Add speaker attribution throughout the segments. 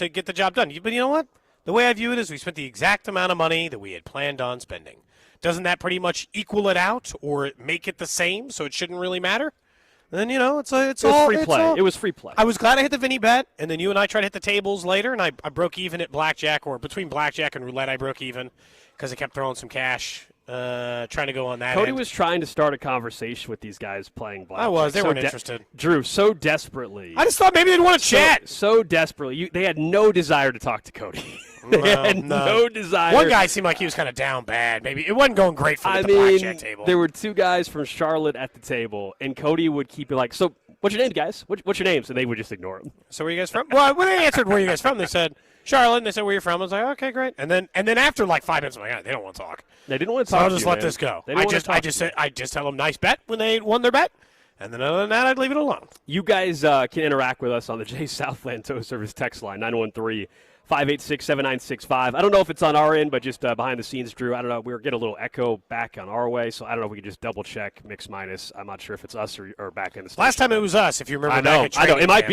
Speaker 1: to get the job done. But you know what? The way I view it is we spent the exact amount of money that we had planned on spending. Doesn't that pretty much equal it out or make it the same so it shouldn't really matter? Then, it's all
Speaker 2: free play. It was free play.
Speaker 1: I was glad I hit the Vinny bet, and then you and I tried to hit the tables later, and I broke even at blackjack, or between blackjack and roulette I broke even because I kept throwing some cash. Trying to go on that
Speaker 2: Cody
Speaker 1: end.
Speaker 2: was trying to start a conversation with these guys playing blackjack.
Speaker 1: I was. They weren't interested.
Speaker 2: Drew, so desperately.
Speaker 1: I just thought maybe they'd want to chat.
Speaker 2: So desperately. They had no desire to talk to Cody. They had no desire.
Speaker 1: One guy seemed like he was kind of down bad. Maybe it wasn't going great for the blackjack table.
Speaker 2: There were two guys from Charlotte at the table, and Cody would keep it like, so what's your name, guys? What's your names? And they would just ignore him.
Speaker 1: So where are you guys from? Well, when they answered where are you guys from, they said Charlotte, and they said where you're from. I was like, okay, great. And then after like 5 minutes, I'm like, they don't want to talk.
Speaker 2: They didn't want to talk.
Speaker 1: So I'll just let this go. I just tell them nice bet when they won their bet. And then other than that, I'd leave it alone.
Speaker 2: You guys can interact with us on the J Southland Tow Service text line, 913-586-7965. I don't know if it's on our end, but just behind the scenes, Drew, I don't know. We were getting a little echo back on our way, so I don't know if we could just double-check mix minus. I'm not sure if it's us or back in the station.
Speaker 1: Last time it was us, if you remember.
Speaker 2: I know. It might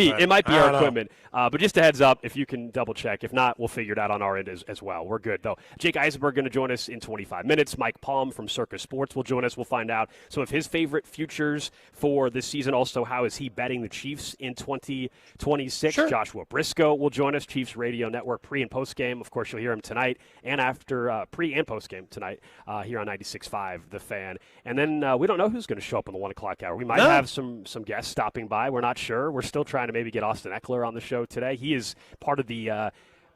Speaker 2: be our equipment. But just a heads up, if you can double-check. If not, we'll figure it out on our end as well. We're good, though. Jake Eisenberg going to join us in 25 minutes. Mike Palm from Circa Sports will join us. We'll find out some of his favorite futures for this season. Also, how is he betting the Chiefs in 2026?
Speaker 1: Sure.
Speaker 2: Joshua Briscoe will join us, Chiefs Radio Network pre- and post-game. Of course, you'll hear him tonight and after pre- and post-game tonight here on 96.5, The Fan. And then we don't know who's going to show up in the 1 o'clock hour. We might have some guests stopping by. We're not sure. We're still trying to maybe get Austin Eckler on the show today. He is part of the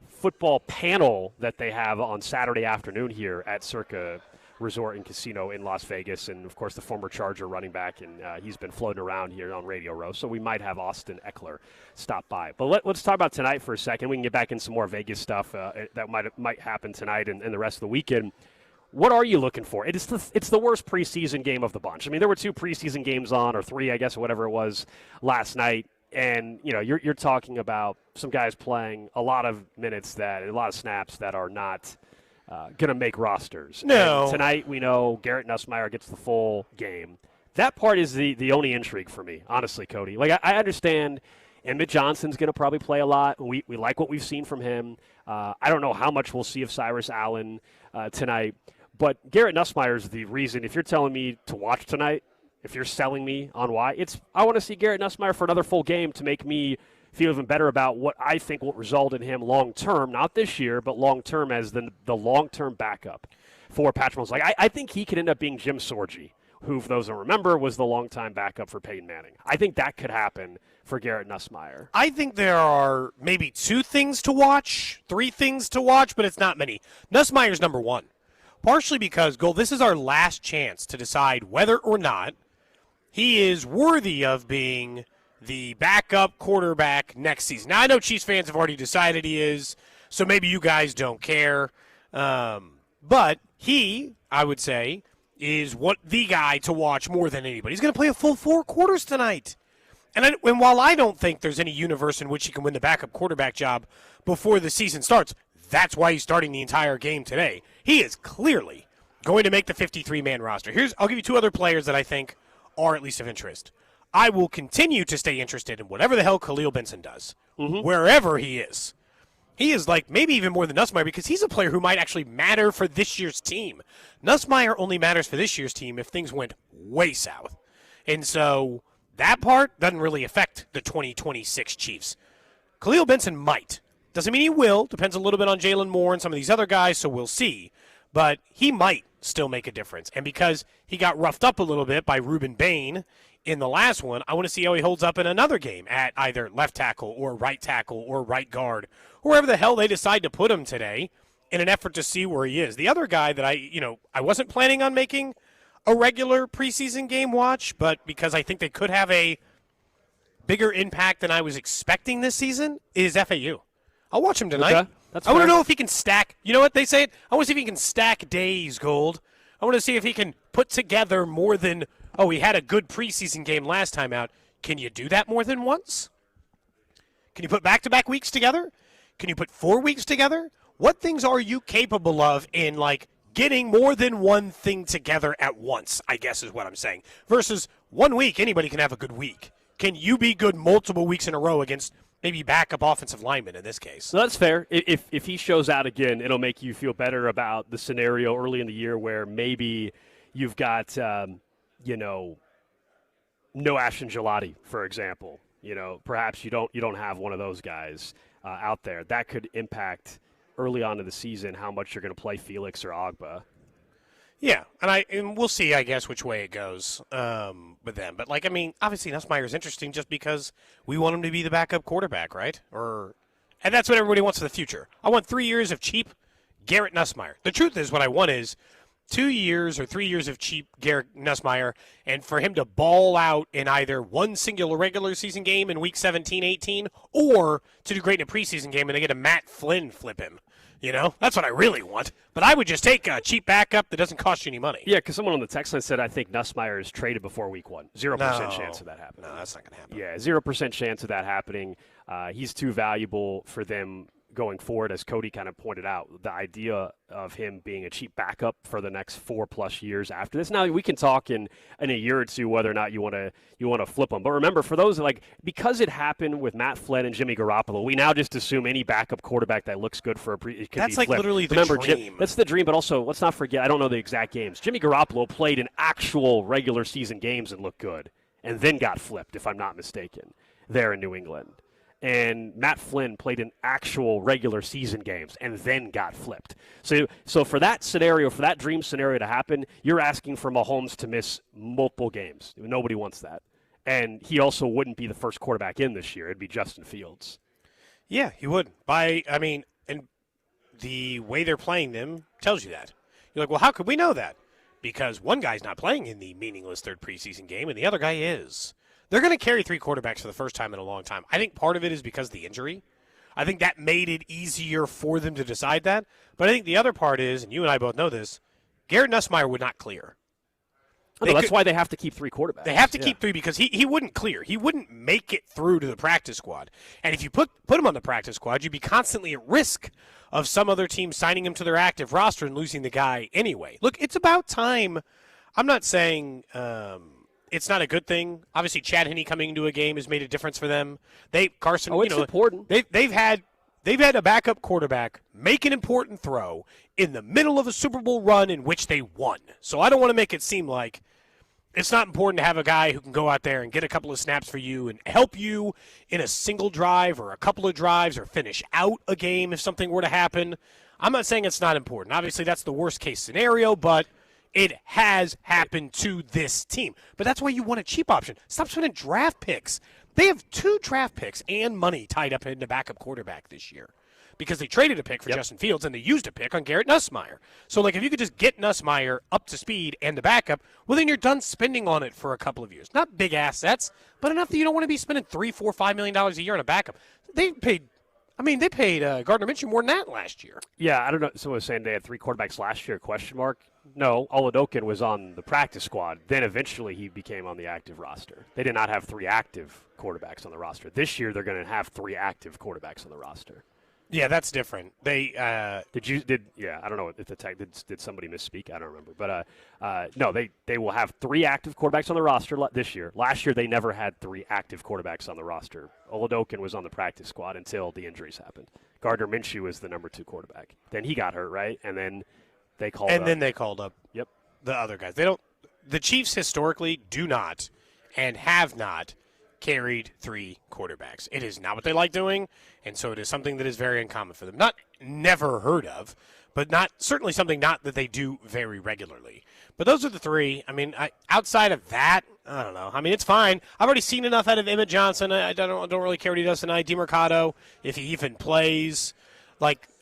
Speaker 2: football panel that they have on Saturday afternoon here at Circa Resort and Casino in Las Vegas, and of course the former Charger running back, and he's been floating around here on Radio Row, so we might have Austin Eckler stop by. But let's talk about tonight for a second. We can get back in some more Vegas stuff that might happen tonight and the rest of the weekend. What are you looking for? It's the worst preseason game of the bunch. I mean, there were 2 preseason games on, or 3, I guess, or whatever it was last night, and you're talking about some guys playing a lot of minutes a lot of snaps that are not going to make rosters.
Speaker 1: No.
Speaker 2: And tonight we know Garrett Nussmeier gets the full game. That part is the only intrigue for me, honestly, Cody. Like, I understand Emmett Johnson's going to probably play a lot. We like what we've seen from him. I don't know how much we'll see of Cyrus Allen tonight. But Garrett Nussmeier is the reason. If you're telling me to watch tonight, if you're selling me on why, I want to see Garrett Nussmeier for another full game to make me feel even better about what I think will result in him long-term, not this year, but long-term as the long-term backup for Patrick Mahomes. Like, I think he could end up being Jim Sorgi, who, for those who remember, was the longtime backup for Peyton Manning. I think that could happen for Garrett Nussmeier.
Speaker 1: I think there are maybe 2 things to watch, 3 things to watch, but it's not many. Nussmeier's number 1, partially because, Gold, this is our last chance to decide whether or not he is worthy of being the backup quarterback next season. Now, I know Chiefs fans have already decided he is, so maybe you guys don't care. But he, I would say, is the guy to watch more than anybody. He's going to play a full 4 quarters tonight. And while I don't think there's any universe in which he can win the backup quarterback job before the season starts, that's why he's starting the entire game today. He is clearly going to make the 53-man roster. I'll give you 2 other players that I think are at least of interest. I will continue to stay interested in whatever the hell Khalil Benson does, wherever he is. He is like maybe even more than Nussmeier because he's a player who might actually matter for this year's team. Nussmeier only matters for this year's team if things went way south. And so that part doesn't really affect the 2026 Chiefs. Khalil Benson might. Doesn't mean he will. Depends a little bit on Jalen Moore and some of these other guys, so we'll see. But he might still make a difference. And because he got roughed up a little bit by Reuben Bain in the last one, I want to see how he holds up in another game at either left tackle or right guard, or wherever the hell they decide to put him today in an effort to see where he is. The other guy that I wasn't planning on making a regular preseason game watch, but because I think they could have a bigger impact than I was expecting this season, is FAU. I'll watch him tonight.
Speaker 2: Okay.
Speaker 1: I want to know if he can stack. You know what they say? I want to see if he can stack days, Gold. I want to see if he can put together more than, he had a good preseason game last time out. Can you do that more than once? Can you put back-to-back weeks together? Can you put 4 weeks together? What things are you capable of in, getting more than one thing together at once, I guess is what I'm saying. Versus 1 week, anybody can have a good week. Can you be good multiple weeks in a row against maybe backup offensive lineman in this case.
Speaker 2: So that's fair. If he shows out again, it'll make you feel better about the scenario early in the year where maybe you've got, no Ashton Gelati, for example. Perhaps you don't have one of those guys out there. That could impact early on in the season how much you're going to play Felix or Ogba.
Speaker 1: Yeah, and we'll see, I guess, which way it goes with them. But, obviously Nussmeier is interesting just because we want him to be the backup quarterback, right? And that's what everybody wants in the future. I want 3 years of cheap Garrett Nussmeier. The truth is what I want is 2 years or 3 years of cheap Garrett Nussmeier, and for him to ball out in either one singular regular season game in week 17, 18, or to do great in a preseason game and they get a Matt Flynn flip him. That's what I really want. But I would just take a cheap backup that doesn't cost you any money.
Speaker 2: Yeah, because someone on the text line said, I think Nussmeier is traded before week 1. 0% chance of that happening.
Speaker 1: No, that's not going to happen.
Speaker 2: Yeah, 0% chance of that happening. He's too valuable for them going forward, as Cody kind of pointed out. The idea of him being a cheap backup for the next 4+ years after this. Now, we can talk in a year or two whether or not you want to flip him. But remember, for those because it happened with Matt Flynn and Jimmy Garoppolo, we now just assume any backup quarterback that looks good for it could
Speaker 1: that's
Speaker 2: be flipped.
Speaker 1: Literally the
Speaker 2: remember,
Speaker 1: dream.
Speaker 2: That's the dream. But also, let's not forget, I don't know the exact games. Jimmy Garoppolo played in actual regular season games and looked good, and then got flipped, if I'm not mistaken, there in New England. And Matt Flynn played in actual regular season games and then got flipped. So for that scenario, for that dream scenario to happen, you're asking for Mahomes to miss multiple games. Nobody wants that. And he also wouldn't be the first quarterback in this year. It'd be Justin Fields.
Speaker 1: Yeah, he would. And the way they're playing them tells you that. You're like, well, how could we know that? Because one guy's not playing in the meaningless third preseason game, and the other guy is. They're going to carry 3 quarterbacks for the first time in a long time. I think part of it is because of the injury. I think that made it easier for them to decide that. But I think the other part is, and you and I both know this, Garrett Nussmeier would not clear.
Speaker 2: That's why they have to keep 3 quarterbacks.
Speaker 1: They have to keep 3 because he wouldn't clear. He wouldn't make it through to the practice squad. And if you put him on the practice squad, you'd be constantly at risk of some other team signing him to their active roster and losing the guy anyway. Look, it's about time. I'm not saying it's not a good thing. Obviously, Chad Henne coming into a game has made a difference for them. Carson,
Speaker 2: it's important.
Speaker 1: They've had a backup quarterback make an important throw in the middle of a Super Bowl run in which they won. So I don't want to make it seem like it's not important to have a guy who can go out there and get a couple of snaps for you and help you in a single drive or a couple of drives or finish out a game if something were to happen. I'm not saying it's not important. Obviously, that's the worst case scenario, but it has happened to this team. But that's why you want a cheap option. Stop spending draft picks. They have 2 draft picks and money tied up in the backup quarterback this year because they traded a pick for Justin Fields and they used a pick on Garrett Nussmeier. So, if you could just get Nussmeier up to speed and the backup, well, then you're done spending on it for a couple of years. Not big assets, but enough that you don't want to be spending $3, $4, $5 million a year on a backup. They paid Gardner Minshew more than that last year.
Speaker 2: Yeah, I don't know. Someone was saying they had 3 quarterbacks last year, question mark. No, Oladokin was on the practice squad. Then eventually he became on the active roster. They did not have 3 active quarterbacks on the roster. This year they're going to have 3 active quarterbacks on the roster.
Speaker 1: Yeah, that's different. They
Speaker 2: I don't know if the tech did somebody misspeak. I don't remember. But no, they will have 3 active quarterbacks on the roster this year. Last year they never had 3 active quarterbacks on the roster. Oladokin was on the practice squad until the injuries happened. Gardner Minshew was the number 2 quarterback. Then he got hurt, right? And then they called up. Yep.
Speaker 1: The other guys. The Chiefs historically do not and have not carried 3 quarterbacks. It is not what they like doing, and so it is something that is very uncommon for them. Not never heard of, but certainly something not that they do very regularly. But those are the 3. Outside of that, I don't know. It's fine. I've already seen enough out of Emmett Johnson. I don't really care what he does tonight. DeMercado, if he even plays.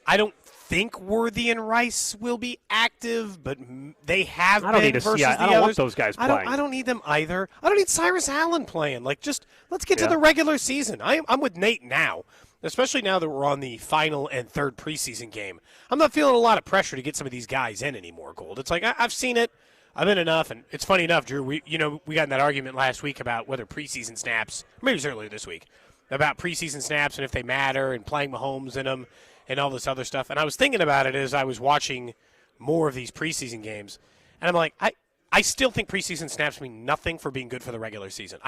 Speaker 1: I don't think Worthy and Rice will be active, but they have been versus the others.
Speaker 2: I don't want those guys playing.
Speaker 1: I don't need them either. I don't need Cyrus Allen playing. Let's get to the regular season. I'm with Nate now, especially now that we're on the final and 3rd preseason game. I'm not feeling a lot of pressure to get some of these guys in anymore, Gold. It's like I've seen it. I've been enough, and it's funny enough, Drew. We got in that argument last week about whether preseason snaps, maybe it was earlier this week, about preseason snaps and if they matter and playing Mahomes in them and all this other stuff. And I was thinking about it as I was watching more of these preseason games, and I'm like, I still think preseason snaps mean nothing for being good for the regular season.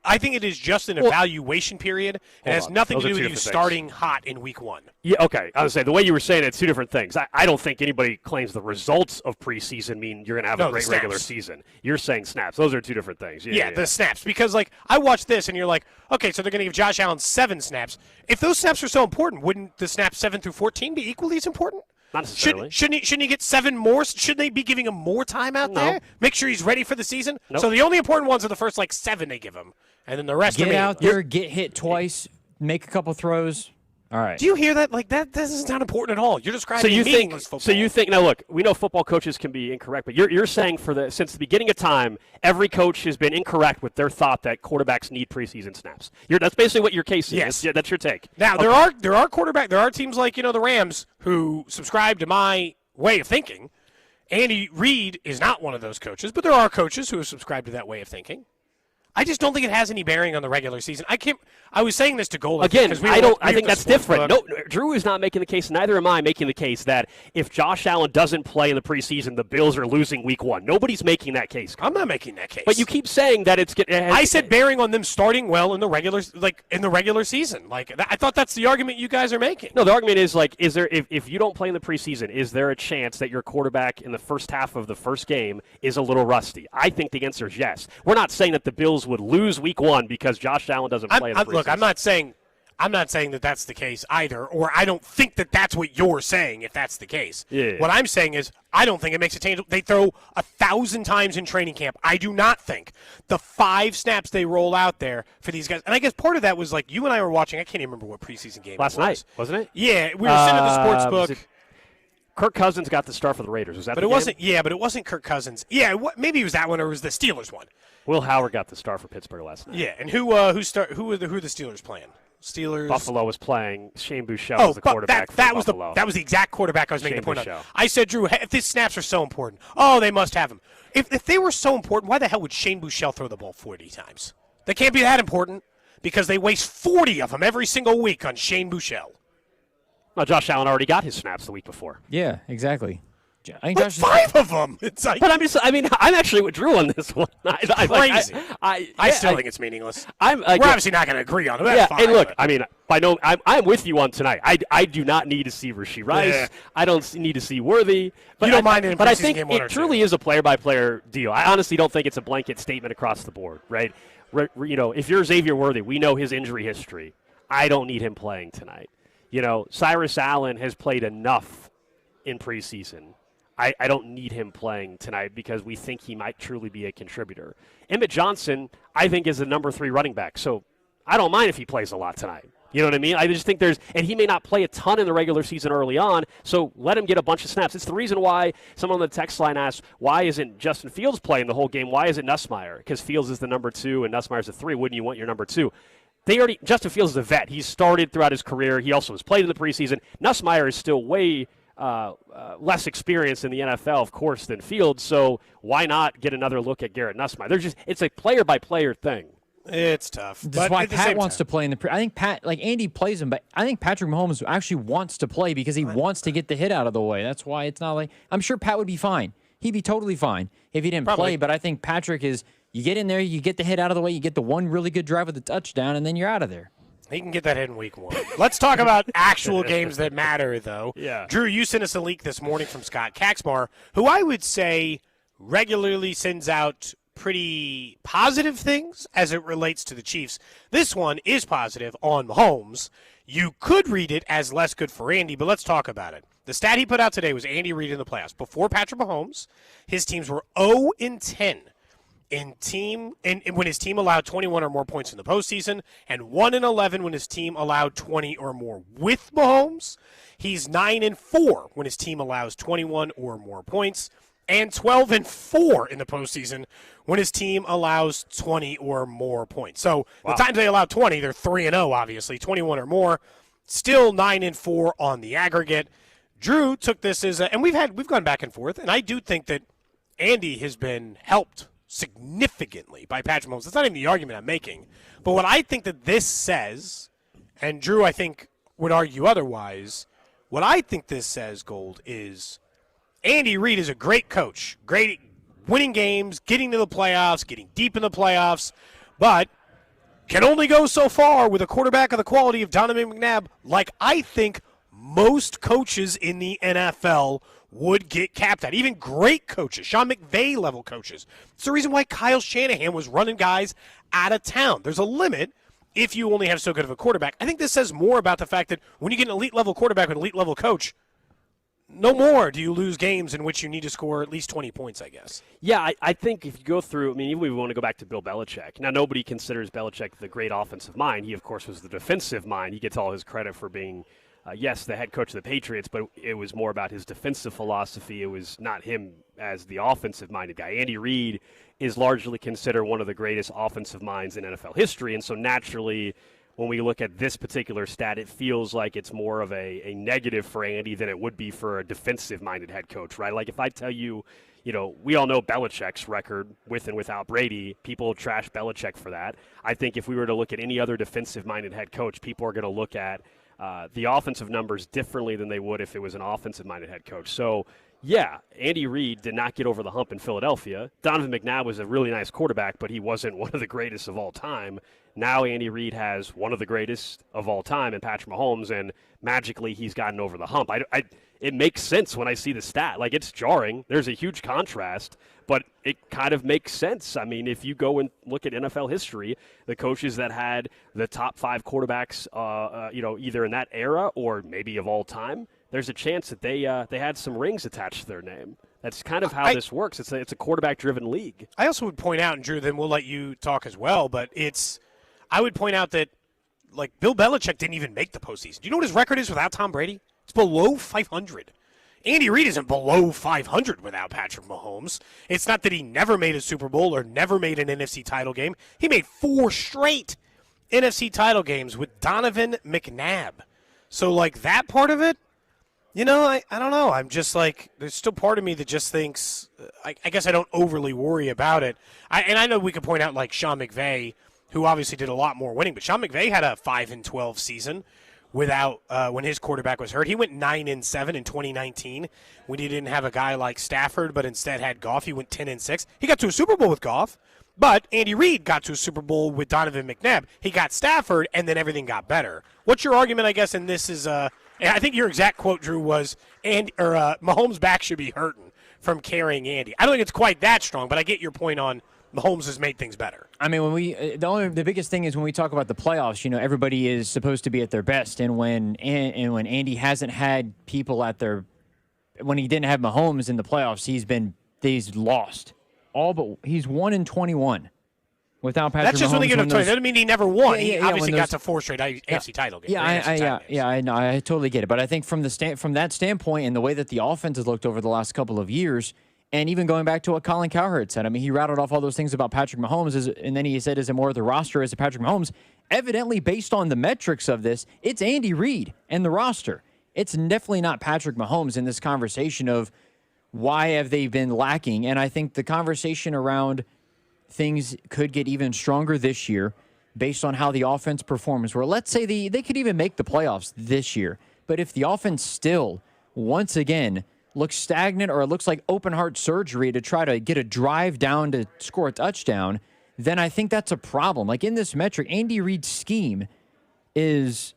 Speaker 1: I think it is just an evaluation period. It has nothing to do with you starting hot in week 1.
Speaker 2: Yeah, okay. I was saying the way you were saying it's two different things. I don't think anybody claims the results of preseason mean you're going to have a great regular season. You're saying snaps. Those are two different things. Yeah,
Speaker 1: the snaps. Because, I watched this, and you're like, okay, so they're going to give Josh Allen 7 snaps. If those snaps are so important, wouldn't the snaps 7 through 14 be equally as important?
Speaker 2: Not necessarily.
Speaker 1: Shouldn't he get 7 more? Shouldn't they be giving him more time out there? Make sure he's ready for the season?
Speaker 2: Nope.
Speaker 1: So the only important ones are the first, 7 they give him. And then the rest
Speaker 3: get out there, get hit twice, make a couple throws. All right.
Speaker 1: Do you hear that? That is not important at all. You're describing meaningless football.
Speaker 2: So you think now? Look, we know football coaches can be incorrect, but you're saying since the beginning of time, every coach has been incorrect with their thought that quarterbacks need preseason snaps. That's basically what your case is.
Speaker 1: Yes,
Speaker 2: that's your take.
Speaker 1: Now there are teams like the Rams who subscribe to my way of thinking. Andy Reid is not one of those coaches, but there are coaches who have subscribed to that way of thinking. I just don't think it has any bearing on the regular season. I was saying this to Gold
Speaker 2: again. I think that's different. No, Drew is not making the case. Neither am I making the case that if Josh Allen doesn't play in the preseason, the Bills are losing week 1. Nobody's making that case.
Speaker 1: I'm not making that case.
Speaker 2: But you keep saying that
Speaker 1: I said bearing on them starting well in the regular season. I thought that's the argument you guys are making.
Speaker 2: No, the argument is is there if you don't play in the preseason, is there a chance that your quarterback in the first half of the first game is a little rusty? I think the answer is yes. We're not saying that the Bills would lose week 1 because Josh Allen doesn't play in the preseason.
Speaker 1: Look, I'm not saying that that's the case either, or I don't think that that's what you're saying if that's the case.
Speaker 2: Yeah.
Speaker 1: What I'm saying is I don't think it makes a change. They throw 1,000 times in training camp. I do not think the 5 snaps they roll out there for these guys, and I guess part of that was you and I were watching, I can't even remember what preseason game
Speaker 2: last
Speaker 1: it was.
Speaker 2: night, wasn't it?
Speaker 1: Yeah, we were sitting at the sports book.
Speaker 2: Kirk Cousins got the start for the Raiders. Was that?
Speaker 1: But it wasn't. Yeah, but it wasn't Kirk Cousins. Yeah, maybe it was that one, or it was the Steelers one.
Speaker 2: Will Howard got the start for Pittsburgh last night.
Speaker 1: Yeah, and who were the Steelers playing? Steelers.
Speaker 2: Buffalo was playing. Shane Bouchel was the quarterback for Buffalo.
Speaker 1: That was the exact quarterback I was making the point
Speaker 2: Bouchel.
Speaker 1: on. I said, Drew, if these snaps are so important, they must have them. If they were so important, why the hell would Shane Bouchel throw the ball 40 times? They can't be that important because they waste 40 of them every single week on Shane Bouchel.
Speaker 2: Well, Josh Allen already got his snaps the week before.
Speaker 3: Yeah, exactly.
Speaker 1: I think 5 of them. It's
Speaker 2: but I'm actually with Drew on this one.
Speaker 1: Crazy. I still think it's meaningless. We're obviously not going to agree on it. Yeah,
Speaker 2: and look, I'm with you on tonight. I do not need to see Rashee Rice. Yeah. I don't need to see Worthy. But
Speaker 1: you don't mind it in
Speaker 2: but I think
Speaker 1: game
Speaker 2: it truly is a player-by-player deal. I honestly don't think it's a blanket statement across the board, right? If you're Xavier Worthy, we know his injury history. I don't need him playing tonight. Cyrus Allen has played enough in preseason. I don't need him playing tonight because we think he might truly be a contributor. Emmett Johnson, I think, is the number 3 running back. So I don't mind if he plays a lot tonight. You know what I mean? I just think and he may not play a ton in the regular season early on, so let him get a bunch of snaps. It's the reason why someone on the text line asked, why isn't Justin Fields playing the whole game? Why isn't Nussmeier? Because Fields is the number 2 and Nussmeier's the 3. Wouldn't you want your number 2? Justin Fields is a vet. He's started throughout his career. He also has played in the preseason. Nussmeier is still way less experienced in the NFL, of course, than Fields. So why not get another look at Garrett Nussmeier? It's a player-by-player thing.
Speaker 1: It's tough.
Speaker 3: That's why Pat wants to play in the. I think Andy plays him, but I think Patrick Mahomes actually wants to play because he wants to get the hit out of the way. That's why it's not I'm sure Pat would be fine. He'd be totally fine if he didn't play. But I think Patrick is. You get in there, you get the hit out of the way, you get the one really good drive with the touchdown, and then you're out of there.
Speaker 1: He can get that hit in week 1. Let's talk about actual games that matter, though.
Speaker 2: Yeah.
Speaker 1: Drew, you sent us a leak this morning from Scott Kaczmar, who I would say regularly sends out pretty positive things as it relates to the Chiefs. This one is positive on Mahomes. You could read it as less good for Andy, but let's talk about it. The stat he put out today was Andy Reid in the playoffs. Before Patrick Mahomes, his teams were 0-10. When his team allowed 21 or more points in the postseason, and 1-11 when his team allowed 20 or more. With Mahomes, he's 9-4 when his team allows 21 or more points, and 12-4 in the postseason when his team allows 20 or more points. So the times they allow 20, they're 3-0, obviously. 21 or more, still 9-4 on the aggregate. Drew took this as and we've gone back and forth, and I do think that Andy has been helped significantly by Patrick Mahomes. That's not even the argument I'm making. But what I think that this says, and Drew I think would argue otherwise, what I think this says, Gold, is Andy Reid is a great coach, great winning games, getting to the playoffs, getting deep in the playoffs, but can only go so far with a quarterback of the quality of Donovan McNabb, like I think most coaches in the NFL would get capped at. Even great coaches, Sean McVay level coaches. It's the reason why Kyle Shanahan was running guys out of town. There's a limit if you only have so good of a quarterback. I think this says more about the fact that when you get an elite level quarterback with an elite level coach, no more do you lose games in which you need to score at least 20 points, I guess.
Speaker 2: Yeah, I think if you go through, I mean, even if we want to go back to Bill Belichick. Now, nobody considers Belichick the great offensive mind. He, of course, was the defensive mind. He gets all his credit for being, yes, the head coach of the Patriots, but it was more about his defensive philosophy. It was not him as the offensive-minded guy. Andy Reid is largely considered one of the greatest offensive minds in NFL history, and so naturally – when we look at this particular stat, it feels like it's more of a negative for Andy than it would be for a defensive-minded head coach, right? Like if I tell you, we all know Belichick's record with and without Brady. People trash Belichick for that. I think if we were to look at any other defensive-minded head coach, people are going to look at the offensive numbers differently than they would if it was an offensive-minded head coach. So, yeah, Andy Reid did not get over the hump in Philadelphia. Donovan McNabb was a really nice quarterback, but he wasn't one of the greatest of all time. Now Andy Reid has one of the greatest of all time in Patrick Mahomes, and magically he's gotten over the hump. It makes sense when I see the stat. Like, it's jarring. There's a huge contrast, but it kind of makes sense. I mean, if you go and look at NFL history, the coaches that had the top 5 quarterbacks, either in that era or maybe of all time, there's a chance that they had some rings attached to their name. That's kind of how this works. It's a quarterback-driven league.
Speaker 1: I also would point out, and Drew, then we'll let you talk as well, but I would point out that, like, Bill Belichick didn't even make the postseason. Do you know what his record is without Tom Brady? It's below 500. Andy Reid isn't below 500 without Patrick Mahomes. It's not that he never made a Super Bowl or never made an NFC title game. He made 4 straight NFC title games with Donovan McNabb. So, like, that part of it, I don't know. I'm just like, there's still part of me that just thinks, I guess I don't overly worry about it. I know we could point out, like, Sean McVay, who obviously did a lot more winning, but Sean McVay had a 5-12 season without when his quarterback was hurt. He went 9-7 in 2019 when he didn't have a guy like Stafford, but instead had Goff. He went 10-6. He got to a Super Bowl with Goff, but Andy Reid got to a Super Bowl with Donovan McNabb. He got Stafford, and then everything got better. What's your argument, I guess, and this is I think your exact quote, Drew, was Mahomes' back should be hurting from carrying Andy. I don't think it's quite that strong, but I get your point on Mahomes has made things better.
Speaker 3: I mean, the biggest thing is when we talk about the playoffs, everybody is supposed to be at their best, and when Andy hasn't had people when he didn't have Mahomes in the playoffs, he's lost all but he's 1-21 without Patrick Mahomes.
Speaker 1: That's just when they get up 20. That doesn't mean he never won. He obviously got to 4 straight AFC title games.
Speaker 3: I know, I totally get it. But I think from that standpoint and the way that the offense has looked over the last couple of years. And even going back to what Colin Cowherd said, I mean, he rattled off all those things about Patrick Mahomes, and then he said, is it more of the roster as a Patrick Mahomes? Evidently, based on the metrics of this, it's Andy Reid and the roster. It's definitely not Patrick Mahomes in this conversation of why have they been lacking. And I think the conversation around things could get even stronger this year based on how the offense performs. Where let's say they could even make the playoffs this year. But if the offense still, once again, looks stagnant or it looks like open heart surgery to try to get a drive down to score a touchdown, then I think that's a problem. Like in this metric, Andy Reid's scheme is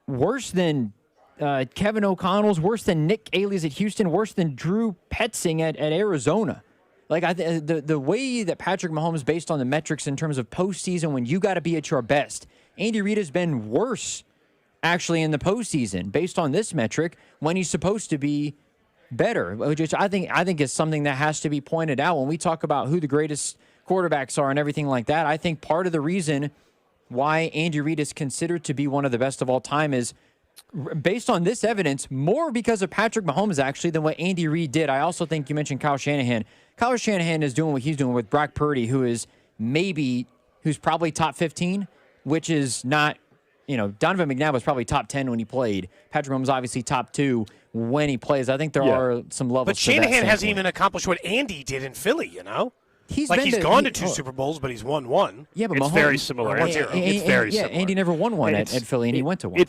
Speaker 3: worse than Kevin O'Connell's, worse than Nick Aley's at Houston, worse than Drew Petzing at Arizona. Like the way that Patrick Mahomes, based on the metrics in terms of postseason, when you got to be at your best, Andy Reid has been worse actually in the postseason based on this metric when he's supposed to be better, which I think is something that has to be pointed out when we talk about who the greatest quarterbacks are and everything like that. I think part of the reason why Andy Reid is considered to be one of the best of all time is based on this evidence, more because of Patrick Mahomes actually than what Andy Reid did. I also think you mentioned Kyle Shanahan. Kyle Shanahan is doing what he's doing with Brock Purdy, who's probably top 15, which is not, Donovan McNabb was probably top 10 when he played. Patrick Mahomes obviously top 2 when he plays. I think there are some levels.
Speaker 1: But Shanahan hasn't even accomplished what Andy did in Philly, He's gone to 2 Super Bowls, but he's won 1.
Speaker 3: Yeah, but
Speaker 2: it's
Speaker 3: Mahomes,
Speaker 2: very similar. It's very similar.
Speaker 3: Andy never won one at Philly, and he went to one.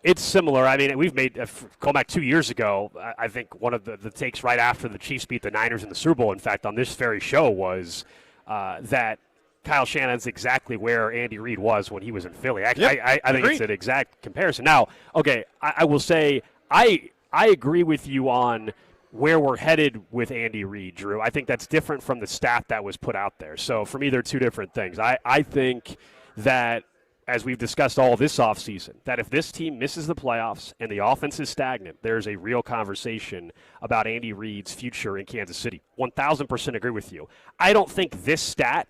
Speaker 2: It's similar. I mean, we've made, going back 2 years ago, I think one of the takes right after the Chiefs beat the Niners in the Super Bowl, in fact, on this very show was that Kyle Shanahan's exactly where Andy Reid was when he was in Philly. I think
Speaker 1: Agreed.
Speaker 2: it's an exact comparison. Now, okay, I will say I agree with you on where we're headed with Andy Reid, Drew. I think that's different from the stat that was put out there. So for me, they're two different things. I think that, as we've discussed all this offseason, that if this team misses the playoffs and the offense is stagnant, there's a real conversation about Andy Reid's future in Kansas City. 1,000% agree with you. I don't think this stat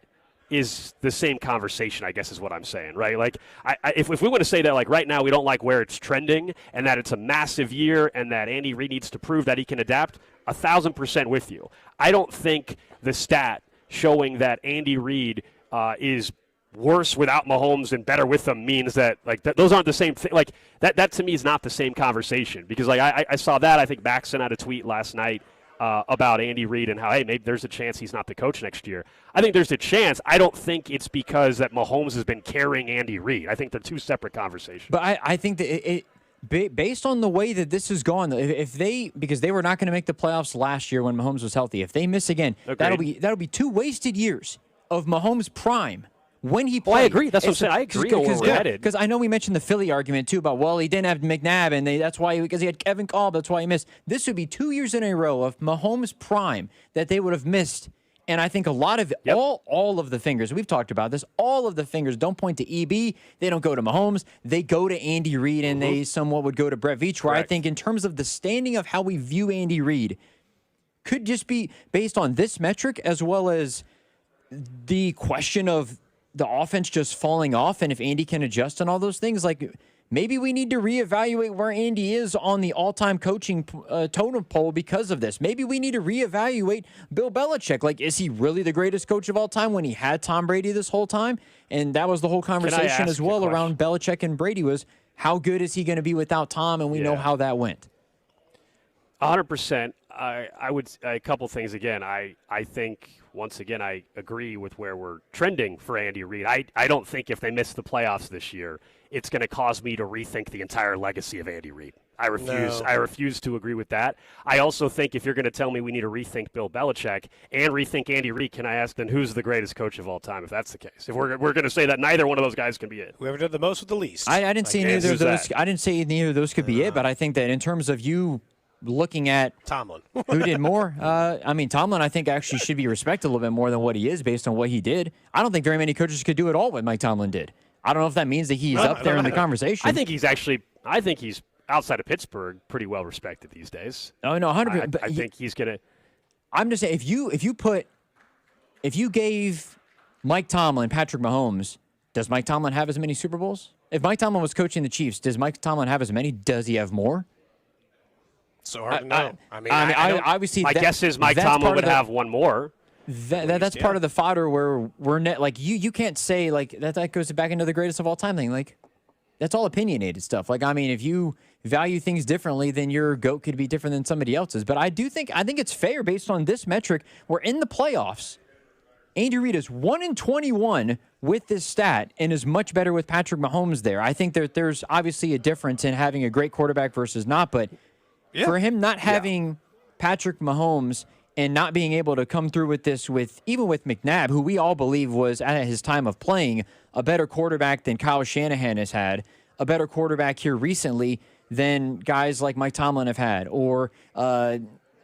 Speaker 2: is the same conversation, I guess is what I'm saying, right? Like, if we want to say that, like, right now we don't like where it's trending and that it's a massive year and that Andy Reid needs to prove that he can adapt, 1,000% with you. I don't think the stat showing that Andy Reid is worse without Mahomes and better with them means that, like, those aren't the same thing. Like, that to me is not the same conversation, because, like, I saw that. I think Baxton had a tweet last night about Andy Reid and how, hey, maybe there's a chance he's not the coach next year. I think there's a chance. I don't think it's because that Mahomes has been carrying Andy Reid. I think they're two separate conversations.
Speaker 3: But I think that based on the way that this has gone, because they were not going to make the playoffs last year when Mahomes was healthy. If they miss again, that'll be 2 wasted years of Mahomes' prime. When he played.
Speaker 2: Well, I agree. That's what I'm saying. I agree where we're headed.
Speaker 3: Because I know we mentioned the Philly argument, too, about, well, he didn't have McNabb, and that's why, because he had Kevin Kolb, that's why he missed. This would be 2 years in a row of Mahomes' prime that they would have missed. And I think a lot of all of the fingers, we've talked about this, all of the fingers don't point to EB. They don't go to Mahomes. They go to Andy Reid, and they somewhat would go to Brett Veach, where I think in terms of the standing of how we view Andy Reid could just be based on this metric, as well as the question of the offense just falling off, and if Andy can adjust and all those things, like, maybe we need to reevaluate where Andy is on the all-time coaching totem pole because of this. Maybe we need to reevaluate Bill Belichick. Like, is he really the greatest coach of all time when he had Tom Brady this whole time? And that was the whole conversation as well around Belichick and Brady, was how good is he going to be without Tom? And we know how that went.
Speaker 2: 100%. I would a couple things again. I think once again I agree with where we're trending for Andy Reid. I don't think if they miss the playoffs this year, it's going to cause me to rethink the entire legacy of Andy Reid. I refuse. No. I refuse to agree with that. I also think if you're going to tell me we need to rethink Bill Belichick and rethink Andy Reid, can I ask then who's the greatest coach of all time? If that's the case, if we're going to say that neither one of those guys can be it,
Speaker 1: whoever did the most with the least.
Speaker 3: I didn't say neither of those. I didn't say neither of those could be it, but I think that in terms of you looking at
Speaker 1: Tomlin,
Speaker 3: who did more, I mean, Tomlin, I think actually should be respected a little bit more than what he is based on what he did. I don't think very many coaches could do it all what Mike Tomlin did. I don't know if that means that he's up there in the conversation.
Speaker 2: I think he's outside of Pittsburgh pretty well respected these days.
Speaker 3: Oh no, 100%.
Speaker 2: I think he's gonna.
Speaker 3: I'm just saying, if you gave Mike Tomlin Patrick Mahomes, does Mike Tomlin have as many Super Bowls? If Mike Tomlin was coaching the Chiefs, does Mike Tomlin have as many? Does he have more?
Speaker 1: So hard to know.
Speaker 3: Obviously,
Speaker 2: my guess is Mike Tomlin would have one more.
Speaker 3: That's part of the fodder where we're like you can't say like that goes back into the greatest of all time thing. Like, that's all opinionated stuff. Like, I mean, if you value things differently, then your GOAT could be different than somebody else's. But I think it's fair based on this metric. We're in the playoffs. Andy Reid is 1-21 with this stat and is much better with Patrick Mahomes there. I think there's obviously a difference in having a great quarterback versus not, but for him not having Patrick Mahomes and not being able to come through with this even with McNabb, who we all believe was at his time of playing a better quarterback than Kyle Shanahan has had, a better quarterback here recently than guys like Mike Tomlin have had, or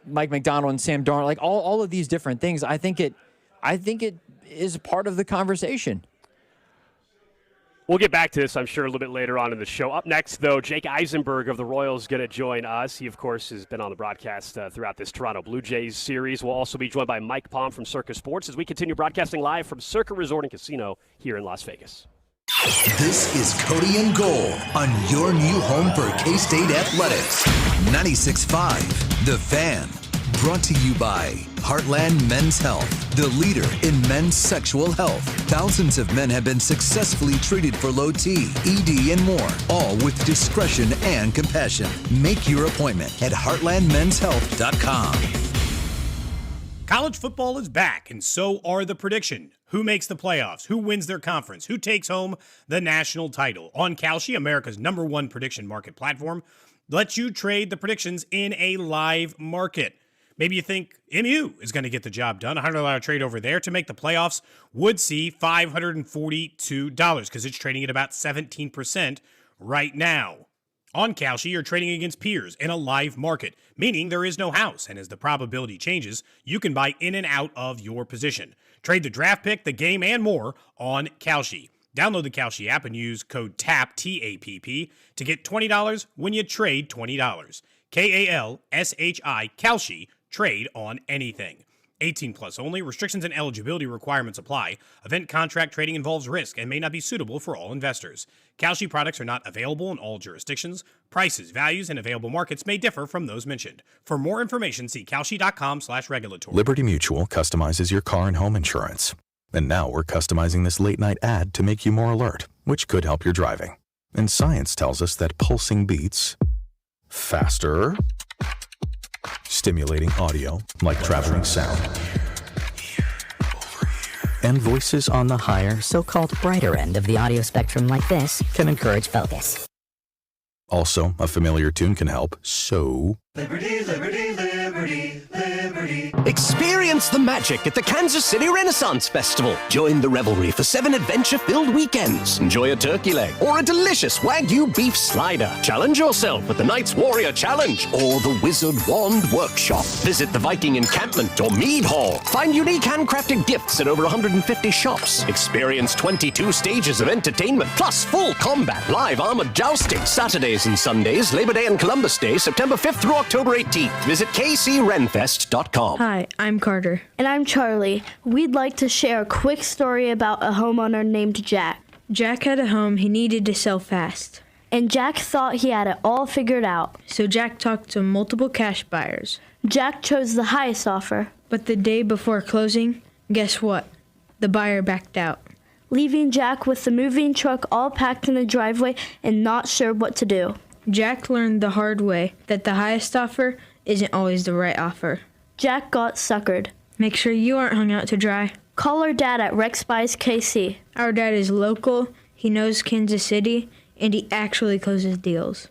Speaker 3: Mike McDonald and Sam Darnold, like all of these different things. I think it is part of the conversation.
Speaker 2: We'll get back to this, I'm sure, a little bit later on in the show. Up next, though, Jake Eisenberg of the Royals is going to join us. He, of course, has been on the broadcast throughout this Toronto Blue Jays series. We'll also be joined by Mike Palm from Circa Sports as we continue broadcasting live from Circa Resort and Casino here in Las Vegas.
Speaker 4: This is Cody and Gold on your new home for K-State Athletics. 96.5, The Fan. Brought to you by Heartland Men's Health, the leader in men's sexual health. Thousands of men have been successfully treated for low T, ED, and more, all with discretion and compassion. Make your appointment at heartlandmenshealth.com.
Speaker 5: College football is back, and so are the prediction. Who makes the playoffs? Who wins their conference? Who takes home the national title? On Kalshi, America's #1 prediction market platform, lets you trade the predictions in a live market. Maybe you think MU is going to get the job done. A $100 trade over there to make the playoffs would see $542 because it's trading at about 17% right now. On Kalshi, you're trading against peers in a live market, meaning there is no house, and as the probability changes, you can buy in and out of your position. Trade the draft pick, the game, and more on Kalshi. Download the Kalshi app and use code TAPP, T-A-P-P, to get $20 when you trade $20. K-A-L-S-H-I, Kalshi, trade on anything. 18 plus only. Restrictions and eligibility requirements apply. Event contract trading involves risk and may not be suitable for all investors. Kalshi products are not available in all jurisdictions. Prices, values, and available markets may differ from those mentioned. For more information, see kalshi.com/regulatory.
Speaker 6: Liberty Mutual customizes your car and home insurance. And now we're customizing this late-night ad to make you more alert, which could help your driving. And science tells us that pulsing beats faster, stimulating audio like traveling sound, and voices on the higher,
Speaker 7: so-called brighter end of the audio spectrum like this can encourage focus.
Speaker 6: Also, a familiar tune can help, so...
Speaker 8: Liberty, liberty, liberty, liberty.
Speaker 9: Experience the magic at the Kansas City Renaissance Festival. Join the revelry for 7 adventure-filled weekends. Enjoy a turkey leg or a delicious Wagyu beef slider. Challenge yourself with the Knight's Warrior Challenge or the Wizard Wand Workshop. Visit the Viking Encampment or Mead Hall. Find unique handcrafted gifts at over 150 shops. Experience 22 stages of entertainment plus full combat live armored jousting. Saturdays and Sundays, Labor Day and Columbus Day, September 5th through October 18th. Visit kcrenfest.com.
Speaker 10: Hi, I'm Carter.
Speaker 11: And I'm Charlie. We'd like to share a quick story about a homeowner named Jack.
Speaker 10: Jack had a home he needed to sell fast.
Speaker 11: And Jack thought he had it all figured out.
Speaker 10: So Jack talked to multiple cash buyers.
Speaker 11: Jack chose the highest offer.
Speaker 10: But the day before closing, guess what? The buyer backed out,
Speaker 11: leaving Jack with the moving truck all packed in the driveway and not sure what to do.
Speaker 10: Jack learned the hard way that the highest offer isn't always the right offer.
Speaker 11: Jack got suckered.
Speaker 10: Make sure you aren't hung out to dry.
Speaker 11: Call our dad at Rex Buys KC.
Speaker 10: Our dad is local, he knows Kansas City, and he actually closes deals.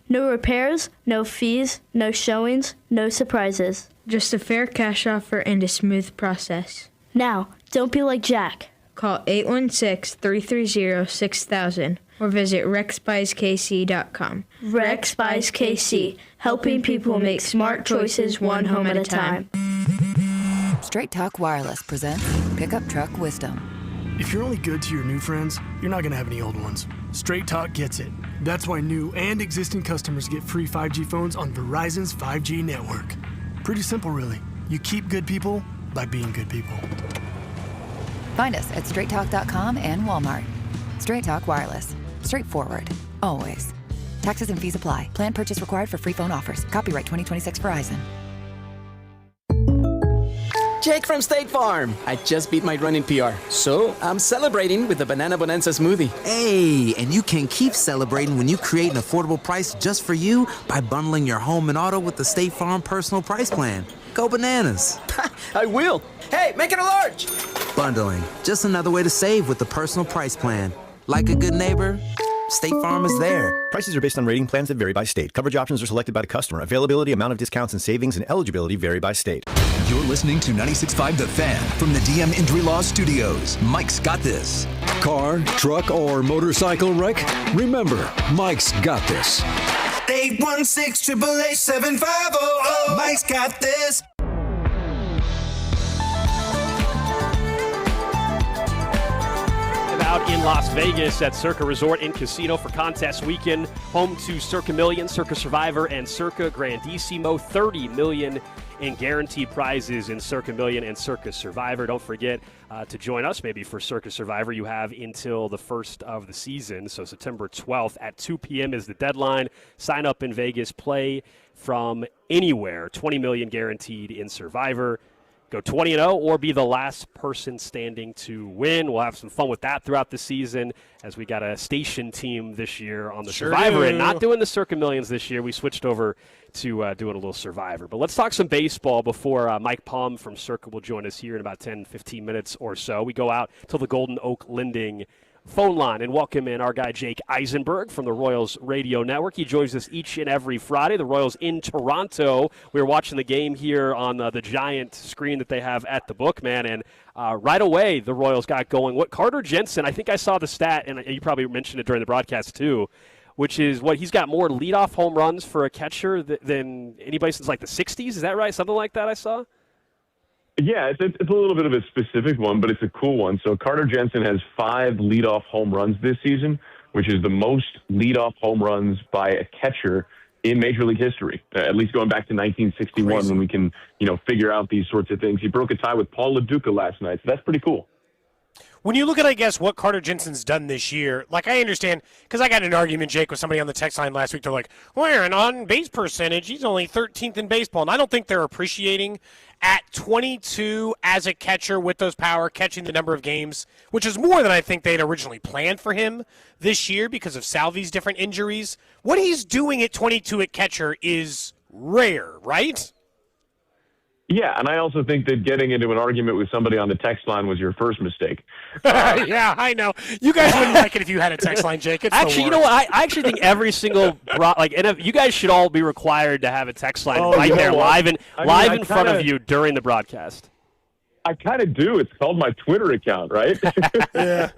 Speaker 11: No repairs, no fees, no showings, no surprises.
Speaker 10: Just a fair cash offer and a smooth process.
Speaker 11: Now, don't be like Jack.
Speaker 10: Call 816-330-6000 or visit rexbuyskc.com.
Speaker 11: Rex Buys KC, helping people make smart choices one home at a time.
Speaker 12: Straight Talk Wireless presents Pickup Truck Wisdom.
Speaker 13: If you're only good to your new friends, you're not going to have any old ones. Straight Talk gets it. That's why new and existing customers get free 5G phones on Verizon's 5G network. Pretty simple, really. You keep good people by being good people.
Speaker 12: Find us at straighttalk.com and Walmart. Straight Talk Wireless. Straightforward. Always. Taxes and fees apply. Plan purchase required for free phone offers. Copyright 2026 Verizon.
Speaker 14: Jake from State Farm. I just beat my running PR, so I'm celebrating with the Banana Bonanza smoothie.
Speaker 15: Hey, and you can keep celebrating when you create an affordable price just for you by bundling your home and auto with the State Farm Personal Price Plan. Go bananas.
Speaker 14: I will. Hey, make it a large.
Speaker 15: Bundling, just another way to save with the Personal Price Plan. Like a good neighbor, State Farm is there.
Speaker 16: Prices are based on rating plans that vary by state. Coverage options are selected by the customer. Availability, amount of discounts and savings, and eligibility vary by state.
Speaker 4: You're listening to 96.5 The Fan from the DM Injury Law Studios. Mike's got this.
Speaker 17: Car, truck, or motorcycle wreck? Remember, Mike's got this.
Speaker 8: 816-888-7500. Mike's got this.
Speaker 2: Out in Las Vegas at Circa Resort and Casino for contest weekend, home to Circa Million, Circa Survivor, and Circa Grandissimo. $30 million in guaranteed prizes in Circa Million and Circa Survivor. Don't forget to join us maybe for Circa Survivor. You have until the first of the season, so September 12th at 2 p.m. is the deadline. Sign up in Vegas, play from anywhere. $20 million guaranteed in Survivor. Go 20-0 or be the last person standing to win. We'll have some fun with that throughout the season as we got a station team this year on the Survivor and not doing the Circa Millions this year. We switched over to doing a little Survivor. But let's talk some baseball before Mike Palm from Circa will join us here in about 10, 15 minutes or so. We go out to the Golden Oak Lending phone line and welcome in our guy Jake Eisenberg from the Royals Radio Network. He joins us each and every Friday. The Royals in Toronto. We were watching the game here on the giant screen that they have at the book, man, and right away the Royals got going. What Carter Jensen, I think I saw the stat, and you probably mentioned it during the broadcast too, which is he's got more leadoff home runs for a catcher than anybody since like the 60s. Is that right? Something like that I saw?
Speaker 18: Yeah, it's a little bit of a specific one, but it's a cool one. So Carter Jensen has 5 leadoff home runs this season, which is the most leadoff home runs by a catcher in Major League history, at least going back to 1961 when we can, figure out these sorts of things. He broke a tie with Paul LaDuca last night, so that's pretty cool.
Speaker 1: When you look at, I guess, what Carter Jensen's done this year, like I understand, because I got an argument, Jake, with somebody on the text line last week. They're like, well, an on-base percentage, he's only 13th in baseball. And I don't think they're appreciating at 22 as a catcher with those power, catching the number of games, which is more than I think they'd originally planned for him this year because of Salvi's different injuries. What he's doing at 22 at catcher is rare, right?
Speaker 18: Yeah, and I also think that getting into an argument with somebody on the text line was your first mistake.
Speaker 1: Yeah, I know. You guys wouldn't like it if you had a text line, Jake. It's
Speaker 2: actually, you know what? I actually think every single you guys should all be required to have a text line right there, live in front of you during the broadcast.
Speaker 18: I kind of do. It's called my Twitter account, right?
Speaker 2: Yeah,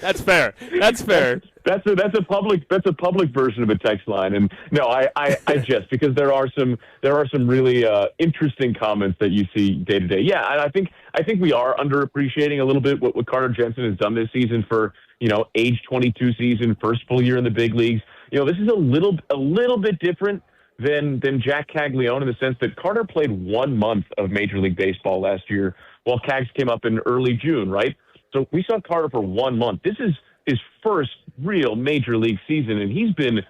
Speaker 2: that's fair. That's fair.
Speaker 18: That's a public version of a text line. And no, I just because there are some really interesting comments that you see day to day. Yeah, and I think we are underappreciating a little bit what Carter Jensen has done this season for age 22 season, first full year in the big leagues. This is a little bit different than Jack Caglione in the sense that Carter played 1 month of Major League Baseball last year, while Cags came up in early June, right? So we saw Carter for 1 month. This is his first real Major League season, and he's been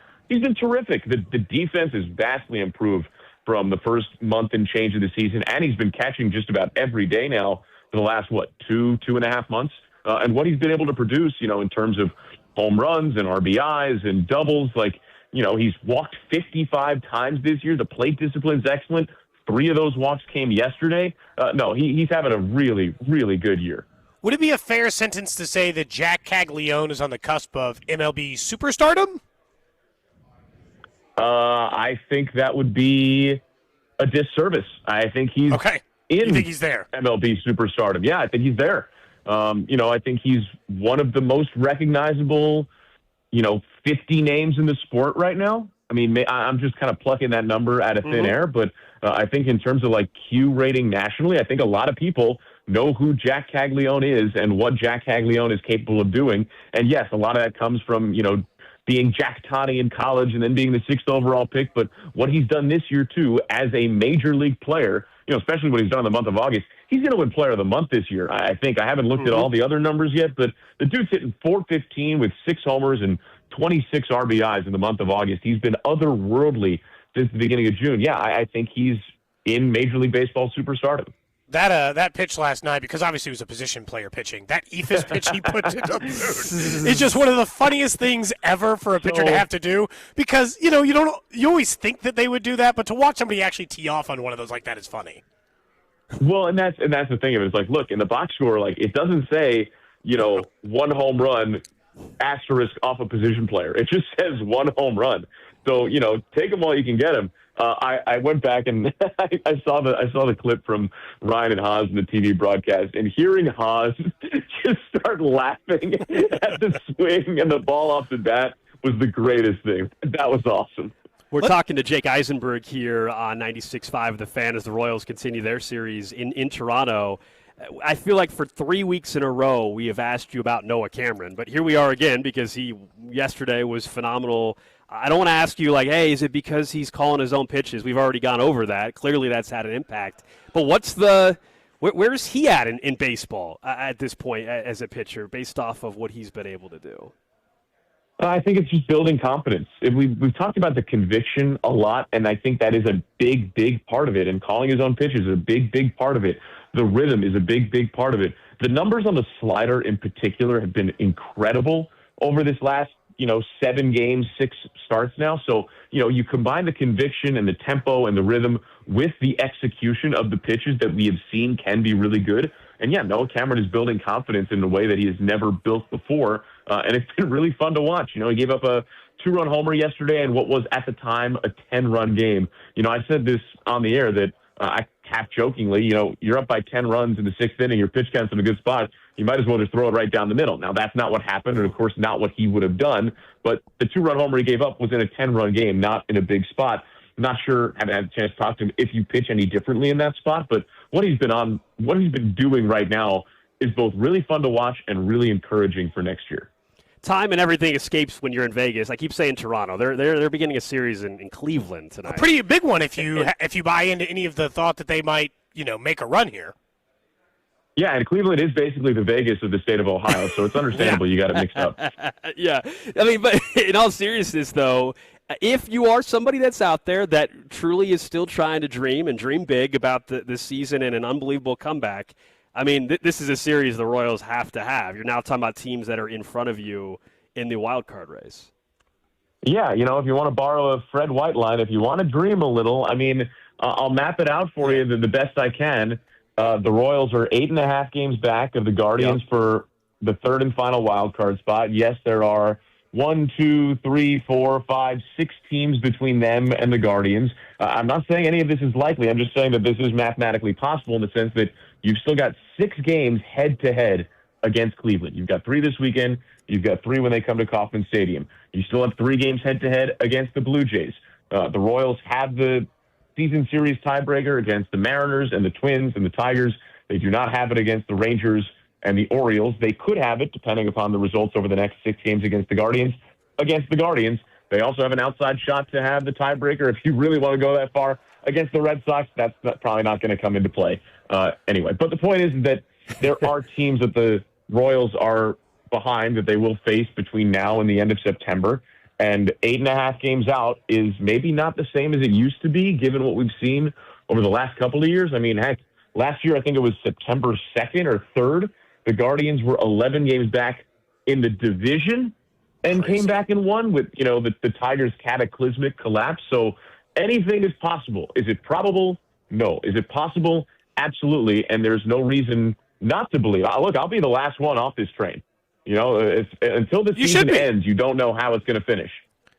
Speaker 18: terrific. The defense is vastly improved from the first month and change of the season, and he's been catching just about every day now for the last, 2.5 months? And what he's been able to produce, in terms of home runs and RBIs and doubles, he's walked 55 times this year. The plate discipline's excellent. 3 of those walks came yesterday. No, he's having a really, really good year.
Speaker 1: Would it be a fair sentence to say that Jack Caglione is on the cusp of MLB superstardom?
Speaker 18: I think that would be a disservice. I think he's
Speaker 1: You think he's there?
Speaker 18: MLB superstardom. Yeah, I think he's there. I think he's one of the most recognizable, 50 names in the sport right now. I mean, I'm just kind of plucking that number out of thin air, but I think in terms of Q rating nationally, I think a lot of people know who Jack Caglione is and what Jack Caglione is capable of doing. And yes, a lot of that comes from, being Jack Tani in college and then being the 6th overall pick. But what he's done this year, too, as a major league player, especially what he's done in the month of August, he's going to win player of the month this year. I think. I haven't looked at all the other numbers yet, but the dude's hitting .415 with 6 homers and 26 RBIs in the month of August. He's been otherworldly since the beginning of June. Yeah, I think he's in Major League Baseball superstardom.
Speaker 1: That pitch last night, because obviously it was a position player pitching, that ephus pitch he put to the moon is just one of the funniest things ever for a pitcher to have to do, because you always think that they would do that, but to watch somebody actually tee off on one of those like that is funny.
Speaker 18: Well, and that's the thing of it. It's look, in the box score, it doesn't say 1 home run asterisk off a position player. It just says 1 home run. So take them while you can get them. I went back and I saw the clip from Ryan and Haas in the TV broadcast, and hearing Haas just start laughing at the swing and the ball off the bat was the greatest thing. That was awesome.
Speaker 2: We're talking to Jake Eisenberg here on 96.5 The Fan as the Royals continue their series in Toronto. I feel like for 3 weeks in a row we have asked you about Noah Cameron, but here we are again because he yesterday was phenomenal. I don't want to ask you hey, is it because he's calling his own pitches? We've already gone over that. Clearly that's had an impact. But where's he at in baseball at this point as a pitcher based off of what he's been able to do?
Speaker 18: I think it's just building confidence. We've talked about the conviction a lot, and I think that is a big, big part of it. And calling his own pitches is a big, big part of it. The rhythm is a big, big part of it. The numbers on the slider in particular have been incredible over this last, 7 games, 6 starts now. So, you combine the conviction and the tempo and the rhythm with the execution of the pitches that we have seen can be really good. And yeah, Noah Cameron is building confidence in a way that he has never built before. and it's been really fun to watch. He gave up a 2-run homer yesterday in what was at the time a 10-run game. I said this on the air that I half jokingly, you're up by 10 runs in the 6th inning, your pitch count's in a good spot. You might as well just throw it right down the middle. Now, that's not what happened, and of course, not what he would have done. But the 2-run homer he gave up was in a 10-run game, not in a big spot. I'm not sure, I haven't had a chance to talk to him if you pitch any differently in that spot, but what he's been doing right now is both really fun to watch and really encouraging for next year.
Speaker 2: Time and everything escapes when you're in Vegas. I keep saying Toronto. They're beginning a series in Cleveland tonight.
Speaker 1: A pretty big one if you buy into any of the thought that they might make a run here.
Speaker 18: Yeah, and Cleveland is basically the Vegas of the state of Ohio, so it's understandable you got it mixed up.
Speaker 2: Yeah. I mean, but in all seriousness, though, if you are somebody that's out there that truly is still trying to dream and dream big about the season and an unbelievable comeback, I mean, this is a series the Royals have to have. You're now talking about teams that are in front of you in the wild card race.
Speaker 18: Yeah, if you want to borrow a Fred White line, if you want to dream a little, I mean, I'll map it out for you the best I can. The Royals are 8.5 games back of the Guardians for the third and final wild card spot. Yes, there are 1, 2, 3, 4, 5, 6 teams between them and the Guardians. I'm not saying any of this is likely. I'm just saying that this is mathematically possible in the sense that you've still got 6 games head-to-head against Cleveland. You've got 3 this weekend. You've got 3 when they come to Kauffman Stadium. You still have 3 games head-to-head against the Blue Jays. The Royals have the season series tiebreaker against the Mariners and the Twins and the Tigers. They do not have it against the Rangers and the Orioles. They could have it, depending upon the results over the next 6 games against the Guardians. They also have an outside shot to have the tiebreaker if you really want to go that far against the Red Sox. That's probably not going to come into play anyway. But the point is that there are teams that the Royals are behind that they will face between now and the end of September. And 8.5 games out is maybe not the same as it used to be, given what we've seen over the last couple of years. I mean, heck, last year I think it was September 2nd or 3rd. The Guardians were 11 games back in the division and came back and won with, the Tigers' cataclysmic collapse. So anything is possible. Is it probable? No. Is it possible? Absolutely. And there's no reason not to believe. Look, I'll be the last one off this train. Until the season ends, you don't know how it's going to finish,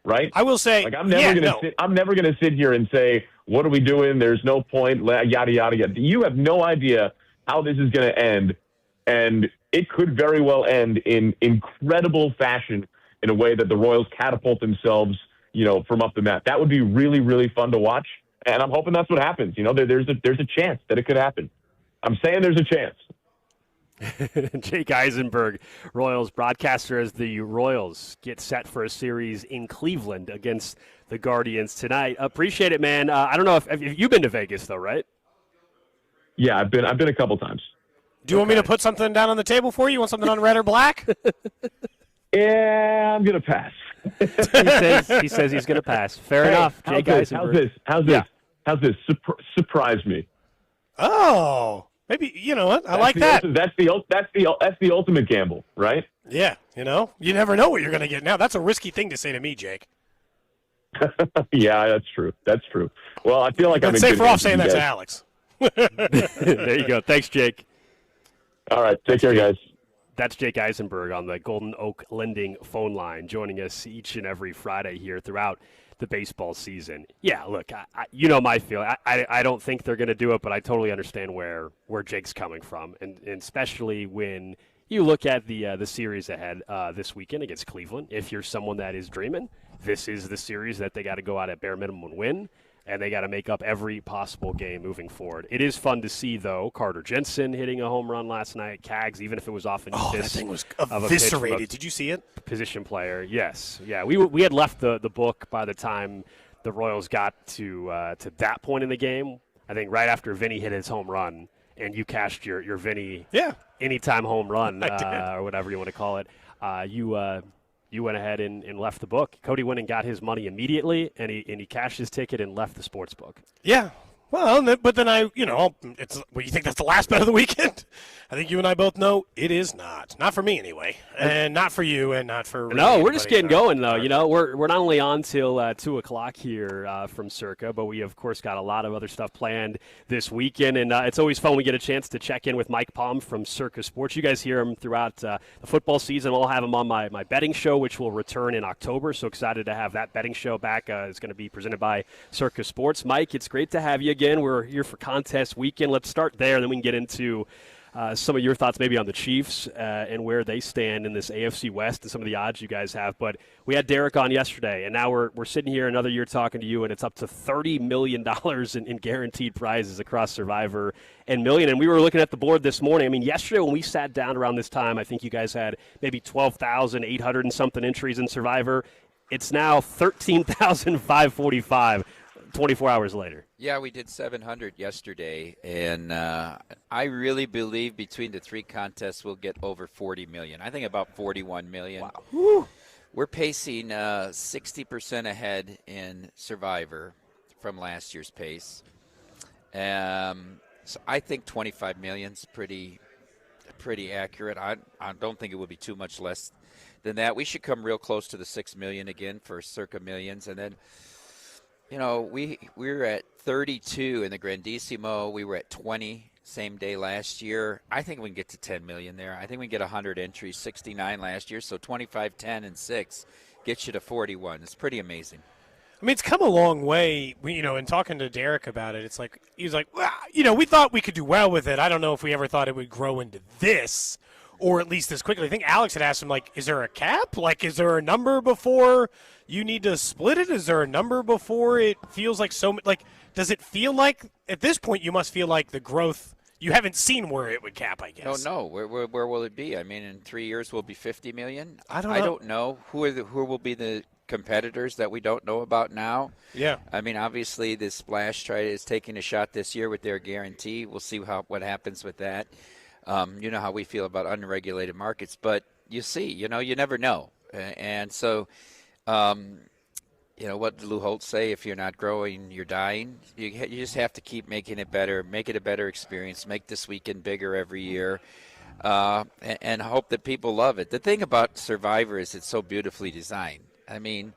Speaker 18: right?
Speaker 1: I will say,
Speaker 18: I'm never going to sit here and say, what are we doing? There's no point, yada, yada, yada. You have no idea how this is going to end, and it could very well end in incredible fashion in a way that the Royals catapult themselves, from up the map. That would be really, really fun to watch, and I'm hoping that's what happens. There's a chance that it could happen. I'm saying there's a chance.
Speaker 2: Jake Eisenberg, Royals broadcaster, as the Royals get set for a series in Cleveland against the Guardians tonight. Appreciate it, man. I don't know if you've been to Vegas, though, right?
Speaker 18: Yeah, I've been a couple times.
Speaker 1: Do you want me to put something down on the table for you? You want something on red or black?
Speaker 18: Yeah, I'm going to pass.
Speaker 2: he says he's going to pass. Fair enough, Jake Eisenberg.
Speaker 18: How's this? Surprise me.
Speaker 1: Oh. Maybe, you know what? I like that.
Speaker 18: That's the ultimate gamble, right?
Speaker 1: Yeah, you never know what you're going to get. Now, that's a risky thing to say to me, Jake.
Speaker 18: Yeah, that's true. That's true. Well, I feel like I'm
Speaker 1: safer off saying that to Alex.
Speaker 2: There you go. Thanks, Jake.
Speaker 18: All right. Take care, guys.
Speaker 2: That's Jake Eisenberg on the Golden Oak Lending phone line, joining us each and every Friday here throughout the baseball season. Yeah, look, my feeling. I don't think they're going to do it, but I totally understand where Jake's coming from, and especially when you look at the series ahead this weekend against Cleveland. If you're someone that is dreaming, this is the series that they got to go out at bare minimum and win, and they got to make up every possible game moving forward. It is fun to see, though, Carter Jensen hitting a home run last night. Cags, even if it was off an
Speaker 1: that thing was eviscerated. Did you see it?
Speaker 2: Position player, yes. Yeah, we had left the book by the time the Royals got to that point in the game. I think right after Vinny hit his home run, and you cashed your Vinny anytime home run, or whatever you want to call it. You went ahead and left the book. Cody went and got his money immediately, and he cashed his ticket and left the sports book.
Speaker 1: Yeah, Well, but then it's. Well, you think that's the last bet of the weekend? I think you and I both know it is not. Not for me, anyway, and not for you, and not for.
Speaker 2: No, we're just getting going, though. We're not only on till 2:00 here from Circa, but we of course got a lot of other stuff planned this weekend, and it's always fun when we get a chance to check in with Mike Palm from Circa Sports. You guys hear him throughout the football season. I'll have him on my betting show, which will return in October. So excited to have that betting show back. It's going to be presented by Circa Sports. Mike, it's great to have you again. We're here for contest weekend. Let's start there, and then we can get into some of your thoughts maybe on the Chiefs and where they stand in this AFC West and some of the odds you guys have. But we had Derek on yesterday, and now we're sitting here another year talking to you, and it's up to $30 million in guaranteed prizes across Survivor and Million. And we were looking at the board this morning. I mean, yesterday when we sat down around this time, I think you guys had maybe 12,800 and something entries in Survivor. It's now 13,545 24 hours later.
Speaker 19: Yeah, we did 700 yesterday, and I really believe between the three contests we'll get over 40 million. I think about 41 million.
Speaker 2: Wow. Woo.
Speaker 19: We're pacing 60% ahead in Survivor from last year's pace. So I think 25 million's pretty accurate. I don't think it would be too much less than that. We should come real close to the 6 million again for Circa Millions, and then we were at 32 in the Grandissimo. We were at 20 same day last year. I think we can get to 10 million there. I think we can get 100 entries, 69 last year. So 25, 10, and 6 gets you to 41. It's pretty amazing.
Speaker 1: I mean, it's come a long way. In talking to Derek about it, it's like he was like, well, we thought we could do well with it. I don't know if we ever thought it would grow into this, or at least this quickly. I think Alex had asked him, like, is there a cap? Like, is there a number before you need to split it? Is there a number before it feels like so? Like, does it feel like at this point you must feel like the growth? You haven't seen where it would cap, I guess.
Speaker 19: No. Where will it be? I mean, in 3 years we'll be 50 million.
Speaker 1: I don't
Speaker 19: know who will be the competitors that we don't know about now.
Speaker 1: Yeah.
Speaker 19: I mean, obviously the Splash Try is taking a shot this year with their guarantee. We'll see what happens with that. You know how we feel about unregulated markets, but you see, you never know. And so, what did Lou Holtz say? If you're not growing, you're dying. You just have to keep making it better, make it a better experience, make this weekend bigger every year, and hope that people love it. The thing about Survivor is it's so beautifully designed. I mean,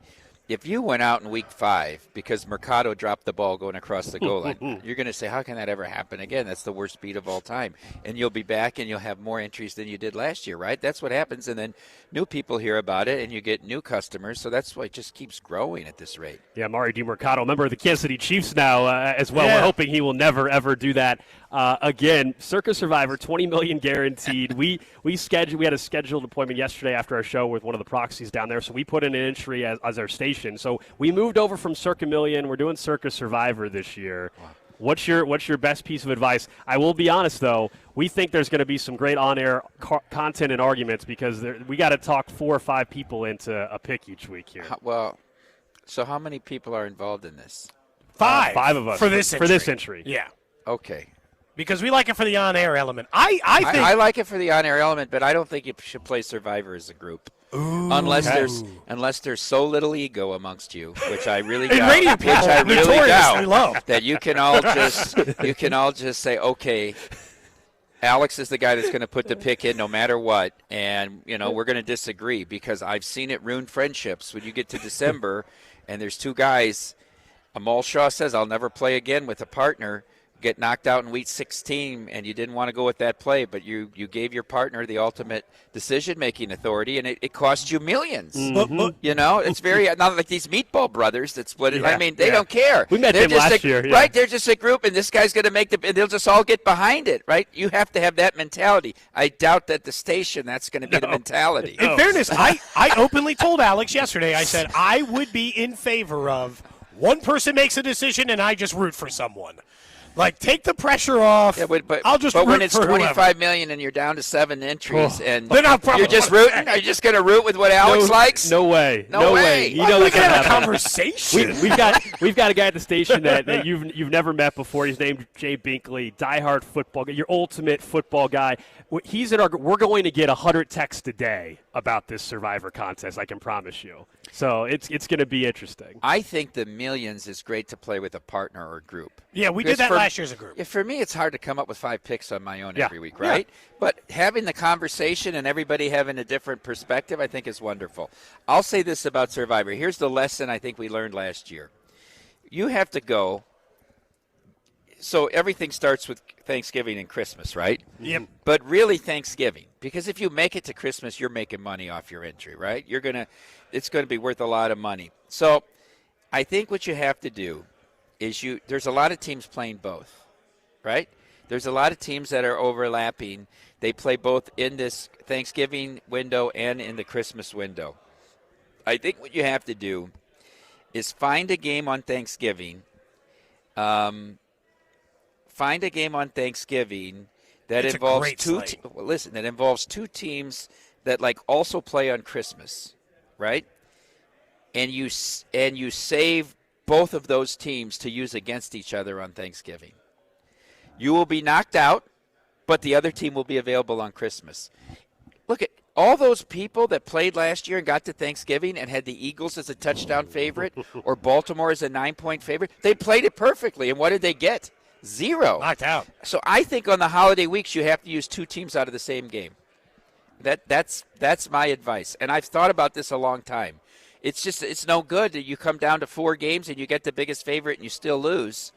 Speaker 19: if you went out in week 5 because Mercado dropped the ball going across the goal line, you're going to say, how can that ever happen again? That's the worst beat of all time. And you'll be back and you'll have more entries than you did last year, right? That's what happens. And then new people hear about it and you get new customers. So that's why it just keeps growing at this rate.
Speaker 2: Yeah, Mario DiMercato, member of the Kansas City Chiefs now as well.
Speaker 1: Yeah.
Speaker 2: We're hoping he will never, ever do that again. Circa Survivor, 20 million guaranteed. We had a scheduled appointment yesterday after our show with one of the proxies down there. So we put in an entry as our station. So we moved over from Circa Million. We're doing Circa Survivor this year. Wow. What's your best piece of advice? I will be honest, though. We think there's going to be some great on-air content and arguments because we got to talk 4 or 5 people into a pick each week here.
Speaker 19: So how many people are involved in this?
Speaker 1: 5.
Speaker 2: 5 of us.
Speaker 1: For this
Speaker 2: entry.
Speaker 1: Yeah.
Speaker 19: Okay.
Speaker 1: Because we like it for the on-air element. I think
Speaker 19: I like it for the on-air element, but I don't think you should play Survivor as a group.
Speaker 1: Ooh.
Speaker 19: Unless there's so little ego amongst you, which I really
Speaker 1: doubt. Radio people,
Speaker 19: doubt that you can all just say, okay, Alex is the guy that's going to put the pick in no matter what, and we're going to disagree because I've seen it ruin friendships when you get to December and there's 2 guys. Amal Shaw says, I'll never play again with a partner. Get knocked out in week 16 and you didn't want to go with that play, but you gave your partner the ultimate decision-making authority, and it cost you millions.
Speaker 2: Mm-hmm.
Speaker 19: It's very not like these Meatball brothers that split it.
Speaker 2: Yeah,
Speaker 19: I mean, they don't care.
Speaker 2: We met them last year. Yeah.
Speaker 19: Right? They're just a group, and this guy's going to make they'll just all get behind it, right? You have to have that mentality. I doubt that the station, that's going to be the mentality.
Speaker 1: In fairness, I openly told Alex yesterday, I said I would be in favor of one person makes a decision and I just root for someone. Like, take the pressure off. Yeah,
Speaker 19: but
Speaker 1: I'll just
Speaker 19: but
Speaker 1: root
Speaker 19: when it's
Speaker 1: for
Speaker 19: 25 million and you're down to 7 entries, and
Speaker 1: then
Speaker 19: you're just rooting. Are you just going to root with what Alex likes?
Speaker 2: No way.
Speaker 19: No way.
Speaker 2: You know
Speaker 1: we can have a
Speaker 2: happen.
Speaker 1: conversation.
Speaker 2: We've got a guy at the station that you've never met before. He's named Jay Binkley, diehard football guy, your ultimate football guy. We're going to get 100 texts a day about this Survivor contest, I can promise you. So it's going to be interesting.
Speaker 19: I think the Millions is great to play with a partner or group.
Speaker 1: Yeah, we did that last year as a group.
Speaker 19: Yeah, for me, it's hard to come up with 5 picks on my own
Speaker 2: Yeah.
Speaker 19: every week, right? Yeah. But having the conversation and everybody having a different perspective, I think is wonderful. I'll say this about Survivor. Here's the lesson I think we learned last year. You have to go. So everything starts with Thanksgiving and Christmas, right?
Speaker 1: Yep.
Speaker 19: But really Thanksgiving, because if you make it to Christmas, you're making money off your entry, right? It's going to be worth a lot of money. So I think what you have to do is there's a lot of teams playing both, right? There's a lot of teams that are overlapping. They play both in this Thanksgiving window and in the Christmas window. I think what you have to do is find a game on Thanksgiving. Find a game on Thanksgiving that involves that involves two teams that also play on Christmas, right? And you save both of those teams to use against each other on Thanksgiving. You will be knocked out, but the other team will be available on Christmas. Look at all those people that played last year and got to Thanksgiving and had the Eagles as a touchdown favorite or Baltimore as a 9-point favorite. They played it perfectly, and what did they get? 0.
Speaker 1: Knocked out.
Speaker 19: So I think on the holiday weeks you have to use 2 teams out of the same game. That's my advice, and I've thought about this a long time. It's no good that you come down to 4 games and you get the biggest favorite and you still lose.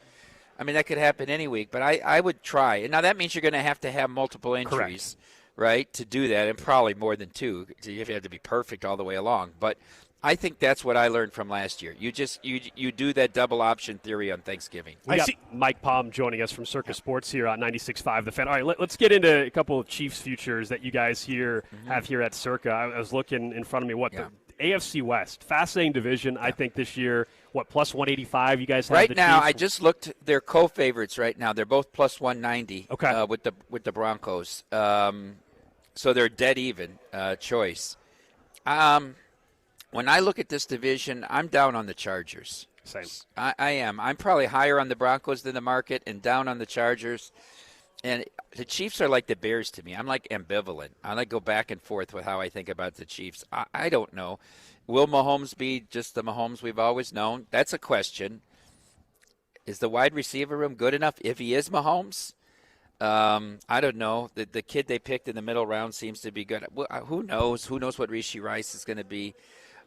Speaker 19: I mean, that could happen any week, but I would try. And now that means you're going to have multiple entries, right, to do that, and probably more than 2. You have to be perfect all the way along. But I think that's what I learned from last year. You do that double option theory on Thanksgiving.
Speaker 2: We got Mike Palm joining us from Circus Sports here on 96.5 The Fan. All right, let's get into a couple of Chiefs futures that you guys have here at Circa. I was looking in front of me. The AFC West, fascinating division. I think this year, plus 185. You guys have
Speaker 19: right
Speaker 2: the
Speaker 19: now.
Speaker 2: Chiefs.
Speaker 19: I just looked. They're co-favorites right now. They're both plus 190.
Speaker 2: Okay.
Speaker 19: With the Broncos. So they're dead even choice. When I look at this division, I'm down on the Chargers.
Speaker 2: Same.
Speaker 19: I am. I'm probably higher on the Broncos than the market and down on the Chargers. And the Chiefs are like the Bears to me. I'm ambivalent. I go back and forth with how I think about the Chiefs. I don't know. Will Mahomes be just the Mahomes we've always known? That's a question. Is the wide receiver room good enough if he is Mahomes? I don't know. The kid they picked in the middle round seems to be good. Who knows? Who knows what Rishi Rice is going to be?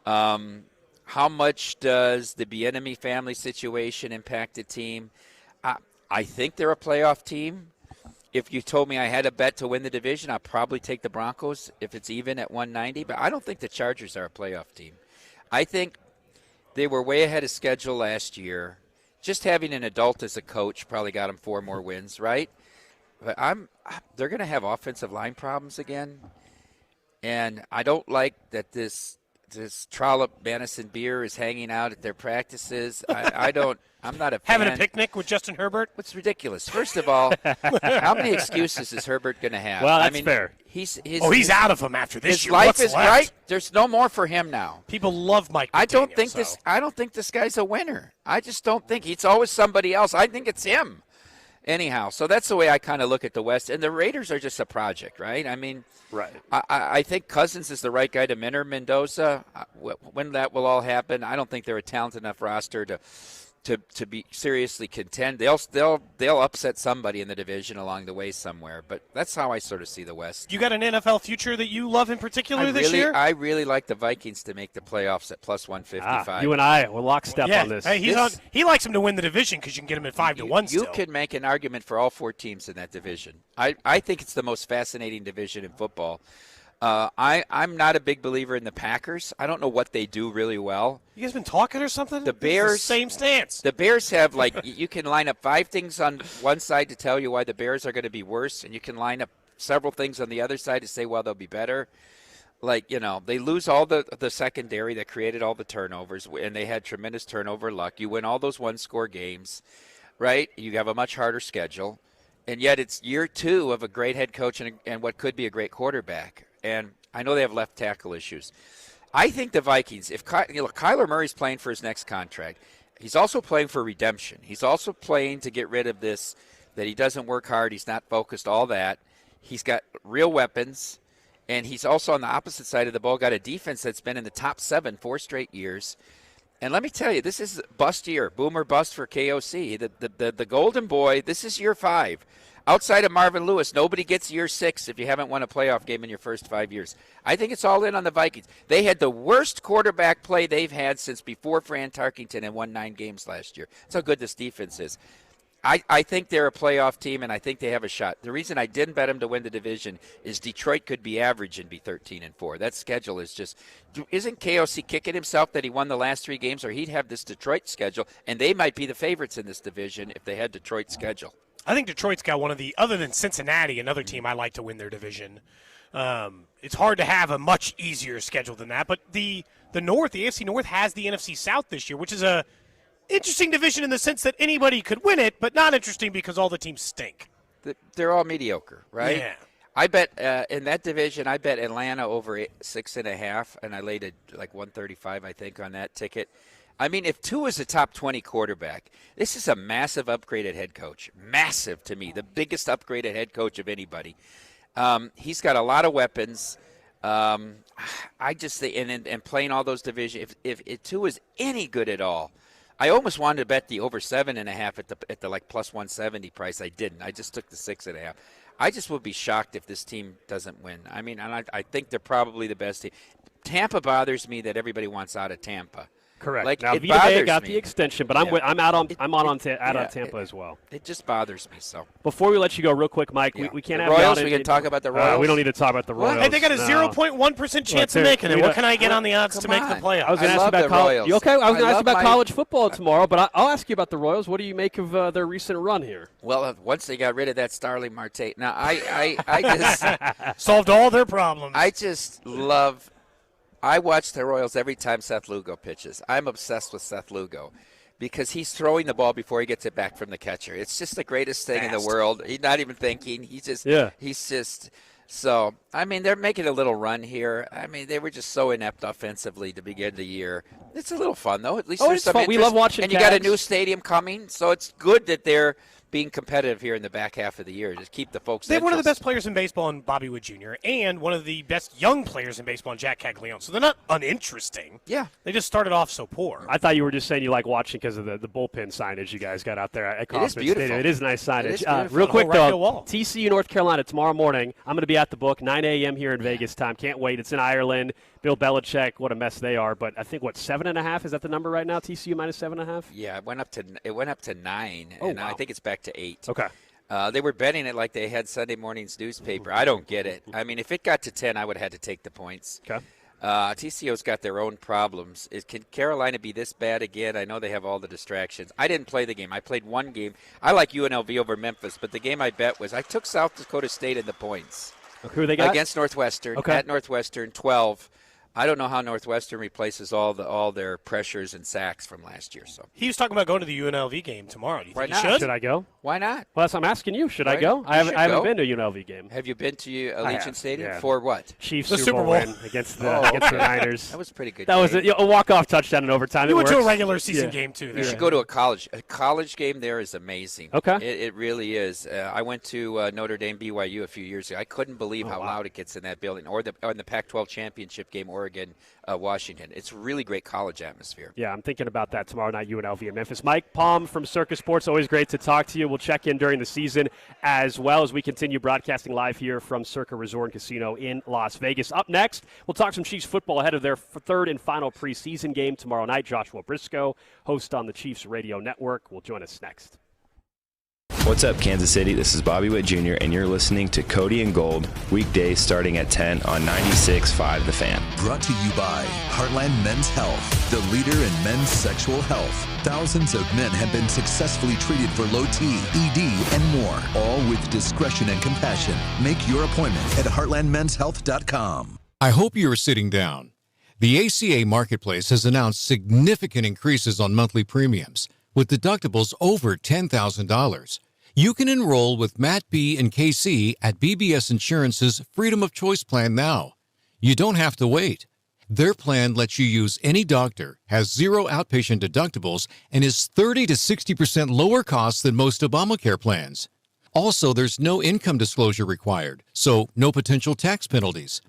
Speaker 19: How much does the Bieniemy family situation impact the team? I think they're a playoff team. If you told me I had a bet to win the division, I'd probably take the Broncos if it's even at 190. But I don't think the Chargers are a playoff team. I think they were way ahead of schedule last year. Just having an adult as a coach probably got them 4 more wins, right? But they're going to have offensive line problems again. And I don't like that this trollop Madison beer is hanging out at their practices. I'm not a fan.
Speaker 1: Having a picnic with Justin Herbert?
Speaker 19: It's ridiculous. First of all, how many excuses is Herbert going to have?
Speaker 2: Well, that's fair.
Speaker 19: He's
Speaker 1: out of them after this year.
Speaker 19: His life
Speaker 1: What's
Speaker 19: is
Speaker 1: left?
Speaker 19: right. There's no more for him now.
Speaker 1: People love Mike McDaniel,
Speaker 19: I don't think this guy's a winner. I just don't think. It's always somebody else. I think it's him. Anyhow, so that's the way I kind of look at the West. And the Raiders are just a project, right? I mean,
Speaker 2: right.
Speaker 19: I think Cousins is the right guy to mentor Mendoza. When that will all happen, I don't think they're a talented enough roster to be seriously contend. They'll upset somebody in the division along the way somewhere. But that's how I sort of see the West.
Speaker 1: You got an NFL future that you love in particular this year?
Speaker 19: I really like the Vikings to make the playoffs at plus 155.
Speaker 2: You and I will lockstep on this.
Speaker 1: Hey, he likes him to win the division because you can get him at 5-1 still.
Speaker 19: You could make an argument for all 4 teams in that division. I think it's the most fascinating division in football. I'm not a big believer in the Packers. I don't know what they do really well.
Speaker 1: You guys been talking or something?
Speaker 19: The Bears,
Speaker 1: same stance.
Speaker 19: The Bears have you can line up 5 things on one side to tell you why the Bears are going to be worse, and you can line up several things on the other side to say, well, they'll be better. They lose all the secondary that created all the turnovers, and they had tremendous turnover luck. You win all those one-score games, right? You have a much harder schedule, and yet it's year 2 of a great head coach and what could be a great quarterback. And I know they have left tackle issues. I think the Vikings, if Kyler Murray's playing for his next contract, he's also playing for redemption. He's also playing to get rid of this, that he doesn't work hard, he's not focused, all that. He's got real weapons, And he's also on the opposite side of the ball, got a defense that's been in the top 7 4 straight years. And let me tell you, this is bust year, boom or bust for KOC. The Golden Boy, this is year 5. Outside of Marvin Lewis, nobody gets year 6 if you haven't won a playoff game in your first 5 years. I think it's all in on the Vikings. They had the worst quarterback play they've had since before Fran Tarkington and won 9 games last year. That's how good this defense is. I think they're a playoff team, and I think they have a shot. The reason I didn't bet them to win the division is Detroit could be average and be 13-4. That schedule is just – isn't KOC kicking himself that he won the last 3 games, or he'd have this Detroit schedule, and they might be the favorites in this division if they had Detroit's schedule.
Speaker 1: I think Detroit's got one of the – other than Cincinnati, another team I like to win their division. It's hard to have a much easier schedule than that, but the North, the AFC North, has the NFC South this year, which is a – interesting division in the sense that anybody could win it, but not interesting because all the teams stink.
Speaker 19: They're all mediocre, right?
Speaker 1: Yeah.
Speaker 19: I bet in that division, I bet Atlanta over 6.5, and I laid it like 135, I think, on that ticket. I mean, if Tua is a top 20 quarterback, this is a massive upgraded head coach. Massive to me, the biggest upgraded head coach of anybody. He's got a lot of weapons. I just think, and playing all those divisions, if Tua is any good at all, I almost wanted to bet the over 7.5 at the like plus 170 price. I didn't. I just took the 6.5. I just would be shocked if this team doesn't win. I mean, and I think they're probably the best team. Tampa bothers me that everybody wants out of Tampa.
Speaker 2: Correct.
Speaker 19: Like,
Speaker 2: now,
Speaker 19: it
Speaker 2: Vita Vea
Speaker 19: bothers
Speaker 2: got
Speaker 19: me.
Speaker 2: the extension, but I'm out on Tampa as well.
Speaker 19: It just bothers me so.
Speaker 2: Before we let you go, real quick, Mike, we can't
Speaker 19: The
Speaker 2: have
Speaker 19: Royals.
Speaker 2: you
Speaker 19: We can talk about the Royals.
Speaker 2: We don't need to talk about the Royals.
Speaker 1: Hey, they got a 0.1% chance of making it. What can I get on the odds to make the playoffs?
Speaker 2: I was going to ask about college. You okay? I was going to ask about college football tomorrow, but I'll ask you about the Royals. What do you make of their recent run here?
Speaker 19: Well, once they got rid of that Starling Marte, now I just
Speaker 1: solved all their problems.
Speaker 19: I just love. I watch the Royals every time Seth Lugo pitches. I'm obsessed with Seth Lugo because he's throwing the ball before he gets it back from the catcher. It's just the greatest thing in the world. He's not even thinking. He's just so, I mean, they're making a little run here. I mean, they were just so inept offensively to begin the year. It's a little fun, though. At least there's some
Speaker 2: fun.
Speaker 19: interest.
Speaker 2: We love watching
Speaker 19: And you got a
Speaker 2: Cavs.
Speaker 19: new stadium coming, so it's good that they're being competitive here in the back half of the year. Just keep the folks.
Speaker 1: They have one of the best players in baseball in Bobby Wood Jr. and one of the best young players in baseball in Jack Caglione. So they're not uninteresting.
Speaker 19: Yeah.
Speaker 1: They just started off so poor.
Speaker 2: I thought you were just saying you like watching because of the bullpen signage you guys got out there at Kauffman
Speaker 19: beautiful.
Speaker 2: Stadium. It is nice signage.
Speaker 19: It is beautiful.
Speaker 2: Real quick,
Speaker 1: Right to the
Speaker 2: though,
Speaker 1: wall.
Speaker 2: TCU, North Carolina, tomorrow morning. I'm going to be at the book, 9 a.m. here in Vegas time. Can't wait. It's in Ireland. Bill Belichick, what a mess they are. But I think, 7.5? Is that the number right now, TCU minus 7.5?
Speaker 19: Yeah, it went up to 9,
Speaker 2: Oh,
Speaker 19: and
Speaker 2: wow.
Speaker 19: I think it's back to 8.
Speaker 2: Okay.
Speaker 19: They were betting it like they had Sunday morning's newspaper. I don't get it. I mean, if it got to 10, I would have had to take the points.
Speaker 2: Okay.
Speaker 19: TCO's got their own problems. Can Carolina be this bad again? I know they have all the distractions. I didn't play the game. I played one game. I like UNLV over Memphis, but the game I bet was I took South Dakota State in the points.
Speaker 2: Who they got?
Speaker 19: Against Northwestern.
Speaker 2: Okay.
Speaker 19: At Northwestern, 12. I don't know how Northwestern replaces all their pressures and sacks from last year. So
Speaker 1: He was talking about going to the UNLV game tomorrow. Do you
Speaker 19: Why
Speaker 1: think he
Speaker 19: not?
Speaker 1: should?
Speaker 2: Should I go?
Speaker 19: why not?
Speaker 2: Well, that's what I'm asking you. Should I
Speaker 19: Right.
Speaker 2: go?
Speaker 19: You
Speaker 2: I haven't
Speaker 19: should go.
Speaker 2: been to a UNLV game.
Speaker 19: Have you been to
Speaker 2: I have,
Speaker 19: Allegiant Stadium?
Speaker 2: yeah.
Speaker 19: For what?
Speaker 2: Chiefs
Speaker 1: The
Speaker 2: Super
Speaker 1: Super
Speaker 2: Bowl
Speaker 1: Bowl.
Speaker 2: win against the
Speaker 19: okay.
Speaker 2: Niners.
Speaker 19: That was a pretty good.
Speaker 2: That was
Speaker 19: game.
Speaker 2: a walk-off touchdown in overtime.
Speaker 1: You
Speaker 2: It
Speaker 1: went to a
Speaker 2: works.
Speaker 1: regular season
Speaker 2: Yeah.
Speaker 1: game, too.
Speaker 19: You
Speaker 1: There.
Speaker 19: should go to a college. A college game there is amazing.
Speaker 2: Okay.
Speaker 19: It really is. I went to Notre Dame BYU a few years ago. I couldn't believe how loud it gets in that building. Or in the Pac-12 championship game, Oregon, Washington. It's really great college atmosphere.
Speaker 2: Yeah, I'm thinking about that tomorrow night, UNLV in Memphis. Mike Palm from Circus Sports, always great to talk to you. We'll check in during the season as well as we continue broadcasting live here from Circa Resort and Casino in Las Vegas. Up next, we'll talk some Chiefs football ahead of their third and final preseason game tomorrow night. Joshua Briscoe, host on the Chiefs Radio Network, will join us next.
Speaker 20: What's up, Kansas City? This is Bobby Witt Jr., and you're listening to Cody and Gold, weekdays starting at 10 on 96.5 The Fan.
Speaker 4: Brought to you by Heartland Men's Health, the leader in men's sexual health. Thousands of men have been successfully treated for low T, ED, and more, all with discretion and compassion. Make your appointment at heartlandmenshealth.com.
Speaker 21: I hope you are sitting down. The ACA Marketplace has announced significant increases on monthly premiums, with deductibles over $10,000. You can enroll with Matt B. and KC at BBS Insurance's Freedom of Choice plan now. You don't have to wait. Their plan lets you use any doctor, has zero outpatient deductibles, and is 30 to 60% lower cost than most Obamacare plans. Also, there's no income disclosure required, so no potential tax penalties.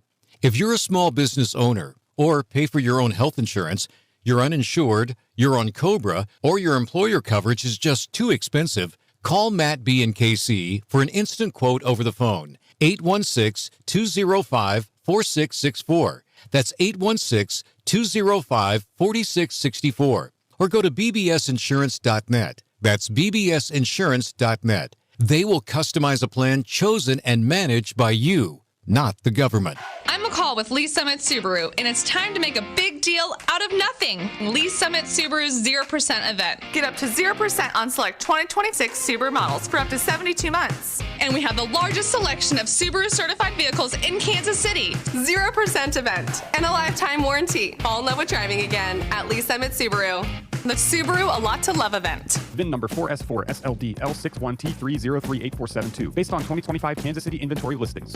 Speaker 21: If you're a small business owner or pay for your own health insurance, you're uninsured, you're on COBRA, or your employer coverage is just too expensive, call Matt B. and KC for an instant quote over the phone. 816-205-4664. That's 816-205-4664. Or go to bbsinsurance.net. That's bbsinsurance.net. They will customize a plan chosen and managed by you, not the government.
Speaker 3: I'm McCall with Lee Summit Subaru, and it's time to make a big deal out of nothing. Lee Summit Subaru's 0% event.
Speaker 22: Get up to 0% on select 2026 Subaru models for up to 72 months.
Speaker 3: And we have the largest selection of Subaru certified vehicles in Kansas City.
Speaker 22: 0% event and a lifetime warranty. Fall in love with driving again at Lee Summit Subaru. The Subaru A Lot to Love event.
Speaker 23: VIN number 4S4SLD L61T3038472. Based on 2025 Kansas City inventory listings.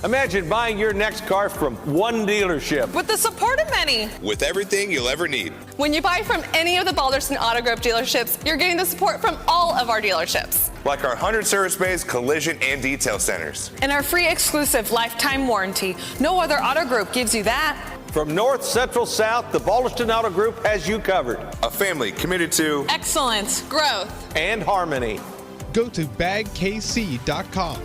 Speaker 24: Imagine buying your next car from one dealership.
Speaker 22: With the support of many.
Speaker 25: With everything you'll ever need.
Speaker 22: When you buy from any of the Balderson Auto Group dealerships, you're getting the support from all of our dealerships.
Speaker 25: Like our 100 service bays, collision, and detail centers.
Speaker 22: And our free exclusive lifetime warranty. No other auto group gives you that.
Speaker 24: From north, central, south, the Balderson Auto Group has you covered.
Speaker 25: A family committed to
Speaker 22: excellence, growth,
Speaker 24: and harmony.
Speaker 26: Go to bagkc.com.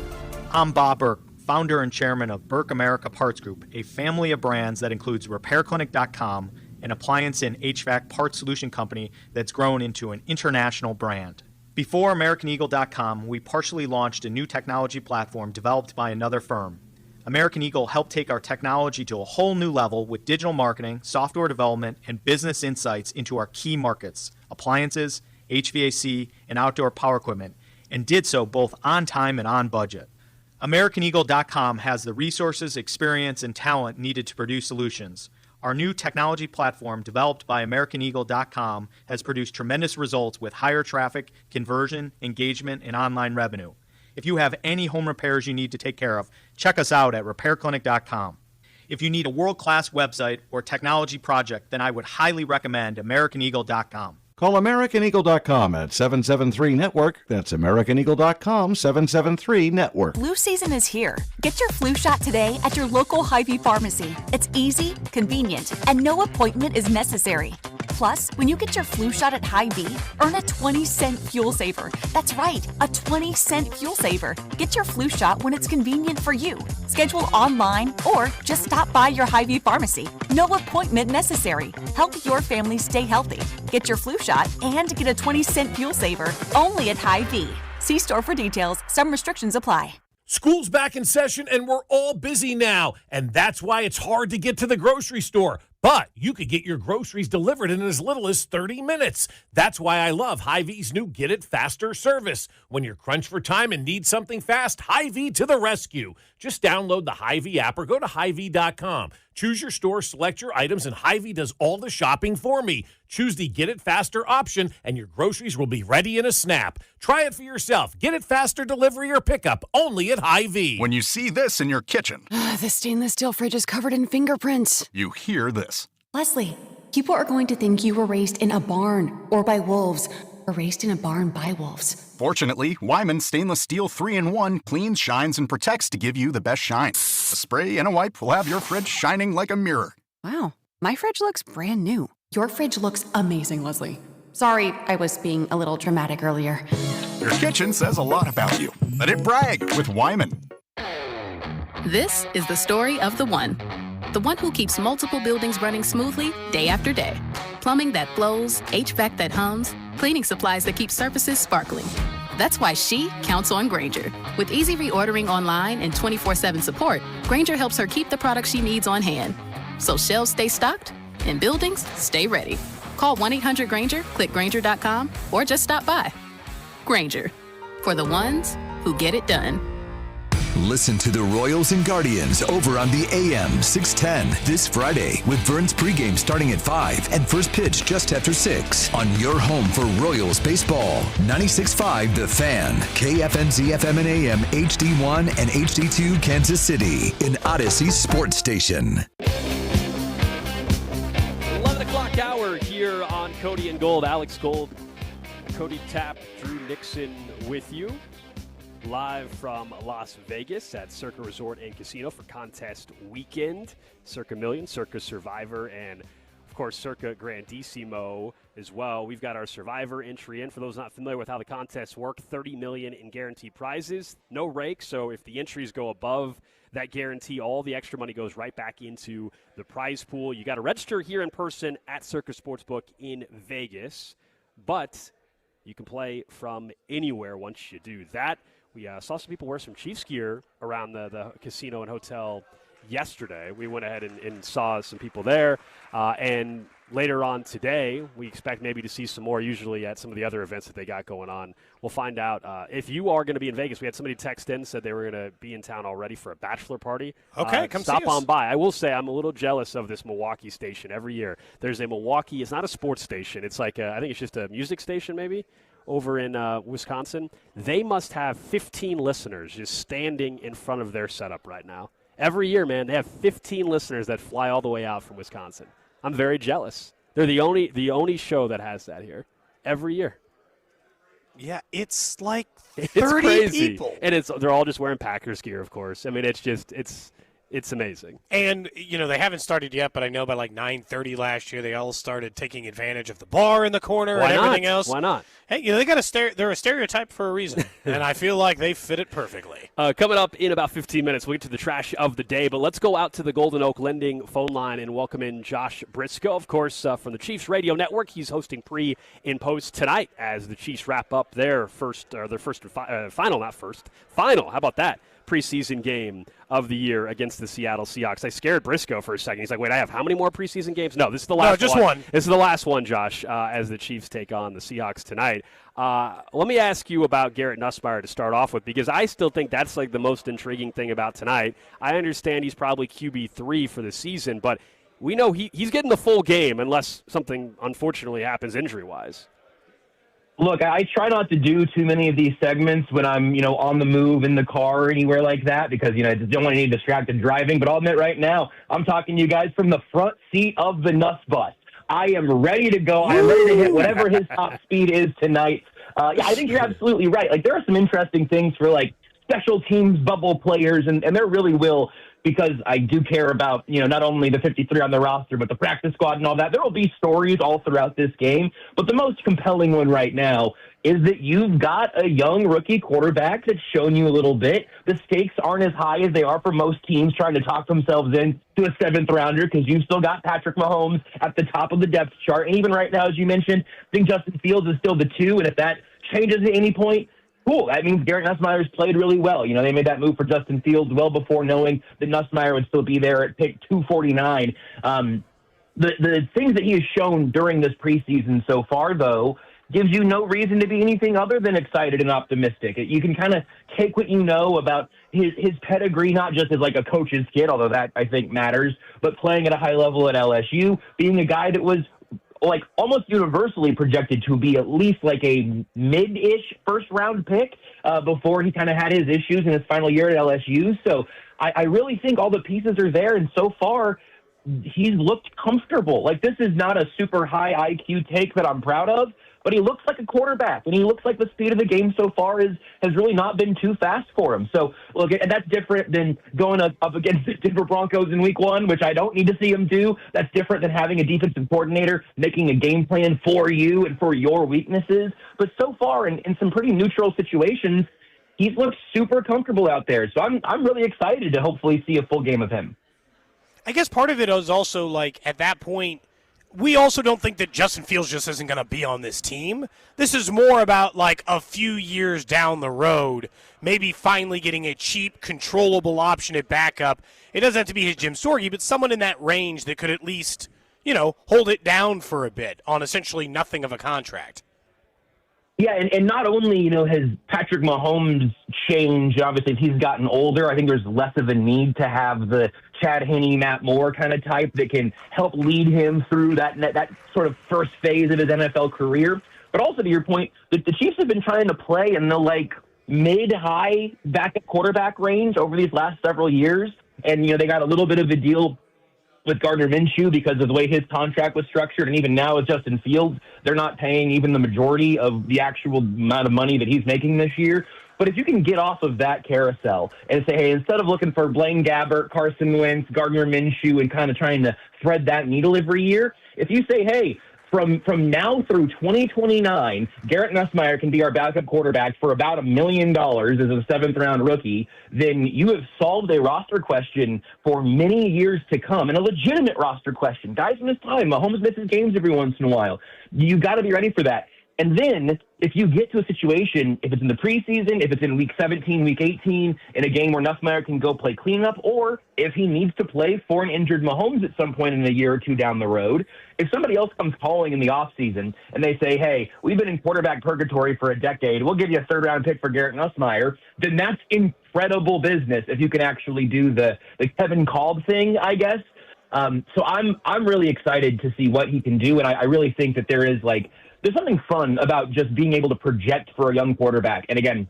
Speaker 27: I'm Bob Burke, founder and chairman of Burke America Parts Group, a family of brands that includes RepairClinic.com, an appliance and HVAC parts solution company that's grown into an international brand. Before AmericanEagle.com, we partially launched a new technology platform developed by another firm. American Eagle helped take our technology to a whole new level with digital marketing, software development, and business insights into our key markets, appliances, HVAC, and outdoor power equipment, and did so both on time and on budget. AmericanEagle.com has the resources, experience, and talent needed to produce solutions. Our new technology platform, developed by AmericanEagle.com, has produced tremendous results with higher traffic, conversion, engagement, and online revenue. If you have any home repairs you need to take care of, check us out at RepairClinic.com. If you need a world-class website or technology project, then I would highly recommend AmericanEagle.com.
Speaker 28: Call AmericanEagle.com at 773-NETWORK. That's AmericanEagle.com, 773-NETWORK.
Speaker 29: Flu season is here. Get your flu shot today at your local Hy-Vee pharmacy. It's easy, convenient, and no appointment is necessary. Plus, when you get your flu shot at Hy-Vee, earn a 20-cent fuel saver. That's right, a 20-cent fuel saver. Get your flu shot when it's convenient for you. Schedule online or just stop by your Hy-Vee pharmacy. No appointment necessary. Help your family stay healthy. Get your flu shot and get a 20-cent fuel saver only at Hy-Vee. See store for details. Some restrictions apply.
Speaker 30: School's back in session and we're all busy now, and that's why it's hard to get to the grocery store. But you could get your groceries delivered in as little as 30 minutes. That's why I love Hy-Vee's new Get It Faster service. When you're crunched for time and need something fast, Hy-Vee to the rescue. Just download the Hy-Vee app or go to Hy-Vee.com. Choose your store, select your items, and Hy-Vee does all the shopping for me. Choose the Get It Faster option, and your groceries will be ready in a snap. Try it for yourself. Get It Faster delivery or pickup only at Hy-Vee.
Speaker 31: When you see this in your kitchen,
Speaker 32: this stainless steel fridge is covered in fingerprints.
Speaker 31: You hear this.
Speaker 32: Leslie, people are going to think you were raised in a barn or by wolves, or raised in a barn by wolves.
Speaker 31: Fortunately, Wyman Stainless Steel 3-in-1 cleans, shines, and protects to give you the best shine. A spray and a wipe will have your fridge shining like a mirror.
Speaker 32: Wow, my fridge looks brand new. Your fridge looks amazing, Leslie. Sorry, I was being a little dramatic earlier.
Speaker 31: Your kitchen says a lot about you. Let it brag with Wyman.
Speaker 33: This is the story of the one who keeps multiple buildings running smoothly day after day. Plumbing that flows, HVAC that hums, cleaning supplies that keep surfaces sparkling. That's why she counts on Grainger. With easy reordering online and 24/7 support, Grainger helps her keep the products she needs on hand. So shelves stay stocked and buildings stay ready. Call 1-800-GRAINGER, click Grainger.com, or just stop by. Grainger, for the ones who get it done.
Speaker 4: Listen to the Royals and Guardians over on the AM 610 this Friday with Vern's pregame starting at 5 and first pitch just after 6 on your home for Royals baseball. 96.5 The Fan, KFNZ FM and AM HD1 and HD2 Kansas City, an Odyssey sports station.
Speaker 2: 11 o'clock hour here on Cody and Gold. Alex Gold, Cody Tapp, Drew Nixon with you. live from Las Vegas at Circa Resort and Casino for contest weekend. Circa Million, Circa Survivor, and of course Circa Grandissimo as well. We've got our Survivor entry in. For those not familiar with how the contests work, $30 million in guaranteed prizes, no rake. So if the entries go above that guarantee, all the extra money goes right back into the prize pool. You got to register here in person at Circa Sportsbook in Vegas, but you can play from anywhere once you do that. We saw some people wear some Chiefs gear around the casino and hotel yesterday. We went ahead and saw some people there. And later on today, we expect maybe to see some more, usually at some of the other events that they got going on. We'll find out. If you are going to be in Vegas, we had somebody text in, said they were going to be in town already for a bachelor party.
Speaker 1: Okay, come
Speaker 2: stop
Speaker 1: see us.
Speaker 2: on by. I will say I'm a little jealous of this Milwaukee station every year. There's a Milwaukee, it's not a sports station. It's like, I think it's just a music station maybe, over in Wisconsin. They must have 15 listeners just standing in front of their setup right now. Every year, man, they have 15 listeners that fly all the way out from Wisconsin. I'm very jealous. They're the only show that has that here every year.
Speaker 1: Yeah, it's like 30
Speaker 2: It's crazy.
Speaker 1: people.
Speaker 2: And they're all just wearing Packers gear, of course. I mean, it's amazing.
Speaker 1: And, they haven't started yet, but I know by like 9:30 last year, they all started taking advantage of the bar in the corner
Speaker 2: Why
Speaker 1: and
Speaker 2: not?
Speaker 1: everything else.
Speaker 2: Why not?
Speaker 1: Hey, they got they're a stereotype for a reason, and I feel like they fit it perfectly.
Speaker 2: Coming up in about 15 minutes, we'll get to the trash of the day, but let's go out to the Golden Oak Lending phone line and welcome in Josh Briscoe, of course, from the Chiefs Radio Network. He's hosting pre and post tonight as the Chiefs wrap up their final. How about that? Preseason game of the year against the Seattle Seahawks. I scared Briscoe for a second. He's like, wait, I have how many more preseason games? No, this is the last one.
Speaker 1: No, just one.
Speaker 2: This is the last one, Josh, as the Chiefs take on the Seahawks tonight. Let me ask you about Garrett Nussmeier to start off with, because I still think that's like the most intriguing thing about tonight. I understand he's probably QB3 for the season, but we know he's getting the full game unless something unfortunately happens injury-wise.
Speaker 5: Look, I try not to do too many of these segments when I'm, on the move in the car or anywhere like that because, I just don't want any distracted driving. But I'll admit right now, I'm talking to you guys from the front seat of the Nuss bus. I am ready to go. I'm ready to hit whatever his top speed is tonight. I think you're absolutely right. Like, there are some interesting things for, like, special teams bubble players, and there really will, because I do care about, not only the 53 on the roster, but the practice squad and all that. There will be stories all throughout this game, but the most compelling one right now is that you've got a young rookie quarterback that's shown you a little bit. The stakes aren't as high as they are for most teams trying to talk themselves in to a seventh-rounder, because you've still got Patrick Mahomes at the top of the depth chart. And even right now, as you mentioned, I think Justin Fields is still the 2, and if that changes at any point, cool. That means Garrett Nussmeier's played really well. They made that move for Justin Fields well before knowing that Nussmeier would still be there at pick 249. The things that he has shown during this preseason so far, though, gives you no reason to be anything other than excited and optimistic. You can kind of take what you know about his pedigree, not just as like a coach's kid, although that I think matters, but playing at a high level at LSU, being a guy that was like almost universally projected to be at least like a mid-ish first-round pick before he kind of had his issues in his final year at LSU. So I really think all the pieces are there, and so far he's looked comfortable. Like, this is not a super high IQ take that I'm proud of, but he looks like a quarterback, and he looks like the speed of the game so far has really not been too fast for him. So, look, and that's different than going up against the Denver Broncos in week 1, which I don't need to see him do. That's different than having a defensive coordinator making a game plan for you and for your weaknesses. But so far, in some pretty neutral situations, he's looked super comfortable out there. So I'm really excited to hopefully see a full game of him.
Speaker 1: I guess part of it is also, like, at that point, we also don't think that Justin Fields just isn't going to be on this team. This is more about, like, a few years down the road, maybe finally getting a cheap, controllable option at backup. It doesn't have to be his Jim Sorge, but someone in that range that could at least, hold it down for a bit on essentially nothing of a contract.
Speaker 5: Yeah, and not only, has Patrick Mahomes changed, obviously, as he's gotten older, I think there's less of a need to have the Chad Henne, Matt Moore kind of type that can help lead him through that sort of first phase of his NFL career. But also, to your point, the Chiefs have been trying to play in the, like, mid-high backup quarterback range over these last several years. And, they got a little bit of a deal with Gardner Minshew because of the way his contract was structured, and even now with Justin Fields, they're not paying even the majority of the actual amount of money that he's making this year. But if you can get off of that carousel and say, hey, instead of looking for Blaine Gabbert, Carson Wentz, Gardner Minshew, and kind of trying to thread that needle every year, if you say, hey, from now through 2029, Garrett Nussmeier can be our backup quarterback for about $1 million as a seventh-round rookie, then you have solved a roster question for many years to come, and a legitimate roster question. Guys miss time. Mahomes misses games every once in a while. You got to be ready for that. And then if you get to a situation, if it's in the preseason, if it's in week 17, week 18, in a game where Nussmeier can go play cleanup, or if he needs to play for an injured Mahomes at some point in a year or two down the road, if somebody else comes calling in the offseason and they say, hey, we've been in quarterback purgatory for a decade, we'll give you a third-round pick for Garrett Nussmeier, then that's incredible business if you can actually do the Kevin Kolb thing, I guess. So I'm really excited to see what he can do, and I really think that there's something fun about just being able to project for a young quarterback. And again,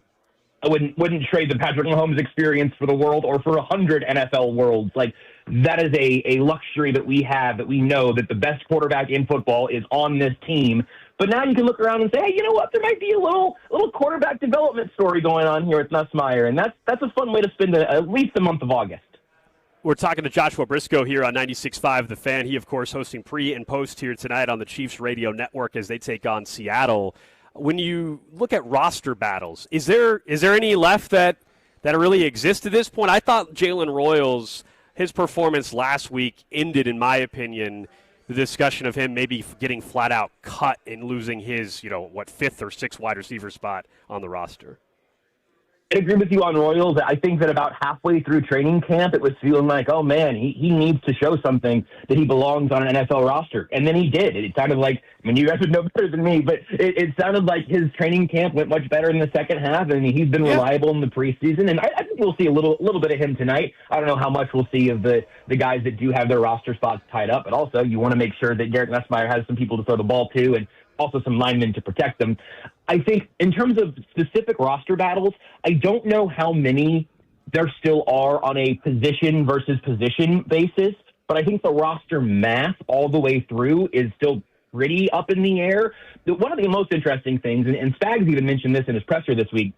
Speaker 5: I wouldn't trade the Patrick Mahomes experience for the world or for 100 NFL worlds. Like, that is a luxury that we have, that we know that the best quarterback in football is on this team. But now you can look around and say, hey, you know what? There might be a little quarterback development story going on here with Nussmeier, and that's a fun way to spend at least the month of August.
Speaker 2: We're talking to Joshua Briscoe here on 96.5 The Fan. He, of course, hosting pre and post here tonight on the Chiefs radio network as they take on Seattle. When you look at roster battles, is there any left that really exist at this point? I thought Jalen Royals, his performance last week ended, in my opinion, the discussion of him maybe getting flat out cut and losing his, fifth or sixth wide receiver spot on the roster.
Speaker 5: I agree with you on Royals. I think that about halfway through training camp, it was feeling like, oh, man, he needs to show something that he belongs on an NFL roster. And then he did. It sounded like, you guys would know better than me, but it sounded like his training camp went much better in the second half, and he's been reliable in the preseason. And I think we'll see a little bit of him tonight. I don't know how much we'll see of the guys that do have their roster spots tied up, but also you want to make sure that Garrett Nussmeier has some people to throw the ball to, and also some linemen to protect them. I think in terms of specific roster battles, I don't know how many there still are on a position versus position basis, but I think the roster math all the way through is still pretty up in the air. One of the most interesting things, and Spags even mentioned this in his presser this week,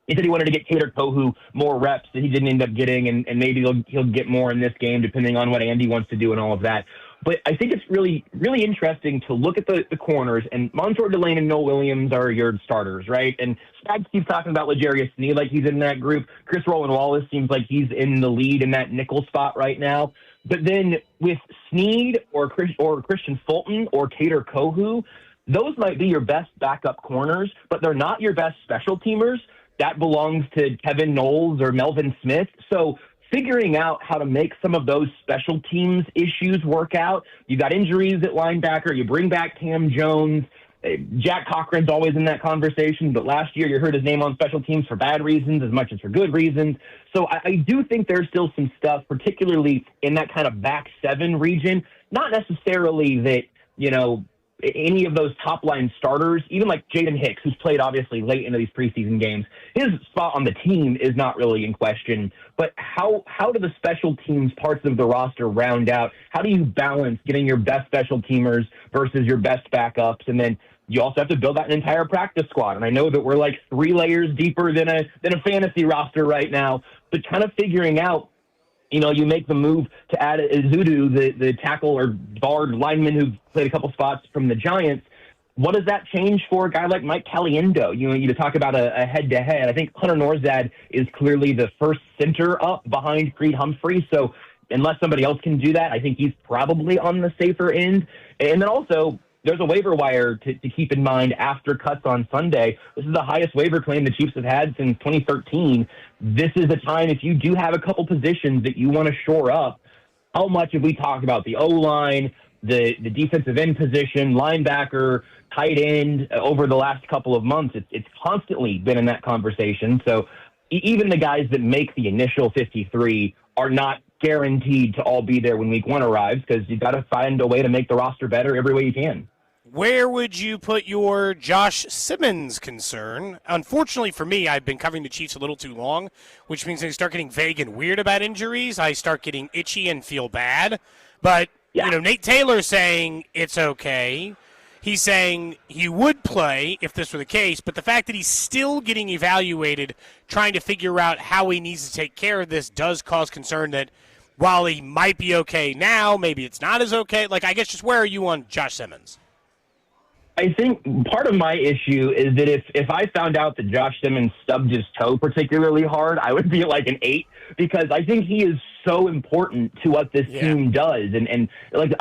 Speaker 5: he said he wanted to get Kader Kohu more reps that he didn't end up getting, and maybe he'll get more in this game depending on what Andy wants to do and all of that. But I think it's really, really interesting to look at the corners, and Montour Delane and Noel Williams are your starters, right? And Spags keeps talking about L'Jarius Sneed like he's in that group. Chris Rowland-Wallace seems like he's in the lead in that nickel spot right now. But then with Sneed or Christian Fulton or Kader Kohu, those might be your best backup corners, but they're not your best special teamers. That belongs to Kevin Knowles or Melvin Smith. So figuring out how to make some of those special teams issues work out. You got injuries at linebacker. You bring back Cam Jones. Jack Cochran's always in that conversation, but last year you heard his name on special teams for bad reasons as much as for good reasons. So I do think there's still some stuff, particularly in that kind of back seven region. Not necessarily that, any of those top-line starters, even like Jaden Hicks, who's played obviously late into these preseason games, his spot on the team is not really in question. But how do the special teams parts of the roster round out? How do you balance getting your best special teamers versus your best backups? And then you also have to build out an entire practice squad. And I know that we're like 3 layers deeper than a fantasy roster right now, but kind of figuring out, you make the move to add Izudu, the tackle or guard lineman who played a couple spots from the Giants. What does that change for a guy like Mike Caliendo? You talk about a head-to-head. I think Hunter Norzad is clearly the first center up behind Creed Humphrey. So unless somebody else can do that, I think he's probably on the safer end. And then also, there's a waiver wire to keep in mind after cuts on Sunday. This is the highest waiver claim the Chiefs have had since 2013. This is a time, if you do have a couple positions that you want to shore up, how much have we talked about the O-line, the defensive end position, linebacker, tight end over the last couple of months? It's constantly been in that conversation. So even the guys that make the initial 53 are not guaranteed to all be there when week 1 arrives, because you've got to find a way to make the roster better every way you can.
Speaker 1: Where would you put your Josh Simmons concern? Unfortunately for me, I've been covering the Chiefs a little too long, which means I start getting vague and weird about injuries. I start getting itchy and feel bad. But, Nate Taylor saying it's okay. he's saying he would play if this were the case, but the fact that he's still getting evaluated, trying to figure out how he needs to take care of this, does cause concern that while he might be okay now, maybe it's not as okay. Like, I guess just where are you on Josh Simmons?
Speaker 5: I think part of my issue is that if I found out that Josh Simmons stubbed his toe particularly hard, I would be like an 8, because I think he is so important to what this team does. And like,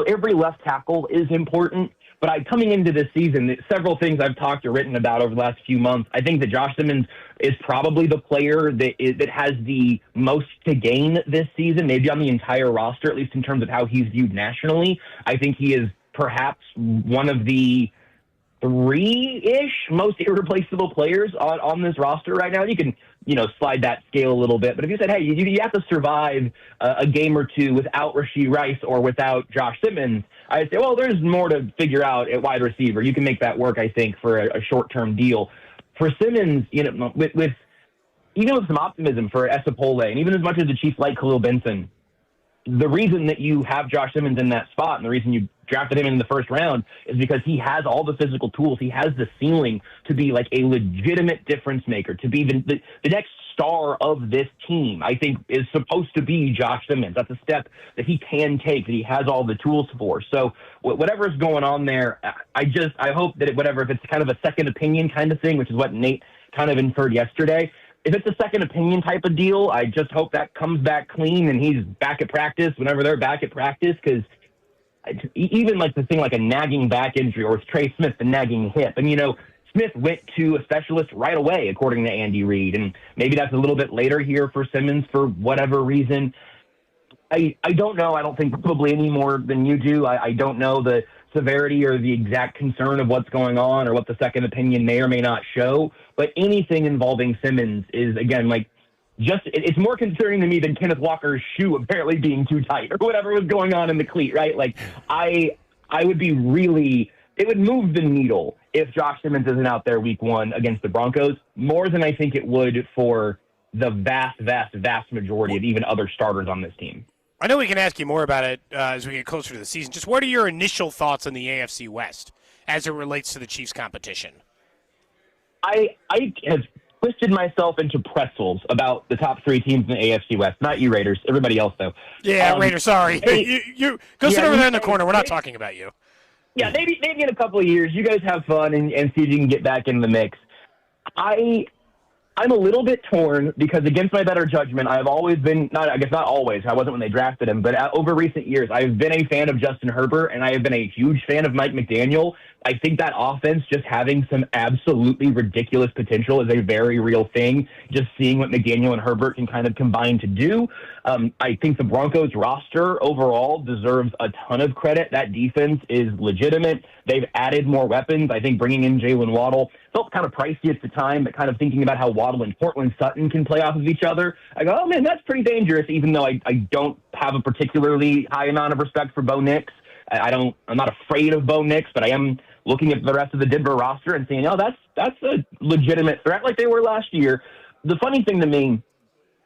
Speaker 5: every left tackle is important. But coming into this season, several things I've talked or written about over the last few months, I think that Josh Simmons is probably the player that has the most to gain this season, maybe on the entire roster, at least in terms of how he's viewed nationally. I think he is perhaps one of the 3-ish most irreplaceable players on this roster right now. You can, slide that scale a little bit. But if you said, hey, you have to survive a game or two without Rashee Rice or without Josh Simmons, I'd say, well, there's more to figure out at wide receiver. You can make that work, I think, for a short-term deal. For Simmons, with even with some optimism for Esapole, and even as much as the Chiefs like Khalil Benson, the reason that you have Josh Simmons in that spot and the reason you drafted him in the first round is because he has all the physical tools. He has the ceiling to be like a legitimate difference maker, to be the next star of this team. I think is supposed to be Josh Simmons. That's a step that he can take, that he has all the tools for. So whatever's going on there, I hope that if it's kind of a second opinion kind of thing, which is what Nate kind of inferred yesterday, if it's a second opinion type of deal, I just hope that comes back clean and he's back at practice whenever they're back at practice, because even like the thing like a nagging back injury, or with Trey Smith, the nagging hip. And, Smith went to a specialist right away, according to Andy Reid. And maybe that's a little bit later here for Simmons for whatever reason. I don't know. I don't think probably any more than you do. I don't know the severity or the exact concern of what's going on or what the second opinion may or may not show. But anything involving Simmons is, again, like, it's more concerning to me than Kenneth Walker's shoe apparently being too tight or whatever was going on in the cleat, right? Like, I would be really, it would move the needle if Josh Simmons isn't out there week 1 against the Broncos, more than I think it would for the vast, vast, vast majority of even other starters on this team.
Speaker 1: I know we can ask you more about it as we get closer to the season. Just what are your initial thoughts on the AFC West as it relates to the Chiefs' competition?
Speaker 5: I have twisted myself into pretzels about the top 3 teams in the AFC West. Not you, Raiders. Everybody else, though.
Speaker 1: Yeah, Raiders, sorry. You go sit over there in the corner. We're not talking about you.
Speaker 5: Yeah, maybe in a couple of years, you guys have fun and see if you can get back in the mix. I'm a little bit torn because, against my better judgment, I've always been, not always, I wasn't when they drafted him, but over recent years, I've been a fan of Justin Herbert, and I have been a huge fan of Mike McDaniel. I think that offense just having some absolutely ridiculous potential is a very real thing, just seeing what McDaniel and Herbert can kind of combine to do. I think the Broncos roster overall deserves a ton of credit. That defense is legitimate. They've added more weapons. I think bringing in Jalen Waddle felt kind of pricey at the time, but kind of thinking about how Waddle and Cortland Sutton can play off of each other, I go, oh man, that's pretty dangerous, even though I don't have a particularly high amount of respect for Bo Nix. I'm not afraid of Bo Nix, but I am looking at the rest of the Denver roster and saying, oh, that's a legitimate threat like they were last year. The funny thing to me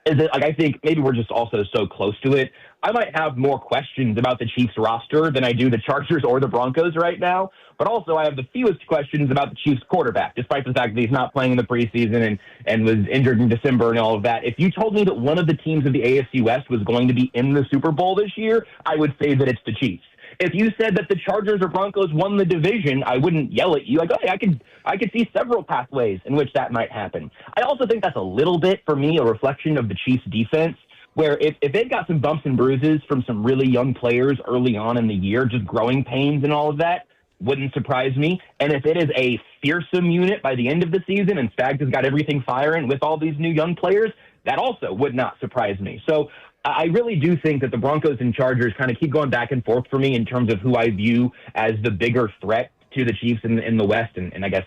Speaker 5: is that, like, I think maybe we're just also so close to it. I might have more questions about the Chiefs roster than I do the Chargers or the Broncos right now, but also I have the fewest questions about the Chiefs quarterback, despite the fact that he's not playing in the preseason and was injured in December and all of that. If you told me that one of the teams of the AFC West was going to be in the Super Bowl this year, I would say that it's the Chiefs. If you said that the Chargers or Broncos won the division, I wouldn't yell at you. Like, oh, hey, I could see several pathways in which that might happen. I also think that's a little bit, for me, a reflection of the Chiefs' defense, where if they've got some bumps and bruises from some really young players early on in the year, just growing pains and all of that, wouldn't surprise me. And if it is a fearsome unit by the end of the season and Spags has got everything firing with all these new young players, that also would not surprise me. So I really do think that the Broncos and Chargers kind of keep going back and forth for me in terms of who I view as the bigger threat to the Chiefs in the West. And I guess,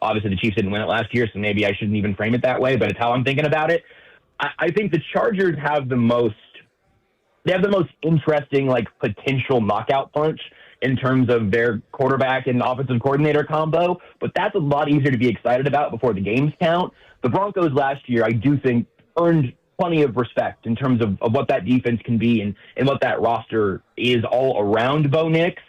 Speaker 5: obviously the Chiefs didn't win it last year, so maybe I shouldn't even frame it that way, but it's how I'm thinking about it. I think the Chargers have the most interesting, like, potential knockout punch in terms of their quarterback and offensive coordinator combo, but that's a lot easier to be excited about before the games count. The Broncos last year, I do think, earned plenty of respect in terms of what that defense can be and what that roster is all around Bo Nix.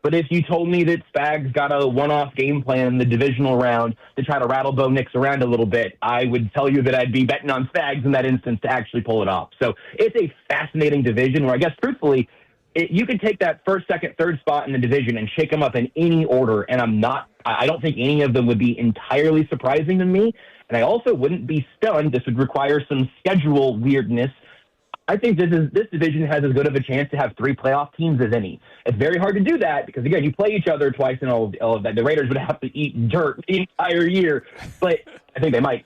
Speaker 5: But if you told me that Spags got a one-off game plan in the divisional round to try to rattle Bo Nix around a little bit, I would tell you that I'd be betting on Spags in that instance to actually pull it off. So it's a fascinating division where I guess, truthfully, you could take that first, second, third spot in the division and shake them up in any order, and I don't think any of them would be entirely surprising to me. And I also wouldn't be stunned. This would require some schedule weirdness. I think this division has as good of a chance to have 3 playoff teams as any. It's very hard to do that because, again, you play each other twice and all of that. The Raiders would have to eat dirt the entire year, but I think they might.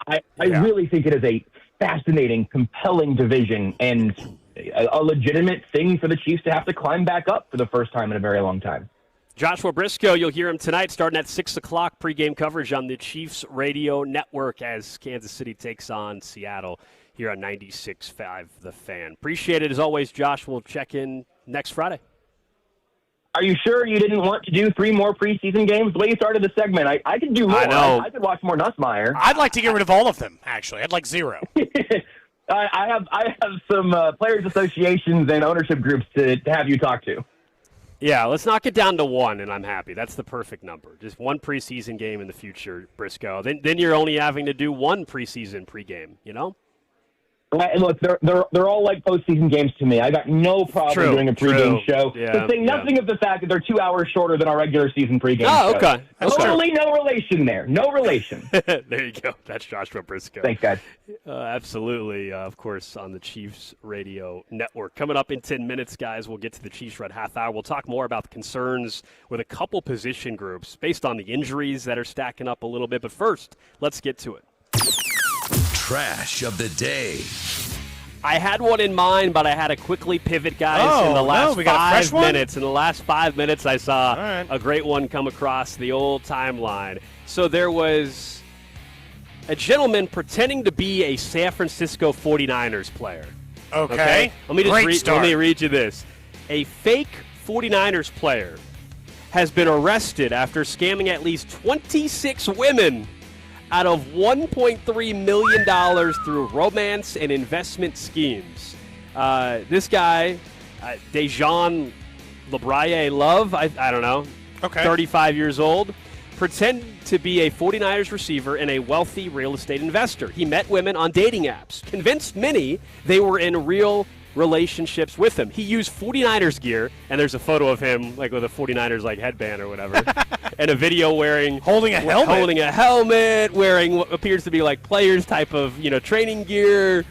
Speaker 5: I really think it is a fascinating, compelling division and a legitimate thing for the Chiefs to have to climb back up for the first time in a very long time.
Speaker 2: Joshua Briscoe, you'll hear him tonight starting at 6 o'clock pregame coverage on the Chiefs Radio Network as Kansas City takes on Seattle here on 96.5 The Fan. Appreciate it as always, Josh. We'll check in next Friday.
Speaker 5: Are you sure you didn't want to do 3 more preseason games? The way you started the segment, I could do more.
Speaker 2: I know.
Speaker 5: I could watch more Nussmeier.
Speaker 1: I'd like to get rid of all of them, actually. I'd like 0.
Speaker 5: I have some players' associations and ownership groups to have you talk to.
Speaker 2: Yeah, let's knock it down to 1, and I'm happy. That's the perfect number. Just 1 preseason game in the future, Briscoe. Then you're only having to do 1 preseason pregame, you know?
Speaker 5: And look, they're all like postseason games to me. I got no problem doing a pregame show.
Speaker 2: Yeah,
Speaker 5: saying nothing of the fact that they're 2 hours shorter than our regular season pregame show.
Speaker 2: Okay.
Speaker 5: Totally no relation there. No relation.
Speaker 2: There you go. That's Joshua Briscoe.
Speaker 5: Thanks, guys.
Speaker 2: Absolutely. Of course, on the Chiefs Radio Network. Coming up in 10 minutes, guys, we'll get to the Chiefs Red Half Hour. We'll talk more about the concerns with a couple position groups based on the injuries that are stacking up a little bit. But first, let's get to it.
Speaker 4: Trash of the day.
Speaker 2: I had one in mind, but I had to quickly pivot, guys, in the last 5 minutes. In the last 5 minutes, I saw a great one come across the old timeline. So there was a gentleman pretending to be a San Francisco 49ers player.
Speaker 1: Okay.
Speaker 2: Let me read you this. A fake 49ers player has been arrested after scamming at least 26 women out of $1.3 million through romance and investment schemes. This guy, Dejan LeBraye Love, I don't know, 35 years old, pretended to be a 49ers receiver and a wealthy real estate investor. He met women on dating apps, convinced many they were in real relationships with him. He used 49ers gear, and there's a photo of him like with a 49ers like headband or whatever, and a video holding a helmet, wearing what appears to be like players type of training gear.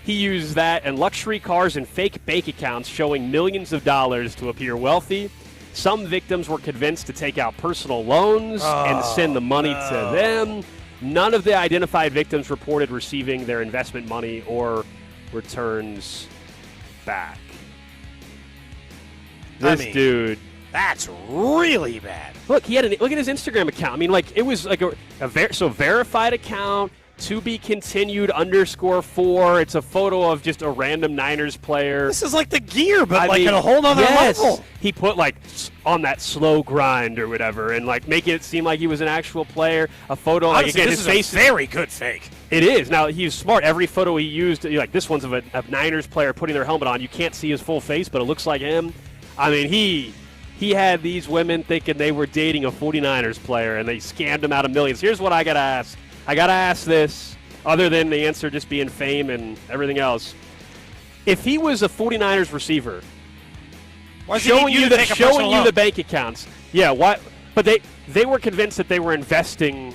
Speaker 2: He used that and luxury cars and fake bank accounts showing millions of dollars to appear wealthy. Some victims were convinced to take out personal loans and send the money to them. None of the identified victims reported receiving their investment money or returns back. This dude,
Speaker 1: that's really bad.
Speaker 2: Look, look at his Instagram account. I mean, like it was like a verified account, to be continued _4. It's a photo of just a random Niners player.
Speaker 1: This is like the gear, but at a whole nother level.
Speaker 2: He put like on that slow grind or whatever, and like making it seem like he was an actual player. A photo,
Speaker 1: honestly,
Speaker 2: again,
Speaker 1: this
Speaker 2: his
Speaker 1: is
Speaker 2: face
Speaker 1: a very good fake.
Speaker 2: It is. Now, he was smart. Every photo he used, like this one's of a Niners player putting their helmet on. You can't see his full face, but it looks like him. I mean, he had these women thinking they were dating a 49ers player, and they scammed him out of millions. Here's what I got to ask. I got to ask this, other than the answer just being fame and everything else. If he was a 49ers receiver, showing you the bank accounts, why? But they were convinced that they were investing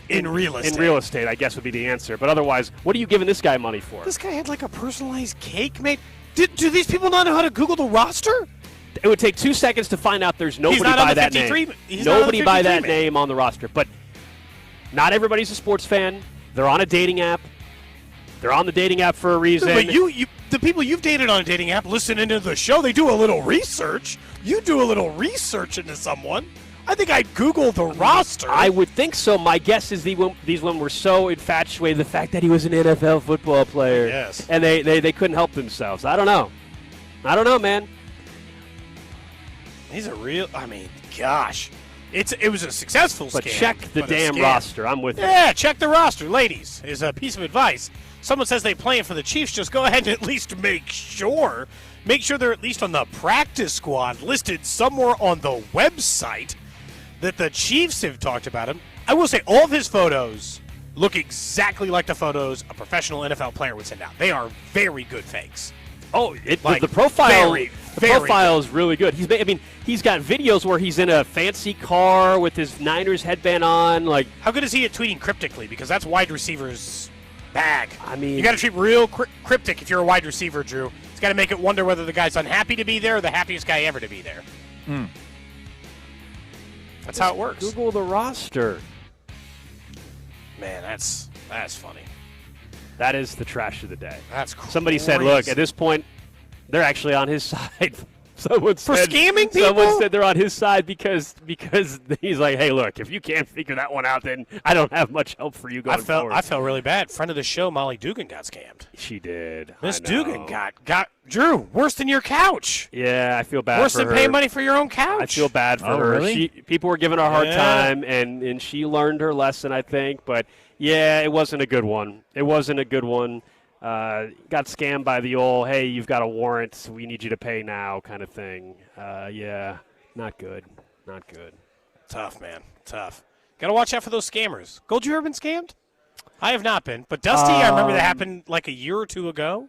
Speaker 1: in real estate.
Speaker 2: In real estate, I guess would be the answer. But otherwise, what are you giving this guy money for?
Speaker 1: This guy had like a personalized cake made. Do these people not know how to Google the roster?
Speaker 2: It would take 2 seconds to find out there's nobody by that name. Nobody by that name on the roster. But not everybody's a sports fan. They're on a dating app. They're on the dating app for a reason.
Speaker 1: But the people you've dated on a dating app listen into the show. They do a little research. You do a little research into someone. I think I'd Google the roster.
Speaker 2: I would think so. My guess is these women were so infatuated with the fact that he was an NFL football player.
Speaker 1: Yes.
Speaker 2: And they couldn't help themselves. I don't know, man.
Speaker 1: He's a real, gosh. It was a successful scam.
Speaker 2: But check the damn roster. I'm with you.
Speaker 1: Yeah, check the roster. Ladies, is a piece of advice. Someone says they're playing for the Chiefs, just go ahead and at least make sure. make sure they're at least on the practice squad listed somewhere on the website that the Chiefs have talked about him. I will say all of his photos look exactly like the photos a professional NFL player would send out. They are very good fakes.
Speaker 2: Oh, the profile.
Speaker 1: Very,
Speaker 2: the profile is really good. He's got videos where he's in a fancy car with his Niners headband on. Like,
Speaker 1: how good is he at tweeting cryptically? Because that's wide receivers' bag.
Speaker 2: I mean,
Speaker 1: you got to treat real cryptic if you're a wide receiver, Drew. It's got to make it wonder whether the guy's unhappy to be there or the happiest guy ever to be there. That's how it works.
Speaker 2: Google the roster.
Speaker 1: Man, that's funny.
Speaker 2: That is the trash of the day.
Speaker 1: That's crazy.
Speaker 2: Somebody said, look, at this point, they're actually on his side. Someone
Speaker 1: For
Speaker 2: said,
Speaker 1: scamming people?
Speaker 2: Someone said they're on his side because he's like, hey, look, if you can't figure that one out, then I don't have much help for you going forward.
Speaker 1: I felt really bad. Friend of the show, Molly Dugan, got scammed.
Speaker 2: She did.
Speaker 1: Miss Dugan got Drew, worse than your couch.
Speaker 2: Yeah, I feel bad
Speaker 1: worse
Speaker 2: for her.
Speaker 1: Worse than paying money for your own couch.
Speaker 2: I feel bad for her.
Speaker 1: Really?
Speaker 2: People were giving her a hard time, and she learned her lesson, I think. But, yeah, it wasn't a good one. Got scammed by the old, hey, you've got a warrant, we need you to pay now kind of thing. Yeah, not good. Not good.
Speaker 1: Tough, man. Tough. Got to watch out for those scammers. Gold, you ever been scammed? I have not been. But Dusty, I remember that happened like a year or two ago.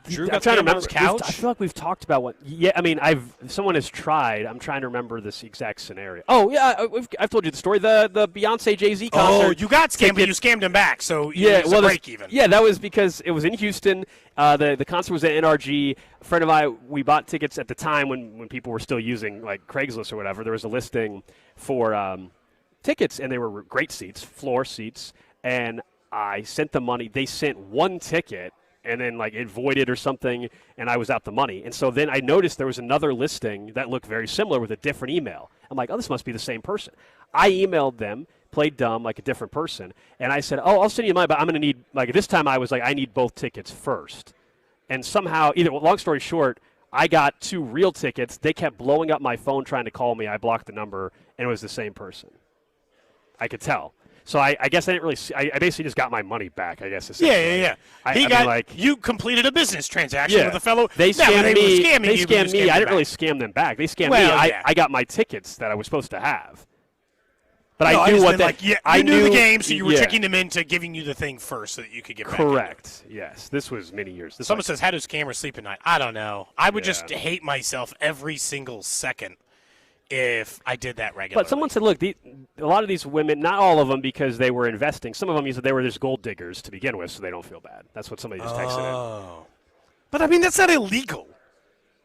Speaker 1: Drew got scammed on his couch.
Speaker 2: I feel like we've talked about what. Yeah, I mean, someone has tried. I'm trying to remember this exact scenario. Oh yeah, I've told you the story. The Beyonce Jay-Z concert.
Speaker 1: Oh, you got scammed, but you scammed him back. So yeah, well, break even.
Speaker 2: Yeah, that was because it was in Houston. The concert was at NRG. A friend of mine, we bought tickets at the time when people were still using like Craigslist or whatever. There was a listing for tickets, and they were great seats, floor seats. And I sent the money. They sent one ticket. And then, like, it voided or something, and I was out the money. And so then I noticed there was another listing that looked very similar with a different email. I'm like, oh, this must be the same person. I emailed them, played dumb like a different person, and I said, oh, I'll send you money, but I'm going to need, like, this time I was like, I need both tickets first. And somehow, long story short, I got 2 real tickets. They kept blowing up my phone trying to call me. I blocked the number, and it was the same person. I could tell. So I guess I didn't really see. I basically just got my money back, I guess.
Speaker 1: Yeah. You completed a business transaction with a fellow.
Speaker 2: They scammed me. They scammed me. I didn't
Speaker 1: back.
Speaker 2: really scam them back. They scammed me. I got my tickets that I was supposed to have. But I knew what that.
Speaker 1: I knew the game, so you were tricking them into giving you the thing first so that you could get back.
Speaker 2: Correct. Yes. This was many years.
Speaker 1: Someone says, how do scammers sleep at night? I don't know. I would just hate myself every single second if I did that regularly.
Speaker 2: But someone said, look, a lot of these women, not all of them because they were investing. Some of them used that they were just gold diggers to begin with, so they don't feel bad. That's what somebody just texted in.
Speaker 1: But, I mean, that's not illegal.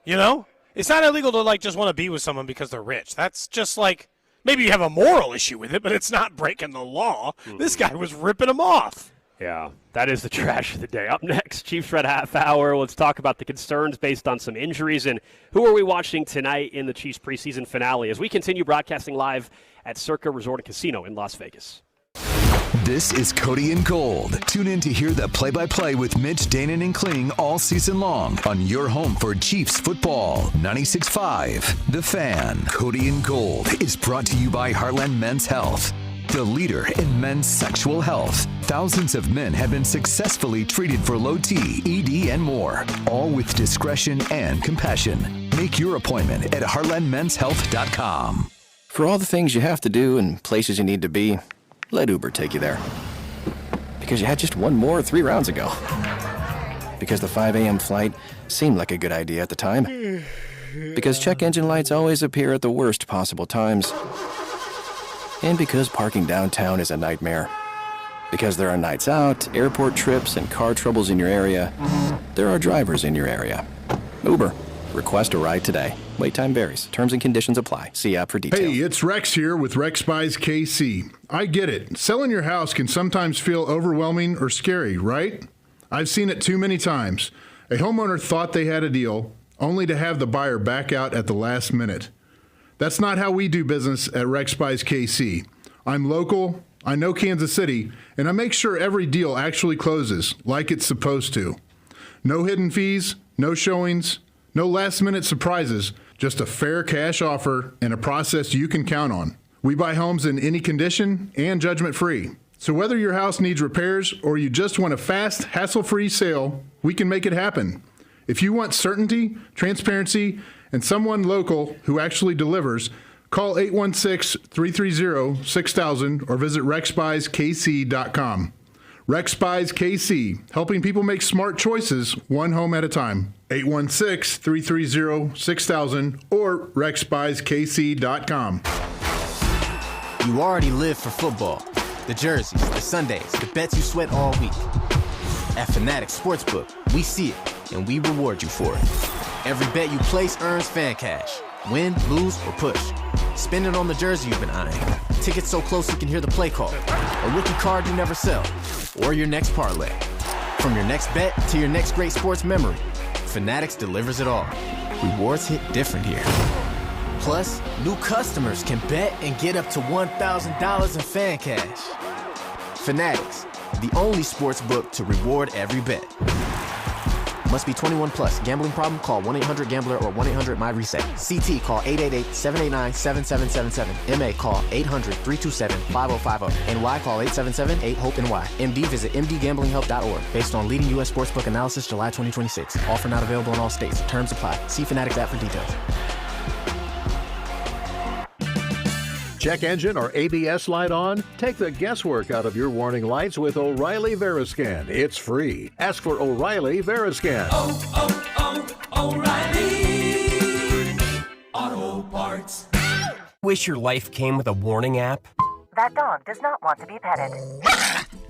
Speaker 1: You know? It's not illegal to, like, just want to be with someone because they're rich. That's just, like, maybe you have a moral issue with it, but it's not breaking the law. Mm-hmm. This guy was ripping them off.
Speaker 2: Yeah, that is the trash of the day. Up next, Chiefs Red Half Hour. Let's talk about the concerns based on some injuries and who are we watching tonight in the Chiefs preseason finale as we continue broadcasting live at Circa Resort and Casino in Las Vegas.
Speaker 4: This is Cody and Gold. Tune in to hear the play-by-play with Mitch, Danon, and Kling all season long on your home for Chiefs football. 96.5 The Fan. Cody and Gold is brought to you by Heartland Men's Health, the leader in men's sexual health. Thousands of men have been successfully treated for low T, ED, and more, all with discretion and compassion. Make your appointment at heartlandmenshealth.com.
Speaker 6: For all the things you have to do and places you need to be, let Uber take you there. Because you had just one more 3 rounds ago. Because the 5 a.m. flight seemed like a good idea at the time. Because check engine lights always appear at the worst possible times. And because parking downtown is a nightmare. Because there are nights out, airport trips, and car troubles in your area, there are drivers in your area. Uber. Request a ride today. Wait time varies. Terms and conditions apply. See app for details.
Speaker 7: Hey, it's Rex here with Rex Buys KC. I get it. Selling your house can sometimes feel overwhelming or scary, right? I've seen it too many times. A homeowner thought they had a deal, only to have the buyer back out at the last minute. That's not how we do business at Rex Buys KC. I'm local, I know Kansas City, and I make sure every deal actually closes like it's supposed to. No hidden fees, no showings, no last-minute surprises, just a fair cash offer and a process you can count on. We buy homes in any condition and judgment-free. So whether your house needs repairs or you just want a fast, hassle-free sale, we can make it happen. If you want certainty, transparency, and someone local who actually delivers, call 816-330-6000 or visit rexbuyskc.com. Rex Buys KC, helping people make smart choices one home at a time. 816-330-6000 or rexbuyskc.com.
Speaker 8: You already live for football. The jerseys, the Sundays, the bets you sweat all week. At Fanatics Sportsbook, we see it, and we reward you for it. Every bet you place earns fan cash. Win, lose, or push. Spend it on the jersey you've been eyeing. Tickets so close you can hear the play call. A rookie card you never sell. Or your next parlay. From your next bet to your next great sports memory, Fanatics delivers it all. Rewards hit different here. Plus, new customers can bet and get up to $1,000 in fan cash. Fanatics, the only sports book to reward every bet. Must be 21 plus. Gambling problem? Call 1-800-GAMBLER or 1-800-MY-RESET. CT, call 888-789-7777. MA, call 800-327-5050. NY, call 877-8-HOPE-NY. MD, visit mdgamblinghelp.org. Based on leading U.S. sportsbook analysis, July 2026. Offer not available in all states. Terms apply. See Fanatics app for details.
Speaker 9: Check engine or ABS light on? Take the guesswork out of your warning lights with O'Reilly Veriscan. It's free. Ask for O'Reilly Veriscan.
Speaker 10: O'Reilly Auto Parts.
Speaker 11: Wish your life came with a warning app?
Speaker 12: That dog does not want to be petted.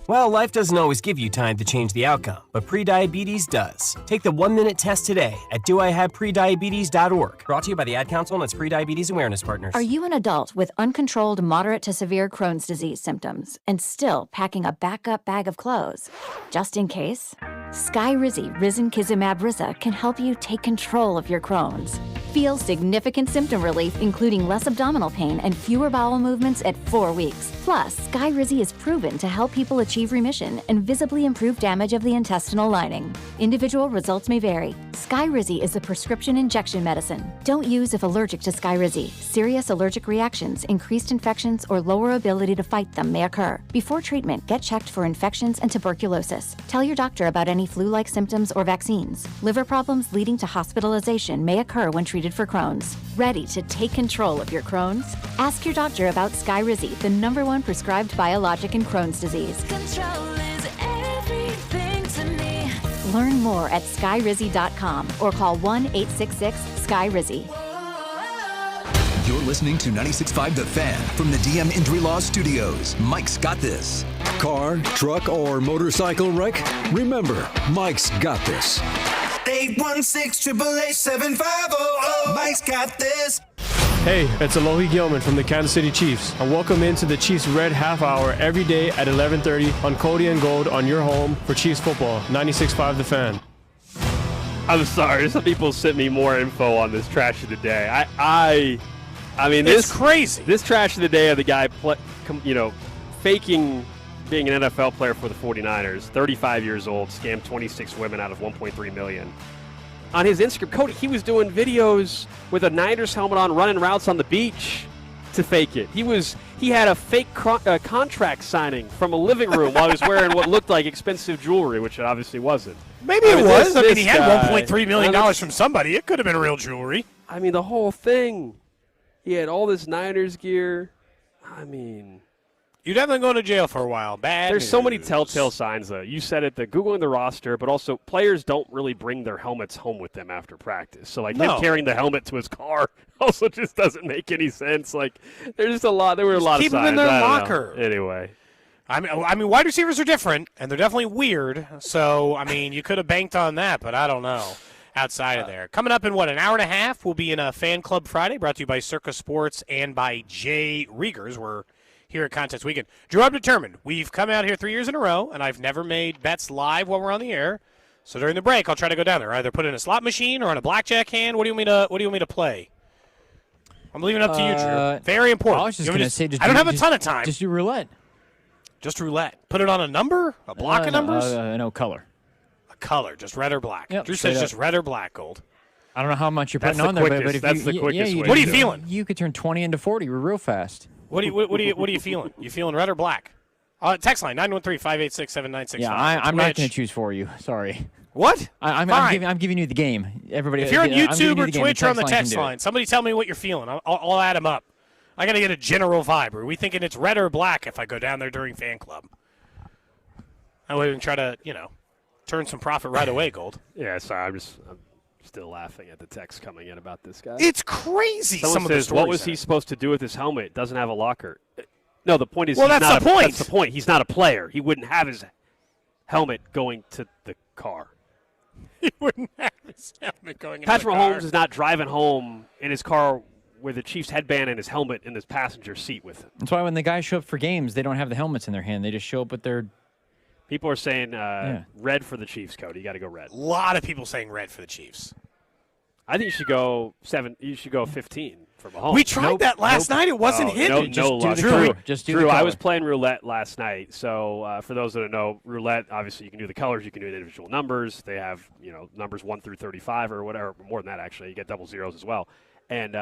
Speaker 11: Well, life doesn't always give you time to change the outcome, but prediabetes does. Take the 1-minute test today at doihaveprediabetes.org. Brought to you by the Ad Council and its prediabetes awareness partners.
Speaker 13: Are you an adult with uncontrolled moderate to severe Crohn's disease symptoms and still packing a backup bag of clothes? Just in case? Skyrizi Risankizumab Riza can help you take control of your Crohn's. Feel significant symptom relief, including less abdominal pain and fewer bowel movements at 4 weeks. Plus, Skyrizi is proven to help people achieve remission and visibly improve damage of the intestinal lining. Individual results may vary. Skyrizi is a prescription injection medicine. Don't use if allergic to Skyrizi. Serious allergic reactions, increased infections, or lower ability to fight them may occur. Before treatment, get checked for infections and tuberculosis. Tell your doctor about any flu-like symptoms or vaccines. Liver problems leading to hospitalization may occur when treated for Crohn's. Ready to take control of your Crohn's? Ask your doctor about Skyrizi, the #1 prescribed biologic in Crohn's disease.
Speaker 12: Control is everything to me.
Speaker 13: Learn more at skyrizi.com or call 1-866-SKY-RIZZI.
Speaker 4: You're listening to 96.5 The Fan from the DM Injury Law Studios. Mike's got this.
Speaker 14: Car, truck, or motorcycle wreck? Remember, Mike's got this.
Speaker 10: 816-888-7500. Mike's got this.
Speaker 15: Hey, it's Alohi Gilman from the Kansas City Chiefs, and welcome into the Chiefs Red Half Hour every day at 11:30 on Cody and Gold on your home for Chiefs football, 96.5 The Fan.
Speaker 2: I'm sorry, some people sent me more info on this trash of the day. I mean,
Speaker 1: it's crazy.
Speaker 2: This trash of the day of the guy, faking being an NFL player for the 49ers, 35 years old, scammed 26 women out of $1.3 million. On his Instagram, Cody, he was doing videos with a Niners helmet on, running routes on the beach to fake it. He had a fake contract signing from a living room while he was wearing what looked like expensive jewelry, which it obviously wasn't.
Speaker 1: Maybe it was. I mean, he had $1.3 million from somebody. It could have been real jewelry.
Speaker 2: I mean, the whole thing. He had all this Niners gear. I mean,
Speaker 1: you're definitely going to jail for a while.
Speaker 2: There's so many telltale signs, though. You said it, the Googling the roster, but also players don't really bring their helmets home with them after practice. So, him carrying the helmet to his car also just doesn't make any sense. There were a lot of signs.
Speaker 1: Keep them in their locker.
Speaker 2: Anyway.
Speaker 1: I mean, wide receivers are different, and they're definitely weird. So, I mean, you could have banked on that, but I don't know. Outside of there. Coming up in, an hour and a half, we'll be in a Fan Club Friday, brought to you by Circa Sports and by Jay Riegers. We're here at Contest Weekend. Drew, I'm determined. We've come out here 3 years in a row, and I've never made bets live while we're on the air. So during the break, I'll try to go down there. Either put in a slot machine or on a blackjack hand. What do you want me to play? I'm leaving it up to you, Drew. Very important.
Speaker 16: I was just going to say,
Speaker 1: I don't have a ton of time.
Speaker 16: Just do roulette.
Speaker 1: Just roulette. Put it on a number? A block of numbers?
Speaker 16: No, color.
Speaker 1: Color, just red or black.
Speaker 16: Yep,
Speaker 1: Drew says just red or black, Gold.
Speaker 16: I don't know how much you're putting
Speaker 2: That's
Speaker 16: on
Speaker 2: the
Speaker 16: there,
Speaker 2: quickest.
Speaker 16: but if
Speaker 2: That's the quickest way.
Speaker 1: What are you feeling?
Speaker 16: You could turn 20 into 40 real fast.
Speaker 1: What are you feeling? You feeling red or black? Text line 913-586-7965.
Speaker 16: Yeah, I'm not
Speaker 1: Twitch.
Speaker 16: going to choose for you. Sorry.
Speaker 1: What?
Speaker 16: I'm giving you the game. Everybody.
Speaker 1: If you're on
Speaker 16: I'm giving
Speaker 1: YouTube
Speaker 16: you
Speaker 1: or
Speaker 16: the game.
Speaker 1: Twitch or on the
Speaker 16: can
Speaker 1: text
Speaker 16: do it.
Speaker 1: line, somebody tell me what you're feeling. I'll add them up. I got to get a general vibe. Are we thinking it's red or black if I go down there during fan club? I would even try to, turn some profit right away, Gold.
Speaker 2: Yeah, sorry. I'm still laughing at the text coming in about this guy.
Speaker 1: It's crazy.
Speaker 2: Someone
Speaker 1: some of the
Speaker 2: says,
Speaker 1: stories
Speaker 2: what was
Speaker 1: in
Speaker 2: he
Speaker 1: it.
Speaker 2: supposed to do with his helmet? Doesn't have a locker. No, the point is
Speaker 1: Well,
Speaker 2: he's
Speaker 1: that's
Speaker 2: not
Speaker 1: the point.
Speaker 2: That's the point. He's not a player. He wouldn't have his helmet going to the car.
Speaker 1: He wouldn't have his helmet going in
Speaker 2: Patrick
Speaker 1: the car.
Speaker 2: Mahomes is not driving home in his car with a Chiefs headband and his helmet in his passenger seat with him.
Speaker 16: That's why when the guys show up for games, they don't have the helmets in their hand. They just show up with their.
Speaker 2: People are saying red for the Chiefs, Cody. You got to go red.
Speaker 1: A lot of people saying red for the Chiefs.
Speaker 2: I think you should go 7. You should go 15 for Mahomes.
Speaker 1: We tried that last night. It wasn't hitting.
Speaker 2: No luck.
Speaker 16: Drew,
Speaker 2: I was playing roulette last night. So for those that don't know, roulette, obviously you can do the colors, you can do the individual numbers. They have numbers 1 through 35 or whatever, more than that actually. You get double zeros as well. And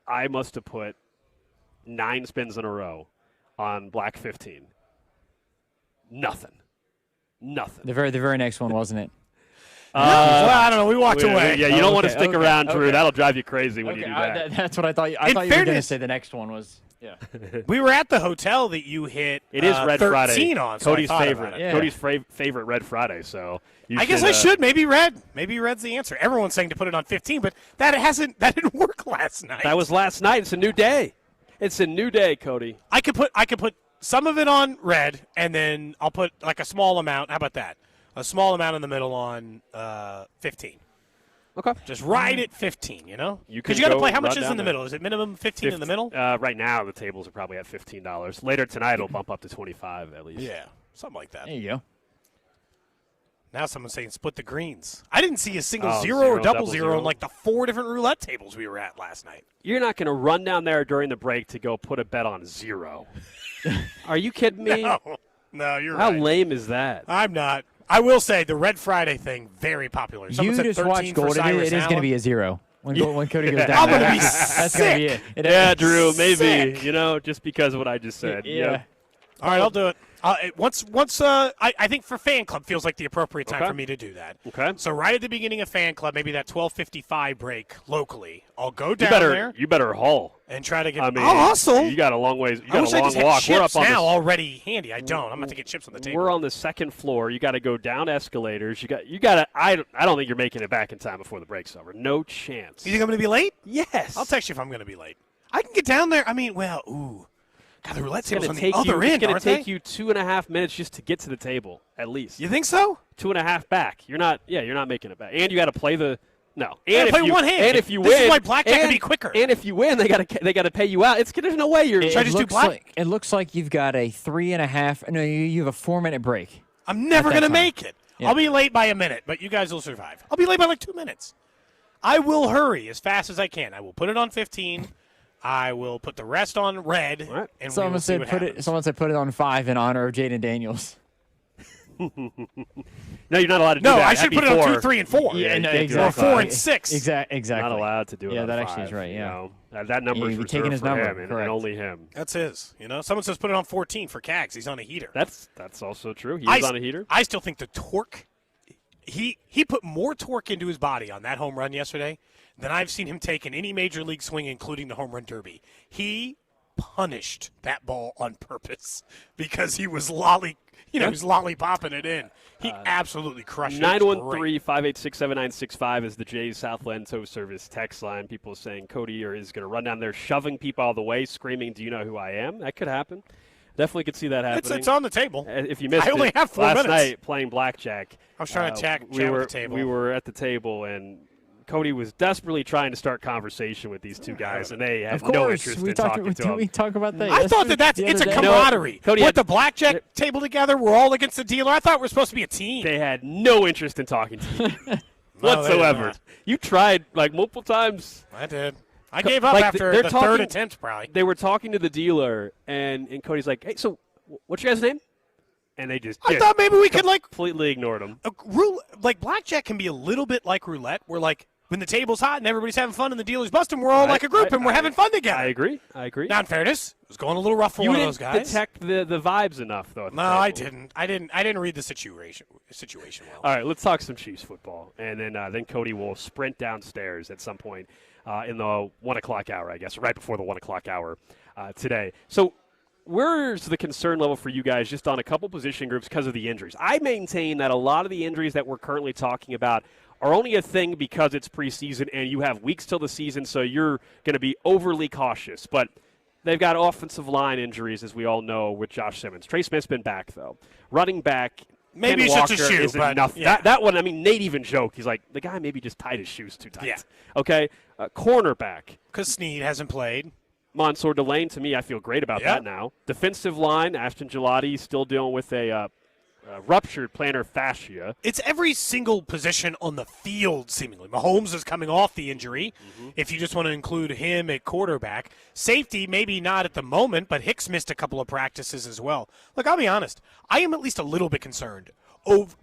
Speaker 2: I must have put 9 spins in a row on black 15. Nothing.
Speaker 16: The very next one, wasn't it?
Speaker 1: Well, I don't know. We walked away.
Speaker 2: Yeah, you don't want to stick around, Drew.
Speaker 16: Okay.
Speaker 2: That'll drive you crazy when you do that.
Speaker 16: That's what I thought. I thought you were going to say the next one was. Yeah.
Speaker 1: We were at the hotel that you hit.
Speaker 2: It is Red
Speaker 1: 13
Speaker 2: Friday.
Speaker 1: on. So
Speaker 2: Cody's
Speaker 1: I thought
Speaker 2: favorite.
Speaker 1: about it.
Speaker 16: Yeah.
Speaker 2: Cody's favorite Red Friday. So
Speaker 1: I guess I should. Maybe red. Maybe red's the answer. Everyone's saying to put it on 15, but that didn't work last night.
Speaker 2: That was last night. It's a new day. It's a new day, Cody.
Speaker 1: I could put some of it on red, and then I'll put like a small amount. How about that? A small amount in the middle on 15.
Speaker 2: Okay.
Speaker 1: Just right at 15,
Speaker 2: You
Speaker 1: Because
Speaker 2: can
Speaker 1: you got to
Speaker 2: go
Speaker 1: play. How much
Speaker 2: run
Speaker 1: is
Speaker 2: down
Speaker 1: in the
Speaker 2: there.
Speaker 1: middle? Is it minimum 15 in the middle?
Speaker 2: Right now, the tables are probably at $15. Later tonight, it'll bump up to 25 at least.
Speaker 1: Yeah, something like that.
Speaker 16: There you go.
Speaker 1: Now someone's saying split the greens. I didn't see a single
Speaker 2: zero,
Speaker 1: zero or double
Speaker 2: double
Speaker 1: zero
Speaker 2: zero.
Speaker 1: on like the 4 different roulette tables we were at last night.
Speaker 2: You're not going to run down there during the break to go put a bet on 0. Are you kidding me?
Speaker 1: No, you're
Speaker 2: How
Speaker 1: right.
Speaker 2: lame is that?
Speaker 1: I'm not. I will say the Red Friday thing, very popular. Someone
Speaker 16: You
Speaker 1: said
Speaker 16: just
Speaker 1: 13
Speaker 16: watch
Speaker 1: for
Speaker 16: Gold.
Speaker 1: Cyrus
Speaker 16: It is going to
Speaker 1: Allen.
Speaker 16: be a 0 when Cody goes
Speaker 1: I'm
Speaker 16: down.
Speaker 1: going to be
Speaker 16: That's going to be it.
Speaker 2: Yeah, Drew, maybe.
Speaker 1: Sick.
Speaker 2: Just because of what I just said.
Speaker 16: Yeah.
Speaker 2: Yep.
Speaker 1: All right, I'll do it. Once, I think for fan club feels like the appropriate time
Speaker 2: Okay.
Speaker 1: for me to do that.
Speaker 2: Okay.
Speaker 1: So right at the beginning of fan club, maybe that 12:55 break locally, I'll go down there
Speaker 2: You better haul.
Speaker 1: and try to get.
Speaker 2: I mean,
Speaker 1: I'll hustle.
Speaker 2: You got a long ways. You
Speaker 1: I
Speaker 2: got
Speaker 1: wish
Speaker 2: a
Speaker 1: I
Speaker 2: long
Speaker 1: just had
Speaker 2: walk.
Speaker 1: chips
Speaker 2: We're up on
Speaker 1: now
Speaker 2: the,
Speaker 1: already handy. I don't. I'm about to get chips on the table.
Speaker 2: We're on the second floor. You got to go down escalators. You got to. I don't think you're making it back in time before the break's over. No chance.
Speaker 1: You think I'm going to be late?
Speaker 2: Yes.
Speaker 1: I'll text you if I'm going to be late. I can get down there. I mean, God, the roulette
Speaker 2: It's
Speaker 1: table's
Speaker 2: going
Speaker 1: on
Speaker 2: to
Speaker 1: the
Speaker 2: take
Speaker 1: other
Speaker 2: you.
Speaker 1: end,
Speaker 2: It's going
Speaker 1: aren't
Speaker 2: to take
Speaker 1: they?
Speaker 2: you 2.5 minutes just to get to the table, at least.
Speaker 1: You think so?
Speaker 2: 2.5 back. You're not. Yeah, you're not making it back. And you got to play the. No.
Speaker 1: Yeah,
Speaker 2: And
Speaker 1: play
Speaker 2: if you,
Speaker 1: one hand.
Speaker 2: And if you
Speaker 1: This
Speaker 2: win,
Speaker 1: is why blackjack
Speaker 2: and,
Speaker 1: can be quicker.
Speaker 2: And if you win, they got to pay you out. There's no way you're.
Speaker 1: Should I just do black?
Speaker 16: It looks like you've got a 3.5. No, you have a 4-minute break.
Speaker 1: I'm never
Speaker 16: at that
Speaker 1: going to
Speaker 16: time.
Speaker 1: make it.
Speaker 16: Yeah.
Speaker 1: I'll be late by a minute, but you guys will survive. I'll be late by like 2 minutes. I will hurry as fast as I can. I will put it on 15. I will put the rest on red, and we will
Speaker 16: Someone
Speaker 1: see
Speaker 16: said
Speaker 1: what
Speaker 16: put
Speaker 1: happens.
Speaker 16: it. Someone said put it on 5 in honor of Jaden Daniels.
Speaker 2: No, you're not allowed to do
Speaker 1: No,
Speaker 2: that.
Speaker 1: I should
Speaker 2: That'd be
Speaker 1: put it on 2,
Speaker 2: 4.
Speaker 1: 3, and 4.
Speaker 2: Yeah,
Speaker 16: no,
Speaker 2: you can't do
Speaker 16: exactly.
Speaker 2: that.
Speaker 1: Or 4 and 6.
Speaker 16: Exactly.
Speaker 2: Not allowed to do it.
Speaker 16: Yeah,
Speaker 2: on
Speaker 16: that
Speaker 2: a
Speaker 16: actually is
Speaker 2: 5,
Speaker 16: right.
Speaker 2: you
Speaker 16: Yeah.
Speaker 2: know. That number is
Speaker 16: you're
Speaker 2: reserved
Speaker 16: taking his
Speaker 2: for
Speaker 16: number,
Speaker 2: him and
Speaker 16: correct.
Speaker 2: only him.
Speaker 1: That's his. Someone says put it on 14 for Cags. He's on a heater.
Speaker 2: That's also true. He was on a heater.
Speaker 1: I still think the torque. He put more torque into his body on that home run yesterday than I've seen him take in any major league swing, including the home run derby. He punished that ball on purpose because he was lollipopping it in. He absolutely crushed it. It was great.
Speaker 2: 913-586-7965 is the Jays Southland Tow Service text line. People saying Cody is going to run down there shoving people all the way, screaming, "Do you know who I am?" That could happen. Definitely could see that happening.
Speaker 1: It's on the table.
Speaker 2: If you missed
Speaker 1: I only
Speaker 2: it,
Speaker 1: have 4
Speaker 2: last
Speaker 1: minutes.
Speaker 2: night playing blackjack.
Speaker 1: I was trying to chat
Speaker 2: we
Speaker 1: with
Speaker 2: were
Speaker 1: the table.
Speaker 2: We were at the table, and Cody was desperately trying to start conversation with these two guys, and they had
Speaker 16: Of course,
Speaker 2: no interest in talking to him.
Speaker 16: we talk about that?
Speaker 1: I thought it's a
Speaker 16: day.
Speaker 1: camaraderie.
Speaker 2: Cody
Speaker 1: Put
Speaker 2: had-
Speaker 1: the blackjack table together. We're all against the dealer. I thought we were supposed to be a team.
Speaker 2: They had no interest in talking to you
Speaker 1: No,
Speaker 2: whatsoever.
Speaker 1: they did not.
Speaker 2: You tried multiple times.
Speaker 1: I did. I gave up after
Speaker 2: they're
Speaker 1: the
Speaker 2: talking-
Speaker 1: third attempt, probably.
Speaker 2: They were talking to the dealer, and Cody's like, "Hey, so what's your guys' name?" And they just
Speaker 1: thought maybe we could
Speaker 2: completely ignored him.
Speaker 1: blackjack can be a little bit like roulette, where when the table's hot and everybody's having fun and the dealer's busting, we're all like a group and we're having fun together.
Speaker 2: I agree. Now,
Speaker 1: in fairness, it was going a little rough for one of those guys.
Speaker 2: You didn't detect the vibes enough, though.
Speaker 1: No, I didn't. I didn't read the situation well.
Speaker 2: All right, let's talk some Chiefs football, and then Cody will sprint downstairs at some point in the 1 o'clock hour, I guess, right before the 1 o'clock hour today. So, where's the concern level for you guys just on a couple position groups because of the injuries? I maintain that a lot of the injuries that we're currently talking about are only a thing because it's preseason and you have weeks till the season, so you're going to be overly cautious. But they've got offensive line injuries, as we all know, with Josh Simmons. Trey Smith's been back, though. Running back,
Speaker 1: maybe
Speaker 2: Ken
Speaker 1: it's
Speaker 2: Walker
Speaker 1: just a shoe,
Speaker 2: isn't
Speaker 1: but
Speaker 2: enough.
Speaker 1: yeah.
Speaker 2: That one, I mean, Nate even joked. He's like, the guy maybe just tied his shoes too tight.
Speaker 1: Yeah.
Speaker 2: Okay, cornerback.
Speaker 1: Because Snead hasn't played.
Speaker 2: Mansour Delane, to me, I feel great about that now. Defensive line, Ashton Gelati still dealing with a ruptured plantar fascia.
Speaker 1: It's every single position on the field, seemingly. Mahomes is coming off the injury, if you just want to include him at quarterback. Safety, maybe not at the moment, but Hicks missed a couple of practices as well. Look, I'll be honest. I am at least a little bit concerned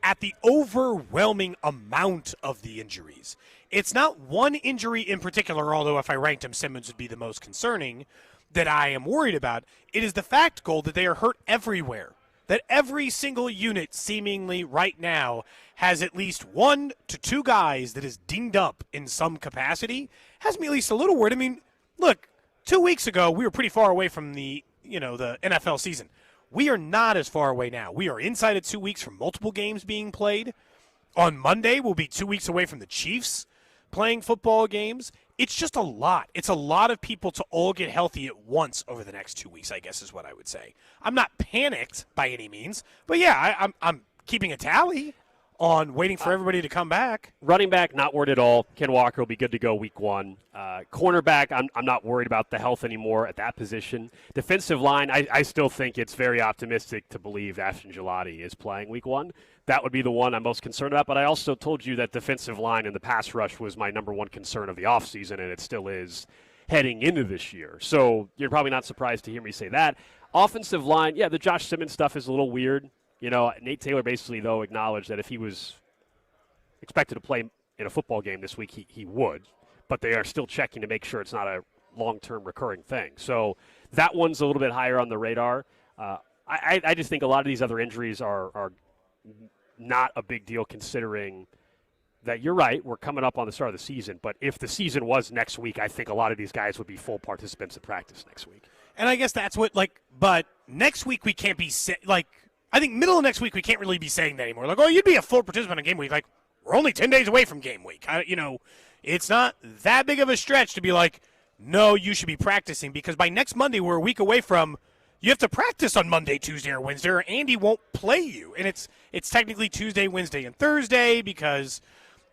Speaker 1: at the overwhelming amount of the injuries. It's not one injury in particular, although if I ranked him, Simmons would be the most concerning, that I am worried about. It is the fact, Gold, that they are hurt everywhere. That every single unit seemingly right now has at least 1 to 2 guys that is dinged up in some capacity, has me at least a little worried. I mean, look, 2 weeks ago we were pretty far away from the NFL season. We are not as far away now. We are inside of 2 weeks from multiple games being played. On Monday, we'll be 2 weeks away from the Chiefs playing football games. It's just a lot. It's a lot of people to all get healthy at once over the next 2 weeks, I guess is what I would say. I'm not panicked by any means, but yeah, I'm keeping a tally on waiting for everybody to come back.
Speaker 2: Running back, not worried at all. Ken Walker will be good to go week 1. Cornerback, I'm not worried about the health anymore at that position. Defensive line, I still think it's very optimistic to believe Ashton Gelati is playing week 1. That would be the one I'm most concerned about, but I also told you that defensive line and the pass rush was my number one concern of the offseason, and it still is heading into this year. So you're probably not surprised to hear me say that. Offensive line, yeah, the Josh Simmons stuff is a little weird. You know, Nate Taylor basically, though, acknowledged that if he was expected to play in a football game this week, he would. But they are still checking to make sure it's not a long-term recurring thing. So that one's a little bit higher on the radar. I just think a lot of these other injuries are not a big deal considering that you're right, we're coming up on the start of the season. But if the season was next week, I think a lot of these guys would be full participants in practice next week.
Speaker 1: And I guess that's what, but next week we can't be, I think middle of next week we can't really be saying that anymore. Like, oh, you'd be a full participant in game week. Like, we're only 10 days away from game week. It's not that big of a stretch to be like, no, you should be practicing, because by next Monday we're a week away from, you have to practice on Monday, Tuesday, or Wednesday, or Andy won't play you. And it's technically Tuesday, Wednesday, and Thursday because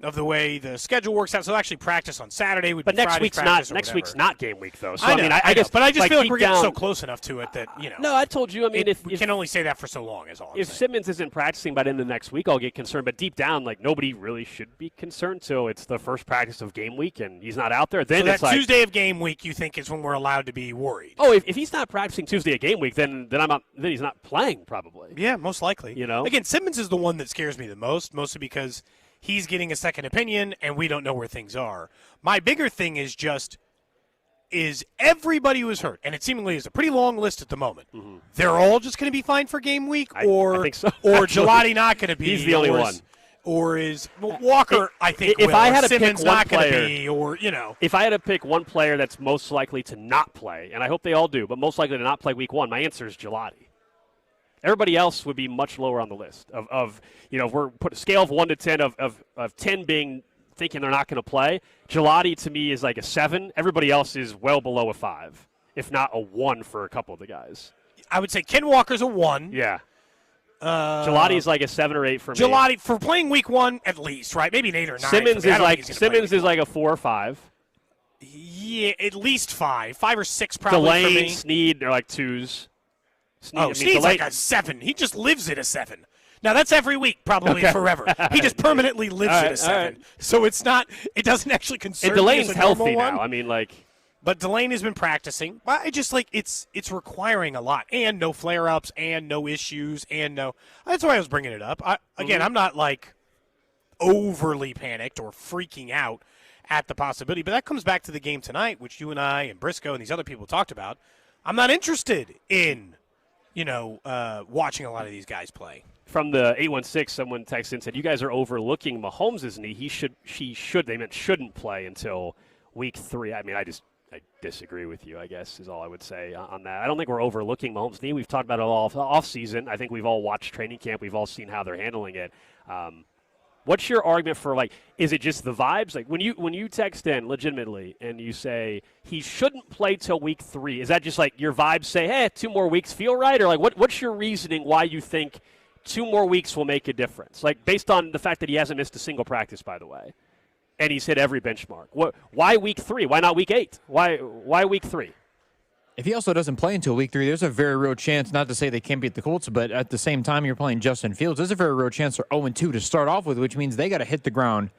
Speaker 1: of the way the schedule works out. So actually practice on Saturday would be
Speaker 2: next
Speaker 1: Friday's
Speaker 2: week's
Speaker 1: practice
Speaker 2: not next
Speaker 1: whatever.
Speaker 2: week's not game week though. So
Speaker 1: I know,
Speaker 2: I guess,
Speaker 1: but I just feel like
Speaker 2: deep
Speaker 1: we're getting
Speaker 2: down,
Speaker 1: so close enough to it that
Speaker 2: No, I told you. I mean,
Speaker 1: we can only say that for so long. Is all.
Speaker 2: If Simmons isn't practicing by the end of next week, I'll get concerned. But deep down, nobody really should be concerned till it's the first practice of game week and he's not out there. Then
Speaker 1: so
Speaker 2: it's
Speaker 1: that Tuesday of game week, you think, is when we're allowed to be worried?
Speaker 2: Oh, if he's not practicing Tuesday of game week, then he's not playing probably.
Speaker 1: Yeah, most likely. Again, Simmons is the one that scares me the most, mostly because he's getting a second opinion, and we don't know where things are. My bigger thing is everybody who is hurt, and it seemingly is a pretty long list at the moment, they're all just going to be fine for game week,
Speaker 2: I think so.
Speaker 1: Or Gelati not going to be?
Speaker 2: He's the only one.
Speaker 1: Or is Walker, I think,
Speaker 2: if
Speaker 1: will,
Speaker 2: I had
Speaker 1: or
Speaker 2: to
Speaker 1: Simmons
Speaker 2: pick one
Speaker 1: not going to
Speaker 2: player,
Speaker 1: be, or,
Speaker 2: If I had to pick one player that's most likely to not play, and I hope they all do, but most likely to not play week 1, my answer is Gelati. Everybody else would be much lower on the list of if we're put a scale of 1 to 10 of 10 being thinking they're not going to play. Gelati to me is like a 7. Everybody else is well below a 5, if not a 1 for a couple of the guys.
Speaker 1: I would say Ken Walker's a 1.
Speaker 2: Yeah. Gelati is like a 7 or 8 for me.
Speaker 1: Gelati for playing week 1 at least, right? Maybe an 8 or 9.
Speaker 2: Simmons is like a 4 or 5.
Speaker 1: Yeah, at least 5 or 6 probably
Speaker 2: Delane,
Speaker 1: for me.
Speaker 2: Snead, they're like 2s.
Speaker 1: Snead's like a 7. He just lives at a 7. Now, that's every week, probably forever. He just permanently lives at a 7. Right. So it doesn't actually concern me
Speaker 2: Delane's
Speaker 1: as a normal
Speaker 2: healthy
Speaker 1: one.
Speaker 2: now. I mean,
Speaker 1: But Delane has been practicing. I just it's requiring a lot. And no flare-ups and no issues and no. That's why I was bringing it up. I'm not overly panicked or freaking out at the possibility. But that comes back to the game tonight, which you and I and Briscoe and these other people talked about. I'm not interested in, watching a lot of these guys play.
Speaker 2: From the 816, someone texted and said, you guys are overlooking Mahomes' knee. They meant shouldn't play until week 3. I mean, I disagree with you, I guess, is all I would say on that. I don't think we're overlooking Mahomes' knee. We've talked about it all off season. I think we've all watched training camp. We've all seen how they're handling it. What's your argument for, is it just the vibes? Like, when you text in legitimately and you say he shouldn't play till week 3, is that just like your vibes say, hey, 2 more weeks feel right? Or what's your reasoning why you think 2 more weeks will make a difference? Like, based on the fact that he hasn't missed a single practice, by the way, and he's hit every benchmark. Why week 3? Why not week 8? Why week 3?
Speaker 16: If he also doesn't play until week 3, there's a very real chance, not to say they can't beat the Colts, but at the same time you're playing Justin Fields, there's a very real chance they're 0-2 to start off with, which means they got to hit the ground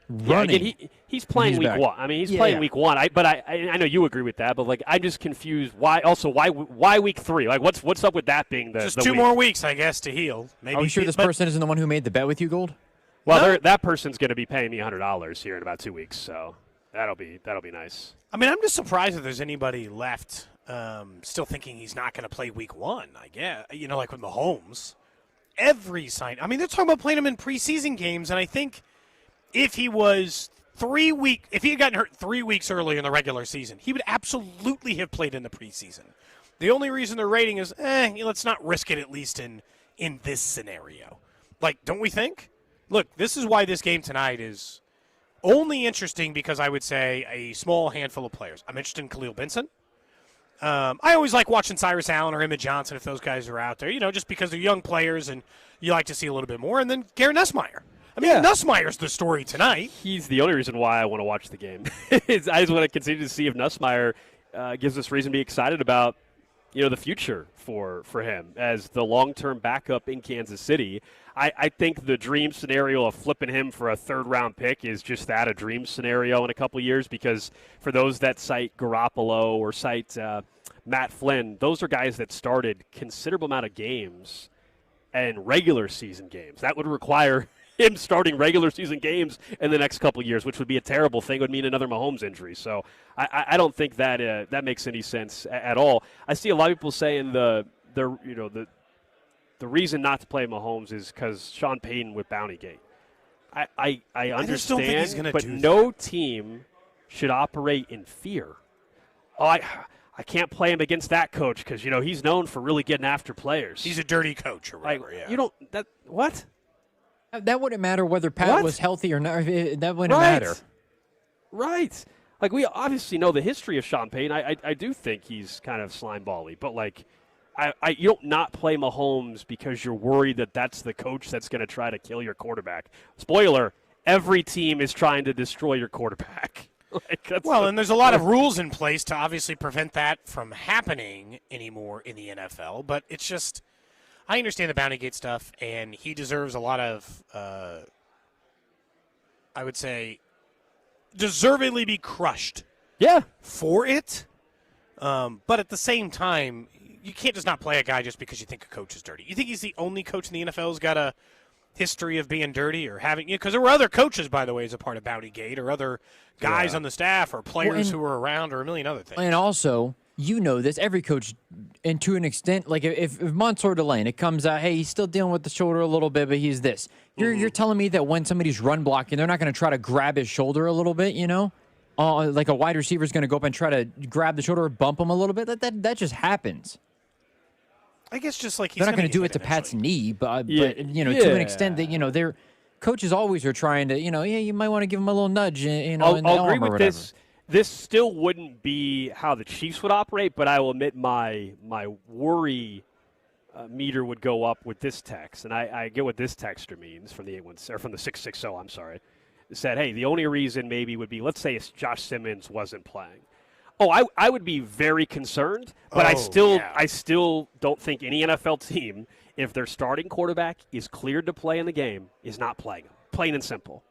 Speaker 16: running.
Speaker 2: Yeah, again, he's playing week 1. I mean, he's playing week 1. I know you agree with that, but I'm just confused. Why week 3? Like, what's up with that being the
Speaker 1: just 2 more weeks, I guess, to heal. Maybe.
Speaker 16: Are we sure this person isn't the one who made the bet with you, Gold?
Speaker 2: Well,
Speaker 1: No.
Speaker 2: that person's going to be paying me $100 here in about 2 weeks, so that'll be nice.
Speaker 1: I mean, I'm just surprised that there's anybody left still thinking he's not going to play week 1, I guess. Like with Mahomes. They're talking about playing him in preseason games, and I think if he was if he had gotten hurt 3 weeks earlier in the regular season, he would absolutely have played in the preseason. The only reason they're rating is, let's not risk it, at least in this scenario. Don't we think? Look, this is why this game tonight is only interesting because I would say a small handful of players. I'm interested in Khalil Benson. I always like watching Cyrus Allen or Emmett Johnson if those guys are out there, just because they're young players and you like to see a little bit more. And then Garrett Nussmeier. Nussmeier's the story tonight.
Speaker 2: He's the only reason why I want to watch the game. I just want to continue to see if Nussmeier gives us reason to be excited about, the future for him as the long-term backup in Kansas City. I think the dream scenario of flipping him for a third-round pick is just that, a dream scenario in a couple of years, because for those that cite Garoppolo or cite Matt Flynn, those are guys that started considerable amount of games and regular season games. That would require him starting regular season games in the next couple of years, which would be a terrible thing. It would mean another Mahomes injury. So I don't think that that makes any sense at all. I see a lot of people saying the reason not to play Mahomes is because Sean Payton with Bountygate. I understand,
Speaker 1: just don't think he's gonna
Speaker 2: but
Speaker 1: do
Speaker 2: no team should operate in fear. I can't play him against that coach because he's known for really getting after players.
Speaker 1: He's a dirty coach or whatever.
Speaker 2: You don't that what?
Speaker 16: That wouldn't matter whether Pat was healthy or not. That wouldn't matter.
Speaker 2: Right. We obviously know the history of Sean Payton. I do think he's kind of slime-bally. But, you don't not play Mahomes because you're worried that that's the coach that's going to try to kill your quarterback. Spoiler, every team is trying to destroy your quarterback.
Speaker 1: And there's a lot of rules in place to obviously prevent that from happening anymore in the NFL. But it's just – I understand the Bountygate stuff, and he deserves a lot of, I would say, deservedly be crushed.
Speaker 2: Yeah.
Speaker 1: For it. But at the same time, you can't just not play a guy just because you think a coach is dirty. You think he's the only coach in the NFL who's got a history of being dirty or having – because there were other coaches, by the way, as a part of Bountygate, or other guys on the staff or players who were around, or a million other things.
Speaker 16: And also – this, every coach, and to an extent, if Mansour Delane, it comes out, hey, he's still dealing with the shoulder a little bit, but he's this. You're telling me that when somebody's run blocking, they're not going to try to grab his shoulder a little bit, like a wide receiver is going to go up and try to grab the shoulder or bump him a little bit. That just happens.
Speaker 1: I guess just like
Speaker 16: they're not going to do it to Pat's knee, but to an extent that their coaches always are trying to, you might want to give him a little nudge, in the
Speaker 2: I'll
Speaker 16: arm
Speaker 2: agree
Speaker 16: or
Speaker 2: with
Speaker 16: whatever.
Speaker 2: this. This still wouldn't be how the Chiefs would operate, but I will admit my worry meter would go up with this text, and I get what this texter means from the 816 or from the 660. I'm sorry. It said, hey, the only reason maybe would be, let's say if Josh Simmons wasn't playing. I would be very concerned, but I still don't think any NFL team, if their starting quarterback is cleared to play in the game, is not playing him. Plain and simple.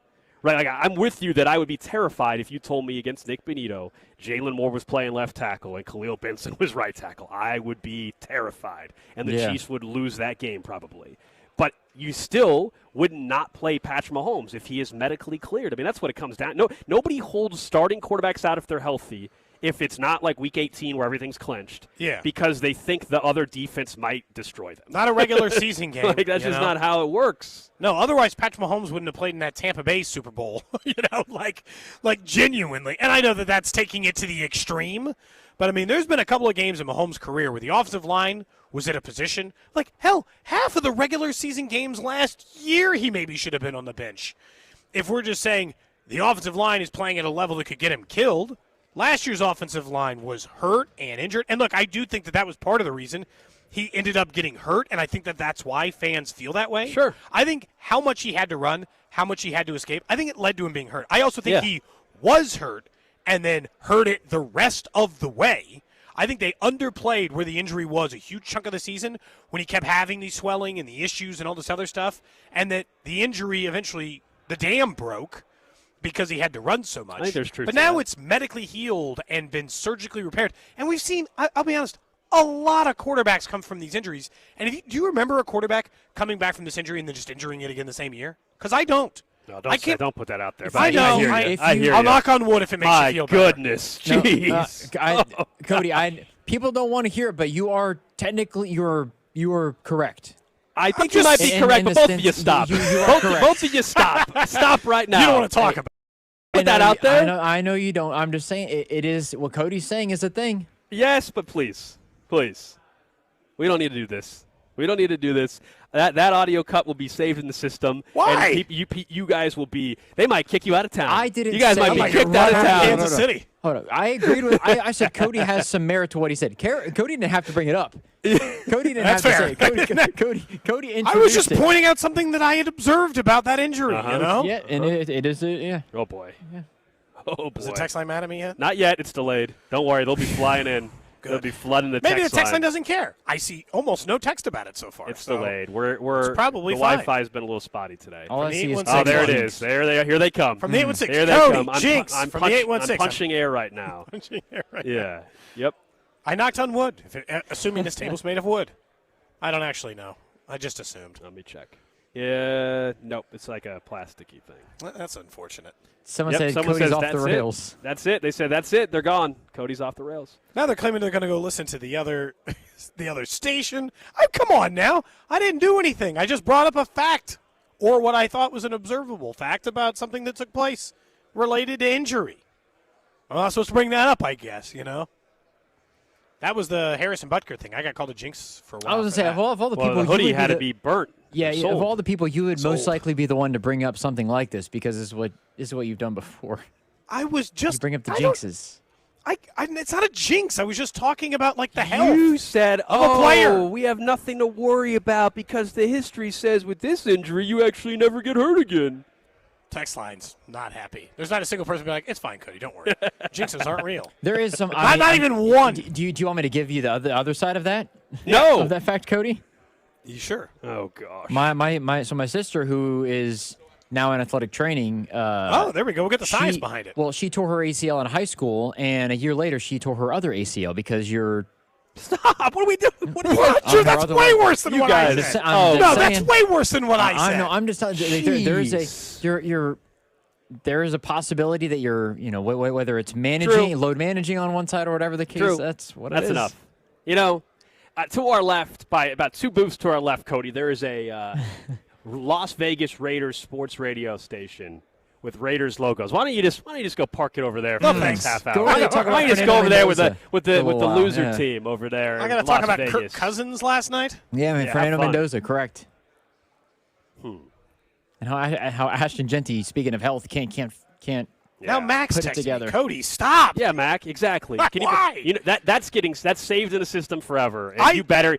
Speaker 2: Right, I'm with you that I would be terrified if you told me against Nick Benito, Jalen Moore was playing left tackle and Khalil Benson was right tackle. I would be terrified, and the Chiefs would lose that game probably. but you still would not play Patrick Mahomes if he is medically cleared. I mean, that's what it comes down. Nobody holds starting quarterbacks out if they're healthy. If it's not like Week 18 where everything's clinched, because they think the other defense might destroy them.
Speaker 1: Not a regular season game.
Speaker 2: Like, that's just not how it works.
Speaker 1: No, otherwise Patrick Mahomes wouldn't have played in that Tampa Bay Super Bowl. Like genuinely. And I know that that's taking it to the extreme, but I mean, there's been a couple of games in Mahomes' career where the offensive line was at a position. Like, hell, half of the regular season games last year he maybe should have been on the bench. If we're just saying the offensive line is playing at a level that could get him killed, last year's offensive line was hurt and injured. And look, I do think that was part of the reason he ended up getting hurt, and I think that that's why fans feel that way.
Speaker 2: Sure.
Speaker 1: I think how much he had to run, how much he had to escape, I think it led to him being hurt. I also think he was hurt and then hurt it the rest of the way. I think they underplayed where the injury was a huge chunk of the season when he kept having the swelling and the issues and all this other stuff, and that the injury eventually, the dam broke because he had to run so much.
Speaker 2: I think there's truth
Speaker 1: but
Speaker 2: to
Speaker 1: now
Speaker 2: that.
Speaker 1: it's medically healed and been surgically repaired. And we've seen, I'll be honest, a lot of quarterbacks come from these injuries. And do you remember a quarterback coming back from this injury and then just injuring it again the same year? Because I don't.
Speaker 2: No, don't put that out there.
Speaker 1: I know.
Speaker 2: I hear you.
Speaker 1: I'll knock on wood if it makes you feel better.
Speaker 2: My goodness. Jeez.
Speaker 16: Cody, people don't want to hear it, but you are technically, you are correct.
Speaker 2: I think you might be correct, but both of you stop. Both of you stop. Stop right now.
Speaker 1: You don't want to talk about it.
Speaker 2: Put that out there?
Speaker 16: I know you don't. I'm just saying it is what Cody's saying is a thing.
Speaker 2: Yes, but please. We don't need to do this. That audio cut will be saved in the system.
Speaker 1: Why?
Speaker 2: And you guys will be. They might kick you out of town.
Speaker 16: I didn't.
Speaker 2: You guys might be kicked out of town.
Speaker 1: Kansas City.
Speaker 16: Hold on. I agreed with. I said Cody has some merit to what he said. Cody didn't have to bring it up. Cody didn't have to say it. Cody introduced
Speaker 1: I was just
Speaker 16: it.
Speaker 1: pointing out something that I had observed about that injury. You know?
Speaker 16: Yeah, and it is. Yeah.
Speaker 2: Oh boy.
Speaker 16: Yeah.
Speaker 2: Oh boy.
Speaker 1: Is the text line mad at me yet?
Speaker 2: Not yet. It's delayed. Don't worry. They'll be flying in. They'll be flooding the text line.
Speaker 1: Maybe the text line doesn't care. I see almost no text about it so far.
Speaker 2: It's delayed. We're
Speaker 1: probably
Speaker 2: the
Speaker 1: fine.
Speaker 2: Wi-Fi's been a little spotty today.
Speaker 16: All I see is
Speaker 2: oh, there it is. There they are. Here they come.
Speaker 1: From the 816.
Speaker 2: Here they
Speaker 1: Cody,
Speaker 2: come.
Speaker 1: Jinx
Speaker 2: I'm
Speaker 1: from the 816.
Speaker 2: I'm punching air right now.
Speaker 1: Punching air right
Speaker 2: Yeah.
Speaker 1: now.
Speaker 2: Yep.
Speaker 1: I knocked on wood, assuming this table's made of wood. I don't actually know. I just assumed.
Speaker 2: Let me check. Yeah. Nope. It's like a plasticky thing.
Speaker 1: Well, that's unfortunate.
Speaker 16: Someone said Cody's off the rails.
Speaker 2: That's it. They said that's it. They're gone. Cody's off the rails.
Speaker 1: Now they're claiming they're going to go listen to the other station. Come on now. I didn't do anything. I just brought up a fact or what I thought was an observable fact about something that took place related to injury. I'm not supposed to bring that up, I guess, you know. That was the Harrison Butker thing. I got called a jinx for a while.
Speaker 16: I was going to say, of all the people,
Speaker 2: the hoodie had to be burnt.
Speaker 16: Yeah, of all the people, you would
Speaker 1: Sold.
Speaker 16: most likely be the one to bring up something like this because this is what you've done before.
Speaker 1: I was just
Speaker 16: you bring up the jinxes.
Speaker 1: It's not a jinx. I was just talking about like the health.
Speaker 2: You said,
Speaker 1: of a player.
Speaker 2: We have nothing to worry about because the history says with this injury you actually never get hurt again.
Speaker 1: Text lines not happy. There's not a single person be like, it's fine, Cody, don't worry. Jinxes aren't real.
Speaker 16: There is some.
Speaker 1: not even one.
Speaker 16: Do you want me to give you the other side of that?
Speaker 2: No.
Speaker 16: Of that fact, Cody?
Speaker 1: You sure?
Speaker 2: Oh gosh.
Speaker 16: My sister, who is now in athletic training.
Speaker 1: There we go. We'll get the science behind it.
Speaker 16: Well, she tore her ACL in high school, and a year later she tore her other ACL because you're.
Speaker 1: Stop! What are we doing? What are you? That's way worse than what I said. That's way worse than what I said.
Speaker 16: I'm just telling you. There is a possibility that you're, whether it's managing, load managing on one side or whatever the case.
Speaker 2: True.
Speaker 16: That's what it
Speaker 2: That's
Speaker 16: is.
Speaker 2: enough. You know, to our left, by about 2 booths to our left, Cody, there is a Las Vegas Raiders sports radio station with Raiders logos. Why don't you just go park it over there for the next half hour? Why don't you just go over there with the loser team over there?
Speaker 1: I got to talk about Kirk Cousins last night.
Speaker 16: Yeah, man, Fernando Mendoza, correct. And how Ashton Genty, speaking of health, can't
Speaker 1: Now Max
Speaker 16: put it
Speaker 1: texted
Speaker 16: together.
Speaker 1: me, Cody, stop.
Speaker 2: Yeah, Mac, exactly.
Speaker 1: Why?
Speaker 2: That's saved in the system forever. And you better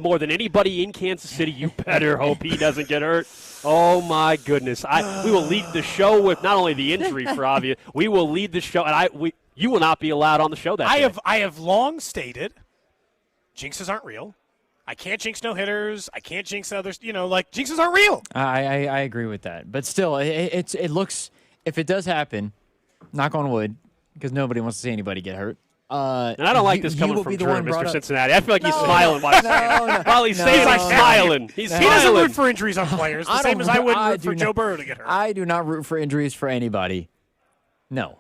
Speaker 2: more than anybody in Kansas City. You better hope he doesn't get hurt. Oh my goodness! We will lead the show with not only the injury for obvious. We will lead the show, and you will not be allowed on the show that day.
Speaker 1: I have long stated, jinxes aren't real. I can't jinx no hitters. I can't jinx others. Jinxes aren't real.
Speaker 16: I agree with that, but still, it looks, if it does happen, knock on wood, because nobody wants to see anybody get hurt.
Speaker 2: And I don't like this coming from Drew, Mr. Cincinnati. I feel like he's smiling while he's saying he's smiling.
Speaker 1: He doesn't root for injuries on players, the same as I wouldn't root for Joe Burrow to get hurt.
Speaker 16: I do not root for injuries for anybody. No.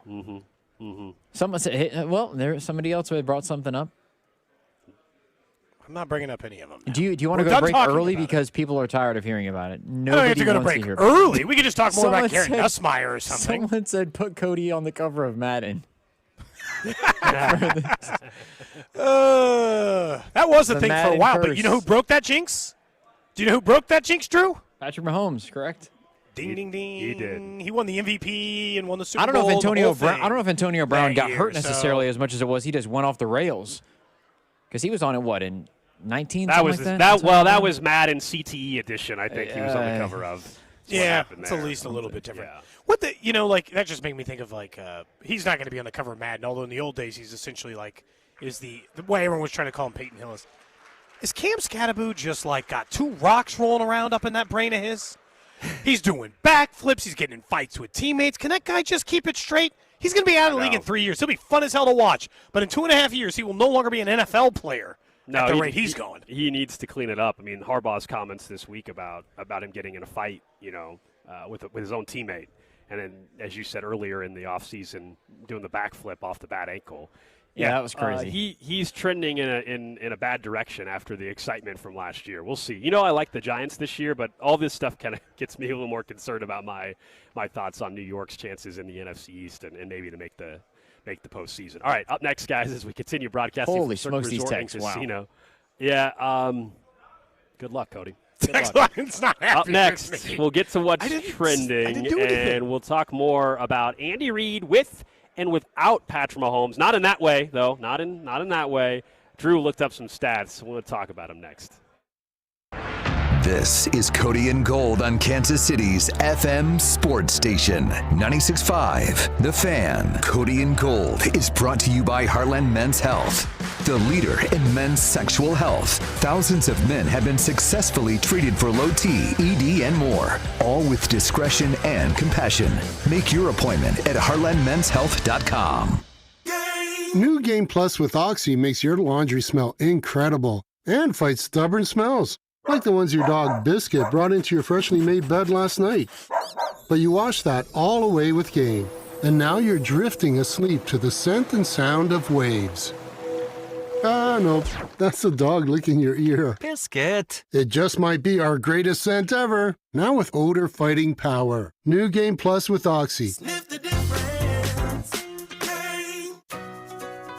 Speaker 16: Someone said, hey, well, somebody else brought something up.
Speaker 1: I'm not bringing up any of them.
Speaker 16: Do you want to go to break early because people are tired of hearing about it?
Speaker 1: Nobody I don't have to go to break early. We could just talk more about Gary Nussmeier or something.
Speaker 16: Someone said put Cody on the cover of Madden.
Speaker 1: That was a thing for a while, but you know who broke that jinx? Do you know who broke that jinx, Drew?
Speaker 16: Patrick Mahomes, correct?
Speaker 1: Ding, ding, ding. He did. He won the MVP and won the Super
Speaker 16: Bowl. I don't know if Antonio Brown got hurt necessarily as much as it was. He just went off the rails because he was on it. In 19?
Speaker 2: That was Madden CTE edition. I think he was on the cover of.
Speaker 1: Yeah, it's at least a little bit different. Yeah. That just made me think of he's not going to be on the cover of Madden. Although in the old days he's essentially is the way everyone was trying to call him Peyton Hillis. Is Cam Scatterbo just got two rocks rolling around up in that brain of his? He's doing backflips. He's getting in fights with teammates. Can that guy just keep it straight? He's going to be out of the league in 3 years. He'll be fun as hell to watch. But in 2.5 years, he will no longer be an NFL player at the rate he's going.
Speaker 2: He needs to clean it up. I mean, Harbaugh's comments this week about him getting in a fight, with his own teammate. And then, as you said earlier in the offseason, doing the backflip off the bad ankle.
Speaker 16: Yeah, that was crazy.
Speaker 2: He's trending in a bad direction after the excitement from last year. We'll see. I like the Giants this year, but all this stuff kind of gets me a little more concerned about my thoughts on New York's chances in the NFC East and maybe to make the postseason. All right, up next, guys, as we continue broadcasting
Speaker 16: Holy
Speaker 2: from
Speaker 16: smokes,
Speaker 2: Resort
Speaker 16: these texts,
Speaker 2: and Casino.
Speaker 16: wow.
Speaker 2: Yeah, good luck, Cody.
Speaker 1: It's not
Speaker 2: Up next, we'll get to what's trending, and we'll talk more about Andy Reid with and without Patrick Mahomes. Not in that way, though. Not in that way. Drew looked up some stats. We'll talk about him next.
Speaker 4: This is Cody and Gold on Kansas City's FM sports station, 96.5 The Fan. Cody and Gold is brought to you by Heartland Men's Health, the leader in men's sexual health. Thousands of men have been successfully treated for low T, ED, and more, all with discretion and compassion. Make your appointment at heartlandmenshealth.com.
Speaker 3: New Game Plus with Oxy makes your laundry smell incredible and fights stubborn smells, like the ones your dog Biscuit brought into your freshly made bed last night. But you washed that all away with Game, and now you're drifting asleep to the scent and sound of waves. Nope, that's the dog licking your ear.
Speaker 17: Biscuit.
Speaker 3: It just might be our greatest scent ever, now with odor fighting power. New Game Plus with Oxy.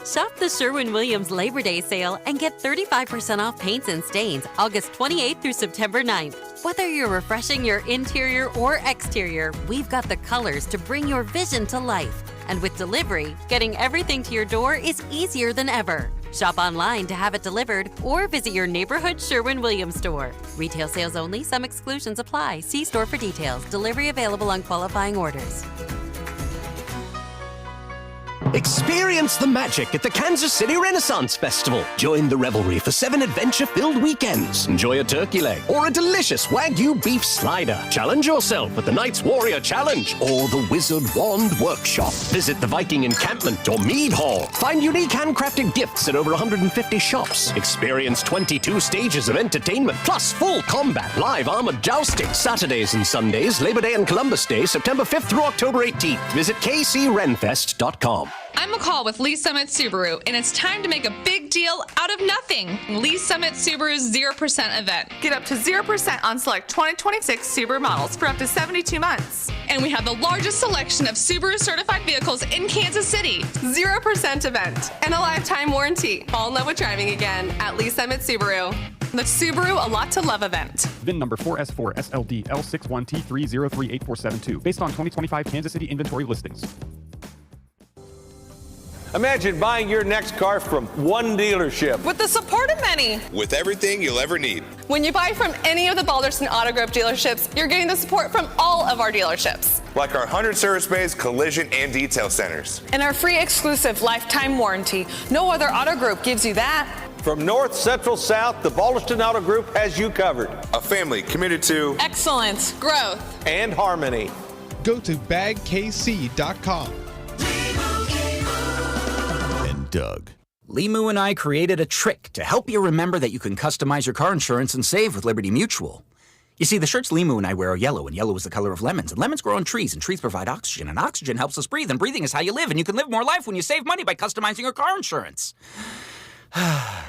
Speaker 18: Shop the Sherwin-Williams Labor Day sale and get 35% off paints and stains August 28th through September 9th. Whether you're refreshing your interior or exterior, we've got the colors to bring your vision to life. And with delivery, getting everything to your door is easier than ever. Shop online to have it delivered or visit your neighborhood Sherwin-Williams store. Retail sales only. Some exclusions apply. See store for details. Delivery available on qualifying orders.
Speaker 17: Experience the magic at the Kansas City Renaissance Festival. Join the revelry for 7 adventure-filled weekends. Enjoy a turkey leg or a delicious Wagyu beef slider. Challenge yourself at the Knights Warrior Challenge or the Wizard Wand Workshop. Visit the Viking Encampment or Mead Hall. Find unique handcrafted gifts at over 150 shops. Experience 22 stages of entertainment, plus full combat, live armored jousting. Saturdays and Sundays, Labor Day and Columbus Day, September 5th through October 18th. Visit kcrenfest.com.
Speaker 19: I'm McCall with Lee Summit Subaru, and it's time to make a big deal out of nothing. Lee Summit Subaru's 0% event. Get up to 0% on select 2026 Subaru models for up to 72 months. And we have the largest selection of Subaru certified vehicles in Kansas City. 0% event and a lifetime warranty. Fall in love with driving again at Lee Summit Subaru. The Subaru A Lot to Love event.
Speaker 20: VIN number 4S4SLD L61T3038472, based on 2025 Kansas City inventory listings.
Speaker 21: Imagine buying your next car from one dealership.
Speaker 19: With the support of many.
Speaker 22: With everything you'll ever need.
Speaker 19: When you buy from any of the Balderson Auto Group dealerships, you're getting the support from all of our dealerships.
Speaker 22: Like our 100 service bays, collision, and detail centers.
Speaker 19: And our free exclusive lifetime warranty. No other auto group gives you that.
Speaker 21: From north, central, south, the Balderson Auto Group has you covered.
Speaker 22: A family committed to
Speaker 19: excellence, growth,
Speaker 21: and harmony.
Speaker 23: Go to bagkc.com.
Speaker 4: Doug.
Speaker 5: Limu and I created a trick to help you remember that you can customize your car insurance and save with Liberty Mutual. You see, the shirts Limu and I wear are yellow, and yellow is the color of lemons, and lemons grow on trees, and trees provide oxygen, and oxygen helps us breathe, and breathing is how you live, and you can live more life when you save money by customizing your car insurance. I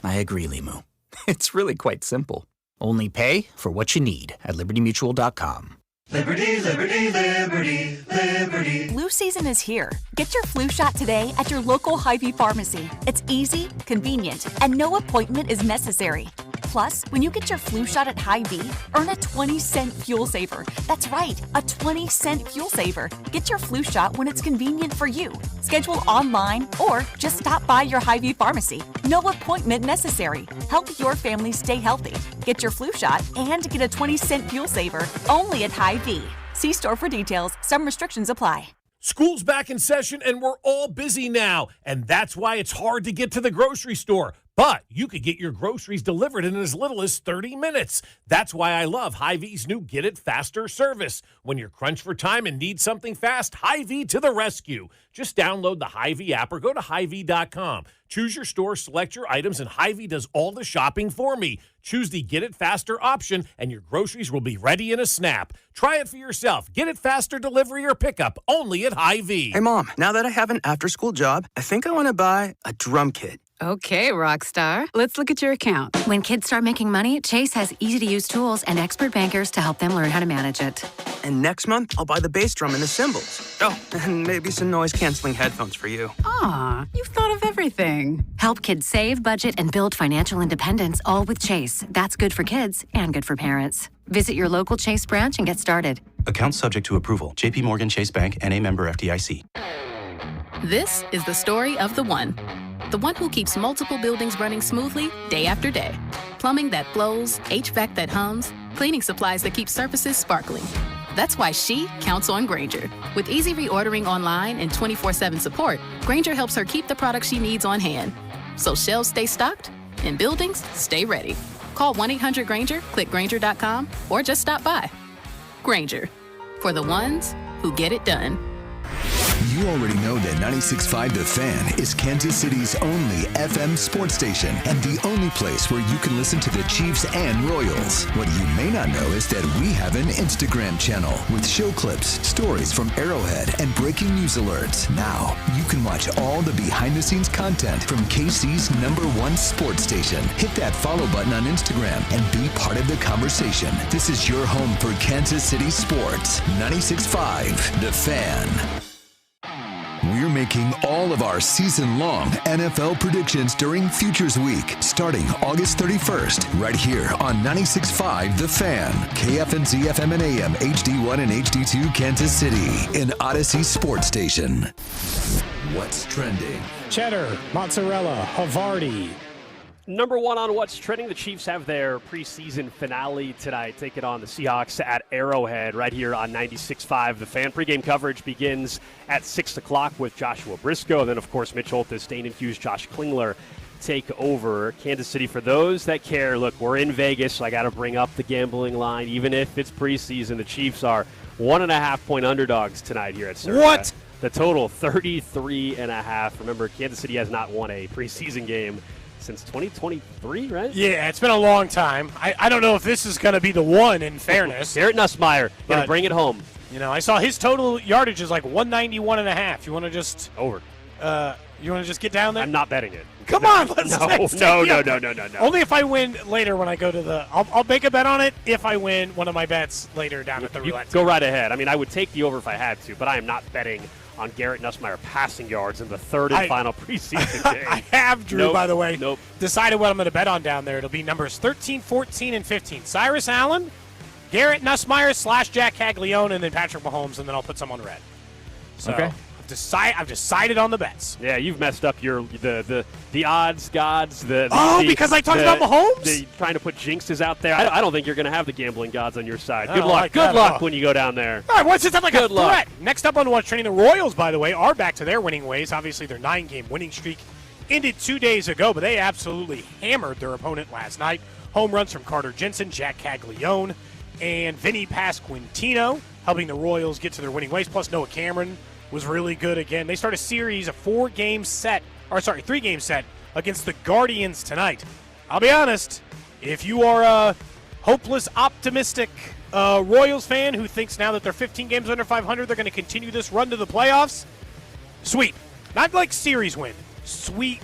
Speaker 5: agree, Limu. It's really quite simple. Only pay for what you need at libertymutual.com.
Speaker 10: Liberty, liberty, liberty, liberty.
Speaker 6: Flu season is here. Get your flu shot today at your local Hy-Vee pharmacy. It's easy, convenient, and no appointment is necessary. Plus, when you get your flu shot at Hy-Vee, earn a 20-cent fuel saver. That's right, a 20-cent fuel saver. Get your flu shot when it's convenient for you. Schedule online or just stop by your Hy-Vee pharmacy. No appointment necessary. Help your family stay healthy. Get your flu shot and get a 20-cent fuel saver only at Hy-Vee. See store for details. Some restrictions apply.
Speaker 23: School's back in session and we're all busy now, and that's why it's hard to get to the grocery store. But you could get your groceries delivered in as little as 30 minutes. That's why I love Hy-Vee's new Get It Faster service. When you're crunched for time and need something fast, Hy-Vee to the rescue. Just download the Hy-Vee app or go to Hy-Vee.com. Choose your store, select your items, and Hy-Vee does all the shopping for me. Choose the Get It Faster option, and your groceries will be ready in a snap. Try it for yourself. Get It Faster delivery or pickup only at Hy-Vee.
Speaker 24: Hey, Mom, now that I have an after-school job, I think I want to buy a drum kit.
Speaker 25: Okay, Rockstar. Let's look at your account. When kids start making money, Chase has easy-to-use tools and expert bankers to help them learn how to manage it.
Speaker 24: And next month, I'll buy the bass drum and the cymbals. Oh, and maybe some noise-canceling headphones for you.
Speaker 25: Aw, you've thought of everything. Help kids save, budget, and build financial independence, all with Chase. That's good for kids and good for parents. Visit your local Chase branch and get started.
Speaker 26: Account subject to approval. J.P. Morgan Chase Bank, N.A. member FDIC.
Speaker 27: This is the story of the one who keeps multiple buildings running smoothly day after day. Plumbing that flows, HVAC that hums, cleaning supplies that keep surfaces sparkling. That's why she counts on Grainger. With easy reordering online and 24/7 support, Grainger helps her keep the products she needs on hand. So shelves stay stocked and buildings stay ready. Call 1-800-GRAINGER, click Grainger.com, or just stop by. Grainger, for the ones who get it done.
Speaker 4: You already know that 96.5 The Fan is Kansas City's only FM sports station and the only place where you can listen to the Chiefs and Royals. What you may not know is that we have an Instagram channel with show clips, stories from Arrowhead, and breaking news alerts. Now, you can watch all the behind-the-scenes content from KC's #1 sports station. Hit that follow button on Instagram and be part of the conversation. This is your home for Kansas City sports. 96.5 The Fan. We're making all of our season-long NFL predictions during Futures Week, starting August 31st, right here on 96.5 The Fan, KFNZ FM and AM, HD1 and HD2 Kansas City, an Odyssey sports station. What's trending?
Speaker 2: Cheddar, mozzarella, Havarti. Number one on What's Trending, the Chiefs have their preseason finale tonight, taking on the Seahawks at Arrowhead right here on 96.5. The Fan. Pregame coverage begins at 6 o'clock with Joshua Briscoe. And then, of course, Mitch Holthus, Dane Infused, Josh Klingler take over. Kansas City, for those that care, look, we're in Vegas, so I got to bring up the gambling line. Even if it's preseason, the Chiefs are 1.5-point underdogs tonight here at Circa.
Speaker 1: What?
Speaker 2: The total, 33.5. Remember, Kansas City has not won a preseason game since 2023, right?
Speaker 1: Yeah, it's been a long time. I don't know if this is going to be the one, in fairness.
Speaker 2: Garrett Nussmeier going to bring it home.
Speaker 1: You know, I saw his total yardage is like 191.5. You want to just
Speaker 2: over?
Speaker 1: You want to just get down there?
Speaker 2: I'm not betting it.
Speaker 1: Come on, let's
Speaker 2: No.
Speaker 1: Only if I win later when I go to the. I'll make a bet on it if I win one of my bets later down at the roulette.
Speaker 2: Go right ahead. I mean, I would take the over if I had to, but I am not betting on Garrett Nussmeier passing yards in the third and final preseason game.
Speaker 1: I have, Drew, by the way.
Speaker 2: Nope.
Speaker 1: Decided what I'm going to bet on down there. It'll be numbers 13, 14, and 15. Cyrus Allen, Garrett Nussmeier / Jack Caglione, and then Patrick Mahomes, and then I'll put some on red. So
Speaker 2: okay.
Speaker 1: I've decided on the bets.
Speaker 2: Yeah, you've messed up your the odds gods.
Speaker 1: Because I talked about Mahomes?
Speaker 2: Trying to put jinxes out there. I don't think you're going to have the gambling gods on your side.
Speaker 1: I
Speaker 2: Good
Speaker 1: don't
Speaker 2: luck.
Speaker 1: like
Speaker 2: Good
Speaker 1: that
Speaker 2: luck
Speaker 1: at all.
Speaker 2: when you go down there.
Speaker 1: All right, what's this like a
Speaker 2: Good luck.
Speaker 1: threat? Next up on What's Trending, the Royals, by the way, are back to their winning ways. Obviously, their 9-game winning streak ended 2 days ago, but they absolutely hammered their opponent last night. Home runs from Carter Jensen, Jack Caglione, and Vinny Pasquantino, helping the Royals get to their winning ways, plus Noah Cameron was really good again. They start a series, a 3-game set against the Guardians tonight. I'll be honest, if you are a hopeless, optimistic Royals fan who thinks now that they're 15 games under 500, they're going to continue this run to the playoffs, sweep. Not like series win. Sweep.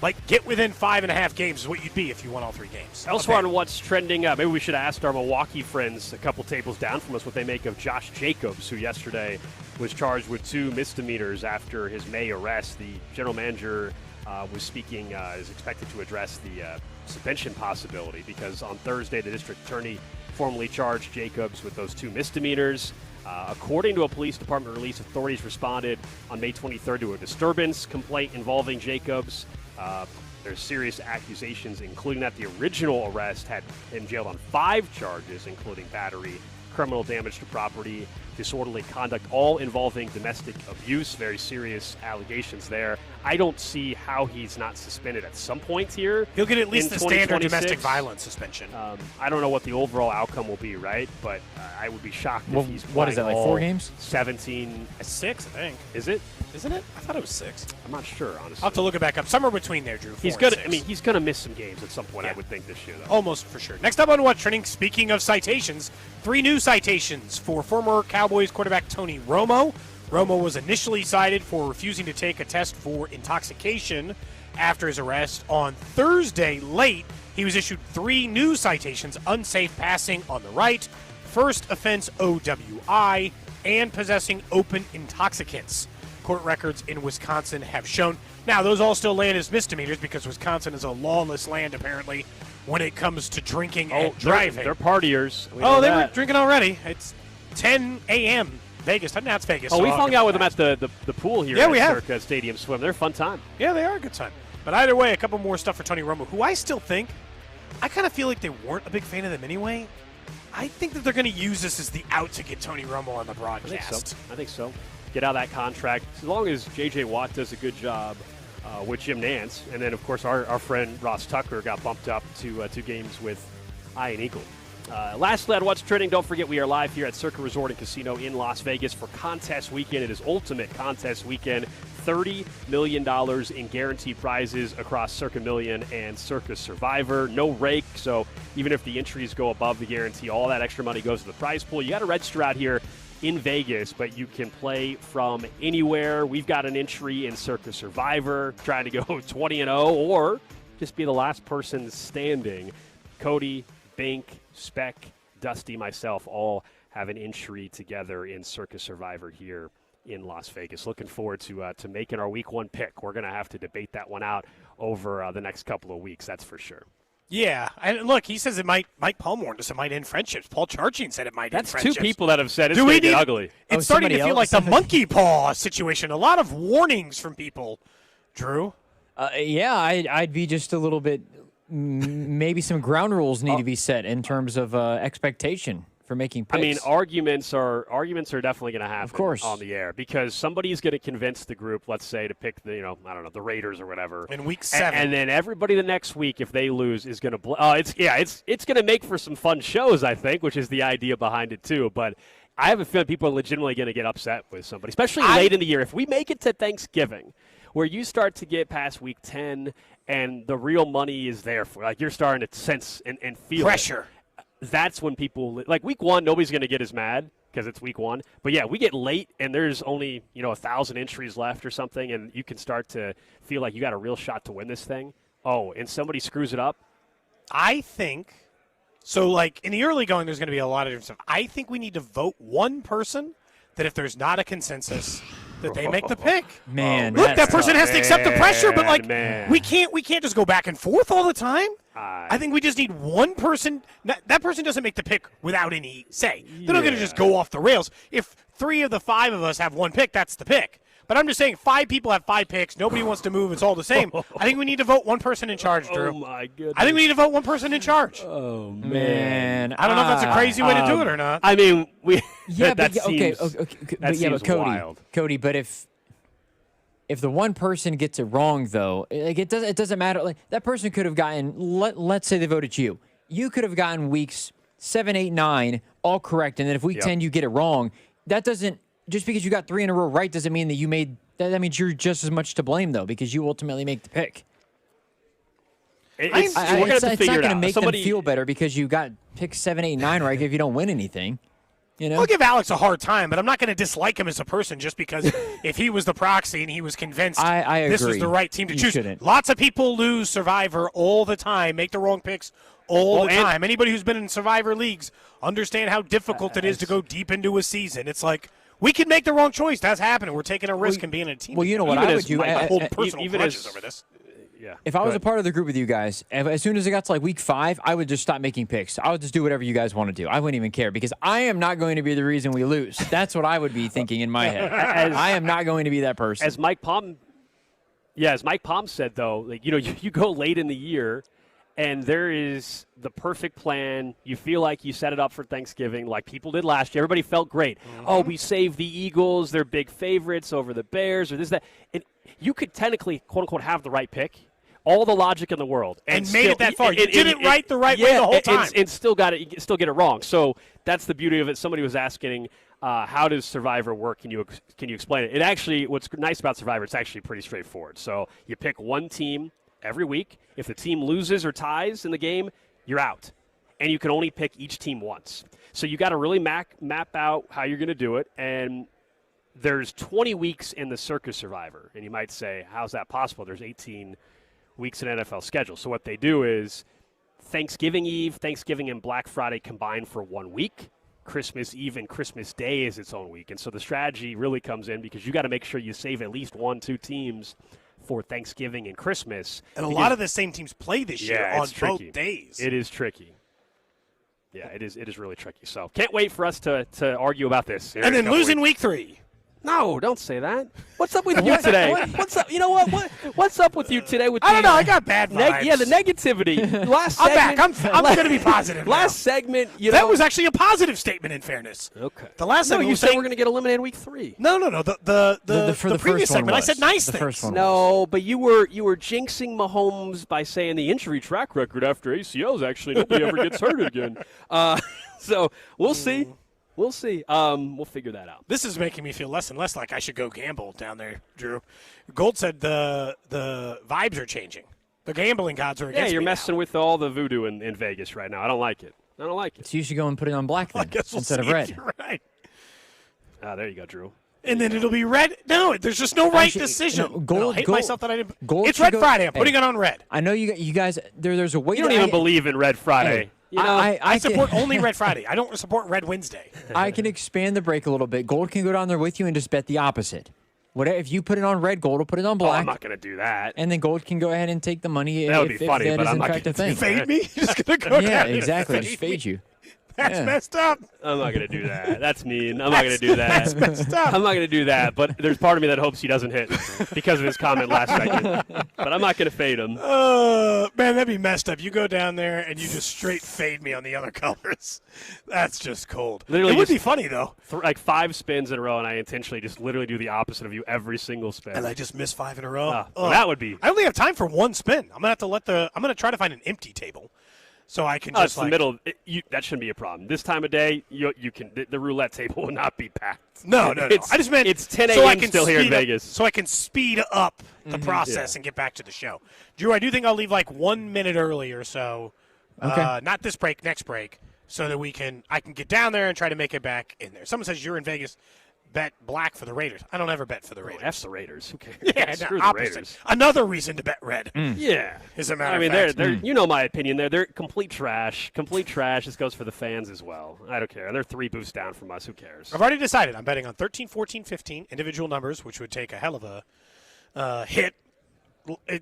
Speaker 1: Like, get within 5.5 games is what you'd be if you won all 3 games.
Speaker 2: Elsewhere on what's trending, maybe we should ask our Milwaukee friends a couple tables down from us what they make of Josh Jacobs, who yesterday was charged with 2 misdemeanors after his May arrest. The general manager was speaking, is expected to address the suspension possibility because on Thursday the district attorney formally charged Jacobs with those 2 misdemeanors. According to a police department release, authorities responded on May 23rd to a disturbance complaint involving Jacobs. There's serious accusations, including that the original arrest had him jailed on 5 charges, including battery, criminal damage to property, disorderly conduct, all involving domestic abuse. Very serious allegations there. I don't see how he's not suspended at some point here.
Speaker 1: He'll get at least the standard domestic violence suspension.
Speaker 2: I don't know what the overall outcome will be, right? But I would be shocked if he's
Speaker 16: what is that, like 4 games?
Speaker 2: 17.
Speaker 1: 6, I think.
Speaker 2: Is it?
Speaker 1: Isn't it? I thought it was 6.
Speaker 2: I'm not sure, honestly.
Speaker 1: I'll have to look it back up. Somewhere between there, Drew.
Speaker 2: He's gonna. I mean, he's gonna miss some games at some point. I would think this year, though.
Speaker 1: Almost for sure. Next up on What's Trending, speaking of citations, 3 new citations for former Cowboys quarterback Tony Romo. Romo was initially cited for refusing to take a test for intoxication after his arrest. On Thursday late, he was issued 3 new citations: unsafe passing on the right, first offense OWI, and possessing open intoxicants. Court records in Wisconsin have shown. Now, those all still land as misdemeanors because Wisconsin is a lawless land, apparently, when it comes to drinking and driving.
Speaker 2: They're partiers.
Speaker 1: They were drinking already. It's 10 a.m. Vegas. Now it's Vegas.
Speaker 2: Oh, we've hung out with them at the pool here at
Speaker 1: we have.
Speaker 2: Circa Stadium Swim. They're a fun time.
Speaker 1: Yeah, they are a good time. But either way, a couple more stuff for Tony Romo, who I still think, I kind of feel like they weren't a big fan of them anyway. I think that they're going to use this as the out to get Tony Romo on the broadcast.
Speaker 2: I think so. Get out of that contract. As long as J.J. Watt does a good job with Jim Nance. And then, of course, our friend Ross Tucker got bumped up to 2 games with Ian Eagle. Lastly, on What's Trending, don't forget we are live here at Circa Resort and Casino in Las Vegas for contest weekend. It is ultimate contest weekend. $30 million in guaranteed prizes across Circa Million and Circa Survivor. No rake, so even if the entries go above the guarantee, all that extra money goes to the prize pool. You got to register out here in Vegas, but you can play from anywhere. We've got an entry in Circa Survivor, trying to go 20-0, or just be the last person standing. Cody, Bink, Speck, Dusty, myself, all have an entry together in Circa Survivor here in Las Vegas. Looking forward to making our Week 1 pick. We're going to have to debate that one out over the next couple of weeks, that's for sure.
Speaker 1: Yeah, and look, he says it might. Mike Palm warned us it might end friendships. Paul Charching said it might end friendships.
Speaker 2: That's 2 people that have said it's going to get ugly.
Speaker 1: It's starting to feel like the monkey paw situation. A lot of warnings from people. Drew?
Speaker 16: Yeah, I'd be just a little bit. Maybe some ground rules need to be set in terms of expectation for making picks.
Speaker 2: I mean, arguments are definitely going to happen,
Speaker 16: of course,
Speaker 2: on the air because somebody's going to convince the group, let's say, to pick the the Raiders or whatever
Speaker 1: in week 7,
Speaker 2: and then everybody the next week, if they lose, is going to it's going to make for some fun shows, I think, which is the idea behind it too. But I have a feeling people are legitimately going to get upset with somebody, especially late in the year. If we make it to Thanksgiving, where you start to get past week 10 and the real money is there for, like, you're starting to sense and feel
Speaker 1: pressure.
Speaker 2: That's when people, like week 1, nobody's going to get as mad because it's week 1. But yeah, we get late and there's only 1,000 entries left or something, and you can start to feel like you got a real shot to win this thing. Oh, and somebody screws it up.
Speaker 1: I think so. Like in the early going, there's going to be a lot of different stuff. I think we need to vote one person that if there's not a consensus, that they make the pick.
Speaker 16: Man,
Speaker 1: look, that person has to accept the pressure, but like we can't just go back and forth all the time. I think we just need one person. That person doesn't make the pick without any say. They're not going to just go off the rails. If 3 of the 5 of us have one pick, that's the pick. But I'm just saying 5 people have 5 picks. Nobody wants to move. It's all the same. I think we need to vote one person in charge, Drew.
Speaker 2: Oh, my goodness.
Speaker 1: I think we need to vote one person in charge.
Speaker 2: Oh,
Speaker 16: man.
Speaker 1: I don't know if that's a crazy way to do it or not.
Speaker 2: I mean,
Speaker 16: that
Speaker 2: seems
Speaker 16: Cody,
Speaker 2: wild.
Speaker 16: Cody, but if the one person gets it wrong, though, like it doesn't matter. Like that person could have gotten, let's say they voted you. You could have gotten weeks 7, 8, 9 all correct, and then if week 10 you get it wrong, that doesn't just because you got 3 in a row right doesn't mean that you made that means you're just as much to blame though, because you ultimately make the pick.
Speaker 2: It's
Speaker 16: not going to make them feel better because you got pick 7, 8, 9 right if you don't win anything. You know?
Speaker 1: I'll give Alex a hard time, but I'm not going to dislike him as a person just because if he was the proxy and he was convinced
Speaker 16: I
Speaker 1: this was
Speaker 16: agree.
Speaker 1: the right team to
Speaker 16: You
Speaker 1: choose.
Speaker 16: shouldn't.
Speaker 1: Lots of people lose Survivor all the time, make the wrong picks all the time. Anybody who's been in Survivor leagues understand how difficult it is to go deep into a season. It's like we can make the wrong choice. That's happening. We're taking a risk and being in a team.
Speaker 16: Well, you know what I would do.
Speaker 1: I hold personal grudges over this.
Speaker 2: Yeah.
Speaker 16: If I was a part of the group with you guys, as soon as it got to like week 5, I would just stop making picks. I would just do whatever you guys want to do. I wouldn't even care because I am not going to be the reason we lose. That's what I would be thinking in my head. I am not going to be that person.
Speaker 2: As Mike Palm said, though, like you go late in the year, and there is the perfect plan. You feel like you set it up for Thanksgiving, like people did last year. Everybody felt great. Mm-hmm. Oh, we saved the Eagles; they're big favorites over the Bears, or this that. And you could technically, quote unquote, have the right pick. All the logic in the world,
Speaker 1: and made it that far. You did it right the right way the whole time,
Speaker 2: and still get it wrong. So that's the beauty of it. Somebody was asking, how does Survivor work? Can you explain it? It actually, what's nice about Survivor, it's actually pretty straightforward. So you pick one team every week. If the team loses or ties in the game, you're out, and you can only pick each team once. So you got to really map out how you're going to do it, and there's 20 weeks in the Circus Survivor, and you might say, how's that possible? There's 18 weeks in NFL schedule. So what they do is Thanksgiving Eve, Thanksgiving and Black Friday combined for 1 week. Christmas Eve and Christmas Day is its own week. And so the strategy really comes in because you got to make sure you save at least 1-2 teams for Thanksgiving and Christmas.
Speaker 1: And a lot of the same teams play this year on both days.
Speaker 2: It is tricky. Yeah, it is really tricky. So can't wait for us to argue about this.
Speaker 1: And then losing week 3.
Speaker 2: No, don't say that. What's up with you today? What's up? You know what? What's up with you today?
Speaker 1: I don't know. I got bad vibes.
Speaker 2: The negativity. Last
Speaker 1: I'm
Speaker 2: segment,
Speaker 1: back. I'm going to be positive.
Speaker 2: Last segment,
Speaker 1: that was actually a positive statement. In fairness,
Speaker 2: okay.
Speaker 1: The last segment
Speaker 2: you said we're going to get eliminated week 3.
Speaker 1: No. The previous segment, I said nice things.
Speaker 2: No, but you were jinxing Mahomes by saying the injury track record after ACLs. Actually, nobody ever gets hurt again. So we'll see. We'll see. We'll figure that out.
Speaker 1: This is making me feel less and less like I should go gamble down there, Drew. Gold said the vibes are changing. The gambling gods are against me.
Speaker 2: Yeah, you're messing with all the voodoo in Vegas right now. I don't like it.
Speaker 16: So you should go and put it on black then, instead of red.
Speaker 1: You're right.
Speaker 2: There you go, Drew.
Speaker 1: And then it'll be red. No, there's just no right decision.
Speaker 16: Gold.
Speaker 1: I hate myself that I didn't.
Speaker 16: Gold
Speaker 1: it's Red Friday. I'm putting it on red.
Speaker 16: I know you guys. There's a way.
Speaker 2: You don't even believe in Red Friday.
Speaker 16: Hey,
Speaker 2: you know,
Speaker 1: I support only Red Friday. I don't support Red Wednesday.
Speaker 16: I can expand the break a little bit. Gold can go down there with you and just bet the opposite. Whatever, if you put it on red, Gold will put it on black.
Speaker 2: I'm not going to do that.
Speaker 16: And then Gold can go ahead and take the money.
Speaker 2: That would be funny,
Speaker 16: if
Speaker 2: but
Speaker 16: that
Speaker 2: I'm
Speaker 16: is
Speaker 2: not
Speaker 16: in fact a thing.
Speaker 1: Fade me? Just going to go
Speaker 16: Yeah,
Speaker 1: down
Speaker 16: exactly.
Speaker 1: and
Speaker 16: Just fade you.
Speaker 1: That's messed up.
Speaker 2: I'm not going to do that. That's mean. I'm not going to do that.
Speaker 1: That's messed up.
Speaker 2: I'm not going to do that, but there's part of me that hopes he doesn't hit because of his comment last second. But I'm not going to fade him.
Speaker 1: Man, that'd be messed up. You go down there and you just straight fade me on the other colors. That's just cold.
Speaker 2: Literally
Speaker 1: it would be funny, though.
Speaker 2: Like 5 spins in a row, and I intentionally just literally do the opposite of you every single spin.
Speaker 1: And I just miss 5 in a row.
Speaker 2: Well, that would be.
Speaker 1: I only have time for 1 spin. I'm going to have to I'm going to try to find an empty table. So I can just
Speaker 2: it's the middle. That shouldn't be a problem. This time of day, you can. The roulette table will not be packed.
Speaker 1: No. I just meant
Speaker 2: it's 10 a.m. still here in Vegas.
Speaker 1: So I can speed up the process and get back to the show. Drew, I do think I'll leave like 1 minute early or so.
Speaker 16: Okay.
Speaker 1: Not this break, next break, so that I can get down there and try to make it back in there. Someone says you're in Vegas. Bet black for the Raiders. I don't ever bet for the Raiders.
Speaker 2: F the Raiders. Who cares?
Speaker 1: Yeah,
Speaker 2: Screw the
Speaker 1: opposite.
Speaker 2: Raiders.
Speaker 1: Another reason to bet red.
Speaker 2: Yeah.
Speaker 1: As a matter
Speaker 2: of
Speaker 1: fact.
Speaker 2: they're you know my opinion. They're complete trash. Complete trash. This goes for the fans as well. I don't care. They're 3 boosts down from us. Who cares?
Speaker 1: I've already decided. I'm betting on 13, 14, 15 individual numbers, which would take a hell of a hit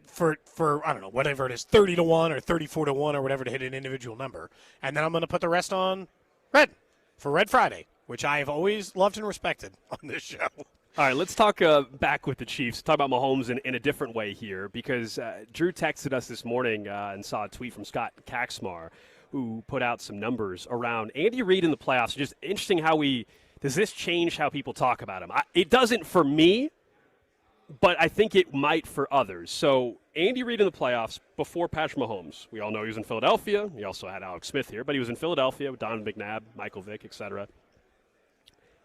Speaker 1: for I don't know, whatever it is, 30 to 1 or 34 to 1 or whatever to hit an individual number. And then I'm going to put the rest on red for Red Friday, which I have always loved and respected on this show.
Speaker 2: All right, let's talk back with the Chiefs. Talk about Mahomes in a different way here because Drew texted us this morning and saw a tweet from Scott Kaxmar who put out some numbers around Andy Reid in the playoffs. Just interesting does this change how people talk about him? It doesn't for me, but I think it might for others. So Andy Reid in the playoffs before Patrick Mahomes. We all know he was in Philadelphia. He also had Alex Smith here, but he was in Philadelphia with Don McNabb, Michael Vick, etc.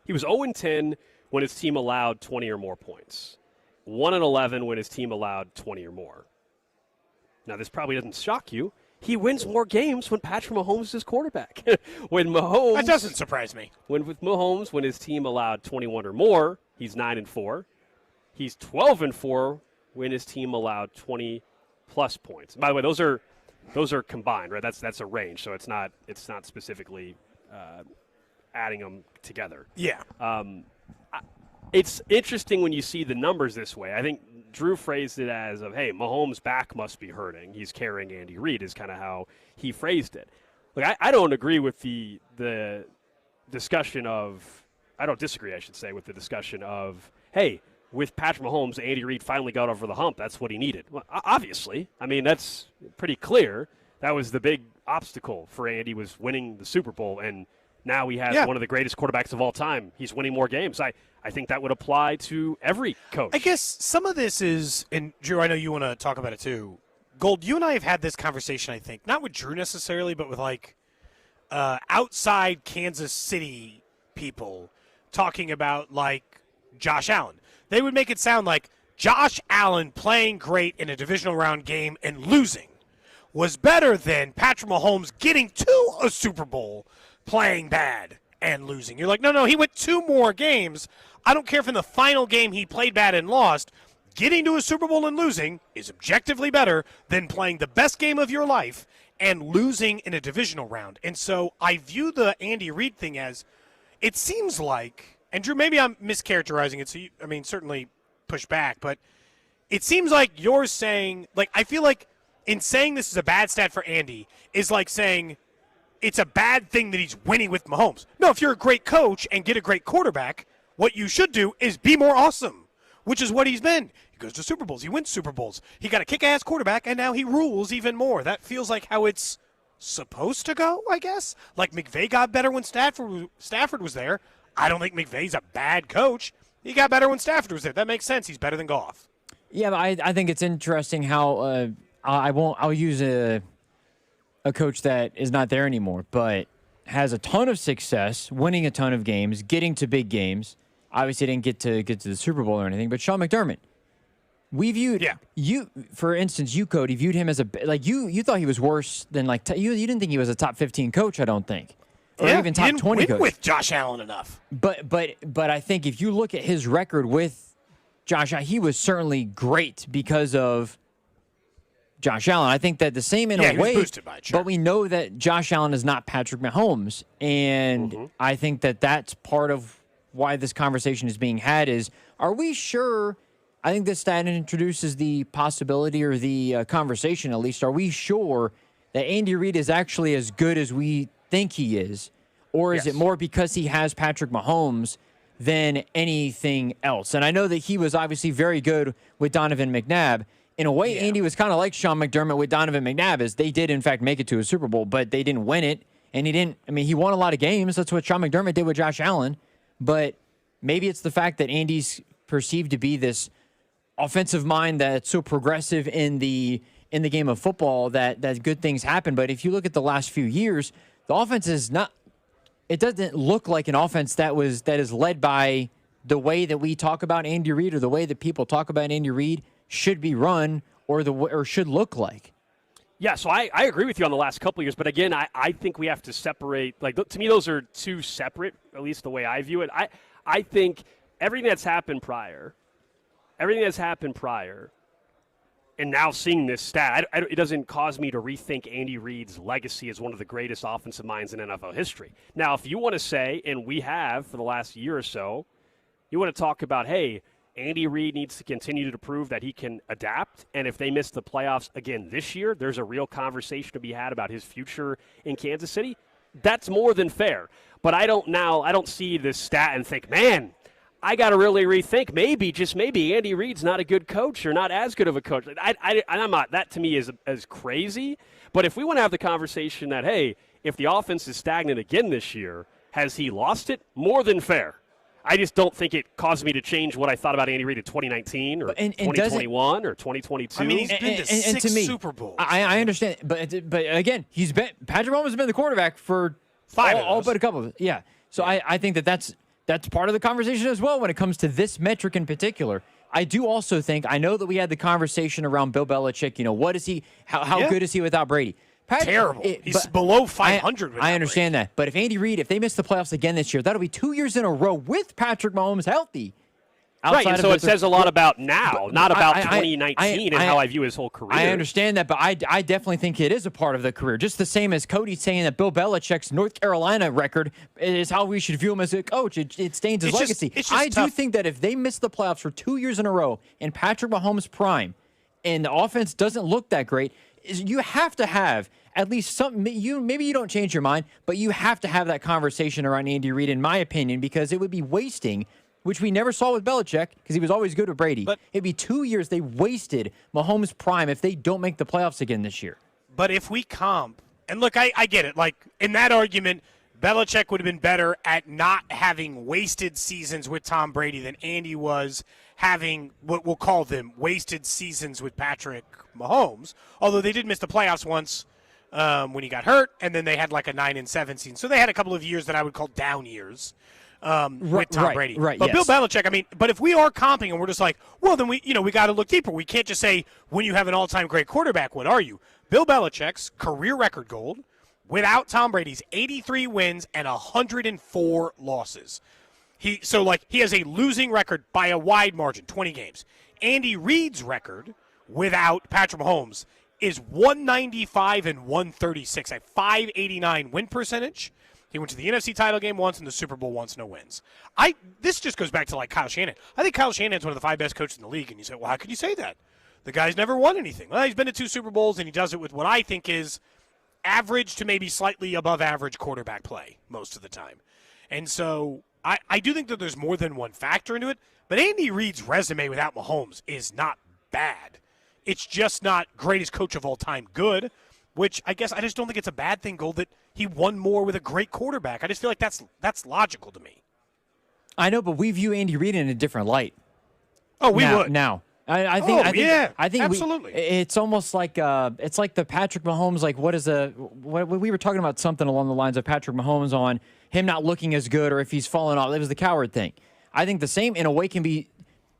Speaker 2: He was 0-10 when his team allowed 20 or more points. 1-11 when his team allowed 20 or more. Now, this probably doesn't shock you. He wins more games when Patrick Mahomes is his quarterback.
Speaker 1: That doesn't surprise me.
Speaker 2: With Mahomes, when his team allowed 21 or more, he's 9-4. He's 12-4 when his team allowed 20-plus points. By the way, those are combined, right? That's a range, so it's not specifically adding them together.
Speaker 1: Yeah.
Speaker 2: It's interesting when you see the numbers this way. I think Drew phrased it as hey, Mahomes' back must be hurting. He's carrying Andy Reid is kind of how he phrased it. Look, I don't agree with the discussion of – I don't disagree, I should say, with the discussion of, hey, with Patrick Mahomes, Andy Reid finally got over the hump. That's what he needed. Well, obviously. I mean, that's pretty clear. That was the big obstacle for Andy was winning the Super Bowl, and now he has one of the greatest quarterbacks of all time. He's winning more games. I think that would apply to every coach.
Speaker 1: I guess some of this is, and Drew, I know you want to talk about it too. Gold, you and I have had this conversation, I think, not with Drew necessarily, but with outside Kansas City people talking about Josh Allen. They would make it sound like Josh Allen playing great in a divisional round game and losing was better than Patrick Mahomes getting to a Super Bowl playing bad and losing. You're like, no, he went 2 more games. I don't care if in the final game he played bad and lost. Getting to a Super Bowl and losing is objectively better than playing the best game of your life and losing in a divisional round. And so I view the Andy Reid thing as it seems like, and Drew, maybe I'm mischaracterizing it, so certainly push back, but it seems like you're saying, I feel like in saying this is a bad stat for Andy is like saying it's a bad thing that he's winning with Mahomes. No, if you're a great coach and get a great quarterback, what you should do is be more awesome, which is what he's been. He goes to Super Bowls. He wins Super Bowls. He got a kick-ass quarterback, and now he rules even more. That feels like how it's supposed to go, I guess. Like McVay got better when Stafford was there. I don't think McVay's a bad coach. He got better when Stafford was there. That makes sense. He's better than Goff.
Speaker 16: Yeah, but I think it's interesting how I'll use a coach that is not there anymore, but has a ton of success, winning a ton of games, getting to big games. Obviously didn't get to the Super Bowl or anything, but Sean McDermott. We viewed you, for instance, you, Cody, viewed him as you thought he was worse than you didn't think he was a top 15 coach, I don't think. Or even top 20 coach.
Speaker 1: With Josh Allen enough.
Speaker 16: But I think if you look at his record with Josh Allen, he was certainly great because of Josh Allen. I think that the same in a way,
Speaker 1: he was boosted by it, sure.
Speaker 16: But we know that Josh Allen is not Patrick Mahomes, and I think that that's part of why this conversation is being had is, are we sure? I think this stat introduces the possibility or the conversation, at least. Are we sure that Andy Reid is actually as good as we think he is? Or is it more because he has Patrick Mahomes than anything else? And I know that he was obviously very good with Donovan McNabb. In a way, Andy was kind of like Sean McDermott with Donovan McNabb, as they did, in fact, make it to a Super Bowl, but they didn't win it. And he won a lot of games. That's what Sean McDermott did with Josh Allen. But maybe it's the fact that Andy's perceived to be this offensive mind that's so progressive in the game of football that good things happen. But if you look at the last few years, the offense is not. It doesn't look like an offense that is led by the way that we talk about Andy Reid or the way that people talk about Andy Reid should be run or should look like.
Speaker 2: Yeah, so I agree with you on the last couple of years, but again, I think we have to separate. To me, those are two separate, at least the way I view it. I think everything that's happened prior, and now seeing this stat, it doesn't cause me to rethink Andy Reid's legacy as one of the greatest offensive minds in NFL history. Now, if you want to say, and we have for the last year or so, you want to talk about, hey, Andy Reid needs to continue to prove that he can adapt, and if they miss the playoffs again this year, there's a real conversation to be had about his future in Kansas City. That's more than fair. But I don't see this stat and think, man, I got to really rethink. Maybe, just maybe, Andy Reid's not a good coach or not as good of a coach. I'm not. That to me is as crazy. But if we want to have the conversation that, hey, if the offense is stagnant again this year, has he lost it? More than fair. I just don't think it caused me to change what I thought about Andy Reid in 2019 or 2021 or 2022.
Speaker 1: I mean, he's been to 6
Speaker 16: to me,
Speaker 1: Super Bowls.
Speaker 16: I understand, but again, Patrick Mahomes has been the quarterback for
Speaker 1: 5
Speaker 16: all but a couple of it. Yeah. So I think that's that's part of the conversation as well when it comes to this metric in particular. I do also think, I know that we had the conversation around Bill Belichick, what is he, how good is he without Brady?
Speaker 1: Terrible. He's below 500
Speaker 16: I understand that. But if Andy Reid, if they miss the playoffs again this year, that'll be 2 years in a row with Patrick Mahomes healthy.
Speaker 2: Right, and so it says a lot about now, not about 2019 and how I view his whole career.
Speaker 16: I understand that, but I definitely think it is a part of the career. Just the same as Cody saying that Bill Belichick's North Carolina record is how we should view him as a coach. It stains his legacy. I do think that if they miss the playoffs for 2 years in a row in Patrick Mahomes' prime and the offense doesn't look that great, you have to have at least something. Maybe you don't change your mind, but you have to have that conversation around Andy Reid, in my opinion, because it would be wasting, which we never saw with Belichick because he was always good with Brady. But it'd be 2 years they wasted Mahomes' prime if they don't make the playoffs again this year.
Speaker 1: But if we comp, and look, I get it. Like, in that argument, Belichick would have been better at not having wasted seasons with Tom Brady than Andy was having what we'll call them wasted seasons with Patrick Mahomes, although they did miss the playoffs once when he got hurt, and then they had like a 9-7 season. So they had a couple of years that I would call down years. With Tom Brady.
Speaker 16: Right,
Speaker 1: but Bill Belichick, but if we are comping and we're just like, well, then we got to look deeper. We can't just say when you have an all-time great quarterback, what are you? Bill Belichick's career record gold without Tom Brady's 83 wins and 104 losses. He has a losing record by a wide margin, 20 games. Andy Reid's record without Patrick Mahomes is 195 and 136, a 589 win percentage. He went to the NFC title game once and the Super Bowl once, no wins. This just goes back to like Kyle Shanahan. I think Kyle Shanahan's one of the 5 best coaches in the league, and you say, well, how could you say that? The guy's never won anything. Well, he's been to 2 Super Bowls, and he does it with what I think is average to maybe slightly above average quarterback play most of the time. And so I do think that there's more than one factor into it, but Andy Reid's resume without Mahomes is not bad. It's just not greatest coach of all time good, which I guess I just don't think it's a bad thing, Gold, that he won more with a great quarterback. I just feel like that's logical to me.
Speaker 16: I know, but we view Andy Reid in a different light.
Speaker 1: Oh, we would.
Speaker 16: Now. I think
Speaker 1: absolutely.
Speaker 16: It's almost like it's like the Patrick Mahomes. Like, we were talking about something along the lines of Patrick Mahomes on him not looking as good, or if he's fallen off. It was the coward thing. I think the same in a way can be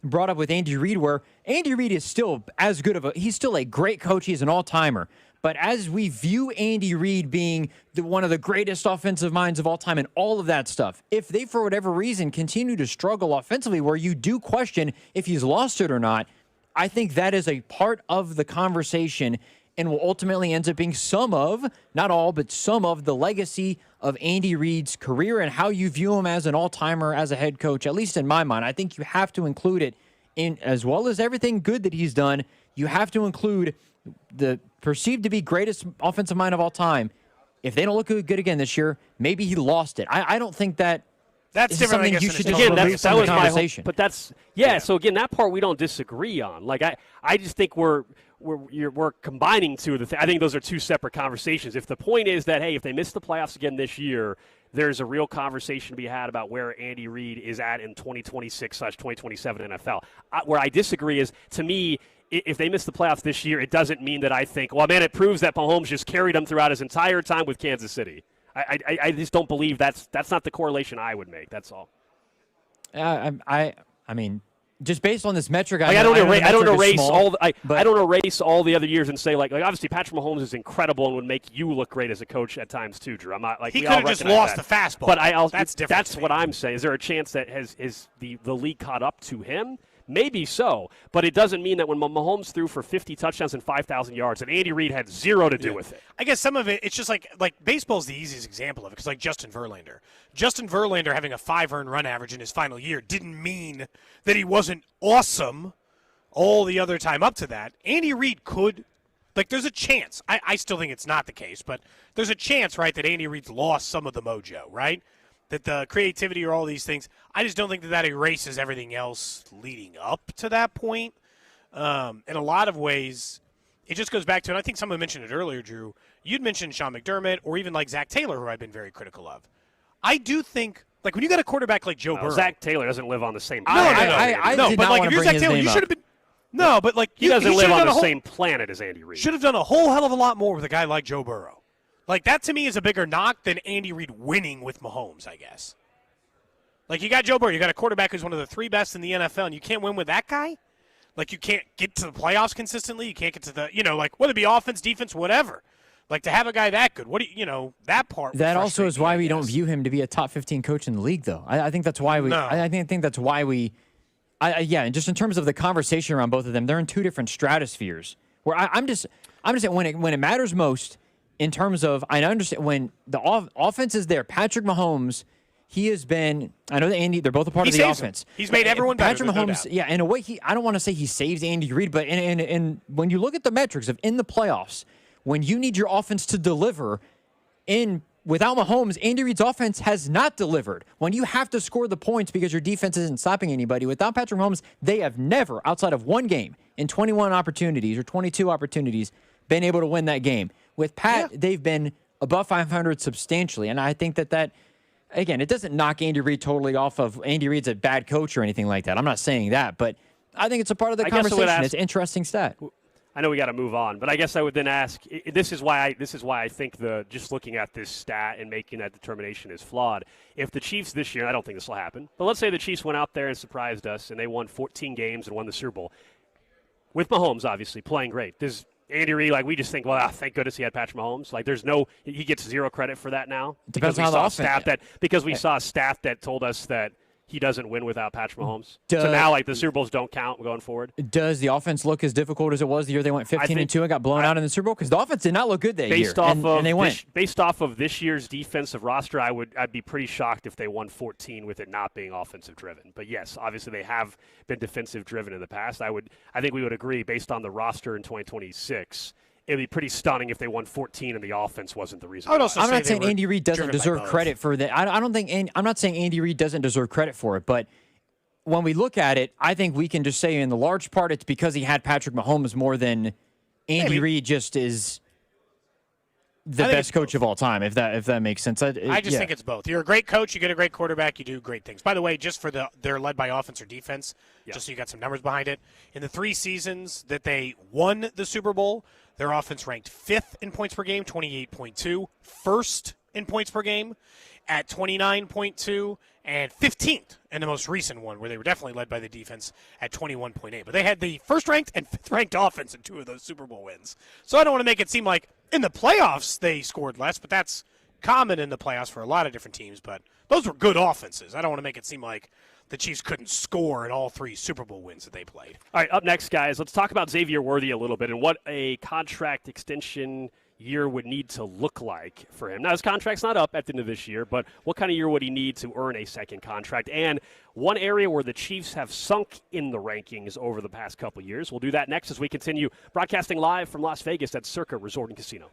Speaker 16: brought up with Andy Reid, where Andy Reid is still as good of he's still a great coach. He's an all-timer. But as we view Andy Reid being one of the greatest offensive minds of all time and all of that stuff, if they, for whatever reason, continue to struggle offensively where you do question if he's lost it or not, I think that is a part of the conversation and will ultimately end up being some of, not all, but some of the legacy of Andy Reid's career and how you view him as an all-timer, as a head coach, at least in my mind. I think you have to include it in, as well as everything good that he's done, you have to include the perceived to be greatest offensive mind of all time. If they don't look good again this year, maybe he lost it. I don't think that's
Speaker 1: different.
Speaker 16: Something you should just
Speaker 2: again,
Speaker 16: release
Speaker 2: that
Speaker 16: from
Speaker 2: was
Speaker 16: the
Speaker 2: my
Speaker 16: conversation.
Speaker 2: But that's So again, that part we don't disagree on. Like I just think we're combining two of the. I think those are two separate conversations. If the point is that if they miss the playoffs again this year, there's a real conversation to be had about where Andy Reid is at in 2026/2027 NFL. Where I disagree is, to me, if they miss the playoffs this year, it doesn't mean that I think, well, man, it proves that Mahomes just carried them throughout his entire time with Kansas City. I just don't believe that's not the correlation I would make. That's all.
Speaker 16: I mean, just based on this metric,
Speaker 2: I don't erase all the other years and say like obviously Patrick Mahomes is incredible and would make you look great as a coach at times too, Drew. I'm not like
Speaker 1: he could have just lost the fastball,
Speaker 2: but
Speaker 1: that's different.
Speaker 2: That's what I'm saying. Is there a chance that is the league caught up to him? Maybe so, but it doesn't mean that when Mahomes threw for 50 touchdowns and 5,000 yards, and Andy Reid had zero to do with it.
Speaker 1: I guess some of it, it's just like baseball's the easiest example of it, because like Justin Verlander having a 5 earned run average in his final year didn't mean that he wasn't awesome all the other time up to that. Andy Reid could, there's a chance. I still think it's not the case, but there's a chance, right, that Andy Reid's lost some of the mojo, right? That the creativity or all these things, I just don't think that erases everything else leading up to that point. In a lot of ways, it just goes back to, and I think someone mentioned it earlier, Drew, you'd mentioned Sean McDermott or even like Zach Taylor, who I've been very critical of. I do think, when you got a quarterback like Joe Burrow.
Speaker 2: Zach Taylor doesn't live on the same
Speaker 16: planet.
Speaker 1: No, but if you're Zach Taylor, you should have been. No, but
Speaker 2: he doesn't live on the same planet as Andy Reid.
Speaker 1: Should have done a whole hell of a lot more with a guy like Joe Burrow. That to me is a bigger knock than Andy Reid winning with Mahomes, I guess. Like, you got Joe Burrow. You got a quarterback who's one of the 3 best in the NFL, and you can't win with that guy? Like, you can't get to the playoffs consistently? You can't get to the, like, whether it be offense, defense, whatever. Like, to have a guy that good, that part.
Speaker 16: That also is why we don't view him to be a top 15 coach in the league, though. I think that's why we.
Speaker 1: No.
Speaker 16: I think that's why we. And just in terms of the conversation around both of them, they're in 2 different stratospheres. Where I'm just saying when it matters most, in terms of, I understand when the offense is there. Patrick Mahomes, he has been. I know that Andy. They're both a part of the offense.
Speaker 1: He's made everyone better.
Speaker 16: Patrick Mahomes, in a way, I don't want to say he saves Andy Reid, but in when you look at the metrics of in the playoffs. When you need your offense to deliver, without Mahomes, Andy Reid's offense has not delivered. When you have to score the points because your defense isn't stopping anybody, without Patrick Mahomes, they have never, outside of one game, in 21 opportunities or 22 opportunities, been able to win that game. With Pat, they've been above 500 substantially, and I think that, again, it doesn't knock Andy Reid totally off of Andy Reid's a bad coach or anything like that. I'm not saying that, but I think it's a part of the conversation. It's an interesting stat.
Speaker 2: I know we got to move on, but I guess I would then ask. This is why I think just looking at this stat and making that determination is flawed. If the Chiefs this year, I don't think this will happen, but let's say the Chiefs went out there and surprised us and they won 14 games and won the Super Bowl, with Mahomes obviously playing great. Does Andy Reid, we just think, well, thank goodness he had Patrick Mahomes. He gets 0 credit for that now.
Speaker 16: Depends on the offense.
Speaker 2: Because we saw staff that told us that he doesn't win without Patrick Mahomes. So now, the Super Bowls don't count going forward.
Speaker 16: Does the offense look as difficult as it was the year they went 15-2 and got blown out in the Super Bowl? Because the offense did not look good that year, and they went.
Speaker 2: Based off of this year's defensive roster, I'd be pretty shocked if they won 14 with it not being offensive driven. But yes, obviously they have been defensive driven in the past. I think we would agree, based on the roster in 2026. It'd be pretty stunning if they won 14 and the offense wasn't the reason.
Speaker 1: I'm not
Speaker 16: saying Andy Reid doesn't deserve credit for that. I'm not saying Andy Reid doesn't deserve credit for it, but when we look at it, I think we can just say in the large part it's because he had Patrick Mahomes more than Andy Reid just is the best coach of all time, if that makes sense.
Speaker 1: I just think it's both. You're a great coach, you get a great quarterback, you do great things. By the way, just for they're led by offense or defense, just so you got some numbers behind it. In the 3 seasons that they won the Super Bowl, their offense ranked 5th in points per game, 28.2, first in points per game at 29.2, and 15th in the most recent one, where they were definitely led by the defense at 21.8. But they had the first-ranked and 5th-ranked offense in 2 of those Super Bowl wins. So I don't want to make it seem like in the playoffs they scored less, but that's common in the playoffs for a lot of different teams. But those were good offenses. I don't want to make it seem like the Chiefs couldn't score in all 3 Super Bowl wins that they played.
Speaker 2: All right, up next, guys, let's talk about Xavier Worthy a little bit and what a contract extension year would need to look like for him. Now, his contract's not up at the end of this year, but what kind of year would he need to earn a second contract? And one area where the Chiefs have sunk in the rankings over the past couple years. We'll do that next as we continue broadcasting live from Las Vegas at Circa Resort and Casino.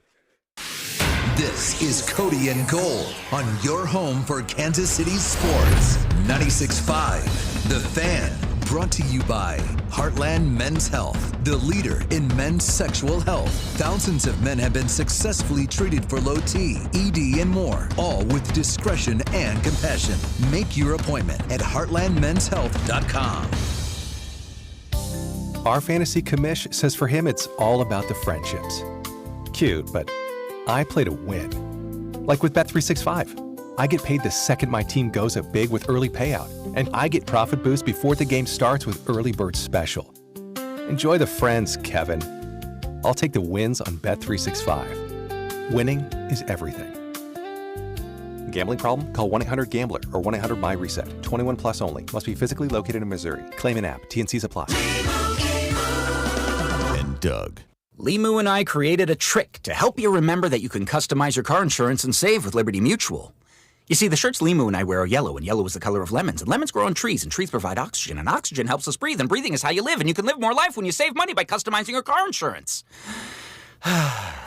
Speaker 4: This is Cody and Gold on your home for Kansas City sports. 96.5, The Fan. Brought to you by Heartland Men's Health, the leader in men's sexual health. Thousands of men have been successfully treated for low T, ED, and more, all with discretion and compassion. Make your appointment at heartlandmenshealth.com.
Speaker 7: Our fantasy commish says for him it's all about the friendships. Cute, but I play to win. Like with Bet365. I get paid the second my team goes up big with early payout, and I get profit boost before the game starts with Early Bird Special. Enjoy the friends, Kevin. I'll take the wins on Bet365. Winning is everything. Gambling problem? Call 1-800-GAMBLER or 1-800-MY-RESET. 21 plus only. Must be physically located in Missouri. Claim an app. T&Cs apply.
Speaker 4: And Doug.
Speaker 5: Limu and I created a trick to help you remember that you can customize your car insurance and save with Liberty Mutual. You see, the shirts Limu and I wear are yellow, and yellow is the color of lemons. And lemons grow on trees, and trees provide oxygen. And oxygen helps us breathe, and breathing is how you live. And you can live more life when you save money by customizing your car insurance. I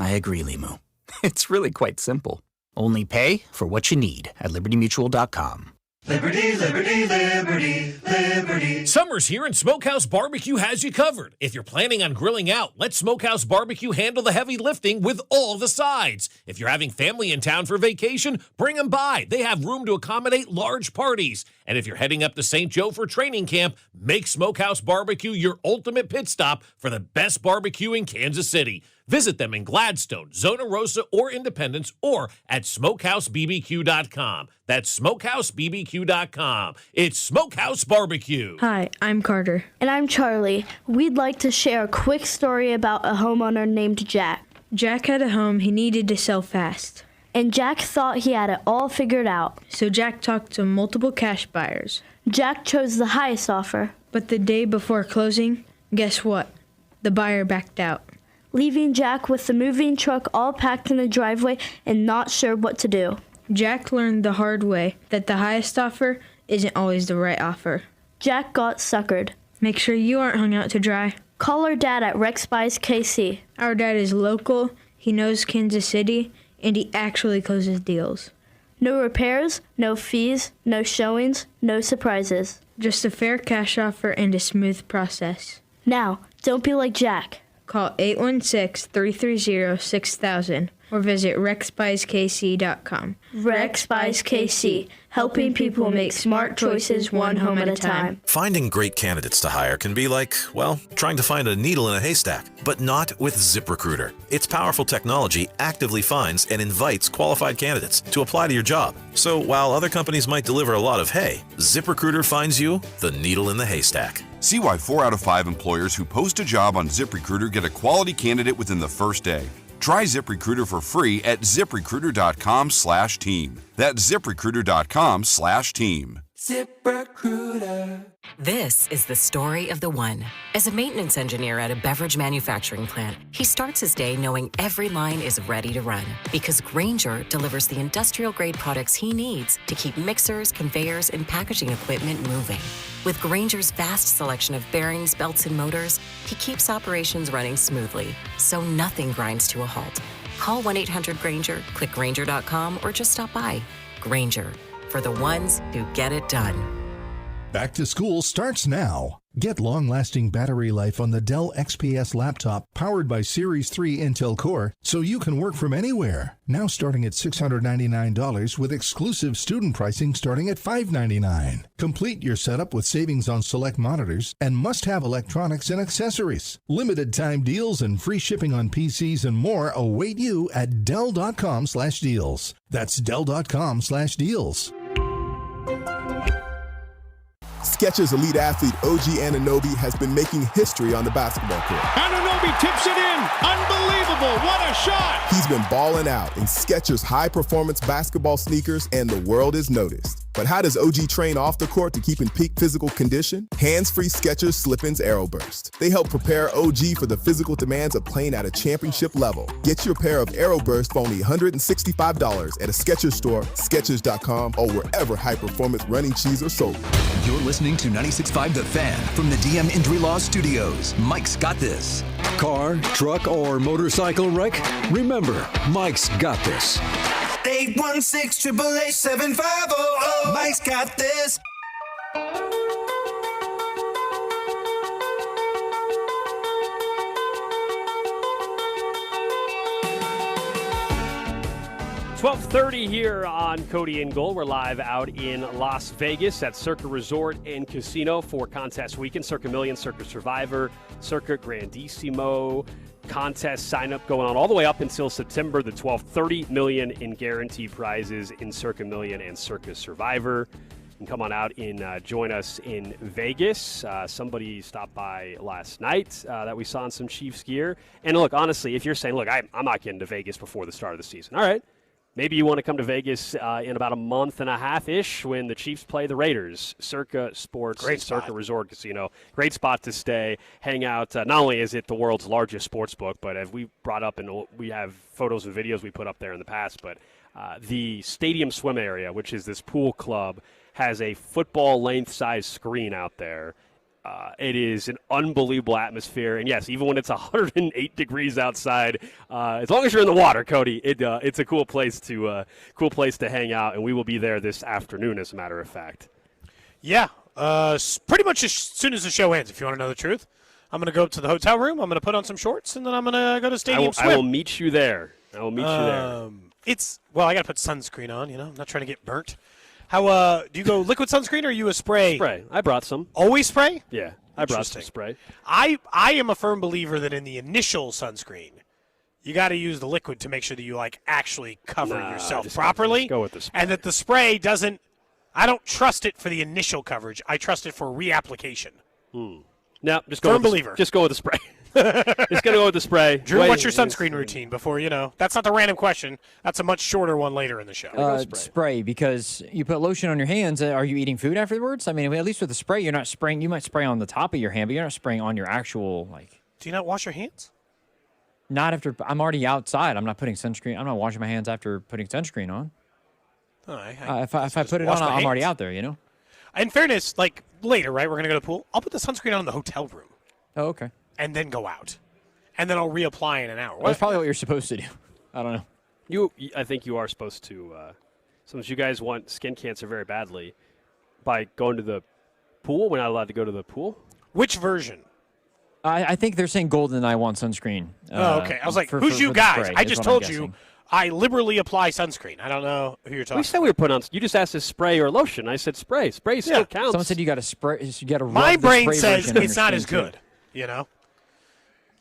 Speaker 5: agree, Limu. It's really quite simple. Only pay for what you need at LibertyMutual.com.
Speaker 10: Liberty, liberty, liberty, liberty.
Speaker 23: Summer's here and Smokehouse Barbecue has you covered. If you're planning on grilling out, let Smokehouse Barbecue handle the heavy lifting with all the sides. If you're having family in town for vacation, bring them by. They have room to accommodate large parties. And if you're heading up to St. Joe for training camp, make Smokehouse Barbecue your ultimate pit stop for the best barbecue in Kansas City. Visit them in Gladstone, Zona Rosa, or Independence, or at SmokehouseBBQ.com. That's SmokehouseBBQ.com. It's Smokehouse Barbecue.
Speaker 8: Hi, I'm Carter.
Speaker 9: And I'm Charlie. We'd like to share a quick story about a homeowner named Jack.
Speaker 8: Jack had a home he needed to sell fast.
Speaker 9: And Jack thought he had it all figured out.
Speaker 8: So Jack talked to multiple cash buyers.
Speaker 9: Jack chose the highest offer.
Speaker 8: But the day before closing, guess what? The buyer backed out,
Speaker 9: leaving Jack with the moving truck all packed in the driveway and not sure what to do.
Speaker 8: Jack learned the hard way that the highest offer isn't always the right offer.
Speaker 9: Jack got suckered.
Speaker 8: Make sure you aren't hung out to dry.
Speaker 9: Call our dad at Rex Buys KC.
Speaker 8: Our dad is local, he knows Kansas City, and he actually closes deals.
Speaker 9: No repairs, no fees, no showings, no surprises.
Speaker 8: Just a fair cash offer and a smooth process.
Speaker 9: Now, don't be like Jack.
Speaker 8: Call 816-330-6000 or visit rexbuyskc.com.
Speaker 9: Rex Buys KC, helping people make smart choices one home at a time.
Speaker 11: Finding great candidates to hire can be like, well, trying to find a needle in a haystack, but not with ZipRecruiter. Its powerful technology actively finds and invites qualified candidates to apply to your job. So while other companies might deliver a lot of hay, ZipRecruiter finds you the needle in the haystack.
Speaker 12: See why 4 out of 5 employers who post a job on ZipRecruiter get a quality candidate within the first day. Try ZipRecruiter for free at ZipRecruiter.com/team. That's ZipRecruiter.com/team.
Speaker 13: ZipRecruiter. This is the story of the one. As a maintenance engineer at a beverage manufacturing plant, he starts his day knowing every line is ready to run because Grainger delivers the industrial-grade products he needs to keep mixers, conveyors, and packaging equipment moving. With Grainger's vast selection of bearings, belts, and motors, he keeps operations running smoothly, so nothing grinds to a halt. Call 1-800-GRAINGER, click Grainger.com, or just stop by. Grainger, for the ones who get it done.
Speaker 14: Back to school starts now. Get long-lasting battery life on the Dell XPS laptop powered by Series 3 Intel Core so you can work from anywhere. Now starting at $699 with exclusive student pricing starting at $599. Complete your setup with savings on select monitors and must-have electronics and accessories. Limited time deals and free shipping on PCs and more await you at Dell.com/deals. That's Dell.com/deals.
Speaker 15: Skechers elite athlete OG Anunoby has been making history on the basketball court.
Speaker 28: Anunoby tips it in. Unbelievable. What a shot.
Speaker 15: He's been balling out in Skechers high-performance basketball sneakers, and the world is noticed. But how does OG train off the court to keep in peak physical condition? Hands-free Skechers Slip-ins AeroBurst. They help prepare OG for the physical demands of playing at a championship level. Get your pair of AeroBurst for only $165 at a Skechers store, Skechers.com, or wherever high-performance running shoes are sold.
Speaker 4: You're listening to 96.5 The Fan from the DM Injury Law Studios. Mike's got this.
Speaker 29: Car, truck, or motorcycle wreck? Remember, Mike's got this.
Speaker 10: 816-888-7500. Mike's got this.
Speaker 2: .30 here on Cody and Gold. We're live out in Las Vegas at Circa Resort and Casino for contest weekend. Circa Million, Circa Survivor, Circa Grandissimo contest sign-up going on all the way up until September the 12th. $30 million in guaranteed prizes in Circa Million and Circa Survivor. You can come on out and join us in Vegas. Somebody stopped by last night that we saw in some Chiefs gear. And look, honestly, if you're saying, look, I'm not getting to Vegas before the start of the season. All right. Maybe you want to come to Vegas in about a month and a half-ish when the Chiefs play the Raiders. Circa Sports, Circa Resort Casino. Great spot to stay, hang out. Not only is it the world's largest sports book, but as we brought up and we have photos and videos we put up there in the past, but the stadium swim area, which is this pool club, has a football-length size screen out there. It is an unbelievable atmosphere, and yes, even when it's 108 degrees outside, as long as you're in the water, Cody, it's a cool place to hang out, and we will be there this afternoon, as a matter of fact.
Speaker 1: Yeah, pretty much as soon as the show ends. If you want to know the truth, I'm going to go up to the hotel room. I'm going to put on some shorts, and then I'm going to go to stadium swim.
Speaker 2: I will meet you there. I got to
Speaker 1: put sunscreen on. I'm not trying to get burnt. How do you go liquid sunscreen or are you a spray?
Speaker 2: Spray. I brought some.
Speaker 1: Always spray?
Speaker 2: Yeah, I brought some spray.
Speaker 1: I am a firm believer that in the initial sunscreen, you got to use the liquid to make sure that you actually cover yourself
Speaker 2: just
Speaker 1: properly.
Speaker 2: go with the spray.
Speaker 1: And that the spray doesn't. I don't trust it for the initial coverage. I trust it for reapplication.
Speaker 2: No, just go.
Speaker 1: Firm believer.
Speaker 2: Just go with the spray. Just gonna go with the spray.
Speaker 1: Drew, what's your sunscreen routine before That's not the random question. That's a much shorter one later in the show.
Speaker 16: Spray, because you put lotion on your hands. Are you eating food afterwards? I mean, at least with the spray, you're not spraying. You might spray on the top of your hand, but you're not spraying on your actual
Speaker 1: Do you not wash your hands?
Speaker 16: Not after. I'm already outside. I'm not putting sunscreen. I'm not washing my hands after putting sunscreen on.
Speaker 1: Oh,
Speaker 16: if I put it on, I'm already out there.
Speaker 1: In fairness, later, right? We're gonna go to the pool. I'll put the sunscreen on in the hotel room.
Speaker 16: Oh, okay.
Speaker 1: And then go out, and then I'll reapply in an hour.
Speaker 16: That's probably what you're supposed to do. I don't know.
Speaker 2: I think you are supposed to. Since you guys want skin cancer very badly, by going to the pool, we're not allowed to go to the pool.
Speaker 1: Which version?
Speaker 16: I think they're saying Gold and I want sunscreen.
Speaker 1: Okay. I was like, who's you guys? I just told you I liberally apply sunscreen. I don't know who you're talking.
Speaker 2: We said we were putting on. You just asked us spray or lotion. I said spray. Spray still counts.
Speaker 16: Someone said you got to spray. You got to.
Speaker 1: My brain says it's not as good.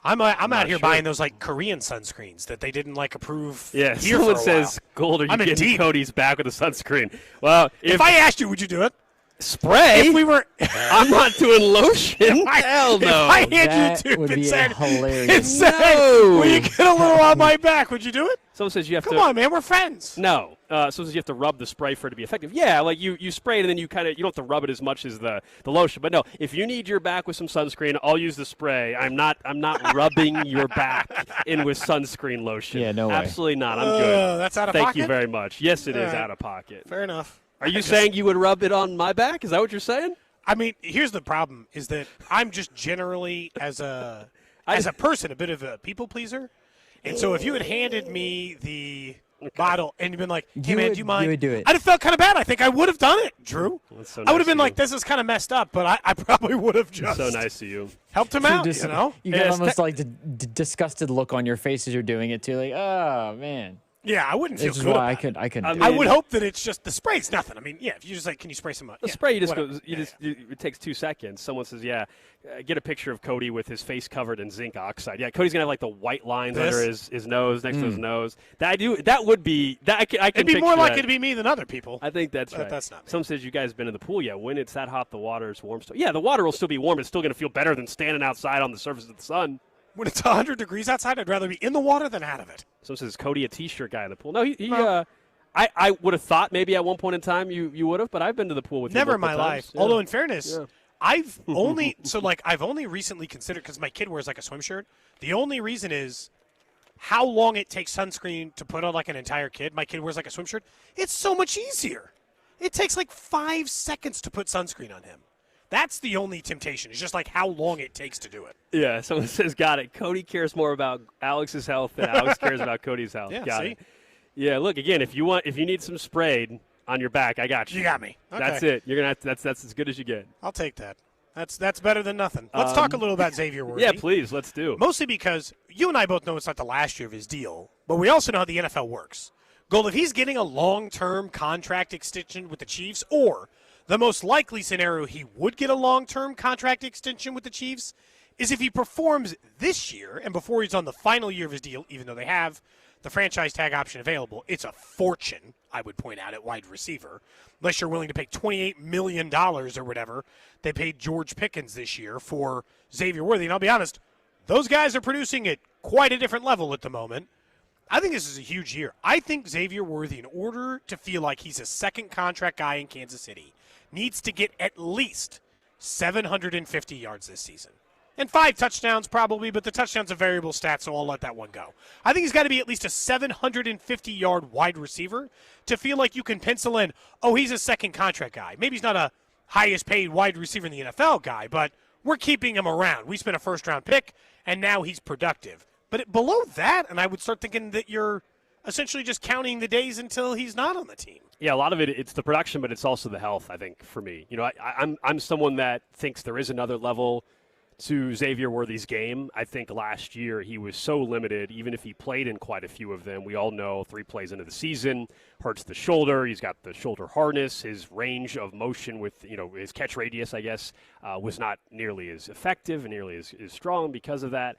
Speaker 1: I'm out here buying those Korean sunscreens that they didn't approve.
Speaker 2: Yeah,
Speaker 1: here
Speaker 2: someone
Speaker 1: for a
Speaker 2: says,
Speaker 1: while.
Speaker 2: "Gold, are you
Speaker 1: I'm in
Speaker 2: getting
Speaker 1: deep.
Speaker 2: Cody's back with a sunscreen?" Well,
Speaker 1: if I asked you, would you do it?
Speaker 2: Spray?
Speaker 1: If we were,
Speaker 2: I'm not doing lotion. Hell no.
Speaker 1: If I hand
Speaker 16: That
Speaker 1: you two
Speaker 16: would
Speaker 1: and
Speaker 16: be
Speaker 1: said,
Speaker 16: hilarious.
Speaker 1: will you get a little on my back? Would you do it?
Speaker 2: Someone says you have
Speaker 1: Come
Speaker 2: to.
Speaker 1: on, man, we're friends.
Speaker 2: No. Someone says you have to rub the spray for it to be effective. Yeah, you spray it and then you don't have to rub it as much as the lotion. But no, if you need your back with some sunscreen, I'll use the spray. I'm not rubbing your back in with sunscreen lotion.
Speaker 16: Yeah, no way.
Speaker 2: Absolutely not. I'm good.
Speaker 1: That's out of
Speaker 2: Thank
Speaker 1: pocket?
Speaker 2: you very much. Yes, it is
Speaker 1: All right.
Speaker 2: out of pocket.
Speaker 1: Fair enough.
Speaker 2: Are you saying you would rub it on my back? Is that what you're saying?
Speaker 1: I mean, here's the problem: is that I'm just generally, as a person, a bit of a people pleaser, and so if you had handed me the bottle and you'd been like, "Hey, man, do you mind?"
Speaker 16: You would do it.
Speaker 1: I'd have felt kind of bad. I think I would have done it, Drew.
Speaker 2: That's so
Speaker 1: I would have
Speaker 2: nice
Speaker 1: been
Speaker 2: of
Speaker 1: like, "This is kind of messed up," but I probably would have just
Speaker 2: So nice of you.
Speaker 1: helped him out.
Speaker 16: You got almost the disgusted look on your face as you're doing it too. Like, oh man.
Speaker 1: Yeah, I wouldn't feel
Speaker 16: This is
Speaker 1: good.
Speaker 16: why
Speaker 1: about
Speaker 16: I couldn't.
Speaker 1: I would hope that it's just the spray's nothing. I mean, yeah, if you just can you spray some?
Speaker 2: The spray, it takes 2 seconds. Someone says, get a picture of Cody with his face covered in zinc oxide. Yeah, Cody's going to have the white lines under his nose, next to his nose. That would be, I can
Speaker 1: It'd be
Speaker 2: picture
Speaker 1: more likely
Speaker 2: that.
Speaker 1: to be me than other people.
Speaker 2: I think that's
Speaker 1: But
Speaker 2: right.
Speaker 1: that's not me.
Speaker 2: Someone says you guys been in the pool yet. When it's that hot, the water's warm. Yeah, the water will still be warm. It's still going to feel better than standing outside on the surface of the sun.
Speaker 1: When it's 100 degrees outside, I'd rather be in the water than out of it.
Speaker 2: Someone says, Cody a T-shirt guy in the pool. No, I would have thought maybe at one point in time you would have, but I've been to the pool with you
Speaker 1: Never in my
Speaker 2: multiple
Speaker 1: life.
Speaker 2: times. Yeah.
Speaker 1: Although in fairness,
Speaker 2: Yeah.
Speaker 1: I've only I've only recently considered, because my kid wears a swim shirt. The only reason is how long it takes sunscreen to put on an entire kid. My kid wears a swim shirt. It's so much easier. It takes 5 seconds to put sunscreen on him. That's the only temptation. It's just how long it takes to do it.
Speaker 2: Yeah, someone says, got it. Cody cares more about Alex's health than Alex cares about Cody's health.
Speaker 1: Yeah,
Speaker 2: got
Speaker 1: see?
Speaker 2: it. Yeah, look, again, if you need some sprayed on your back, I got you.
Speaker 1: You got me. Okay.
Speaker 2: That's it. You're gonna that's as good as you get.
Speaker 1: I'll take that. That's better than nothing. Let's talk a little about Xavier Worthy.
Speaker 2: Yeah, please, let's do.
Speaker 1: Mostly because you and I both know it's not the last year of his deal, but we also know how the NFL works. Gold, if he's getting a long-term contract extension with the Chiefs, or the most likely scenario he would get a long-term contract extension with the Chiefs, is if he performs this year and before he's on the final year of his deal, even though they have the franchise tag option available. It's a fortune, I would point out, at wide receiver, unless you're willing to pay $28 million or whatever they paid George Pickens this year for Xavier Worthy. And I'll be honest, those guys are producing at quite a different level at the moment. I think this is a huge year. I think Xavier Worthy, in order to feel like he's a second contract guy in Kansas City, needs to get at least 750 yards this season. And 5 touchdowns probably, but the touchdown's a variable stat, so I'll let that one go. I think he's got to be at least a 750-yard wide receiver to feel like you can pencil in, oh, he's a second contract guy. Maybe he's not a highest-paid wide receiver in the NFL guy, but we're keeping him around. We spent a first-round pick, and now he's productive. But below that, and I would start thinking that you're essentially just counting the days until he's not on the team.
Speaker 2: Yeah, a lot of it's the production, but it's also the health, I think, for me. I'm someone that thinks there is another level to Xavier Worthy's game. I think last year he was so limited, even if he played in quite a few of them. We all know 3 plays into the season, hurts the shoulder. He's got the shoulder hardness. His range of motion with, his catch radius, I guess, was not nearly as effective and nearly as strong because of that.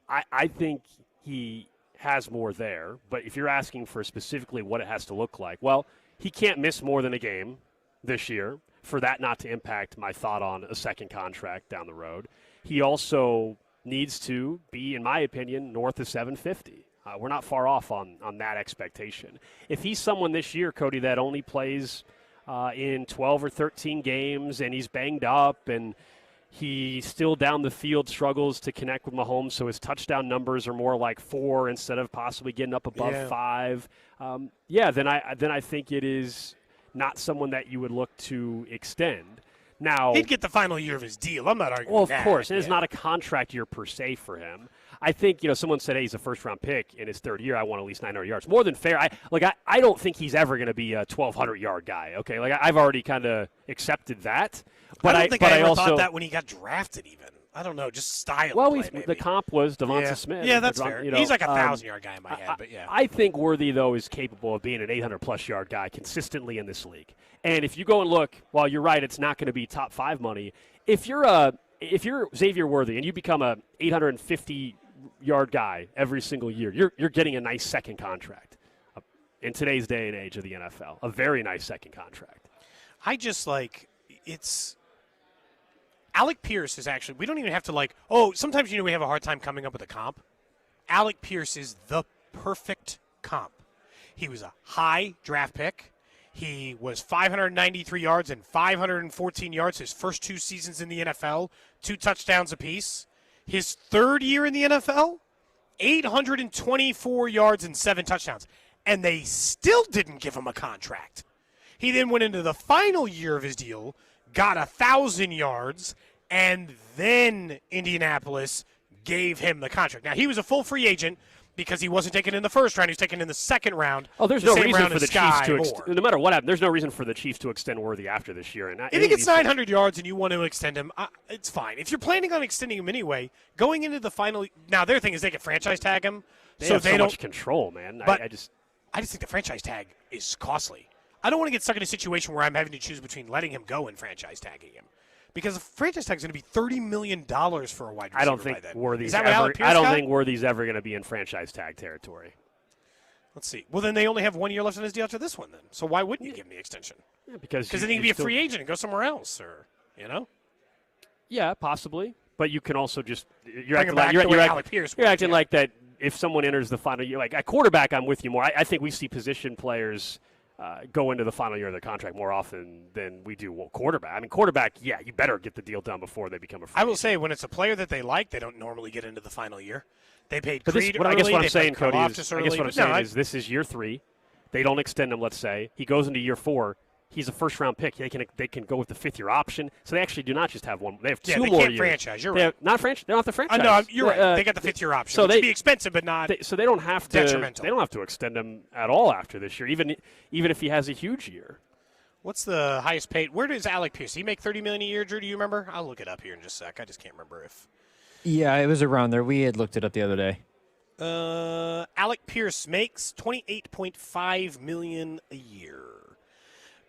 Speaker 2: I think he has more there. But if you're asking for specifically what it has to look like, well, he can't miss more than a game this year for that not to impact my thought on a second contract down the road. He also needs to be, in my opinion, north of 750. We're not far off on that expectation. If he's someone this year, Cody, that only plays in 12 or 13 games and he's banged up and he still down the field struggles to connect with Mahomes, so his touchdown numbers are more like 4 instead of possibly getting up above 5. Then I think it is not someone that you would look to extend. Now,
Speaker 1: he'd get the final year of his deal. I'm not arguing.
Speaker 2: Well, of
Speaker 1: that.
Speaker 2: course, and it's not a contract year per se for him. I think someone said, "Hey, he's a first-round pick in his third year. I want at least 900 yards." More than fair. I don't think he's ever going to be a 1,200-yard guy. Okay, I've already kind of accepted that. But
Speaker 1: I don't think I ever thought that when he got drafted. Even I don't know, just style.
Speaker 2: Well,
Speaker 1: play,
Speaker 2: the comp was Devonta Smith.
Speaker 1: Yeah, that's fair. He's like a 1,000-yard guy in my head, but yeah.
Speaker 2: I think Worthy though is capable of being an 800-plus yard guy consistently in this league. And if you go and look, well, you're right, it's not going to be top 5 money. If you're Xavier Worthy and you become a 850-yard guy every single year, you're getting a nice second contract in today's day and age of the NFL. A very nice second contract.
Speaker 1: I just it's. Alec Pierce is actually, we don't even have to sometimes we have a hard time coming up with a comp. Alec Pierce is the perfect comp. He was a high draft pick. He was 593 yards and 514 yards his first 2 seasons in the NFL, 2 touchdowns apiece. His third year in the NFL, 824 yards and 7 touchdowns. And they still didn't give him a contract. He then went into the final year of his deal, got 1,000 yards, and then Indianapolis gave him the contract. Now, he was a full free agent because he wasn't taken in the first round. He was taken in the second round.
Speaker 2: Oh, there's no reason for the Chiefs to no matter what happens, there's no reason for the Chiefs to extend Worthy after this year. And
Speaker 1: if he gets 900 yards and you want to extend him, it's fine. If you're planning on extending him anyway, going into the final – now, their thing is they can franchise tag him.
Speaker 2: They have so much control, man.
Speaker 1: But I just think the franchise tag is costly. I don't want to get stuck in a situation where I'm having to choose between letting him go and franchise tagging him. Because the franchise tag is going to be $30 million for a wide receiver.
Speaker 2: I don't think Worthy's ever going to be in franchise tag territory.
Speaker 1: Let's see. Well, then they only have 1 year left on his deal after this one, then. So why wouldn't you give him the extension?
Speaker 2: Yeah, because
Speaker 1: then he can be a free agent and go somewhere else, or
Speaker 2: Yeah, possibly. But you can also just you're
Speaker 1: acting
Speaker 2: like that. If someone enters the final year, like a quarterback, I'm with you more. I think we see position players go into the final year of their contract more often than we do quarterback. I mean, quarterback, yeah, you better get the deal done before they become a free agent.
Speaker 1: I will say, when it's a player that they like, they don't normally get into the final year. They paid Creed
Speaker 2: early. I guess what I'm saying,
Speaker 1: Cody,
Speaker 2: is this is year 3. They don't extend him, let's say. He goes into year 4. He's a first-round pick. They can go with the 5th-year option. So they actually do not just have one. They have 2 more years.
Speaker 1: They can't franchise. You're right.
Speaker 2: They don't have to franchise.
Speaker 1: No, you're right. They got the 5th-year option. So they'd be expensive, but not
Speaker 2: so they don't have to.
Speaker 1: Detrimental.
Speaker 2: They don't have to extend him at all after this year, even if he has a huge year.
Speaker 1: What's the highest paid? Where does Alec Pierce? Does he make $30 million a year, Drew? Do you remember? I'll look it up here in just a sec. I just can't remember if.
Speaker 16: Yeah, it was around there. We had looked it up the other day.
Speaker 1: Alec Pierce makes $28.5 million a year.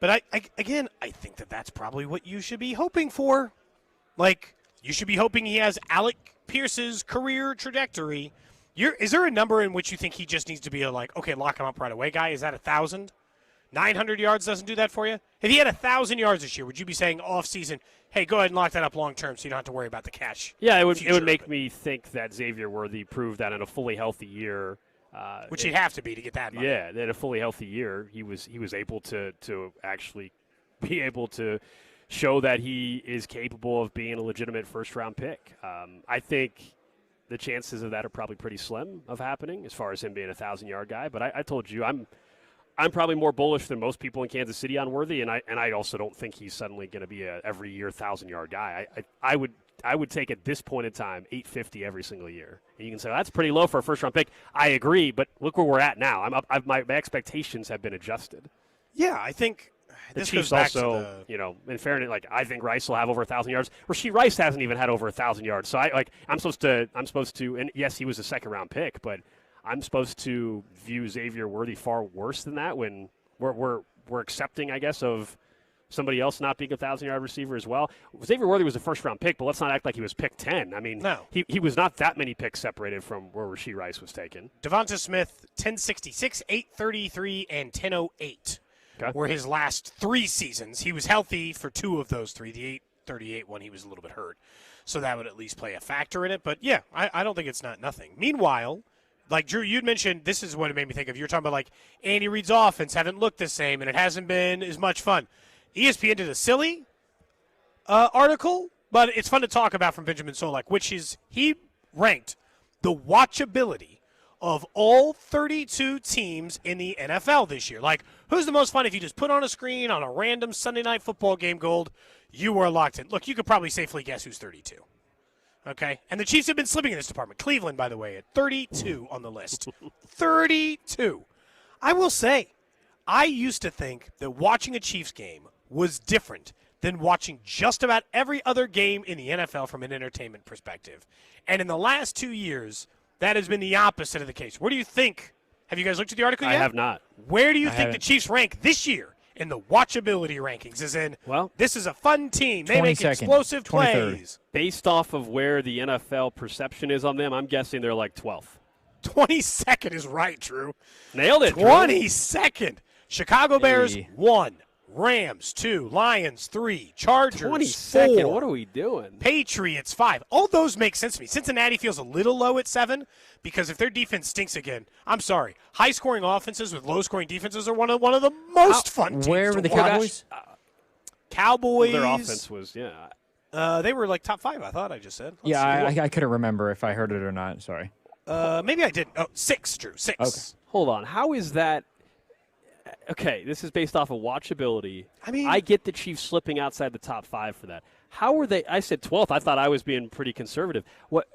Speaker 1: But I think that's probably what you should be hoping for. You should be hoping he has Alec Pierce's career trajectory. Is there a number in which you think he just needs to be lock him up right away, guy? Is that 1,000? 900 yards doesn't do that for you? If he had 1,000 yards this year, would you be saying off season, hey, go ahead and lock that up long term so you don't have to worry about the cash?
Speaker 2: Yeah, it would make me think that Xavier Worthy proved that in a fully healthy year.
Speaker 1: Which he'd have to be to get that money.
Speaker 2: Yeah, in a fully healthy year, he was able to actually be able to show that he is capable of being a legitimate first-round pick. I think the chances of that are probably pretty slim of happening as far as him being a 1,000-yard guy. But I told you, I'm probably more bullish than most people in Kansas City on Worthy, and I also don't think he's suddenly going to be a every year 1,000-yard guy. I would take at this point in time 850 every single year. And you can say, well, that's pretty low for a first-round pick. I agree, but look where we're at now. My expectations have been adjusted.
Speaker 1: Yeah, I think
Speaker 2: the
Speaker 1: this
Speaker 2: Chiefs
Speaker 1: goes back
Speaker 2: also, in fairness, I think Rice will have over 1,000 yards. Rasheed Rice hasn't even had over 1,000 yards. So I'm supposed to, and yes, he was a second-round pick, but I'm supposed to view Xavier Worthy far worse than that when we're accepting, I guess, of Somebody else not being a 1,000-yard receiver as well. Xavier Worthy was a first-round pick, but let's not act like he was pick 10. I mean,
Speaker 1: No.
Speaker 2: he was not that many picks separated from where Rashee Rice was taken.
Speaker 1: Devonta Smith, 1066, 833, and 1008 were his last 3 seasons. He was healthy for 2 of those 3. The 838 one, he was a little bit hurt. So that would at least play a factor in it. But, yeah, I don't think it's not nothing. Meanwhile, like, Drew, you'd mentioned, this is what it made me think of. You were talking about, like, Andy Reid's offense haven't looked the same, and it hasn't been as much fun. ESPN did a silly article, but it's fun to talk about from Benjamin Solak, which is he ranked the watchability of all 32 teams in the NFL this year. Like, who's the most fun if you just put on a screen on a random Sunday night football game, Gold, you are locked in. Look, you could probably safely guess who's 32. Okay? And the Chiefs have been slipping in this department. Cleveland, by the way, at 32 on the list. 32. I will say, I used to think that watching a Chiefs game was different than watching just about every other game in the NFL from an entertainment perspective. And in the last 2 years, that has been the opposite of the case. Where do you think? Have you guys looked at the article yet?
Speaker 2: I have not.
Speaker 1: Where do you think the Chiefs rank this year in the watchability rankings? As in, well, this is a fun team. They make explosive plays.
Speaker 2: Based off of where the NFL perception is on them, I'm guessing they're like 12th.
Speaker 1: 22nd is right, Drew.
Speaker 2: Nailed it, Drew.
Speaker 1: 22nd. Chicago Bears, 1. Rams, 2. Lions, 3. Chargers,
Speaker 2: 22nd.
Speaker 1: 4.
Speaker 2: What are we doing?
Speaker 1: Patriots, 5. All those make sense to me. Cincinnati feels a little low at 7 because if their defense stinks again, I'm sorry. High-scoring offenses with low-scoring defenses are one of the most fun teams.
Speaker 16: Where were the Cowboys?
Speaker 1: Cowboys.
Speaker 2: Well, their offense was,
Speaker 1: they were like top 5, I thought I just said.
Speaker 16: I couldn't remember if I heard it or not. Sorry.
Speaker 1: Maybe I didn't. Oh, 6, Drew. 6.
Speaker 2: Okay. Hold on. How is that? Okay, this is based off of watchability.
Speaker 1: I mean,
Speaker 2: I get the Chiefs slipping outside the top 5 for that. How are they? I said 12th. I thought I was being pretty conservative. What,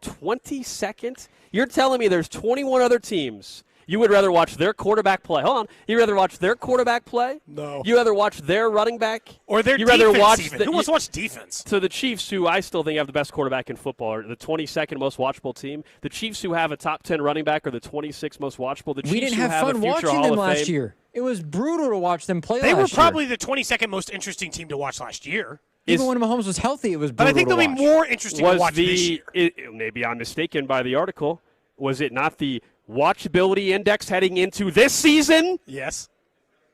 Speaker 2: 22nd? You're telling me there's 21 other teams. You would rather watch their quarterback play. Hold on. You'd rather watch their quarterback play?
Speaker 1: No.
Speaker 2: You'd rather watch their running back?
Speaker 1: Or their
Speaker 2: You'd
Speaker 1: defense
Speaker 2: rather watch
Speaker 1: even. Who wants to watch defense?
Speaker 2: So the Chiefs, who I still think have the best quarterback in football, are the 22nd most watchable team. The Chiefs, who have a top 10 running back, are the 26th most watchable. The Chiefs
Speaker 16: we didn't
Speaker 2: who
Speaker 16: have fun
Speaker 2: a future
Speaker 16: watching
Speaker 2: Hall
Speaker 16: them
Speaker 2: of
Speaker 16: last
Speaker 2: Fame.
Speaker 16: year. It was brutal to watch them play
Speaker 1: They
Speaker 16: last
Speaker 1: were probably
Speaker 16: year.
Speaker 1: the 22nd most interesting team to watch last year.
Speaker 16: Even when Mahomes was healthy, it was brutal.
Speaker 1: But I think they'll be more interesting to watch this year.
Speaker 2: Maybe I'm mistaken by the article. Was it not the watchability index heading into this season?
Speaker 1: Yes.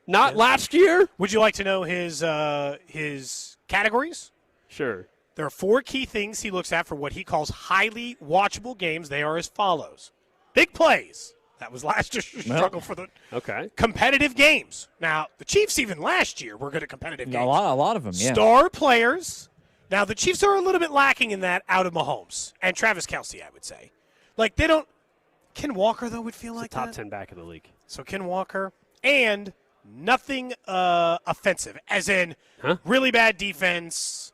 Speaker 2: Not last year?
Speaker 1: Would you like to know his categories?
Speaker 2: Sure.
Speaker 1: There are 4 key things he looks at for what he calls highly watchable games. They are as follows. Big plays. That was last year's struggle for the competitive games. Now, the Chiefs even last year were good at competitive games.
Speaker 16: A lot of them, yeah.
Speaker 1: Star players. Now, the Chiefs are a little bit lacking in that out of Mahomes and Travis Kelce, I would say. Like, they don't – Ken Walker, though, would feel like
Speaker 2: top
Speaker 1: that.
Speaker 2: 10 back in the league.
Speaker 1: So Ken Walker. And nothing offensive, as in really bad defense,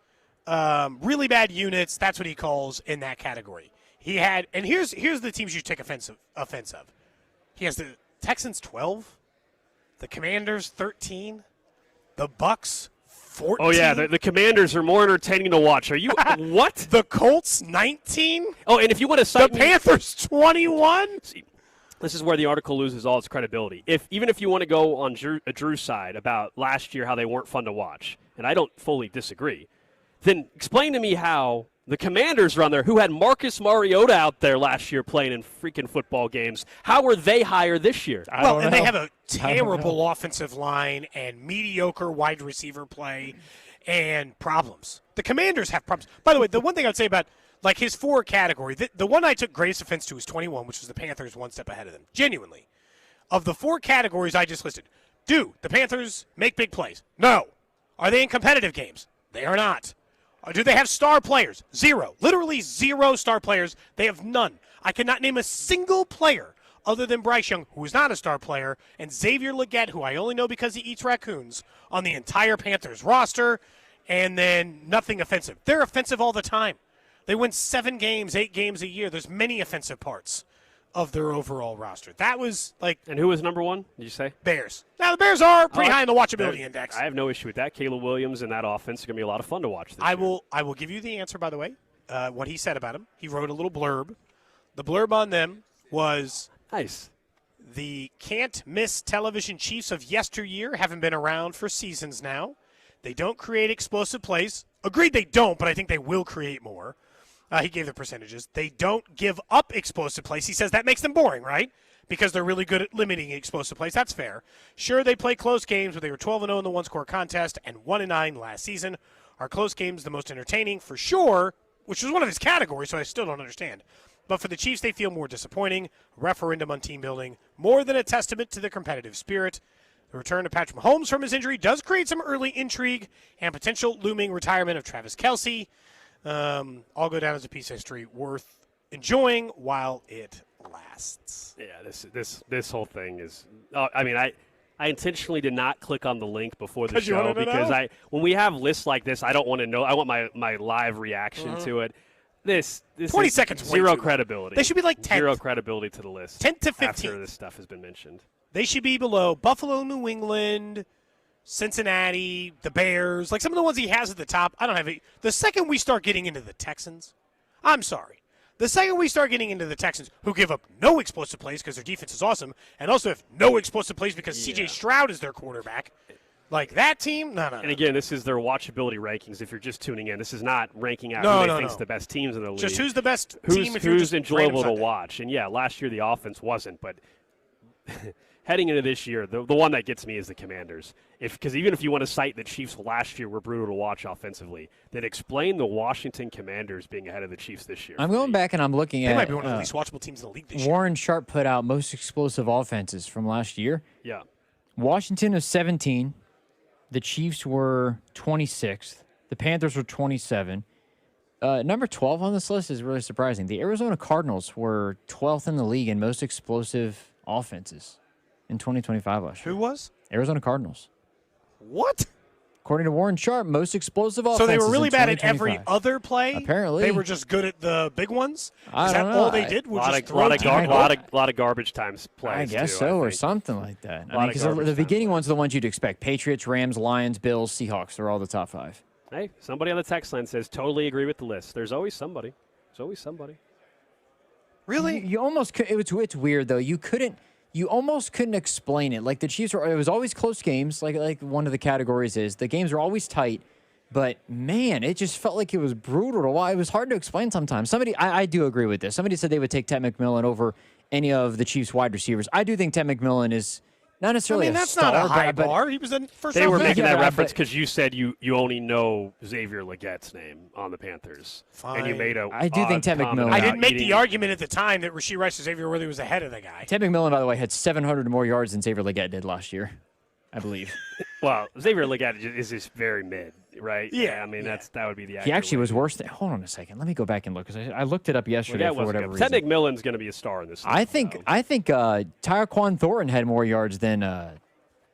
Speaker 1: really bad units. That's what he calls in that category. He had – and here's the teams you take offense of. He has the Texans 12, the Commanders 13, the Bucks 14.
Speaker 2: Oh, yeah, the Commanders are more entertaining to watch. Are you – what?
Speaker 1: The Colts 19.
Speaker 2: Oh, and if you want to cite
Speaker 1: the Panthers 21.
Speaker 2: See, this is where the article loses all its credibility. Even if you want to go on Drew's side about last year how they weren't fun to watch, and I don't fully disagree, then explain to me how the Commanders are on there, who had Marcus Mariota out there last year playing in freaking football games. How were they higher this year?
Speaker 1: And they have a terrible offensive line and mediocre wide receiver play and problems. The Commanders have problems. By the way, the one thing I would say about like his 4 category, the one I took greatest offense to was 21, which was the Panthers one step ahead of them. Genuinely. Of the 4 categories I just listed, do the Panthers make big plays? No. Are they in competitive games? They are not. Do they have star players? 0. Literally 0 star players. They have none. I cannot name a single player other than Bryce Young, who is not a star player, and Xavier Legette, who I only know because he eats raccoons, on the entire Panthers roster, and then nothing offensive. They're offensive all the time. They win 7 games, 8 games a year. There's many offensive parts of their overall roster. That was like...
Speaker 2: And who was number 1, did you say?
Speaker 1: Bears. Now, the Bears are pretty high in the watchability index.
Speaker 2: I have no issue with that. Caleb Williams and that offense are going to be a lot of fun to watch this
Speaker 1: I
Speaker 2: year.
Speaker 1: will give you the answer, by the way, what he said about him. He wrote a little blurb. The blurb on them was...
Speaker 2: Nice.
Speaker 1: The can't-miss television Chiefs of yesteryear haven't been around for seasons now. They don't create explosive plays. Agreed they don't, but I think they will create more. He gave the percentages. They don't give up explosive plays. He says that makes them boring, right? Because they're really good at limiting explosive plays. That's fair. Sure, they play close games, but they were 12-0 in the one-score contest and 1-9 last season. Are close games the most entertaining? For sure, which was one of his categories, so I still don't understand. But for the Chiefs, they feel more disappointing. A referendum on team building, more than a testament to the competitive spirit. The return of Patrick Mahomes from his injury does create some early intrigue and potential looming retirement of Travis Kelce. All go down as a piece of history worth enjoying while it lasts.
Speaker 2: Yeah, this whole thing is. I intentionally did not click on the link before the show because when we have lists like this, I don't want to know. I want my live reaction to it. This
Speaker 1: 20 seconds.
Speaker 2: Zero credibility.
Speaker 1: They should be like 10.
Speaker 2: Zero credibility to the list.
Speaker 1: 10 to 15.
Speaker 2: After this stuff has been mentioned.
Speaker 1: They should be below Buffalo, New England, Cincinnati, the Bears. Like some of the ones he has at the top, I don't have it. The second we start getting into the Texans, I'm sorry. The second we start getting into the Texans, who give up no explosive plays because their defense is awesome, and also have no explosive plays because C.J. Stroud is their quarterback, like that team, no.
Speaker 2: And again, this is their watchability rankings. If you're just tuning in, this is not ranking out who they think's the best teams in the league.
Speaker 1: Just who's the best team if you're
Speaker 2: who's
Speaker 1: just
Speaker 2: enjoyable to watch. And yeah, last year the offense wasn't, but heading into this year, the one that gets me is the Commanders. Because even if you want to cite the Chiefs last year were brutal to watch offensively, then explain the Washington Commanders being ahead of the Chiefs this year.
Speaker 16: I'm going back and I'm looking at.
Speaker 1: They might be one of the least watchable teams in the league this year.
Speaker 16: Warren Sharp put out most explosive offenses from last year.
Speaker 2: Yeah.
Speaker 16: Washington is 17. The Chiefs were 26th. The Panthers were 27. Number 12 on this list is really surprising. The Arizona Cardinals were 12th in the league in most explosive offenses in 2025 last year.
Speaker 1: Who was?
Speaker 16: Arizona Cardinals.
Speaker 1: What?
Speaker 16: According to Warren Sharp, most explosive offenses.
Speaker 1: So they were really
Speaker 16: in
Speaker 1: bad at every other play?
Speaker 16: Apparently.
Speaker 1: They were just good at the big ones?
Speaker 16: I don't know.
Speaker 1: All they did was just throw
Speaker 2: lot of garbage times plays.
Speaker 16: I guess
Speaker 2: too,
Speaker 16: or something like that. Because the
Speaker 2: garbage
Speaker 16: beginning ones are the ones you'd expect. Patriots, Rams, Lions, Bills, Seahawks. They're all the top five.
Speaker 2: Hey, somebody on the text line says, totally agree with the list. There's always somebody.
Speaker 1: Really?
Speaker 16: You almost could. It's weird, though. You almost couldn't explain it. Like the Chiefs it was always close games, like one of the categories is. The games were always tight, but man, it just felt like it was brutal to watch. It was hard to explain sometimes. I do agree with this. Somebody said they would take Ted McMillan over any of the Chiefs wide receivers. I do think Ted McMillan is not necessarily
Speaker 1: that's
Speaker 16: star,
Speaker 1: not a high
Speaker 16: but
Speaker 1: bar. He was in first
Speaker 2: They
Speaker 1: round
Speaker 2: were
Speaker 1: pick.
Speaker 2: making that reference because you said you only know Xavier Legette's name on the Panthers.
Speaker 1: Fine.
Speaker 2: And you made
Speaker 16: I do think Ted McMillan.
Speaker 1: I didn't make the argument at the time that Rashee Rice or Xavier Worthy was ahead of the guy.
Speaker 16: Ted McMillan, by the way, had 700 more yards than Xavier Legette did last year, I believe.
Speaker 2: Well, Xavier Legette is just very mid, right?
Speaker 1: Yeah.
Speaker 2: I mean, that would be the
Speaker 16: He actually was worse than. Hold on a second. Let me go back and look because I looked it up yesterday for whatever reason.
Speaker 2: Ted McMillan's going to be a star in this.
Speaker 16: I think Tyquan Thornton had more yards than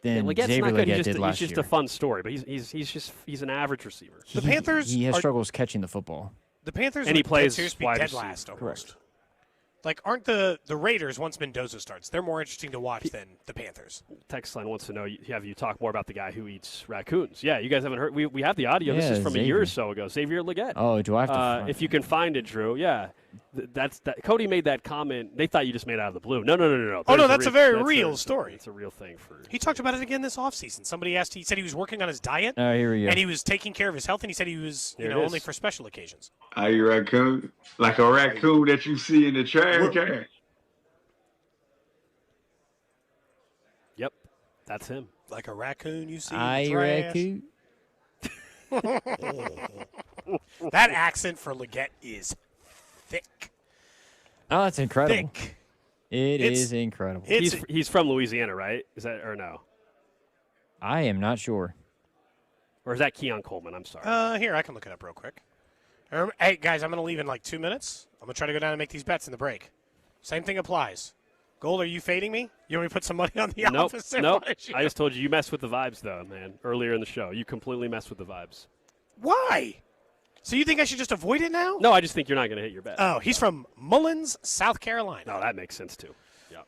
Speaker 16: Xavier Legette did last year.
Speaker 2: He's just a fun story, but he's an average receiver.
Speaker 1: The Panthers
Speaker 16: he has struggles catching the football.
Speaker 1: The Panthers
Speaker 2: and he plays
Speaker 1: wide
Speaker 2: dead
Speaker 1: last almost.
Speaker 16: Correct.
Speaker 1: Like, aren't the Raiders, once Mendoza starts, they're more interesting to watch than the Panthers.
Speaker 2: Text line wants to know, have you talk more about the guy who eats raccoons? Yeah, you guys haven't heard. We have the audio.
Speaker 16: Yeah,
Speaker 2: this is from
Speaker 16: Xavier.
Speaker 2: a year or so ago. Xavier Legette.
Speaker 16: Oh, do I have to find
Speaker 2: if you can find it, Drew. Yeah. Cody made that comment. They thought you just made it out of the blue. No.
Speaker 1: Oh, no, that's a very real story.
Speaker 2: It's a real thing. He
Speaker 1: talked about it again this offseason. Somebody asked, he said he was working on his diet.
Speaker 16: Oh, here we go.
Speaker 1: And he was taking care of his health, and he said he was only for special occasions.
Speaker 3: Are you raccoon? Like a raccoon that you see in the trash can?
Speaker 2: Yep, that's him.
Speaker 1: Like a raccoon you see
Speaker 16: in the trash.
Speaker 1: Raccoon. That accent for Legette is thick.
Speaker 16: Oh, that's incredible.
Speaker 1: Thick.
Speaker 16: It is incredible.
Speaker 2: He's from Louisiana, right? Is that or no?
Speaker 16: I am not sure.
Speaker 2: Or is that Keon Coleman? I'm sorry.
Speaker 1: Here, I can look it up real quick. Hey, guys, I'm going to leave in like 2 minutes. I'm going to try to go down and make these bets in the break. Same thing applies. Gold, are you fading me? You want me to put some money on the opposite?
Speaker 2: Nope. I just told you messed with the vibes, though, man, earlier in the show. You completely messed with the vibes.
Speaker 1: Why? So you think I should just avoid it now?
Speaker 2: No, I just think you're not going to hit your bet.
Speaker 1: Oh, he's from Mullins, South Carolina.
Speaker 2: No, that makes sense, too. Yeah.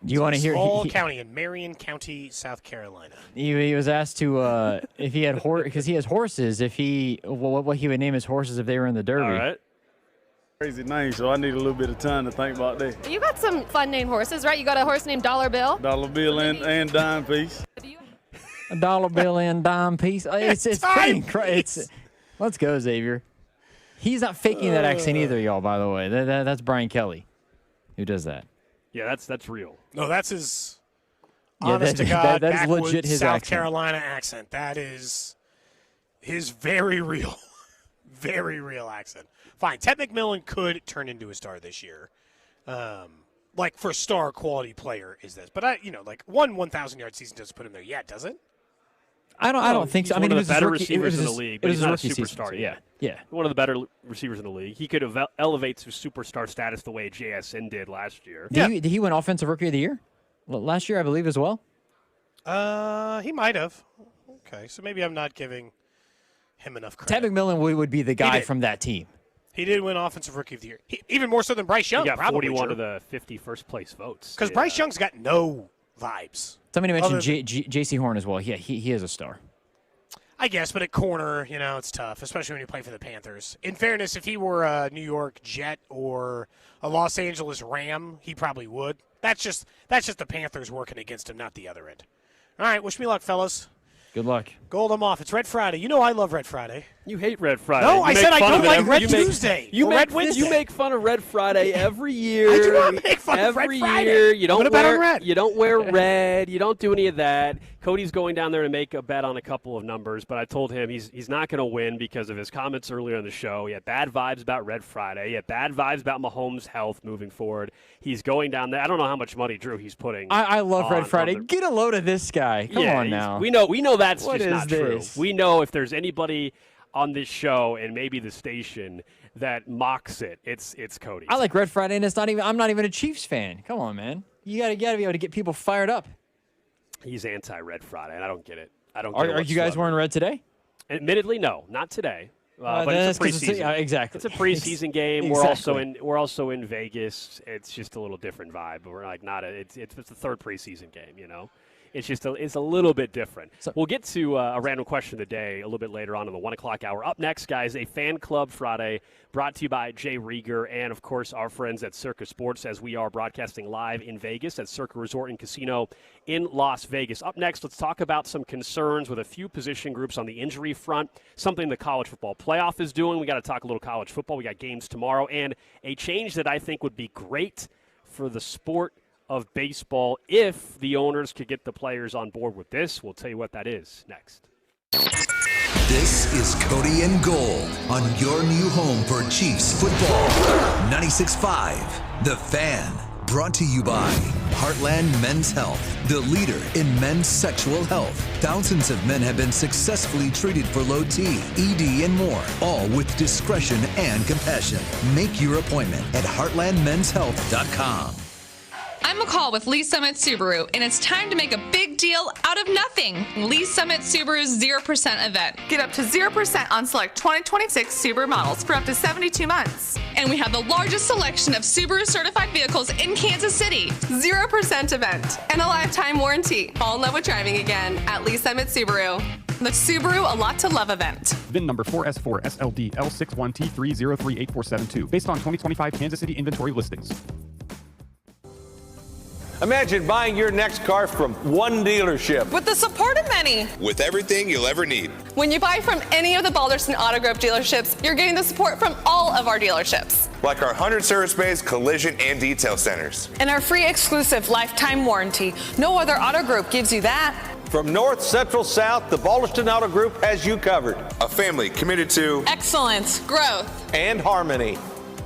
Speaker 16: Do you want to hear?
Speaker 1: Small county in Marion County, South Carolina.
Speaker 16: He was asked to if he had because he has horses. What he would name his horses if they were in the Derby.
Speaker 2: All right.
Speaker 6: Crazy name, so I need a little bit of time to think about that.
Speaker 17: You got some fun name horses, right? You got a horse named Dollar Bill.
Speaker 6: Dollar Bill and Dime Piece.
Speaker 16: A dollar bill and dime piece. It's pretty crazy. Let's go, Xavier. He's not faking that accent either, y'all, by the way. That's Brian Kelly who does that.
Speaker 2: Yeah, that's real.
Speaker 1: No, that's his
Speaker 16: Yeah,
Speaker 1: honest to God,
Speaker 16: that is
Speaker 1: backwoods
Speaker 16: legit his
Speaker 1: South
Speaker 16: accent.
Speaker 1: Carolina accent. That is his very real, very real accent. Fine, Ted McMillan could turn into a star this year. Like for star quality player is this. But like one 1,000-yard season doesn't put him there yet, does it?
Speaker 16: I don't think so. I mean,
Speaker 2: one
Speaker 16: it
Speaker 2: of
Speaker 16: was
Speaker 2: the
Speaker 16: his
Speaker 2: better
Speaker 16: rookie,
Speaker 2: receivers in the
Speaker 16: his-
Speaker 2: league,
Speaker 16: it
Speaker 2: but
Speaker 16: was
Speaker 2: he's
Speaker 16: his
Speaker 2: not a
Speaker 16: rookie season,
Speaker 2: superstar.
Speaker 16: so
Speaker 2: Yeah.
Speaker 16: Yeah.
Speaker 2: One of the better receivers in the league. He could elevate to superstar status the way JSN did last year.
Speaker 16: Did he win Offensive Rookie of the Year last year, I believe, as well?
Speaker 1: He might have. Okay, so maybe I'm not giving him enough credit.
Speaker 16: Ted McMillan would be the guy from that team.
Speaker 1: He did win Offensive Rookie of the Year. Even more so than Bryce Young,
Speaker 2: He got
Speaker 1: probably.
Speaker 2: 41 of the 50 first-place votes.
Speaker 1: Because Bryce Young's got no vibes.
Speaker 16: Somebody
Speaker 1: Other
Speaker 16: mentioned J.C. Horn as well. Yeah, he is a star.
Speaker 1: I guess, but at corner, it's tough, especially when you play for the Panthers. In fairness, if he were a New York Jet or a Los Angeles Ram, he probably would. That's just the Panthers working against him, not the other end. All right, wish me luck, fellas.
Speaker 16: Good luck.
Speaker 1: Gold, I'm off. It's Red Friday. You know I love Red Friday.
Speaker 2: You hate Red Friday.
Speaker 1: No,
Speaker 2: You
Speaker 1: I
Speaker 2: make
Speaker 1: said I
Speaker 2: fun
Speaker 1: don't
Speaker 2: of it
Speaker 1: like
Speaker 2: every-
Speaker 1: Red
Speaker 2: you make-
Speaker 1: Tuesday
Speaker 2: You
Speaker 1: or
Speaker 2: make
Speaker 1: Red Wednesday.
Speaker 2: You make fun of Red Friday every year.
Speaker 1: I do not make fun of Red
Speaker 2: every
Speaker 1: Friday.
Speaker 2: year. You
Speaker 1: I'm
Speaker 2: don't
Speaker 1: gonna bet on
Speaker 2: wear
Speaker 1: red.
Speaker 2: You don't wear red. You don't do any of that. Cody's going down there to make a bet on a couple of numbers, but I told him he's not going to win because of his comments earlier in the show. He had bad vibes about Red Friday. He had bad vibes about Mahomes' health moving forward. He's going down there. I don't know how much money, Drew, he's putting.
Speaker 16: I love Red
Speaker 2: on
Speaker 16: Friday.
Speaker 2: the-
Speaker 16: Get a load of this guy. Come on now.
Speaker 2: We know that's
Speaker 16: What
Speaker 2: just
Speaker 16: is
Speaker 2: not
Speaker 16: this?
Speaker 2: true. We know if there's anybody on this show and maybe the station that mocks it, it's Cody.
Speaker 16: I like Red Friday, and I'm not even a Chiefs fan. Come on, man. You gotta be able to get people fired up.
Speaker 2: He's anti-Red Friday, and I don't get it. I don't.
Speaker 16: Are
Speaker 2: get it
Speaker 16: you guys
Speaker 2: whatsoever.
Speaker 16: wearing red today?
Speaker 2: Admittedly, no, not today. But
Speaker 16: that's
Speaker 2: it's a
Speaker 16: 'cause
Speaker 2: preseason.
Speaker 16: exactly.
Speaker 2: It's a preseason game.
Speaker 16: Exactly.
Speaker 2: We're also in Vegas. It's just a little different vibe. We're like not a. It's the third preseason game. It's just it's a little bit different. We'll get to a random question of the day a little bit later on in the 1 o'clock hour. Up next, guys, a Fan Club Friday brought to you by Jay Rieger and, of course, our friends at Circa Sports as we are broadcasting live in Vegas at Circa Resort and Casino in Las Vegas. Up next, let's talk about some concerns with a few position groups on the injury front, something the college football playoff is doing. We got to talk a little college football. We got games tomorrow, and a change that I think would be great for the sport of baseball if the owners could get the players on board with this. We'll tell you what that is next.
Speaker 4: This is Cody and Gold on your new home for Chiefs football. 96.5, The Fan. Brought to you by Heartland Men's Health, the leader in men's sexual health. Thousands of men have been successfully treated for low T, ED, and more, all with discretion and compassion. Make your appointment at heartlandmenshealth.com.
Speaker 17: I'm McCall with Lee Summit Subaru, and it's time to make a big deal out of nothing. Lee Summit Subaru's 0% event. Get up to 0% on select 2026 Subaru models for up to 72 months. And we have the largest selection of Subaru certified vehicles in Kansas City. 0% event and a lifetime warranty. Fall in love with driving again at Lee Summit Subaru. The Subaru A Lot to Love event.
Speaker 18: VIN number 4S4SLD L61T3038472, based on 2025 Kansas City inventory listings.
Speaker 19: Imagine buying your next car from one dealership.
Speaker 17: With the support of many.
Speaker 20: With everything you'll ever need.
Speaker 17: When you buy from any of the Balderson Auto Group dealerships, you're getting the support from all of our dealerships.
Speaker 20: Like our 100 service bays, collision, and detail centers.
Speaker 17: And our free exclusive lifetime warranty. No other auto group gives you that.
Speaker 19: From north, central, south, the Balderston Auto Group has you covered.
Speaker 20: A family committed to
Speaker 17: excellence, growth,
Speaker 19: and harmony.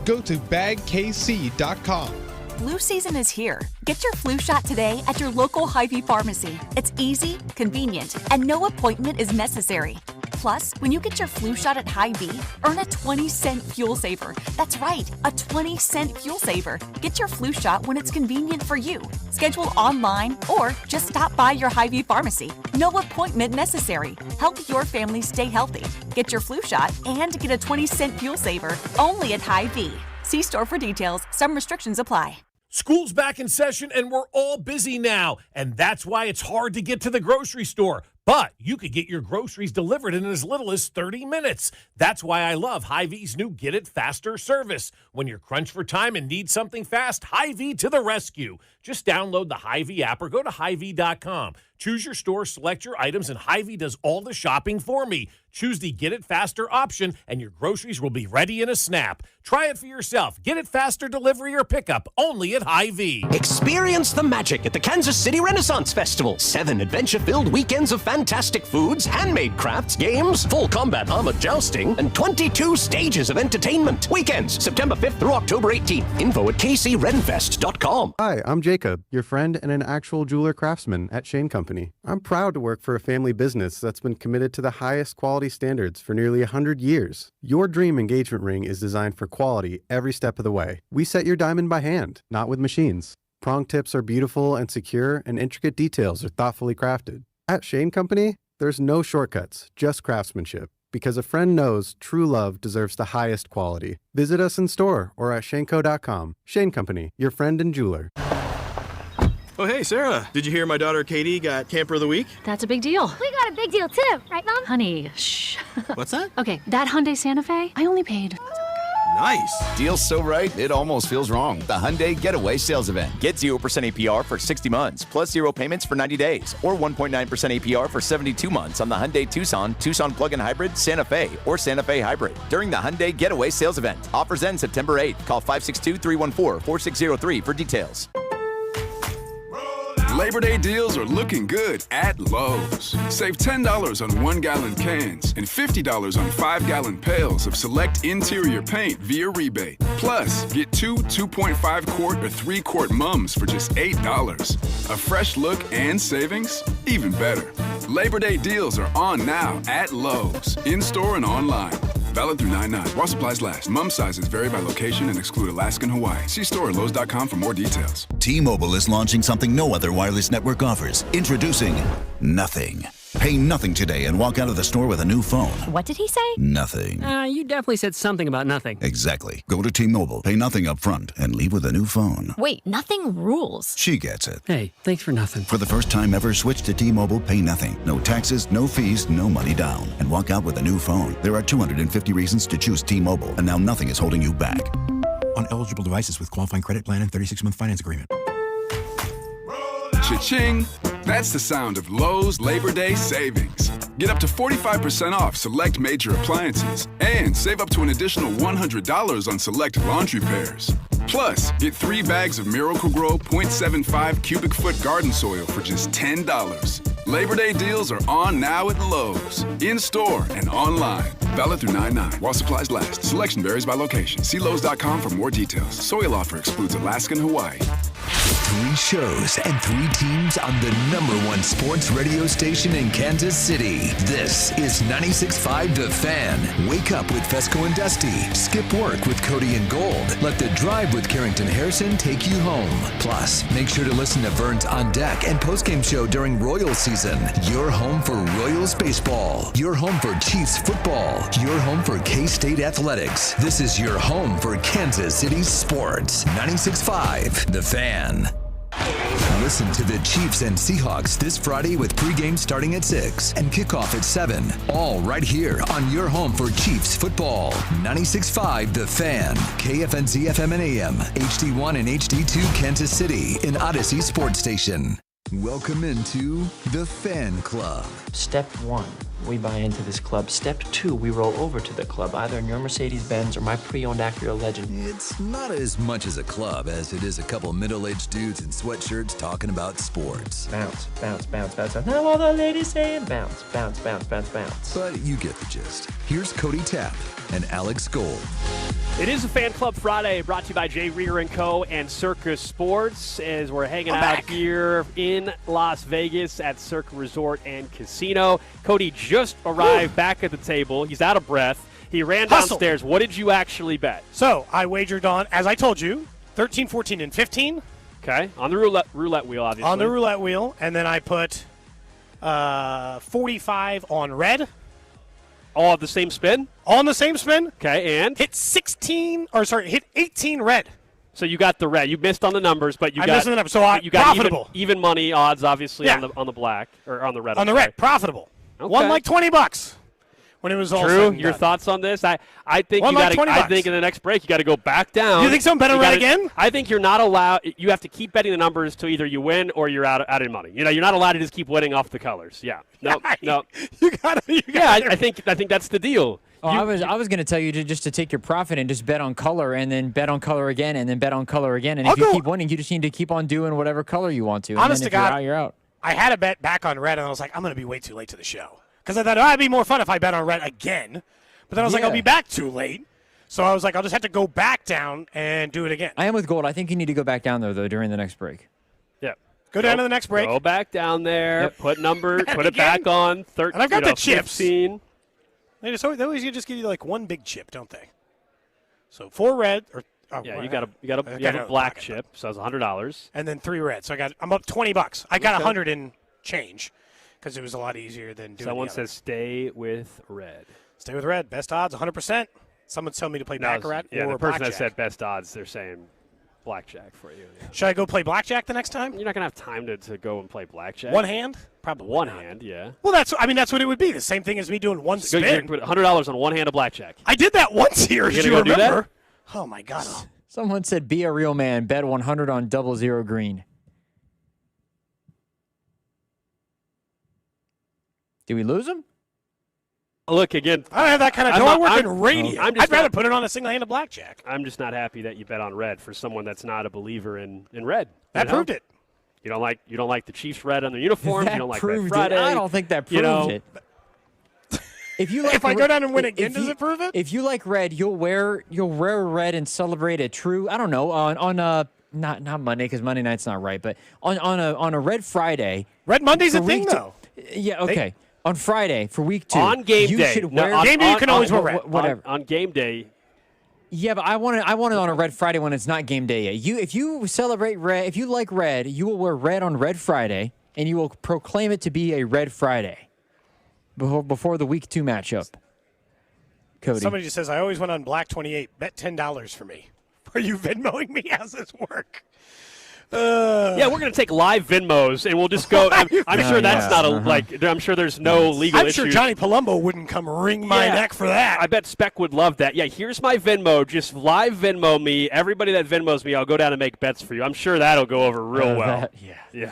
Speaker 21: Go to bagkc.com.
Speaker 22: Flu season is here. Get your flu shot today at your local Hy-Vee pharmacy. It's easy, convenient, and no appointment is necessary. Plus, when you get your flu shot at Hy-Vee, earn a 20-cent fuel saver. That's right, a 20-cent fuel saver. Get your flu shot when it's convenient for you. Schedule online or just stop by your Hy-Vee pharmacy. No appointment necessary. Help your family stay healthy. Get your flu shot and get a 20-cent fuel saver only at Hy-Vee. See store for details. Some restrictions apply.
Speaker 23: School's back in session, and we're all busy now, and that's why it's hard to get to the grocery store. But you could get your groceries delivered in as little as 30 minutes. That's why I love Hy-Vee's new Get It Faster service. When you're crunched for time and need something fast, Hy-Vee to the rescue. Just download the Hy-Vee app or go to Hy-Vee.com. Choose your store, select your items, and Hy-Vee does all the shopping for me. Choose the Get It Faster option, and your groceries will be ready in a snap. Try it for yourself. Get It Faster delivery or pickup only at Hy-Vee.
Speaker 5: Experience the magic at the Kansas City Renaissance Festival. 7 adventure-filled weekends of fantastic foods, handmade crafts, games, full combat armor jousting, and 22 stages of entertainment. Weekends, September 5th through October 18th. Info at kcrenfest.com.
Speaker 7: Hi, I'm Jacob, your friend and an actual jeweler craftsman at Shane Company. I'm proud to work for a family business that's been committed to the highest quality standards for nearly 100 years. Your dream engagement ring is designed for quality every step of the way. We set your diamond by hand, not with machines. Prong tips are beautiful and secure, and intricate details are thoughtfully crafted. At Shane Company, there's no shortcuts, just craftsmanship. Because a friend knows true love deserves the highest quality. Visit us in store or at shaneco.com. Shane Company, your friend and jeweler.
Speaker 8: Oh, hey, Sarah. Did you hear my daughter Katie got Camper of the Week?
Speaker 9: That's a big deal.
Speaker 11: We got a big deal too, right, Mom?
Speaker 9: Honey, shh.
Speaker 8: What's that?
Speaker 9: Okay, that Hyundai Santa Fe, I only paid.
Speaker 8: Nice.
Speaker 24: Deal's so right, it almost feels wrong. The Hyundai Getaway Sales Event. Get 0% APR for 60 months, plus 0 payments for 90 days, or 1.9% APR for 72 months on the Hyundai Tucson, Tucson Plug-in Hybrid, Santa Fe, or Santa Fe Hybrid. During the Hyundai Getaway Sales Event. Offers end September 8th. Call 562-314-4603 for details.
Speaker 25: Labor Day deals are looking good at Lowe's. Save $10 on 1-gallon cans and $50 on 5-gallon pails of select interior paint via rebate. Plus, get 2 2.5-quart or 3-quart mums for just $8. A fresh look and savings? Even better. Labor Day deals are on now at Lowe's, in-store and online. Valid through 9/9. While supplies last. Mum sizes vary by location and exclude Alaska and Hawaii. See store at Lowe's.com for more details.
Speaker 26: T-Mobile is launching something no other wireless network offers. Introducing Nothing. Pay nothing today and walk out of the store with a new phone.
Speaker 11: What did he say?
Speaker 26: Nothing.
Speaker 27: You definitely said something about nothing.
Speaker 26: Exactly. Go to T-Mobile, pay nothing up front, and leave with a new phone.
Speaker 11: Wait, nothing rules.
Speaker 26: She gets it.
Speaker 27: Hey, thanks for nothing.
Speaker 26: For the first time ever, switch to T-Mobile, pay nothing. No taxes, no fees, no money down. And walk out with a new phone. There are 250 reasons to choose T-Mobile, and now nothing is holding you back.
Speaker 30: On eligible devices with qualifying credit plan and 36-month finance agreement.
Speaker 25: Cha-ching! That's the sound of Lowe's Labor Day savings. Get up to 45% off select major appliances and save up to an additional $100 on select laundry pairs. Plus, get 3 bags of Miracle-Gro 0.75 cubic foot garden soil for just $10. Labor Day deals are on now at Lowe's, in-store and online. Valid through 9/9 while supplies last. Selection varies by location. See Lowe's.com for more details. Soil offer excludes Alaska and Hawaii.
Speaker 4: 3 shows and 3 teams on the #1 sports radio station in Kansas City. This is 96.5 The Fan. Wake up with Fesco and Dusty. Skip work with Cody and Gold. Let the drive with Carrington Harrison take you home. Plus, make sure to listen to Vern's On Deck and postgame show during Royals season. Your home for Royals baseball. Your home for Chiefs football. Your home for K-State athletics. This is your home for Kansas City sports. 96.5 The Fan. Listen to the Chiefs and Seahawks this Friday with pregame starting at 6 and kickoff at 7. All right here on your home for Chiefs football. 96.5 The Fan. KFNZ FM and AM. HD1 and HD2 Kansas City in Odyssey Sports Station. Welcome into the Fan Club.
Speaker 31: Step 1, we buy into this club. Step 2, we roll over to the club, either in your Mercedes-Benz or my pre-owned Acura Legend.
Speaker 4: It's not as much as a club as it is a couple middle-aged dudes in sweatshirts talking about sports.
Speaker 31: Bounce, bounce, bounce, bounce, bounce. Now all the ladies saying bounce, bounce, bounce, bounce, bounce.
Speaker 4: But you get the gist. Here's Cody Tapp and Alex Gold.
Speaker 2: It is a Fan Club Friday brought to you by Jay Rear & Co. and Circus Sports as we're hanging out here in Las Vegas at Circa Resort and Casino. Cody just arrived back at the table. He's out of breath. He ran downstairs. What did you actually bet?
Speaker 1: So I wagered on, as I told you, 13, 14, and 15.
Speaker 2: Okay, on the roulette wheel, obviously.
Speaker 1: On the roulette wheel, and then I put 45 on red.
Speaker 2: All on the same spin?
Speaker 1: All on the same spin.
Speaker 2: Okay, and?
Speaker 1: Hit 18 red.
Speaker 2: So you got the red. You missed on the numbers, but you got
Speaker 1: missed on the numbers. So
Speaker 2: you got
Speaker 1: profitable.
Speaker 2: Even money odds, obviously, on the black or on the red.
Speaker 1: On the red, profitable.
Speaker 2: Okay.
Speaker 1: Won like $20. when it was all
Speaker 2: True.
Speaker 1: said and
Speaker 2: Your
Speaker 1: done.
Speaker 2: thoughts on this? I think
Speaker 1: Well,
Speaker 2: you
Speaker 1: like
Speaker 2: got to.
Speaker 1: $20.
Speaker 2: I think in the next break you got to go back down.
Speaker 1: You think so? Bet on red again?
Speaker 2: I think you're not allowed. You have to keep betting the numbers till either you win or you're out of money. You're not allowed to just keep winning off the colors. Yeah. No. No.
Speaker 1: You got to.
Speaker 2: Yeah. I think that's the deal.
Speaker 3: Oh, I was going to tell you just to take your profit and just bet on color and then bet on color again and then bet on color again. And if you keep winning, you just need to keep on doing whatever color you want to.
Speaker 1: Honest
Speaker 3: and
Speaker 1: to
Speaker 3: then if
Speaker 1: God,
Speaker 3: you're out.
Speaker 1: I had a bet back on red, and I was like, I'm going to be way too late to the show. Because I thought, it'd be more fun if I bet on red again. But then I was like, I'll be back too late. So I was like, I'll just have to go back down and do it again.
Speaker 3: I am with Gold. I think you need to go back down there, though, during the next break.
Speaker 2: Yeah.
Speaker 1: Go down to the next break.
Speaker 2: Go back down there.
Speaker 3: Yep.
Speaker 2: Put it back on 13.
Speaker 1: And I've got the chips.
Speaker 2: 15.
Speaker 1: They always just give you like one big chip, don't they? So 4 red or
Speaker 2: you got a black chip, so it's $100.
Speaker 1: And then 3 red. So I'm up $20. I got 100 and change because it was a lot easier than doing.
Speaker 2: Someone says stay with red.
Speaker 1: Stay with red. Best odds, 100%. Someone's telling me to play baccarat
Speaker 2: Yeah,
Speaker 1: or
Speaker 2: the person
Speaker 1: blackjack.
Speaker 2: that said best odds, they're saying blackjack for you. Yeah.
Speaker 1: Should I go play blackjack the next time?
Speaker 2: You're not gonna have time to go and play blackjack.
Speaker 1: One hand? Probably
Speaker 2: one
Speaker 1: not.
Speaker 2: hand. Yeah.
Speaker 1: Well, that's what it would be. The same thing as me doing one
Speaker 2: So
Speaker 1: spin.
Speaker 2: you can put $100 on one hand of blackjack.
Speaker 1: I did that once here.
Speaker 2: You're
Speaker 1: Do
Speaker 2: gonna
Speaker 1: you
Speaker 2: go do
Speaker 1: remember?
Speaker 2: that?
Speaker 1: Oh my God.
Speaker 3: Someone said, be a real man. Bet 100 on 00 green. Did we lose him?
Speaker 2: Look, again,
Speaker 1: I don't have that kind of dough. I work in radio.
Speaker 2: I'd
Speaker 1: rather put it on a single-handed blackjack.
Speaker 2: I'm just not happy that you bet on red for someone that's not a believer in red.
Speaker 1: That proved it.
Speaker 2: You don't like the Chiefs red on their uniforms.
Speaker 3: That
Speaker 2: You don't like
Speaker 3: proved
Speaker 2: Red Friday.
Speaker 3: it. I don't think that proved it. If you like,
Speaker 1: if I go down and win again, does it prove it?
Speaker 3: If you like red, you'll wear red and celebrate a true. I don't know on not Monday because Monday night's not right, but on a Red Friday.
Speaker 1: Red Monday's a thing though.
Speaker 3: Yeah. Okay. On Friday for week 2.
Speaker 2: On game
Speaker 3: you
Speaker 2: day.
Speaker 3: Should wear,
Speaker 1: game day you can always wear red.
Speaker 3: Whatever.
Speaker 2: On game day.
Speaker 3: Yeah, but I want it on a Red Friday when it's not game day yet. If you celebrate red, if you like red, you will wear red on Red Friday, and you will proclaim it to be a Red Friday before the week 2 matchup. Cody.
Speaker 1: Somebody just says, I always went on Black 28. Bet $10 for me. Are you Venmoing me? How's this work?
Speaker 2: Yeah, we're going to take live Venmos, and we'll just go. I'm sure that's not I'm sure there's no legal
Speaker 1: I'm
Speaker 2: issues.
Speaker 1: sure Johnny Palumbo wouldn't come wring my neck for that.
Speaker 2: I bet Speck would love that. Yeah, here's my Venmo. Just live Venmo me. Everybody that Venmos me, I'll go down and make bets for you. I'm sure that'll go over real well. Yeah.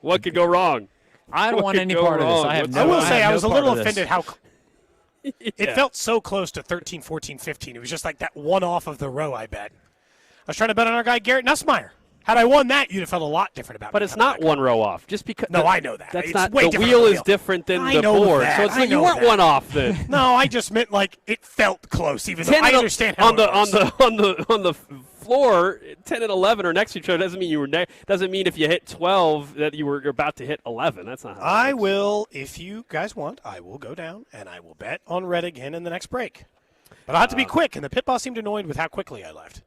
Speaker 2: What could go wrong?
Speaker 3: I don't want any part of this.
Speaker 1: I will say I was a little offended
Speaker 3: how
Speaker 1: it felt so close to 13, 14, 15. It was just like that one off of the row, I bet. I was trying to bet on our guy Garrett Nussmeier. Had I won that, you'd have felt a lot different about it.
Speaker 2: But it's not one row off. Just because.
Speaker 1: No, I know that.
Speaker 2: That's
Speaker 1: It's
Speaker 2: not.
Speaker 1: way
Speaker 2: The
Speaker 1: different
Speaker 2: wheel
Speaker 1: than the
Speaker 2: is different than
Speaker 1: I
Speaker 2: the
Speaker 1: know
Speaker 2: board.
Speaker 1: that.
Speaker 2: So it's
Speaker 1: I
Speaker 2: like you
Speaker 1: know
Speaker 2: weren't
Speaker 1: that.
Speaker 2: one off then.
Speaker 1: No, I just meant like it felt close, even though I understand how
Speaker 2: on the floor, 10 and 11 are next to each other. Doesn't mean you were doesn't mean if you hit 12 that you're about to hit 11. That's not how
Speaker 1: I will, if you guys want, I will go down and I will bet on red again in the next break. But I have to be quick, and the pit boss seemed annoyed with how quickly I left.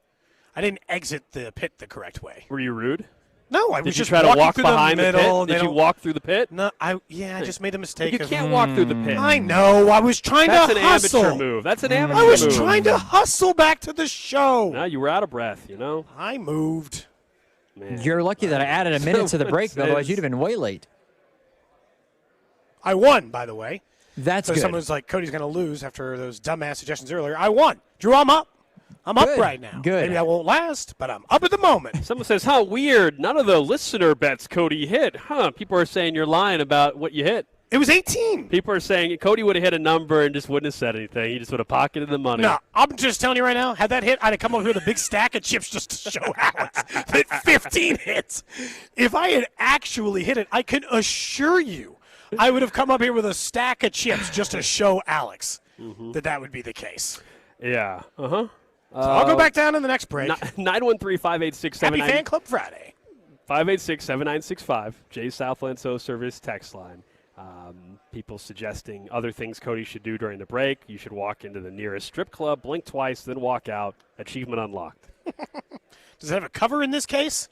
Speaker 1: I didn't exit the pit the correct way.
Speaker 2: Were you rude?
Speaker 1: No, I was just
Speaker 2: try to
Speaker 1: walking
Speaker 2: walk
Speaker 1: through
Speaker 2: behind
Speaker 1: the middle.
Speaker 2: pit? Did you walk through the pit?
Speaker 1: No, I just made the mistake.
Speaker 2: You can't walk through the pit.
Speaker 1: I know. I was trying
Speaker 2: That's
Speaker 1: to
Speaker 2: an
Speaker 1: hustle.
Speaker 2: amateur move. That's an amateur
Speaker 1: I was
Speaker 2: move.
Speaker 1: trying to hustle back to the show.
Speaker 2: No, you were out of breath, you know?
Speaker 1: I moved.
Speaker 2: Man.
Speaker 3: You're lucky that I added a minute to the break,
Speaker 2: Someone
Speaker 3: otherwise
Speaker 2: says-
Speaker 3: you'd have been way late.
Speaker 1: I won, by the way.
Speaker 3: That's
Speaker 1: so
Speaker 3: good.
Speaker 1: someone's like, Cody's going to lose after those dumbass suggestions earlier. I won. Drew, I'm up. I'm up right now.
Speaker 3: Good.
Speaker 1: Maybe that won't last, but I'm up at the moment.
Speaker 2: Someone says, how weird. None of the listener bets Cody hit. Huh, people are saying you're lying about what you hit.
Speaker 1: It was 18.
Speaker 2: People are saying Cody would have hit a number and just wouldn't have said anything. He just would have pocketed the money.
Speaker 1: No, I'm just telling you right now, had that hit, I'd have come over here with a big stack of chips just to show Alex that 15 hits. If I had actually hit it, I can assure you I would have come up here with a stack of chips just to show Alex that would be the case.
Speaker 2: Yeah. Uh-huh.
Speaker 1: So I'll go back down in the next break.
Speaker 2: 913-586-7965.
Speaker 1: Happy Fan Club Friday.
Speaker 2: 586-7965. Jay's Southland So Service text line. People suggesting other things Cody should do during the break. You should walk into the nearest strip club, blink twice, then walk out. Achievement unlocked.
Speaker 1: Does it have a cover in this case?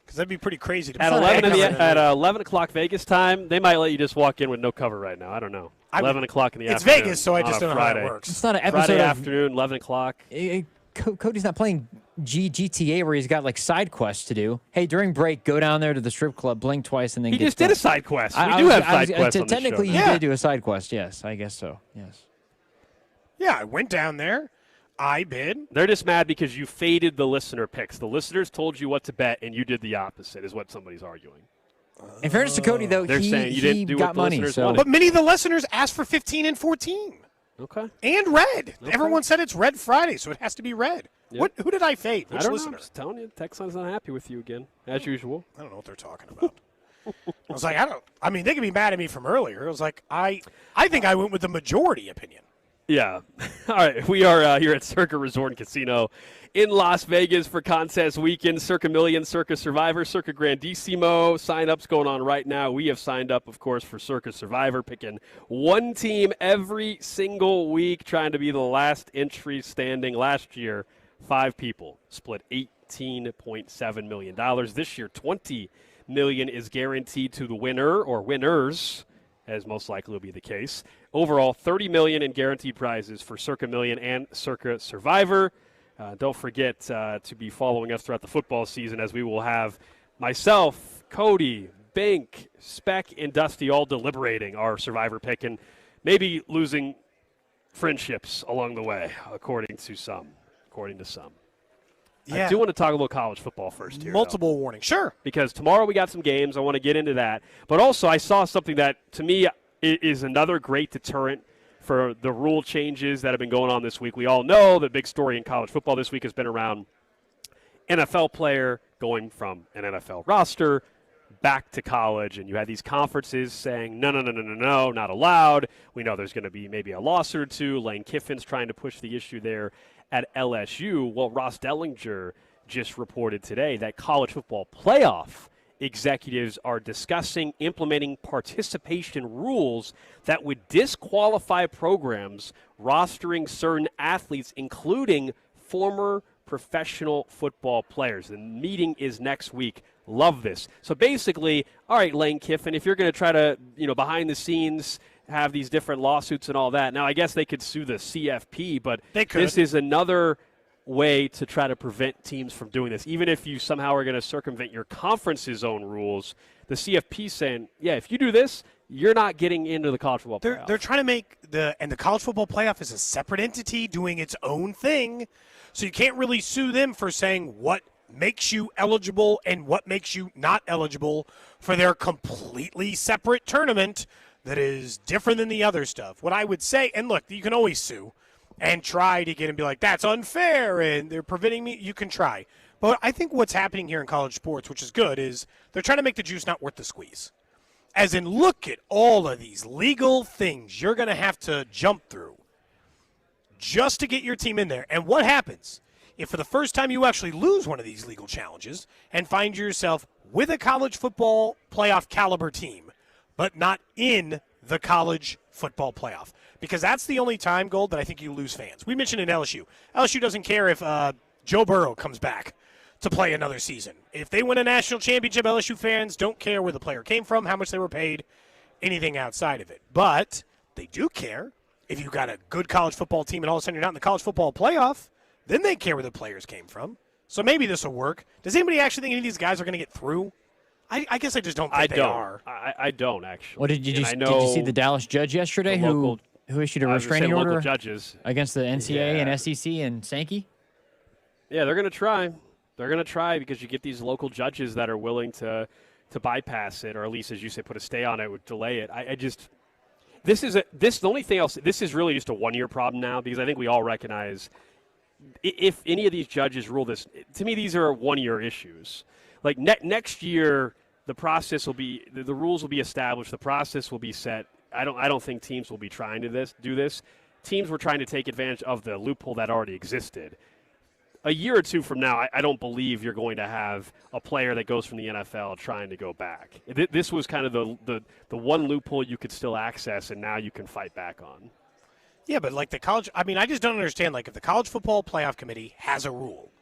Speaker 1: Because that'd be pretty crazy. To
Speaker 2: At 11 o'clock Vegas time, they might let you just walk in with no cover right now. I don't know. 11 o'clock in the
Speaker 1: it's
Speaker 2: afternoon.
Speaker 1: Vegas, so I just
Speaker 2: on a
Speaker 1: don't know how
Speaker 2: Friday.
Speaker 1: it works.
Speaker 3: It's not an episode
Speaker 2: Friday
Speaker 3: of
Speaker 2: afternoon, 11 o'clock.
Speaker 3: Cody's not playing GTA where he's got like side quests to do. Hey, during break, go down there to the strip club, blink twice, and then
Speaker 2: He just did a side quest. We do have side quests on the
Speaker 3: Technically,
Speaker 2: show.
Speaker 3: you did do a side quest. Yes, I guess so. Yes.
Speaker 1: Yeah, I went down there. I bid.
Speaker 2: They're just mad because you faded the listener picks. The listeners told you what to bet, and you did the opposite, is what somebody's arguing.
Speaker 3: In fairness to Cody, though,
Speaker 2: They're saying you didn't do
Speaker 3: got
Speaker 2: what the
Speaker 3: money.
Speaker 2: listeners
Speaker 3: So.
Speaker 2: wanted.
Speaker 1: But many of the listeners asked for 15 and 14.
Speaker 2: Okay.
Speaker 1: And red.
Speaker 2: Okay.
Speaker 1: Everyone said it's Red Friday, so it has to be red.
Speaker 2: Yep.
Speaker 1: Who did I fade? Which
Speaker 2: I don't
Speaker 1: listener?
Speaker 2: know. I'm just telling you, Texan's not happy with you again, as usual.
Speaker 1: I don't know what they're talking about. I was like, they can be mad at me from earlier. I was like, I think I went with the majority opinion.
Speaker 2: Yeah. All right. We are here at Circa Resort and Casino in Las Vegas for contest weekend. Circa Million, Circa Survivor, Circa Grandissimo. Sign-ups going on right now. We have signed up, of course, for Circa Survivor, picking one team every single week, trying to be the last entry standing. Last year, 5 people split $18.7 million. This year, $20 million is guaranteed to the winner or winners, as most likely will be the case. Overall, $30 million in guaranteed prizes for Circa Million and Circa Survivor. Don't forget to be following us throughout the football season, as we will have myself, Cody, Bink, Speck, and Dusty all deliberating our Survivor pick and maybe losing friendships along the way, according to some.
Speaker 1: Yeah.
Speaker 2: I do want to talk a little college football first here.
Speaker 1: Multiple warnings. Sure.
Speaker 2: Because tomorrow we got some games. I want to get into that. But also I saw something that, to me, is another great deterrent for the rule changes that have been going on this week. We all know the big story in college football this week has been around NFL player going from an NFL roster back to college, and you had these conferences saying, no, not allowed. We know there's going to be maybe a lawsuit or two. Lane Kiffin's trying to push the issue there at LSU. Well, Ross Dellinger just reported today that college football playoff executives are discussing implementing participation rules that would disqualify programs rostering certain athletes, including former professional football players. The meeting is next week. Love this. So basically, all right, Lane Kiffin, if you're going to try to, behind the scenes have these different lawsuits and all that, now I guess they could sue the CFP, but this is another way to try to prevent teams from doing this. Even if you somehow are going to circumvent your conference's own rules, the CFP saying, yeah, if you do this, you're not getting into the college football playoff.
Speaker 1: They're trying to make the college football playoff is a separate entity doing its own thing, so you can't really sue them for saying what makes you eligible and what makes you not eligible for their completely separate tournament that is different than the other stuff. What I would say, and look, you can always sue and try to get and be like, that's unfair, and they're preventing me. You can try. But I think what's happening here in college sports, which is good, is they're trying to make the juice not worth the squeeze. As in, look at all of these legal things you're going to have to jump through just to get your team in there. And what happens if for the first time you actually lose one of these legal challenges and find yourself with a college football playoff caliber team, but not in the college football playoff? Because that's the only time, Gold, that I think you lose fans. We mentioned in LSU. LSU doesn't care if Joe Burrow comes back to play another season. If they win a national championship, LSU fans don't care where the player came from, how much they were paid, anything outside of it. But they do care if you've got a good college football team and all of a sudden you're not in the college football playoff, then they care where the players came from. So maybe this will work. Does anybody actually think any of these guys are going to get through? I guess I just don't think they are.
Speaker 2: I don't, actually.
Speaker 3: Well, did you see the Dallas judge yesterday who issued a restraining order against the NCAA and SEC and Sankey?
Speaker 2: Yeah, they're going to try. They're going to try because you get these local judges that are willing to bypass it, or at least, as you say, put a stay on it, would delay it. The only thing else, this is really just a one-year problem now, because I think we all recognize if any of these judges rule this, to me, these are one-year issues. Like next year, the process will be, the rules will be established, the process will be set. I don't think teams will be trying to do this. Teams were trying to take advantage of the loophole that already existed. A year or two from now, I don't believe you're going to have a player that goes from the NFL trying to go back. This was kind of the one loophole you could still access, and now you can fight back on.
Speaker 1: Yeah, but like the college, I mean, I just don't understand. Like, if the college football playoff committee has a rule,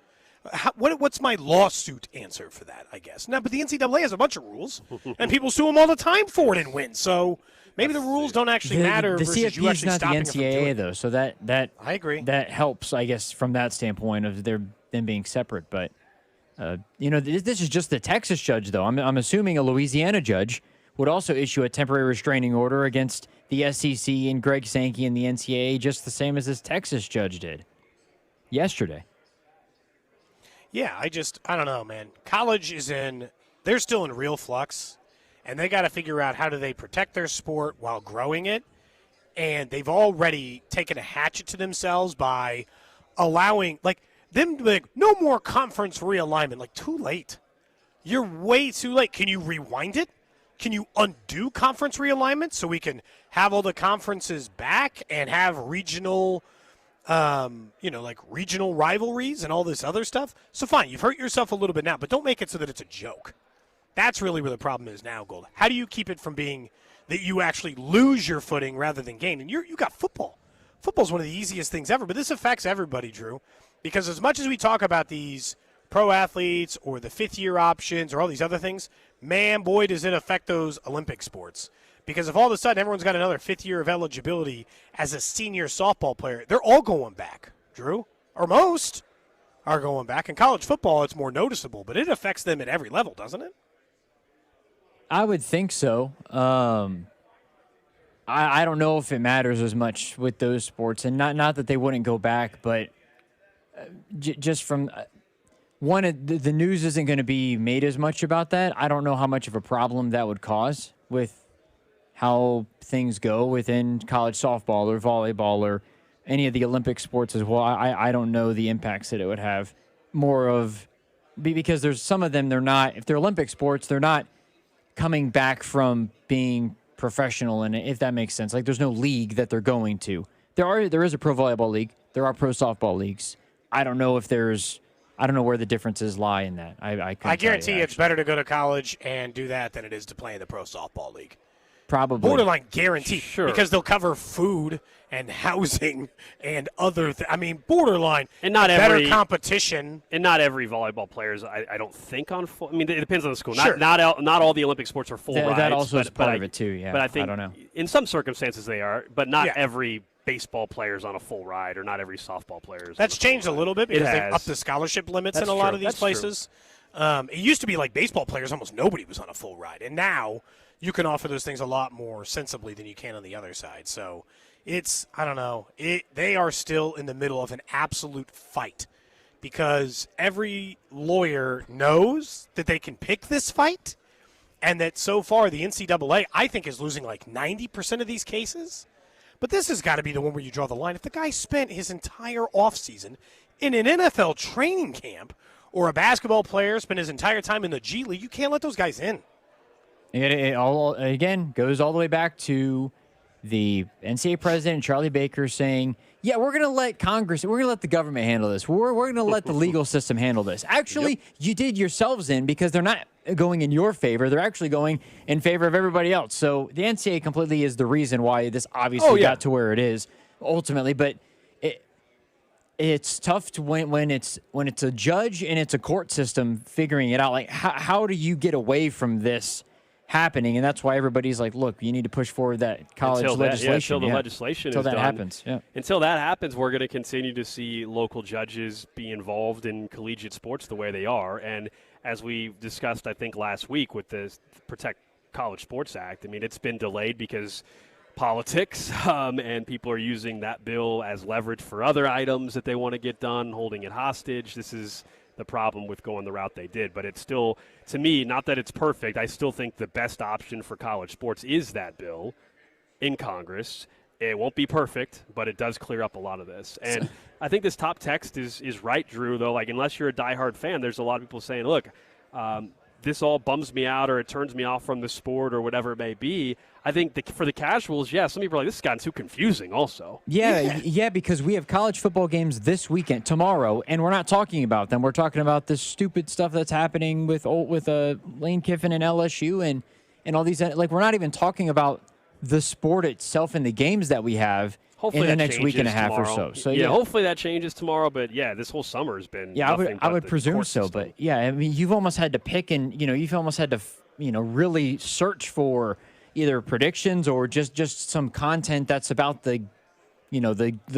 Speaker 1: what's my lawsuit answer for that, I guess? No, but the NCAA has a bunch of rules, and people sue them all the time for it and win. So maybe the rules don't actually matter.
Speaker 3: The
Speaker 1: versus
Speaker 3: CFP
Speaker 1: you
Speaker 3: is
Speaker 1: actually
Speaker 3: not the
Speaker 1: stopping it from doing
Speaker 3: NCAA,
Speaker 1: it.
Speaker 3: though, so that
Speaker 1: I agree.
Speaker 3: That helps, I guess, from that standpoint of them being separate. But this is just the Texas judge, though. I'm assuming a Louisiana judge would also issue a temporary restraining order against the SEC and Greg Sankey and the NCAA, just the same as this Texas judge did yesterday.
Speaker 1: Yeah, I don't know, man. College they're still in real flux, and they got to figure out how do they protect their sport while growing it. And they've already taken a hatchet to themselves by allowing, no more conference realignment. Too late. You're way too late. Can you rewind it? Can you undo conference realignment so we can have all the conferences back and have regional, regional rivalries and all this other stuff? So fine, you've hurt yourself a little bit now, but don't make it so that it's a joke. That's really where the problem is now, Gold. How do you keep it from being that you actually lose your footing rather than gain? And you got football. Football's one of the easiest things ever, but this affects everybody, Drew, because as much as we talk about these pro athletes or the fifth-year options or all these other things, man, boy, does it affect those Olympic sports. Because if all of a sudden everyone's got another fifth year of eligibility as a senior softball player, they're all going back, Drew, or most are going back. In college football, it's more noticeable, but it affects them at every level, doesn't it?
Speaker 3: I would think so. I don't know if it matters as much with those sports, and not that they wouldn't go back, but just from the news isn't going to be made as much about that. I don't know how much of a problem that would cause with how things go within college softball or volleyball or any of the Olympic sports as well. I don't know the impacts that it would have. Because there's some of them, if they're Olympic sports, they're not coming back from being professional, and if that makes sense. There's no league that they're going to. There is a pro volleyball league. There are pro softball leagues. I don't know where the differences lie in that.
Speaker 1: I guarantee it's better to go to college and do that than it is to play in the pro softball league.
Speaker 3: Probably.
Speaker 1: Borderline guarantee.
Speaker 2: Sure.
Speaker 1: Because they'll cover food and housing and other borderline.
Speaker 2: And not
Speaker 1: better competition.
Speaker 2: And not every volleyball player is, I don't think, on full. I mean, it depends on the school.
Speaker 1: Sure.
Speaker 2: Not all the Olympic sports are full rides.
Speaker 3: That also is part of it, too, yeah.
Speaker 2: But I think
Speaker 3: I don't know.
Speaker 2: in some circumstances they are, but not every baseball player is on a full ride, or not every softball player is.
Speaker 1: That's changed a little bit because they've upped the scholarship limits in a lot of these places. It used to be like baseball players, almost nobody was on a full ride. And now you can offer those things a lot more sensibly than you can on the other side. So I don't know. They are still in the middle of an absolute fight because every lawyer knows that they can pick this fight and that so far the NCAA, I think, is losing 90% of these cases. But this has got to be the one where you draw the line. If the guy spent his entire offseason in an NFL training camp or a basketball player spent his entire time in the G League, you can't let those guys in.
Speaker 3: It all, again, goes all the way back to the NCAA president, Charlie Baker, saying, yeah, we're going to let Congress, we're going to let the government handle this. We're going to let the legal system handle this. Actually, you did yourselves in because they're not going in your favor. They're actually going in favor of everybody else. So the NCAA completely is the reason why this obviously got to where it is ultimately. But it's tough to when it's a judge and it's a court system figuring it out. How do you get away from this happening? And that's why everybody's like, look, you need to push forward that college legislation.
Speaker 2: Until the legislation
Speaker 3: until
Speaker 2: is
Speaker 3: that
Speaker 2: done.
Speaker 3: happens. Yeah.
Speaker 2: Until that happens, we're going to continue to see local judges be involved in collegiate sports the way they are. And as we discussed, I think, last week with the Protect College Sports Act, I mean, it's been delayed because politics, and people are using that bill as leverage for other items that they want to get done, holding it hostage. This is the problem with going the route they did. But it's still, to me, not that it's perfect, I still think the best option for college sports is that bill in Congress. It won't be perfect, but it does clear up a lot of this. And I think this top text is right, Drew, though. Unless you're a diehard fan, there's a lot of people saying, look, this all bums me out or it turns me off from the sport or whatever it may be. I think for the casuals, some people are like, this has gotten too confusing also.
Speaker 3: Yeah, because we have college football games this weekend, tomorrow, and we're not talking about them. We're talking about this stupid stuff that's happening with Lane Kiffin and LSU and all these. We're not even talking about the sport itself and the games that we have
Speaker 2: hopefully
Speaker 3: in the next week and a half
Speaker 2: tomorrow.
Speaker 3: or so.
Speaker 2: So hopefully that changes tomorrow. But this whole summer has been.
Speaker 3: Yeah, I would presume so.
Speaker 2: System.
Speaker 3: But I mean, you've almost had to pick and you've almost had to really search for either predictions or just some content that's about the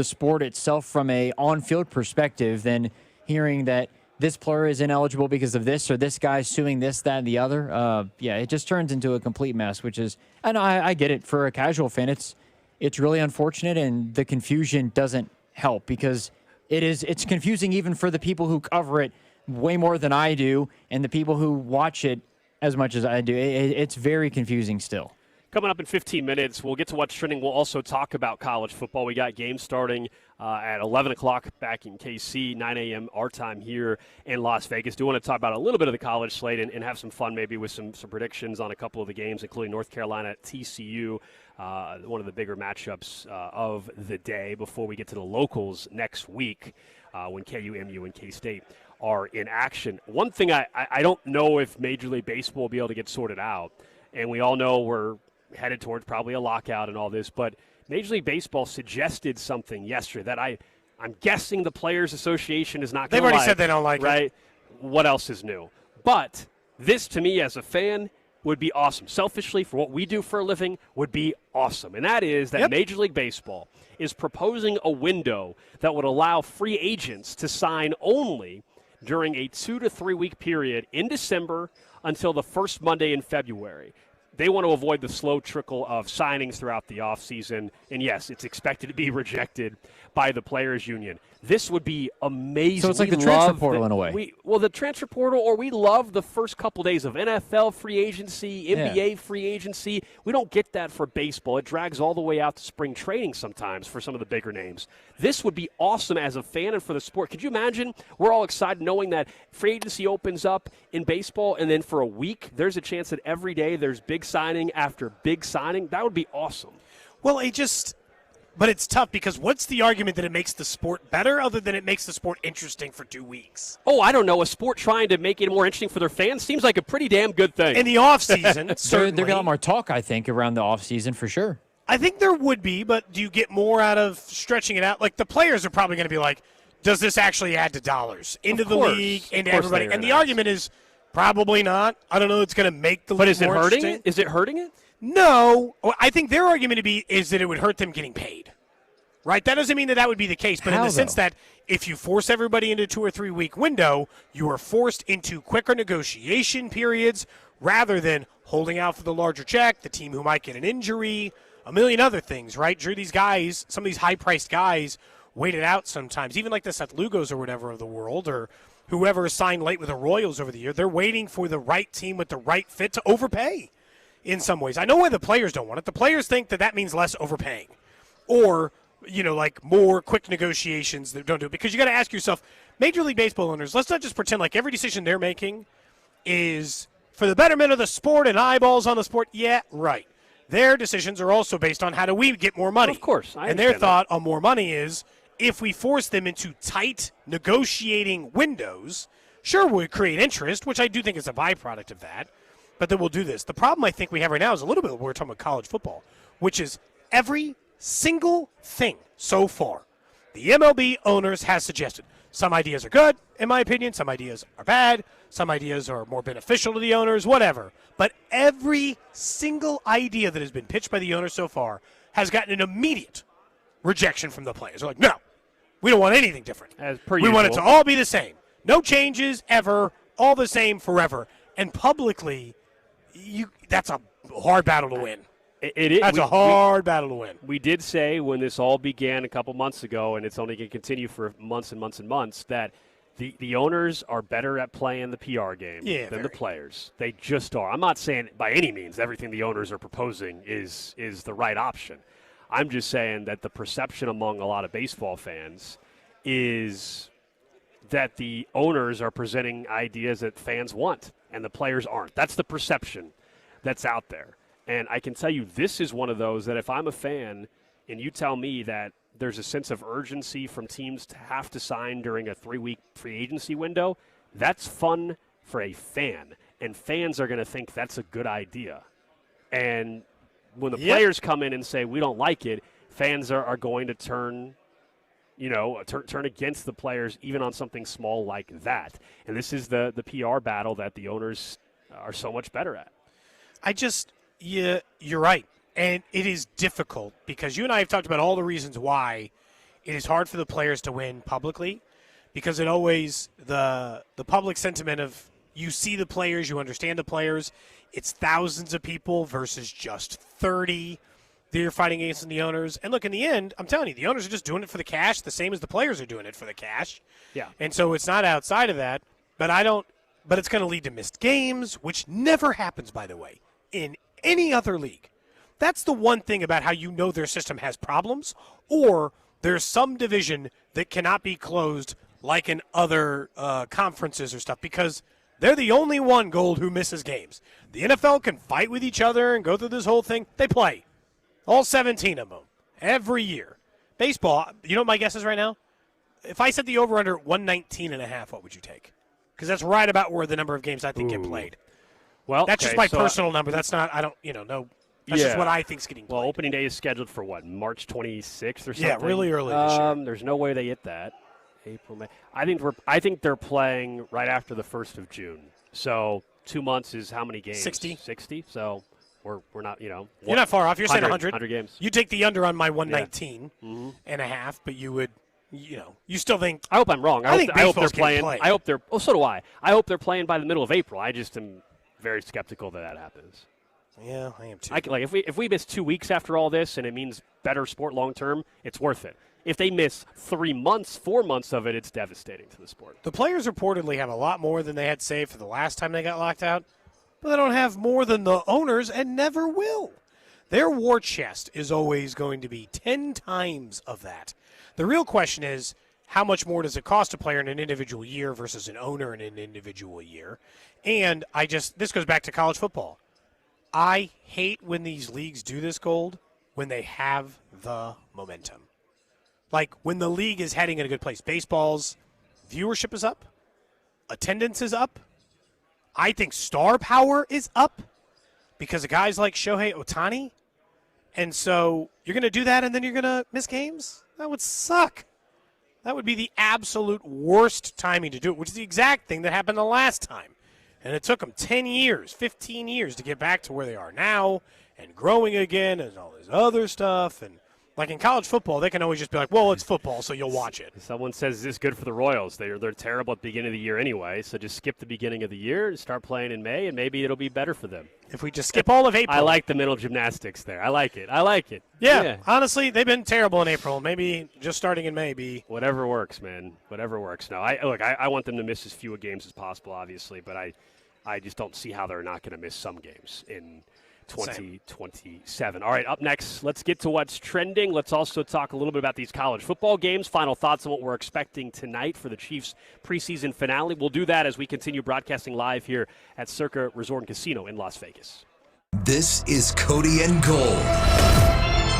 Speaker 3: sport itself from a on-field perspective. Than hearing that this player is ineligible because of this, or this guy's suing this, that, and the other. It just turns into a complete mess, which is, and I get it. For a casual fan, it's really unfortunate, and the confusion doesn't help because it's confusing even for the people who cover it way more than I do, and the people who watch it as much as I do. It's very confusing still.
Speaker 2: Coming up in 15 minutes, we'll get to what's trending. We'll also talk about college football. We got games starting at 11 o'clock back in KC, 9 a.m. our time here in Las Vegas. Do want to talk about a little bit of the college slate and have some fun maybe with some predictions on a couple of the games, including North Carolina at TCU, one of the bigger matchups of the day before we get to the locals next week when KU, MU, and K-State are in action. One thing I don't know if Major League Baseball will be able to get sorted out, and we all know we're headed towards probably a lockout and all this, but Major League Baseball suggested something yesterday that I'm guessing the Players Association is not going to like.
Speaker 1: They've already said they don't like it.
Speaker 2: Right? What else is new? But this, to me, as a fan, would be awesome. Selfishly, for what we do for a living, would be awesome. And that is that Major League Baseball is proposing a window that would allow free agents to sign only during a 2 to 3 week period in December until the first Monday in February. They want to avoid the slow trickle of signings throughout the offseason. And, yes, it's expected to be rejected by the Players Union. This would be amazing.
Speaker 3: So it's like the transfer portal in a way.
Speaker 2: The transfer portal, or we love the first couple days of NFL free agency, NBA free agency. We don't get that for baseball. It drags all the way out to spring training sometimes for some of the bigger names. This would be awesome as a fan and for the sport. Could you imagine? We're all excited knowing that free agency opens up in baseball, and then for a week, there's a chance that every day there's big signing after big signing. That would be awesome.
Speaker 1: Well, but it's tough because what's the argument that it makes the sport better other than it makes the sport interesting for 2 weeks?
Speaker 2: Oh, I don't know. A sport trying to make it more interesting for their fans seems like a pretty damn good thing.
Speaker 1: In the offseason, certainly.
Speaker 3: There'll be a lot more talk, I think, around the offseason for sure.
Speaker 1: I think there would be, but do you get more out of stretching it out? Like, the players are probably going to be like, does this actually add to dollars into the league, into everybody? And the argument is probably not. I don't know. It's going to make the league more interesting.
Speaker 2: But is it hurting it? Is it hurting it?
Speaker 1: No. I think their argument is that it would hurt them getting paid. Right? That doesn't mean that would be the case, but in the sense that if you force everybody into a 2 or 3 week window, you are forced into quicker negotiation periods rather than holding out for the larger check, the team who might get an injury, a million other things, right? Sure, these guys, some of these high-priced guys, waited out sometimes, even like the Seth Lugos or whatever of the world, or whoever is signed late with the Royals over the year. They're waiting for the right team with the right fit to overpay in some ways. I know why the players don't want it. The players think that means less overpaying or like more quick negotiations that don't do it. Because you got to ask yourself, Major League Baseball owners, let's not just pretend like every decision they're making is for the betterment of the sport and eyeballs on the sport. Yeah, right. Their decisions are also based on how do we get more money.
Speaker 2: Of course.
Speaker 1: And their thought on more money is if we force them into tight negotiating windows, sure, we'll create interest, which I do think is a byproduct of that, but then we'll do this. The problem I think we have right now is a little bit what we're talking about college football, which is every single thing so far the MLB owners has suggested. Some ideas are good, in my opinion. Some ideas are bad. Some ideas are more beneficial to the owners, whatever. But every single idea that has been pitched by the owners so far has gotten an immediate rejection from the players. They're like, no, we don't want anything different.
Speaker 2: As per
Speaker 1: we want it to all be the same. No changes ever, all the same forever. And publicly, that's a hard battle to win. That's a hard battle to win.
Speaker 2: We did say when this all began a couple months ago, and it's only going to continue for months and months and months, that the owners are better at playing the PR game than the players. They just are. I'm not saying by any means everything the owners are proposing is the right option. I'm just saying that the perception among a lot of baseball fans is that the owners are presenting ideas that fans want, and the players aren't. That's the perception that's out there. And I can tell you this is one of those that if I'm a fan and you tell me that there's a sense of urgency from teams to have to sign during a 3-week free agency window, that's fun for a fan. And fans are going to think that's a good idea. And when the players come in and say we don't like it, fans are going to turn against the players even on something small like that. And this is the PR battle that the owners are so much better at.
Speaker 1: Yeah, you're right. And it is difficult because you and I have talked about all the reasons why it is hard for the players to win publicly because it always the public sentiment of you see the players, you understand the players. It's thousands of people versus just 30 that you're fighting against the owners. And look, in the end, I'm telling you, the owners are just doing it for the cash, the same as the players are doing it for the cash.
Speaker 2: Yeah.
Speaker 1: And so it's not outside of that. But it's going to lead to missed games, which never happens, by the way, in any other league. That's the one thing about how you know their system has problems, or there's some division that cannot be closed like in other conferences or stuff, because they're the only one, Gold, who misses games. The NFL can fight with each other and go through this whole thing. They play. All 17 of them. Every year. Baseball, you know what my guess is right now? If I set the over-under at 119.5, what would you take? Because that's right about where the number of games I think get played.
Speaker 2: Well,
Speaker 1: that's just my personal number. That's not, I don't, no. That's just what I think's getting played.
Speaker 2: Well, opening day is scheduled for what, March 26th or something?
Speaker 1: Yeah, really early this year.
Speaker 2: There's no way they hit that. April, May. I think they're playing right after the 1st of June. So 2 months is how many games?
Speaker 1: 60.
Speaker 2: So we're not,
Speaker 1: You're not far off. You're saying 100.
Speaker 2: 100 games.
Speaker 1: You take the under on my 119 and a half, but you would, you still think.
Speaker 2: I hope I'm wrong.
Speaker 1: I think
Speaker 2: hope they're
Speaker 1: playing.
Speaker 2: I hope they're. Oh, so do I. I hope they're playing by the middle of April. I just am very skeptical that happens.
Speaker 1: Yeah, I am too.
Speaker 2: If we miss 2 weeks after all this and it means better sport long term, it's worth it. If they miss 3 months, 4 months of it, it's devastating to the sport.
Speaker 1: The players reportedly have a lot more than they had saved for the last time they got locked out, but they don't have more than the owners and never will. Their war chest is always going to be 10 times of that. The real question is, how much more does it cost a player in an individual year versus an owner in an individual year? And this goes back to college football. I hate when these leagues do this, Gold, when they have the momentum. Like when the league is heading in a good place. Baseball's viewership is up. Attendance is up. I think star power is up because of guys like Shohei Ohtani. And so you're going to do that and then you're going to miss games? That would suck. That would be the absolute worst timing to do it, which is the exact thing that happened the last time. And it took them 10 years, 15 years to get back to where they are now and growing again and all this other stuff. And like in college football, they can always just be like, well, it's football, so you'll watch it.
Speaker 2: Someone says, is this good for the Royals? They're terrible at the beginning of the year anyway, so just skip the beginning of the year and start playing in May, and maybe it'll be better for them.
Speaker 1: If we just skip all of April.
Speaker 2: I like the mental gymnastics there. I like it.
Speaker 1: Yeah, honestly, they've been terrible in April. Maybe just starting in May be.
Speaker 2: Whatever works, man. Whatever works. No, I want them to miss as few games as possible, obviously, but I just don't see how they're not going to miss some games in 2027. All right, up next, let's get to what's trending. Let's also talk a little bit about these college football games. Final thoughts on what we're expecting tonight for the Chiefs preseason finale. We'll do that as we continue broadcasting live here at Circa Resort and Casino in Las Vegas.
Speaker 4: This is Cody and Gold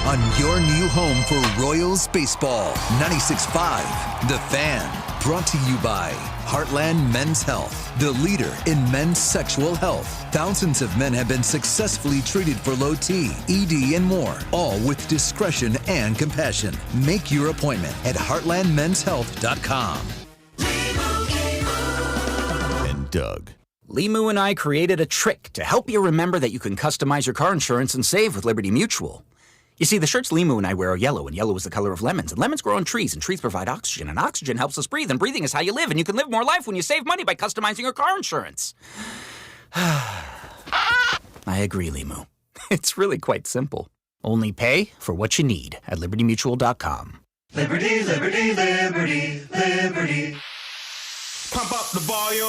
Speaker 4: on your new home for Royals baseball. 96.5 The Fan. Brought to you by Heartland Men's Health, the leader in men's sexual health. Thousands of men have been successfully treated for low T, ED, and more, all with discretion and compassion. Make your appointment at heartlandmenshealth.com.
Speaker 26: And Doug.
Speaker 6: Limu and I created a trick to help you remember that you can customize your car insurance and save with Liberty Mutual. You see, the shirts Limu and I wear are yellow, and yellow is the color of lemons, and lemons grow on trees, and trees provide oxygen, and oxygen helps us breathe, and breathing is how you live, and you can live more life when you save money by customizing your car insurance. I agree, Limu. It's really quite simple. Only pay for what you need at libertymutual.com.
Speaker 10: Liberty, liberty, liberty, liberty.
Speaker 12: Pump up the volume.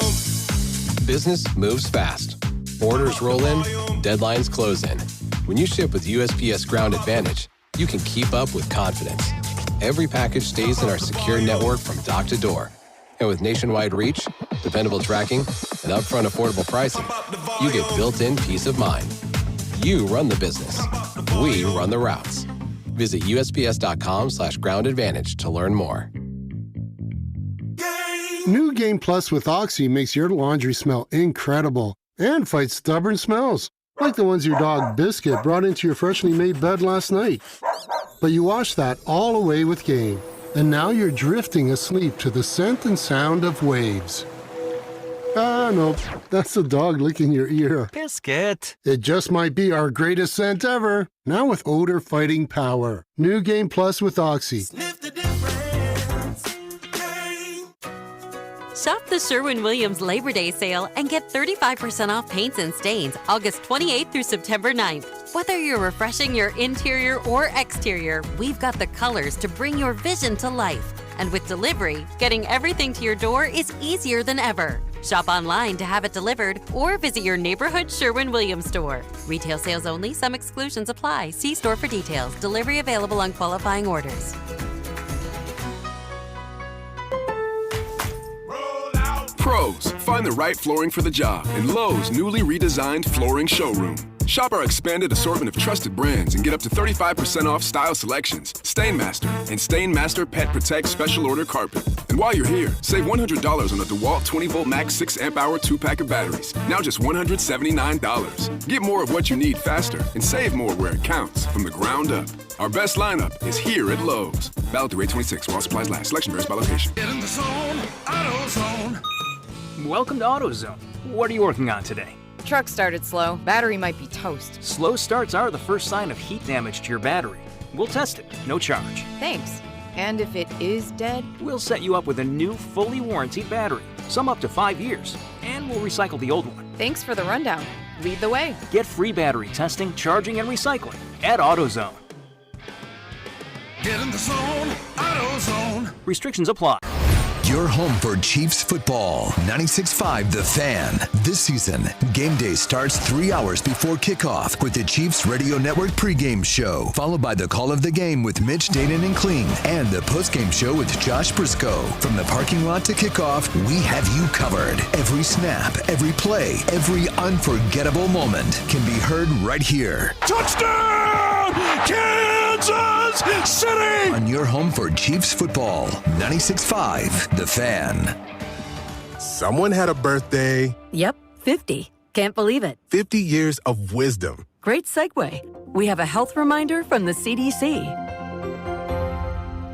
Speaker 12: Business moves fast. Orders roll in, deadlines close in. When you ship with USPS Ground Advantage, you can keep up with confidence. Every package stays in our secure network from dock to door. And with nationwide reach, dependable tracking, and upfront affordable pricing, you get built-in peace of mind. You run the business. We run the routes. Visit USPS.com/Ground Advantage to learn more.
Speaker 13: New Game Plus with Oxy makes your laundry smell incredible and fights stubborn smells, like the ones your dog Biscuit brought into your freshly made bed last night. But you washed that all away with Game, and now you're drifting asleep to the scent and sound of waves. Ah, no, that's the dog licking your ear.
Speaker 6: Biscuit.
Speaker 13: It just might be our greatest scent ever, now with odor-fighting power. New Game Plus with Oxy.
Speaker 10: Sniff the difference. Game.
Speaker 14: Shop the Sherwin-Williams Labor Day sale and get 35% off paints and stains August 28th through September 9th. Whether you're refreshing your interior or exterior, we've got the colors to bring your vision to life. And with delivery, getting everything to your door is easier than ever. Shop online to have it delivered or visit your neighborhood Sherwin-Williams store. Retail sales only. Some exclusions apply. See store for details. Delivery available on qualifying orders.
Speaker 25: Pros, find the right flooring for the job in Lowe's newly redesigned flooring showroom. Shop our expanded assortment of trusted brands and get up to 35% off style selections, Stainmaster, and Stainmaster Pet Protect Special Order Carpet. And while you're here, save $100 on a DeWalt 20-volt max 6-amp-hour 2-pack of batteries, now just $179. Get more of what you need faster and save more where it counts from the ground up. Our best lineup is here at Lowe's. Valid through 8/26 while supplies last. Selection varies by location.
Speaker 10: Get in the zone, AutoZone.
Speaker 15: Welcome to AutoZone. What are you working on today?
Speaker 16: Truck started slow. Battery might be toast.
Speaker 15: Slow starts are the first sign of heat damage to your battery. We'll test it, no charge.
Speaker 16: Thanks. And if it is dead?
Speaker 15: We'll set you up with a new, fully warranted battery, some up to 5 years, and we'll recycle the old one.
Speaker 16: Thanks for the rundown. Lead the way.
Speaker 15: Get free battery testing, charging, and recycling at AutoZone.
Speaker 10: Get in the zone, AutoZone.
Speaker 15: Restrictions apply.
Speaker 4: Your home for Chiefs football. 96.5 The Fan. This season, game day starts 3 hours before kickoff with the Chiefs Radio Network pregame show, followed by the call of the game with Mitch, Danon, and Kling, and the postgame show with Josh Briscoe. From the parking lot to kickoff, we have you covered. Every snap, every play, every unforgettable moment can be heard right here.
Speaker 10: Touchdown, Kansas City!
Speaker 4: On your home for Chiefs football. 96.5 The Fan.
Speaker 17: Someone had a birthday.
Speaker 18: Yep, 50. Can't believe it.
Speaker 17: 50 years of wisdom.
Speaker 18: Great segue. We have a health reminder from the CDC.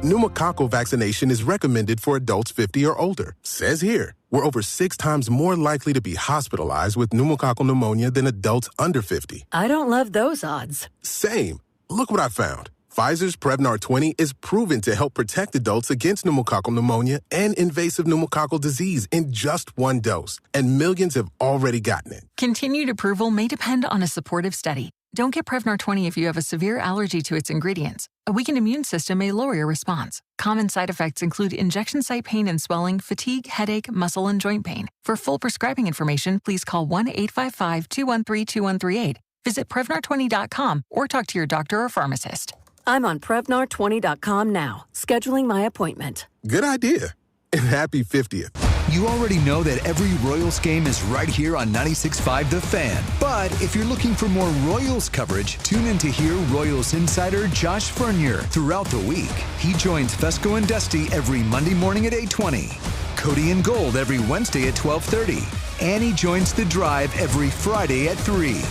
Speaker 17: Pneumococcal vaccination is recommended for adults 50 or older. Says here, we're over 6 times more likely to be hospitalized with pneumococcal pneumonia than adults under 50.
Speaker 18: I don't love those odds.
Speaker 17: Same. Look what I found. Pfizer's Prevnar 20 is proven to help protect adults against pneumococcal pneumonia and invasive pneumococcal disease in just 1 dose, and millions have already gotten it.
Speaker 19: Continued approval may depend on a supportive study. Don't get Prevnar 20 if you have a severe allergy to its ingredients. A weakened immune system may lower your response. Common side effects include injection site pain and swelling, fatigue, headache, muscle, and joint pain. For full prescribing information, please call 1-855-213-2138. Visit Prevnar20.com or talk to your doctor or pharmacist.
Speaker 18: I'm on Prevnar20.com now, scheduling my appointment.
Speaker 17: Good idea. And happy 50th.
Speaker 4: You already know that every Royals game is right here on 96.5 The Fan. But if you're looking for more Royals coverage, tune in to hear Royals insider Josh Fernier throughout the week. He joins Fesco and Dusty every Monday morning at 8:20. Cody and Gold every Wednesday at 12:30. And he joins The Drive every Friday at 3.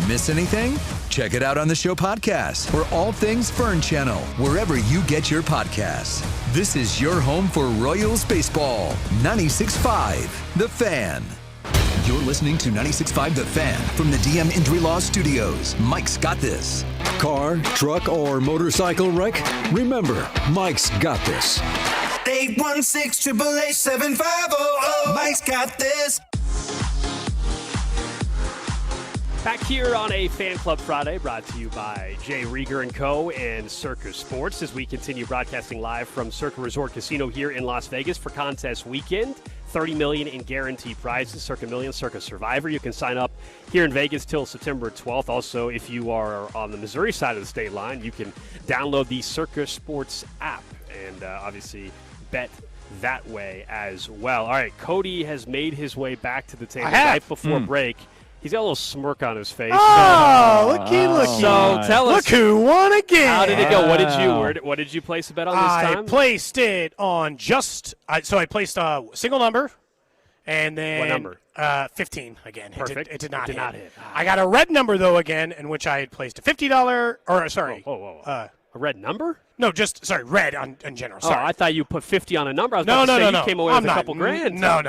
Speaker 4: Miss anything? Check it out on the show podcast or All Things Fern Channel, wherever you get your podcasts. This is your home for Royals baseball. 96.5 The Fan. You're listening to 96.5 The Fan from the DM Injury Law Studios. Mike's got this.
Speaker 20: Car, truck, or motorcycle wreck? Remember, Mike's got this.
Speaker 10: 816-888-7500. Mike's got this.
Speaker 2: Back here on a Fan Club Friday, brought to you by Jay Rieger & Co. and Circa Sports, as we continue broadcasting live from Circa Resort Casino here in Las Vegas for contest weekend. $30 million in guaranteed prizes, Circa Million, Circa Survivor. You can sign up here in Vegas till September 12th. Also, if you are on the Missouri side of the state line, you can download the Circa Sports app and obviously bet that way as well. All right, Cody has made his way back to the table right before break. He's got a little smirk on his face.
Speaker 1: Oh, looky.
Speaker 2: So tell us.
Speaker 1: Look who won again.
Speaker 2: How did it go? What did you place a bet on this time?
Speaker 1: I placed it on I placed a single number, and then
Speaker 2: what number?
Speaker 1: 15 again.
Speaker 2: Perfect.
Speaker 1: It did not hit. I got a red number though again, in which I had placed a $50
Speaker 2: a red number?
Speaker 1: No, red in general. Sorry.
Speaker 2: Oh, I thought you put 50 on a number. I was about to say you came away with a couple grand.
Speaker 1: No.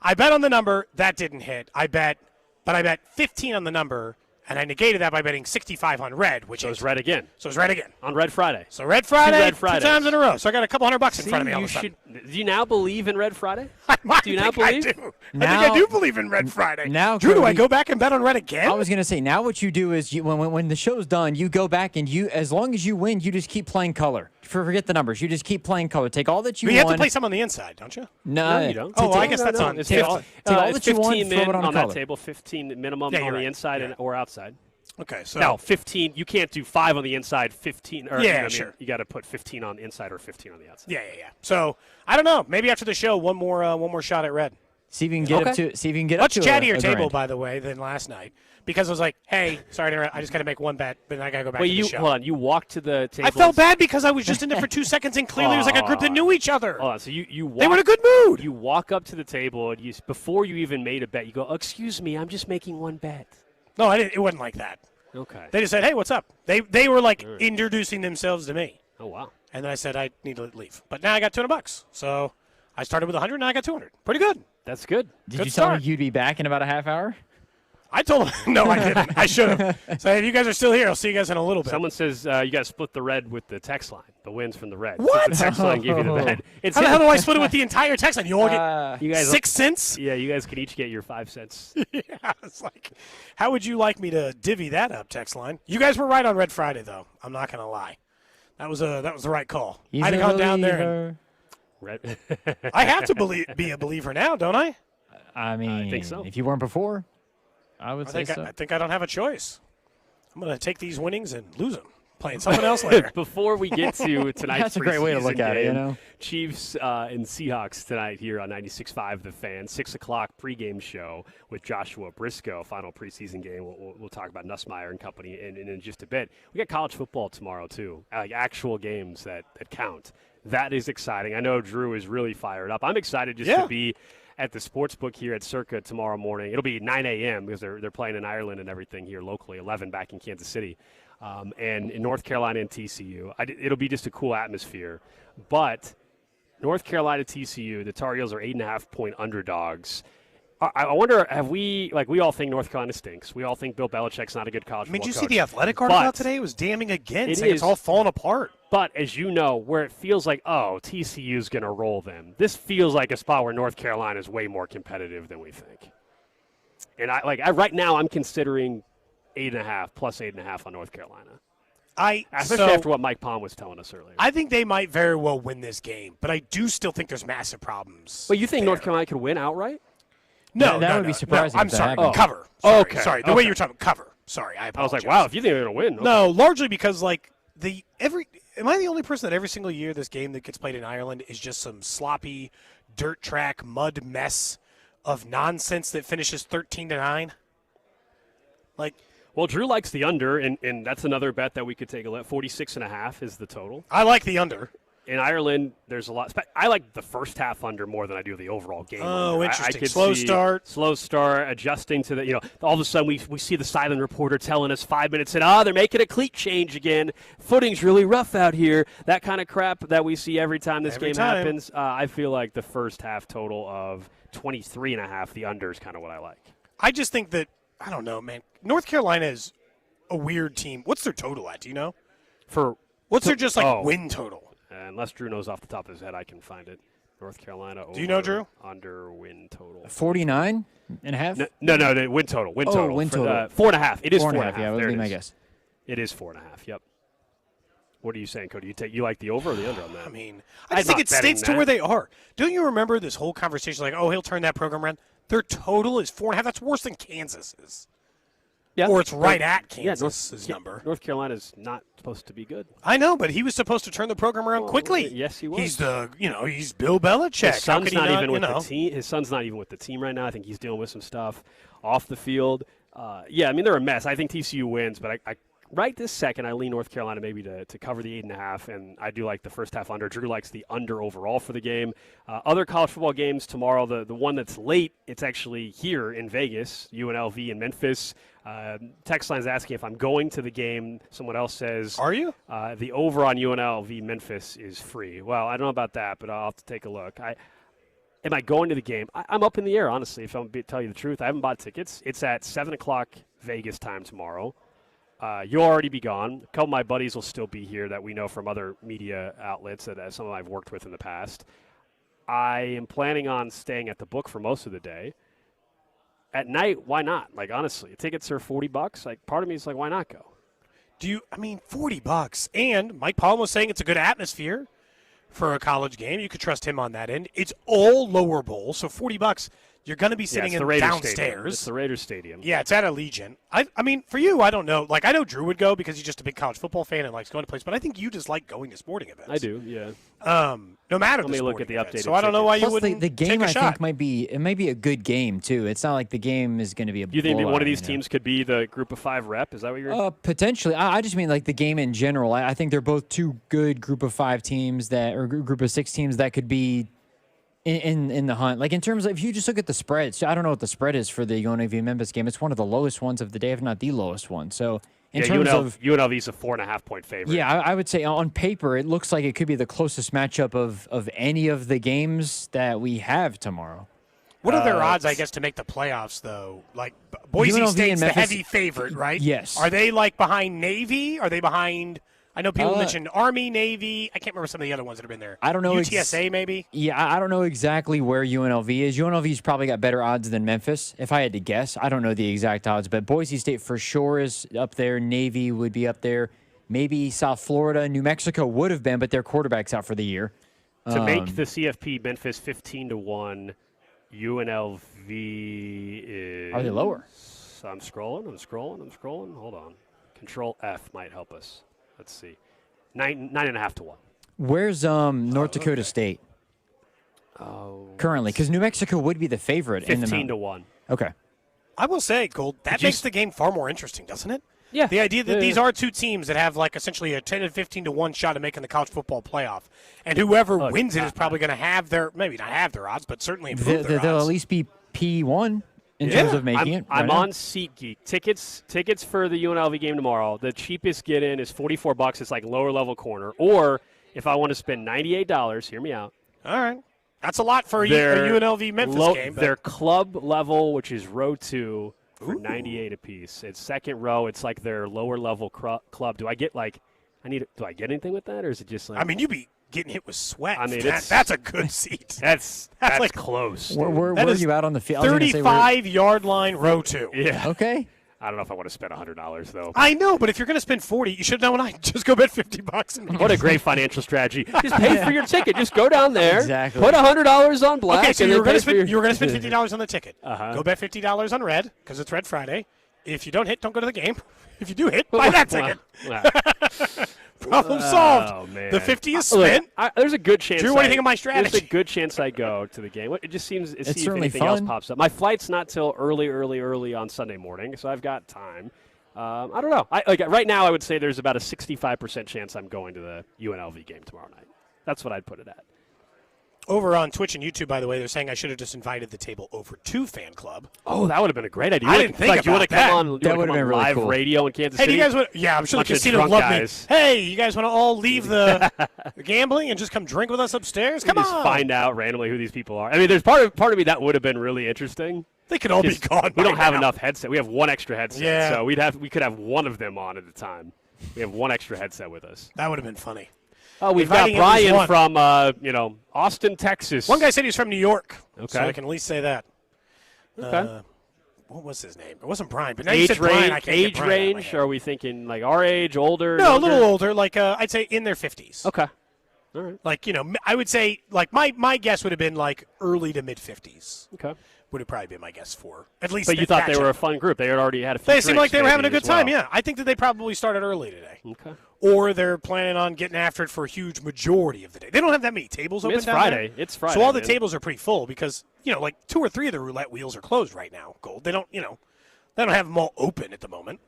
Speaker 1: I bet on the number that didn't hit. I bet 15 on the number, And I negated that by betting 65 on red, which
Speaker 2: So
Speaker 1: is
Speaker 2: it's red again.
Speaker 1: So it's red again.
Speaker 2: On Red Friday.
Speaker 1: So Red Friday,
Speaker 2: Red
Speaker 1: 2
Speaker 2: Fridays.
Speaker 1: times in a row. So I got a couple $100 in front of me all
Speaker 2: you
Speaker 1: of a sudden.
Speaker 2: Do you now believe in Red Friday? Do you now
Speaker 1: think I
Speaker 2: believe?
Speaker 1: do.
Speaker 3: Now-
Speaker 1: I think I do believe in Red Friday.
Speaker 3: Now,
Speaker 1: Drew, do I
Speaker 3: Cody-
Speaker 1: go back and bet on red again?
Speaker 3: I was gonna say, now what you do is when the show's done, you go back and as long as you win, you just keep playing color. Forget the numbers. You just keep playing color. Take all that you
Speaker 1: But you have
Speaker 3: won.
Speaker 1: to play some on the inside, don't you?
Speaker 3: No,
Speaker 2: you don't.
Speaker 1: Oh, well, I guess that's on.
Speaker 2: It's
Speaker 3: Take
Speaker 2: 15
Speaker 3: all that you want,
Speaker 2: 15
Speaker 3: throw it
Speaker 2: min
Speaker 3: on a
Speaker 2: that
Speaker 3: color.
Speaker 2: table, 15 minimum
Speaker 1: Yeah,
Speaker 2: on
Speaker 1: you're
Speaker 2: the
Speaker 1: right.
Speaker 2: inside
Speaker 1: Yeah.
Speaker 2: or outside.
Speaker 1: Okay, so
Speaker 2: No, 15. You can't do 5 on the inside, 15. Or,
Speaker 1: Yeah,
Speaker 2: you know what I mean?
Speaker 1: sure.
Speaker 2: You got to put 15 on the inside or 15 on the outside.
Speaker 1: Yeah. So I don't know. Maybe after the show, one more shot at red.
Speaker 3: See if you can get up to. See if you can get
Speaker 1: Much
Speaker 3: up to
Speaker 1: chattier
Speaker 3: a
Speaker 1: table,
Speaker 3: grand.
Speaker 1: by the way, than last night because I was like, "Hey, sorry to interrupt. I just got to make one bet, but then I got to go back
Speaker 2: Well,
Speaker 1: to the show."
Speaker 2: hold on. You walked to the table.
Speaker 1: I felt bad because I was just in it for 2 seconds, and clearly it was like a group that knew each other.
Speaker 2: Hold on. So you walk,
Speaker 1: They were in a good mood.
Speaker 2: You walk up to the table, and before you even made a bet, you go, "Excuse me, I'm just making one bet."
Speaker 1: No, I didn't. It wasn't like that.
Speaker 2: Okay.
Speaker 1: They just said, "Hey, what's up?" They were like introducing themselves to me,
Speaker 2: Oh, wow.
Speaker 1: and then I said I need to leave. But now I got $200, so I started with 100, and I got 200. Pretty good.
Speaker 2: That's good.
Speaker 3: Did
Speaker 1: Good
Speaker 3: you tell
Speaker 1: start.
Speaker 3: me you'd be back in about a half hour?
Speaker 1: I told them. No, I didn't. I should have. So if you guys are still here, I'll see you guys in a little bit.
Speaker 2: Someone says you got to split the red with the text line. The wins from the red.
Speaker 1: What?
Speaker 2: The text line gave you the bet. It's
Speaker 1: How the hell do I split it with the entire text line? You all get
Speaker 2: you guys
Speaker 1: 6 cents?
Speaker 2: Yeah, you guys can each get your 5 cents.
Speaker 1: Yeah, it's like, how would you like me to divvy that up, text line? You guys were right on Red Friday, though. I'm not going to lie. That was the right call.
Speaker 3: He's
Speaker 1: I'd
Speaker 3: a
Speaker 1: gone down there. And
Speaker 2: Red.
Speaker 1: I have to be a believer now, don't I?
Speaker 3: I mean,
Speaker 2: think so.
Speaker 3: if you weren't before, I would say so.
Speaker 1: I think I don't have a choice. I'm going to take these winnings and lose them. Playing someone else later.
Speaker 2: Before we get to tonight's
Speaker 3: That's a great way to look
Speaker 2: preseason
Speaker 3: at it, you
Speaker 2: game,
Speaker 3: know?
Speaker 2: Chiefs and Seahawks tonight here on 96.5 The Fan. 6 o'clock pregame show with Joshua Briscoe. Final preseason game. We'll talk about Nussmeier and company in just a bit. We got college football tomorrow, too. Like actual games that count. That is exciting. I know Drew is really fired up. I'm excited just to be at the sports book here at Circa tomorrow morning. It'll be 9 a.m. because they're playing in Ireland and everything here locally, 11 back in Kansas City. And in North Carolina and TCU. It'll be just a cool atmosphere. But North Carolina, TCU, the Tar Heels are 8.5-point underdogs. I wonder, we all think North Carolina stinks. We all think Bill Belichick's not a good college football
Speaker 1: Did you
Speaker 2: coach.
Speaker 1: see the Athletic article out today? It was damning again. It's all falling apart.
Speaker 2: But as you know, where it feels like, TCU's going to roll them, this feels like a spot where North Carolina is way more competitive than we think. And right now I'm considering 8.5 plus 8.5 on North Carolina. Especially after what Mike Palm was telling us earlier.
Speaker 1: I think they might very well win this game, but I do still think there's massive problems.
Speaker 2: But you think North Carolina could win outright?
Speaker 1: No,
Speaker 3: that would be surprising.
Speaker 1: I'm
Speaker 3: if that
Speaker 1: sorry.
Speaker 3: happened.
Speaker 1: Cover. Sorry, Sorry. The way you were talking cover. Sorry, I apologize.
Speaker 2: was like, wow, if you think they're going to win. Okay.
Speaker 1: No, largely because am I the only person that every single year this game that gets played in Ireland is just some sloppy dirt track mud mess of nonsense that finishes 13-9?
Speaker 2: Well, Drew likes the under, and that's another bet that we could take a look. 46.5 is the total.
Speaker 1: I like the under.
Speaker 2: In Ireland, there's a lot. I like the first half under more than I do the overall game.
Speaker 1: Oh,
Speaker 2: under.
Speaker 1: interesting.
Speaker 2: I could
Speaker 1: Slow
Speaker 2: see
Speaker 1: start.
Speaker 2: Slow start, adjusting to the, all of a sudden we see the silent reporter telling us 5 minutes in, they're making a cleat change again. Footing's really rough out here. That kind of crap that we see every time this game happens. I feel like the first half total of 23.5, the under is kind of what I like.
Speaker 1: I just think that, I don't know, man. North Carolina is a weird team. What's their total at? Do you know? What's their just win total?
Speaker 2: Unless Drew knows off the top of his head, I can find it. North Carolina.
Speaker 1: Do you know, Drew?
Speaker 2: Under win total.
Speaker 3: 49.5?
Speaker 2: No, the win total. Win total.
Speaker 3: Win total.
Speaker 2: 4.5. It is 4.5.
Speaker 3: Yeah, that would be my guess.
Speaker 2: It is 4.5. Yep. What are you saying, Cody? You like the over or the under on that?
Speaker 1: I mean, I just think it stinks to where they are. Don't you remember this whole conversation? Like, he'll turn that program around. Their total is 4.5. That's worse than Kansas's.
Speaker 2: Yeah.
Speaker 1: Or it's right at Kansas's number.
Speaker 2: North Carolina's not supposed to be good.
Speaker 1: I know, but he was supposed to turn the program around quickly.
Speaker 2: Yes, he was.
Speaker 1: He's he's Bill Belichick.
Speaker 2: His son's not even with the team. His son's not even with the team right now. I think he's dealing with some stuff off the field. They're a mess. I think TCU wins, but I right this second, I lean North Carolina maybe to cover the 8.5, and I do like the first half under. Drew likes the under overall for the game. Other college football games tomorrow, the one that's late, it's actually here in Vegas, UNLV in Memphis. Text line's asking if I'm going to the game. Someone else says,
Speaker 1: are you?
Speaker 2: The over on UNLV Memphis is free. Well, I don't know about that, but I'll have to take a look. Am I going to the game? I'm up in the air, honestly, if I'm tell you the truth. I haven't bought tickets. It's at 7 o'clock Vegas time tomorrow. You'll already be gone. A couple of my buddies will still be here that we know from other media outlets that some of them I've worked with in the past. I am planning on staying at the book for most of the day. At night, why not? Like, honestly, tickets are $40. Like, part of me is like, why not go?
Speaker 1: $40. And Mike Palm was saying it's a good atmosphere for a college game. You could trust him on that end. It's all lower bowl, so $40. You're going to be sitting in downstairs.
Speaker 2: Stadium. It's the Raiders Stadium.
Speaker 1: Yeah, it's at Allegiant. I mean, for you, I don't know. Like, I know Drew would go because he's just a big college football fan and likes going to places, but I think you just like going to sporting events.
Speaker 2: I do, yeah.
Speaker 1: No matter
Speaker 2: Let
Speaker 1: the
Speaker 2: me look at
Speaker 1: sporting
Speaker 2: the
Speaker 1: event.
Speaker 2: updated
Speaker 1: So I don't know why you
Speaker 3: Plus,
Speaker 1: wouldn't
Speaker 3: the game,
Speaker 1: take a
Speaker 3: I
Speaker 1: shot.
Speaker 3: think, might be a good game, too. It's not like the game is going to be a
Speaker 2: You think that
Speaker 3: blowout,
Speaker 2: one of these teams could be the Group of 5 rep? Is that what you're
Speaker 3: Potentially. I just mean like the game in general. I think they're both two good Group of 5 teams or Group of 6 teams that could be in the hunt. Like, in terms of, if you just look at the spreads, I don't know what the spread is for the UNLV-Memphis game. It's one of the lowest ones of the day, if not the lowest one. So, in terms of
Speaker 2: UNLV's a 4.5-point favorite.
Speaker 3: Yeah, I would say on paper, it looks like it could be the closest matchup of any of the games that we have tomorrow.
Speaker 1: What are their odds, I guess, to make the playoffs, though? Like, Boise
Speaker 3: UNLV
Speaker 1: State's
Speaker 3: and
Speaker 1: the
Speaker 3: Memphis,
Speaker 1: heavy favorite, right?
Speaker 3: Yes.
Speaker 1: Are they, like, behind Navy? Are they behind – I know people mentioned Army, Navy. I can't remember some of the other ones that have been there.
Speaker 3: I don't know.
Speaker 1: UTSA, maybe?
Speaker 3: Yeah, I don't know exactly where UNLV is. UNLV's probably got better odds than Memphis, if I had to guess. I don't know the exact odds, but Boise State for sure is up there. Navy would be up there. Maybe South Florida, New Mexico would have been, but their quarterback's out for the year.
Speaker 2: To make the CFP Memphis 15-1, UNLV is...
Speaker 3: Are they lower?
Speaker 2: I'm scrolling. Hold on. Control F might help us. Let's see. 9.5 to 1.
Speaker 3: Where's North Dakota State? Currently, because New Mexico would be the favorite.
Speaker 2: 15 to 1.
Speaker 3: Okay.
Speaker 1: I will say, Gold, that makes the game far more interesting, doesn't it?
Speaker 2: Yeah.
Speaker 1: The idea that these are two teams that have, like, essentially a 10 and 15 to 1 shot at making the college football playoff. And whoever wins it is probably going to have maybe not have their odds, but certainly improve their
Speaker 3: They'll
Speaker 1: odds.
Speaker 3: at least be P1 in terms of making it.
Speaker 2: I'm on SeatGeek. Tickets for the UNLV game tomorrow. The cheapest get in is $44. It's like lower level corner. Or if I want to spend $98, hear me out.
Speaker 1: All right. That's a lot for a UNLV Memphis game.
Speaker 2: Their club level, which is row 2, for $98 apiece. It's second row. It's like their lower level club. Do I get do I get anything with that, or is it just like?
Speaker 1: I mean, you'd be getting hit with sweat.
Speaker 2: I mean,
Speaker 1: that's a good seat.
Speaker 2: That's
Speaker 1: like
Speaker 2: close.
Speaker 3: Where are you out on the field?
Speaker 1: 35-yard line, row 2.
Speaker 2: Yeah.
Speaker 3: Okay.
Speaker 2: I don't know if I want to spend $100 though.
Speaker 1: I know, but if you're going to spend $40, you should know when I just go bet $50.
Speaker 2: What a great financial strategy! Just pay for your ticket. Just go down there.
Speaker 3: Exactly.
Speaker 2: Put $100 on black.
Speaker 1: Okay, so
Speaker 2: and
Speaker 1: you were
Speaker 2: going
Speaker 1: to spend $50 on the ticket. Go bet $50 on red because it's Red Friday. If you don't hit, don't go to the game. If you do hit, buy that ticket. Problem solved.
Speaker 2: Oh, man.
Speaker 1: The 50 is spent.
Speaker 2: There's a good chance.
Speaker 1: Drew, what do you think of my strategy?
Speaker 2: There's a good chance I go to the game. It just seems
Speaker 3: It's
Speaker 2: see if
Speaker 3: certainly
Speaker 2: anything else
Speaker 3: fun.
Speaker 2: pops up. My flight's not till early on Sunday morning, so I've got time. I don't know. Right now, I would say there's about a 65% chance I'm going to the UNLV game tomorrow night. That's what I'd put it at.
Speaker 1: Over on Twitch and YouTube, by the way, they're saying I should have just invited the table over to Fan Club.
Speaker 2: Oh, that would have been a great idea.
Speaker 1: I didn't think about
Speaker 2: you want to
Speaker 1: that.
Speaker 2: come on?
Speaker 3: That would have been really
Speaker 2: live
Speaker 3: cool.
Speaker 2: radio in Kansas
Speaker 1: Hey,
Speaker 2: City.
Speaker 1: do you guys want? Yeah, I'm sure the
Speaker 2: Bunch of
Speaker 1: casino
Speaker 2: drunk
Speaker 1: love
Speaker 2: guys.
Speaker 1: me. Hey, you guys want to all leave the gambling and just come drink with us upstairs? Come
Speaker 2: just
Speaker 1: on.
Speaker 2: find out randomly who these people are. I mean, there's part of me that would have been really interesting.
Speaker 1: They could all be gone.
Speaker 2: We don't
Speaker 1: by
Speaker 2: have
Speaker 1: now.
Speaker 2: enough headset. We have one extra headset,
Speaker 1: Yeah.
Speaker 2: so we could have one of them on at a time. We have one extra headset with us.
Speaker 1: That would have been funny.
Speaker 2: Oh, we've got
Speaker 1: Inviting at least
Speaker 2: Brian
Speaker 1: one.
Speaker 2: from Austin, Texas.
Speaker 1: One guy said he's from New York,
Speaker 2: Okay.
Speaker 1: so I can at least say that.
Speaker 2: Okay.
Speaker 1: What was his name? It wasn't Brian, but now you said Brian. I can't get
Speaker 2: age
Speaker 1: Brian out of my
Speaker 2: range?
Speaker 1: head.
Speaker 2: Are we thinking like our age, older?
Speaker 1: No,
Speaker 2: younger?
Speaker 1: a little older. Like I'd say in their 50s.
Speaker 2: Okay. All right.
Speaker 1: Like I would say like my guess would have been like early to mid 50s.
Speaker 2: Okay.
Speaker 1: Would have probably been my guess for at least.
Speaker 2: But you thought they were a fun group. They had already had a few
Speaker 1: They seemed like they were having a
Speaker 2: drinks
Speaker 1: good time.
Speaker 2: maybe as
Speaker 1: Yeah, I think that they probably started early today.
Speaker 2: Okay.
Speaker 1: Or they're planning on getting after it for a huge majority of the day. They don't have that many tables open
Speaker 2: It's
Speaker 1: down
Speaker 2: Friday.
Speaker 1: there.
Speaker 2: It's Friday.
Speaker 1: So all the
Speaker 2: man.
Speaker 1: tables are pretty full because like 2 or 3 of the roulette wheels are closed right now. Gold. They don't they don't have them all open at the moment.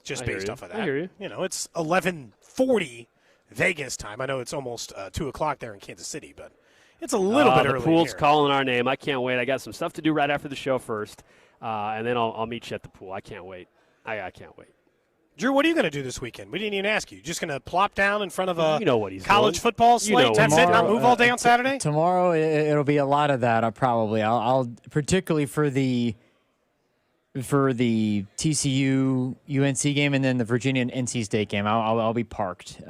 Speaker 1: Just
Speaker 2: I hear
Speaker 1: based
Speaker 2: you.
Speaker 1: off of that.
Speaker 2: I hear you.
Speaker 1: It's 11:40 Vegas time. I know it's almost 2 o'clock there in Kansas City, but it's a little bit early.
Speaker 2: The pool's
Speaker 1: here.
Speaker 2: calling our name. I can't wait. I got some stuff to do right after the show first, and then I'll meet you at the pool. I can't wait. I can't wait.
Speaker 1: Drew, what are you going to do this weekend? We didn't even ask you. Just going to plop down in front of a college
Speaker 2: doing.
Speaker 1: football slate? That's it? Not move all day on Saturday?
Speaker 3: Tomorrow, it'll be a lot of that. I'll particularly for the TCU UNC game and then the Virginia and NC State game. I'll be parked.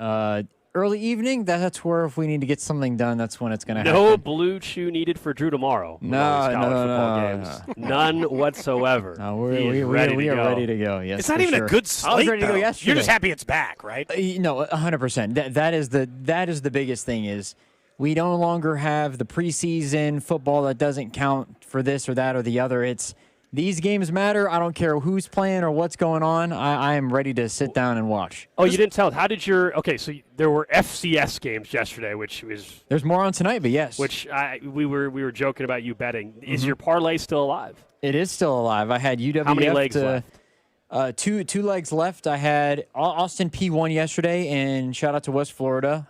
Speaker 3: Early evening, that's where if we need to get something done, that's when it's going to happen.
Speaker 2: No blue chew needed for Drew tomorrow.
Speaker 3: No.
Speaker 2: None whatsoever.
Speaker 3: No, we are ready to go. Yes,
Speaker 1: it's not even a good slate.
Speaker 3: I was ready to go
Speaker 1: though.
Speaker 3: yesterday.
Speaker 1: You're just happy it's back, right?
Speaker 3: No, 100%. That is the biggest thing is we no longer have the preseason football that doesn't count for this or that or the other. It's these games matter. I don't care who's playing or what's going on. I am ready to sit down and watch.
Speaker 2: Oh, you didn't tell us. How did okay, so there were FCS games yesterday, which was...
Speaker 3: There's more on tonight, but yes.
Speaker 2: Which we were joking about you betting. Is your parlay still alive?
Speaker 3: It is still alive. I had UWF.
Speaker 2: How many legs left?
Speaker 3: Two legs left. I had Austin P1 yesterday, and shout out to West Florida.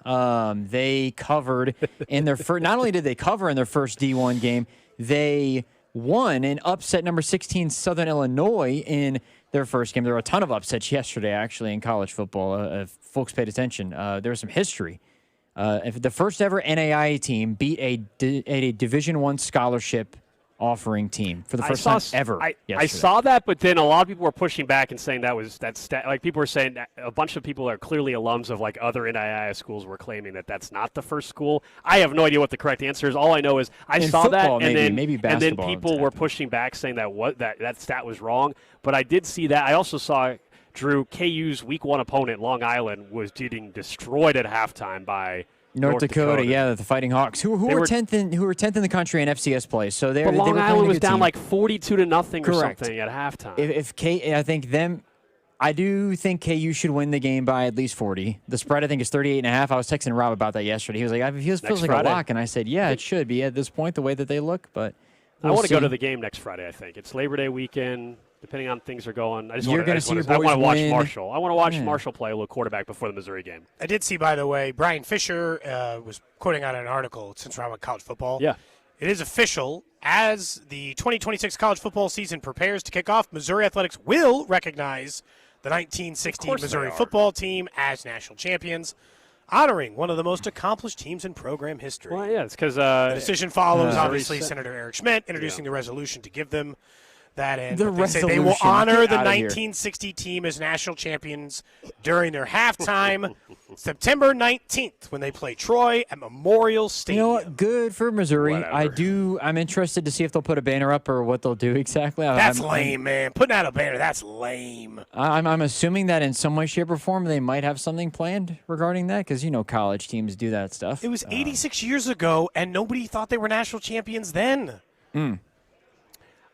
Speaker 3: They covered in their first. Not only did they cover in their first D1 game, they won and upset number 16 Southern Illinois in their first game. There were a ton of upsets yesterday, actually, in college football. If folks paid attention, there was some history. If the first ever NAIA team beat a Division I scholarship offering team for the first time ever.
Speaker 2: I saw that, but then a lot of people were pushing back and saying like people were saying that a bunch of people are clearly alums of like other NAIA schools were claiming that that's not the first school. I have no idea what the correct answer is. All I know is I saw
Speaker 3: football,
Speaker 2: that, and
Speaker 3: maybe
Speaker 2: then
Speaker 3: basketball
Speaker 2: people were pushing back saying that stat was wrong. But I did see that. I also saw Drew KU's Week 1 opponent, Long Island, was getting destroyed at halftime by
Speaker 3: North Dakota, yeah, the Fighting Hawks, who were 10th in the country in FCS play. So
Speaker 2: but Long Island was down
Speaker 3: team.
Speaker 2: like 42-0
Speaker 3: Correct.
Speaker 2: or something at halftime.
Speaker 3: I do think KU should win the game by at least 40. The spread I think is 38.5. I was texting Rob about that yesterday. He was like, "It feels like
Speaker 2: Friday.
Speaker 3: a lock," and I said, "Yeah, it should be at this point the way that they look." But
Speaker 2: I want to go to the game next Friday. I think it's Labor Day weekend. Depending on things are going, I want to watch Marshall. I want to watch Marshall play a little quarterback before the Missouri game.
Speaker 1: I did see, by the way, Brian Fisher was quoting on an article since we're on college football.
Speaker 2: Yeah.
Speaker 1: It is official. As the 2026 college football season prepares to kick off, Missouri Athletics will recognize the 1960 Missouri football team as national champions, honoring one of the most accomplished teams in program history.
Speaker 2: Well, yeah, it's because
Speaker 1: the decision follows, obviously, Senator Eric Schmidt introducing the resolution to give them that end. They say they will honor the 1960 team as national champions during their halftime, September 19th, when they play Troy at Memorial Stadium.
Speaker 3: You know what? Good for Missouri. I'm interested to see if they'll put a banner up or what they'll do exactly.
Speaker 1: That's lame, man. Putting out a banner, that's lame.
Speaker 3: I'm assuming that in some way, shape, or form they might have something planned regarding that because, college teams do that stuff.
Speaker 1: It was 86 years ago, and nobody thought they were national champions then.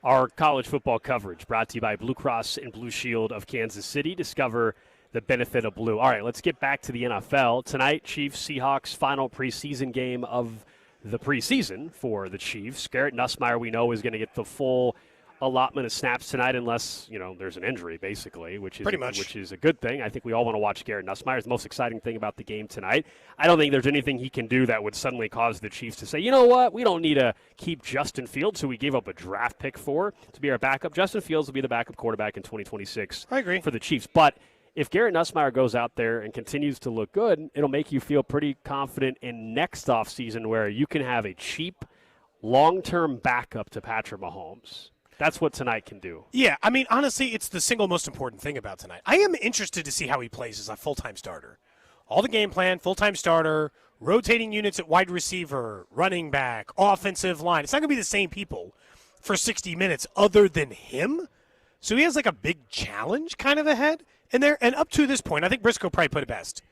Speaker 2: Our college football coverage brought to you by Blue Cross and Blue Shield of Kansas City. Discover the benefit of blue. All right, let's get back to the NFL. Tonight, Chiefs-Seahawks final preseason game of the preseason for the Chiefs. Garrett Nussmeier, we know, is going to get the full allotment of snaps tonight unless, there's an injury, basically, which is a good thing. I think we all want to watch Garrett Nussmeier. It's the most exciting thing about the game tonight. I don't think there's anything he can do that would suddenly cause the Chiefs to say, you know what, we don't need to keep Justin Fields, who we gave up a draft pick for, to be our backup. Justin Fields will be the backup quarterback in 2026
Speaker 1: I agree.
Speaker 2: for the Chiefs. But if Garrett Nussmeier goes out there and continues to look good, it'll make you feel pretty confident in next offseason where you can have a cheap, long-term backup to Patrick Mahomes. That's what tonight can do.
Speaker 1: Yeah, I mean, honestly, it's the single most important thing about tonight. I am interested to see how he plays as a full-time starter. All the game plan, full-time starter, rotating units at wide receiver, running back, offensive line. It's not going to be the same people for 60 minutes other than him. So he has like a big challenge kind of ahead. And up to this point, I think Briscoe probably put it best.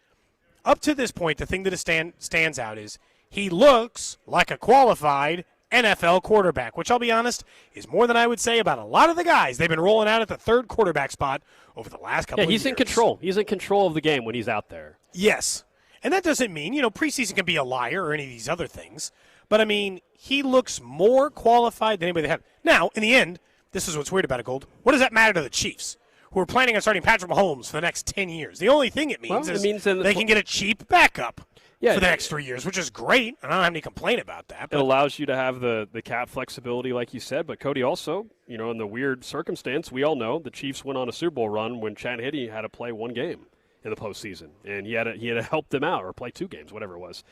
Speaker 1: Up to this point, the thing that stands out is he looks like a qualified NFL quarterback, which I'll be honest is more than I would say about a lot of the guys they've been rolling out at the third quarterback spot over the last couple of years.
Speaker 2: Yeah, he's in control. He's in control of the game when he's out there.
Speaker 1: Yes. And that doesn't mean, preseason can be a liar or any of these other things. But, I mean, he looks more qualified than anybody they have. Now, in the end, this is what's weird about it, Gold. What does that matter to the Chiefs, who are planning on starting Patrick Mahomes for the next 10 years? The only thing it means is they can get a cheap backup.
Speaker 2: Yeah,
Speaker 1: for the next 3 years, which is great. I don't have any complaint about that.
Speaker 2: It allows you to have the cap flexibility, like you said. But Cody also, in the weird circumstance, we all know the Chiefs went on a Super Bowl run when Chad Henne had to play one game in the postseason, and he had to help them out or play 2 games, whatever it was.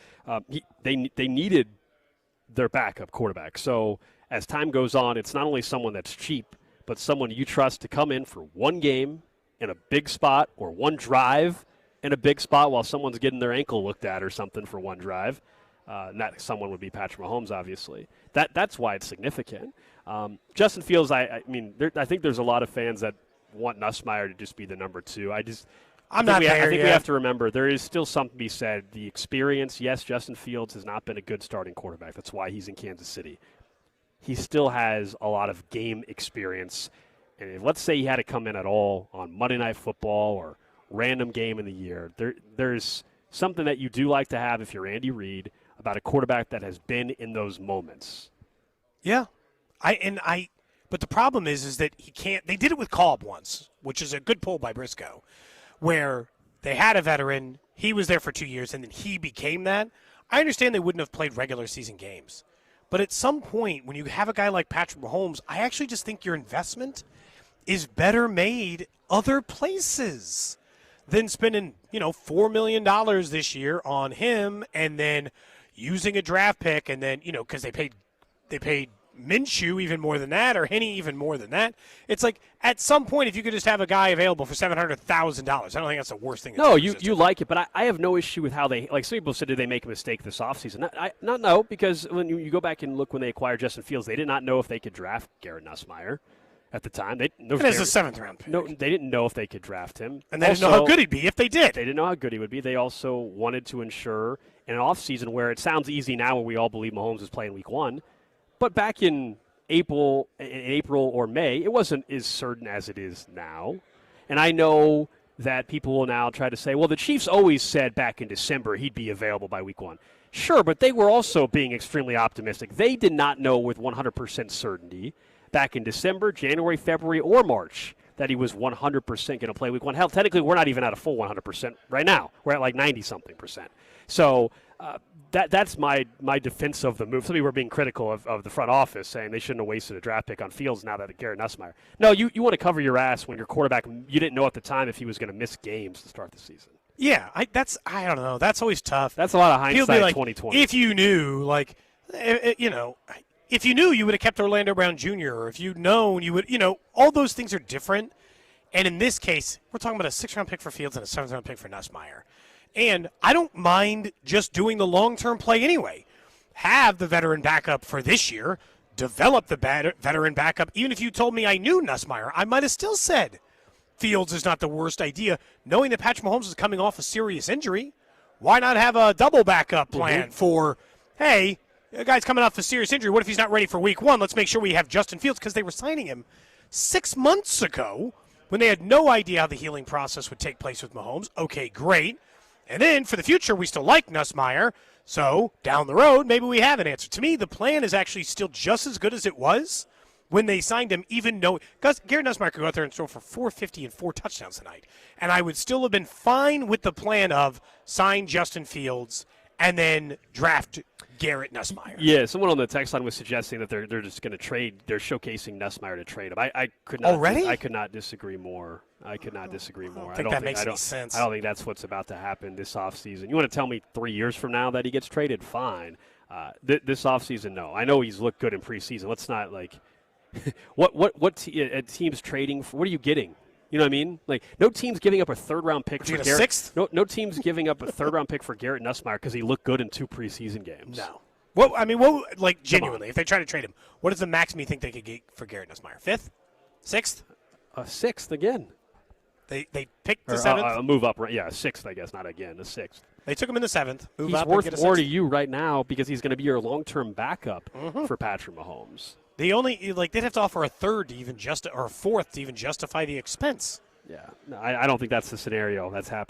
Speaker 2: They needed their backup quarterback. So as time goes on, it's not only someone that's cheap, but someone you trust to come in for one game in a big spot or one drive in a big spot while someone's getting their ankle looked at or something for one drive. Not someone would be Patrick Mahomes, obviously. That's why it's significant. Justin Fields, I think there's a lot of fans that want Nussmeier to just be the number 2. I think we have to remember there is still something to be said. The experience, yes, Justin Fields has not been a good starting quarterback. That's why he's in Kansas City. He still has a lot of game experience. And if, let's say he had to come in at all on Monday Night Football or random game in the year, there's something that you do like to have if you're Andy Reid about a quarterback that has been in those moments.
Speaker 1: Yeah. But the problem is that he can't. They did it with Cobb once, which is a good pull by Briscoe, where they had a veteran, he was there for 2 years, and then he became that. I understand they wouldn't have played regular season games. But at some point, when you have a guy like Patrick Mahomes, I actually just think your investment is better made other places than spending, $4 million this year on him and then using a draft pick and then, because they paid Minshew even more than that or Henne even more than that. It's like at some point, if you could just have a guy available for $700,000, I don't think that's the worst thing.
Speaker 2: No, you like it, but I have no issue with how they – like some people said, did they make a mistake this offseason? No, because when you go back and look when they acquired Justin Fields, they did not know if they could draft Garrett Nussmeier at the time. It
Speaker 1: was a 7th-round pick.
Speaker 2: No, they didn't know if they could draft him.
Speaker 1: And they didn't know how good he'd be if they did.
Speaker 2: They didn't know how good he would be. They also wanted to ensure in an offseason where it sounds easy now when we all believe Mahomes is playing week 1, but back in April or May, it wasn't as certain as it is now. And I know that people will now try to say, well, the Chiefs always said back in December he'd be available by week 1. Sure, but they were also being extremely optimistic. They did not know with 100% certainty back in December, January, February, or March that he was 100% going to play week 1. Hell, technically, we're not even at a full 100% right now. We're at like 90-something%. So that's my defense of the move. Some people were being critical of the front office, saying they shouldn't have wasted a draft pick on Fields now that Garrett Nussmeier. No, you want to cover your ass when your quarterback, you didn't know at the time if he was going to miss games to start the season.
Speaker 1: Yeah, I don't know. That's always tough.
Speaker 2: That's a lot of hindsight.
Speaker 1: Like,
Speaker 2: 2020.
Speaker 1: If you knew, if you knew, you would have kept Orlando Brown Jr. Or if you'd known, you would. All those things are different. And in this case, we're talking about a 6th-round pick for Fields and a 7th-round pick for Nussmeier. And I don't mind just doing the long-term play anyway. Have the veteran backup for this year. Develop the veteran backup. Even if you told me I knew Nussmeier, I might have still said Fields is not the worst idea. Knowing that Patrick Mahomes is coming off a serious injury, why not have a double backup plan for, hey, the guy's coming off a serious injury. What if he's not ready for week 1? Let's make sure we have Justin Fields because they were signing him 6 months ago when they had no idea how the healing process would take place with Mahomes. Okay, great. And then for the future, we still like Nussmeier. So down the road, maybe we have an answer. To me, the plan is actually still just as good as it was when they signed him, even though Garrett Nussmeier could go out there and throw for 450 and 4 touchdowns tonight. And I would still have been fine with the plan of sign Justin Fields and then draft Garrett Nussmeier.
Speaker 2: Yeah, someone on the text line was suggesting that they're just going to trade. They're showcasing Nussmeier to trade him. I could not.
Speaker 1: Already?
Speaker 2: I could not disagree more. I don't
Speaker 1: think that makes any sense.
Speaker 2: I don't think that's what's about to happen this offseason. You want to tell me 3 years from now that he gets traded? Fine. This offseason, no. I know he's looked good in preseason. Let's not what teams trading for? What are you getting? You know what I mean? Like, no team's giving up a 3rd-round pick for Garrett.
Speaker 1: 6th?
Speaker 2: No team's giving up a 3rd-round pick for Garrett Nussmeier because he looked good in 2 preseason games.
Speaker 1: No. Genuinely, if they try to trade him, what is the maximum you think they could get for Garrett Nussmeier? 5th? 6th?
Speaker 2: 6th again.
Speaker 1: They picked the 7th?
Speaker 2: Move up, right? Yeah, 6th, I guess, not again, the 6th.
Speaker 1: They took him in the 7th.
Speaker 2: He's worth more to you right now because he's going to be your long-term backup for Patrick Mahomes.
Speaker 1: They'd have to offer a 3rd to even or a 4th to even justify the expense.
Speaker 2: Yeah, no, I don't think that's the scenario that's happening.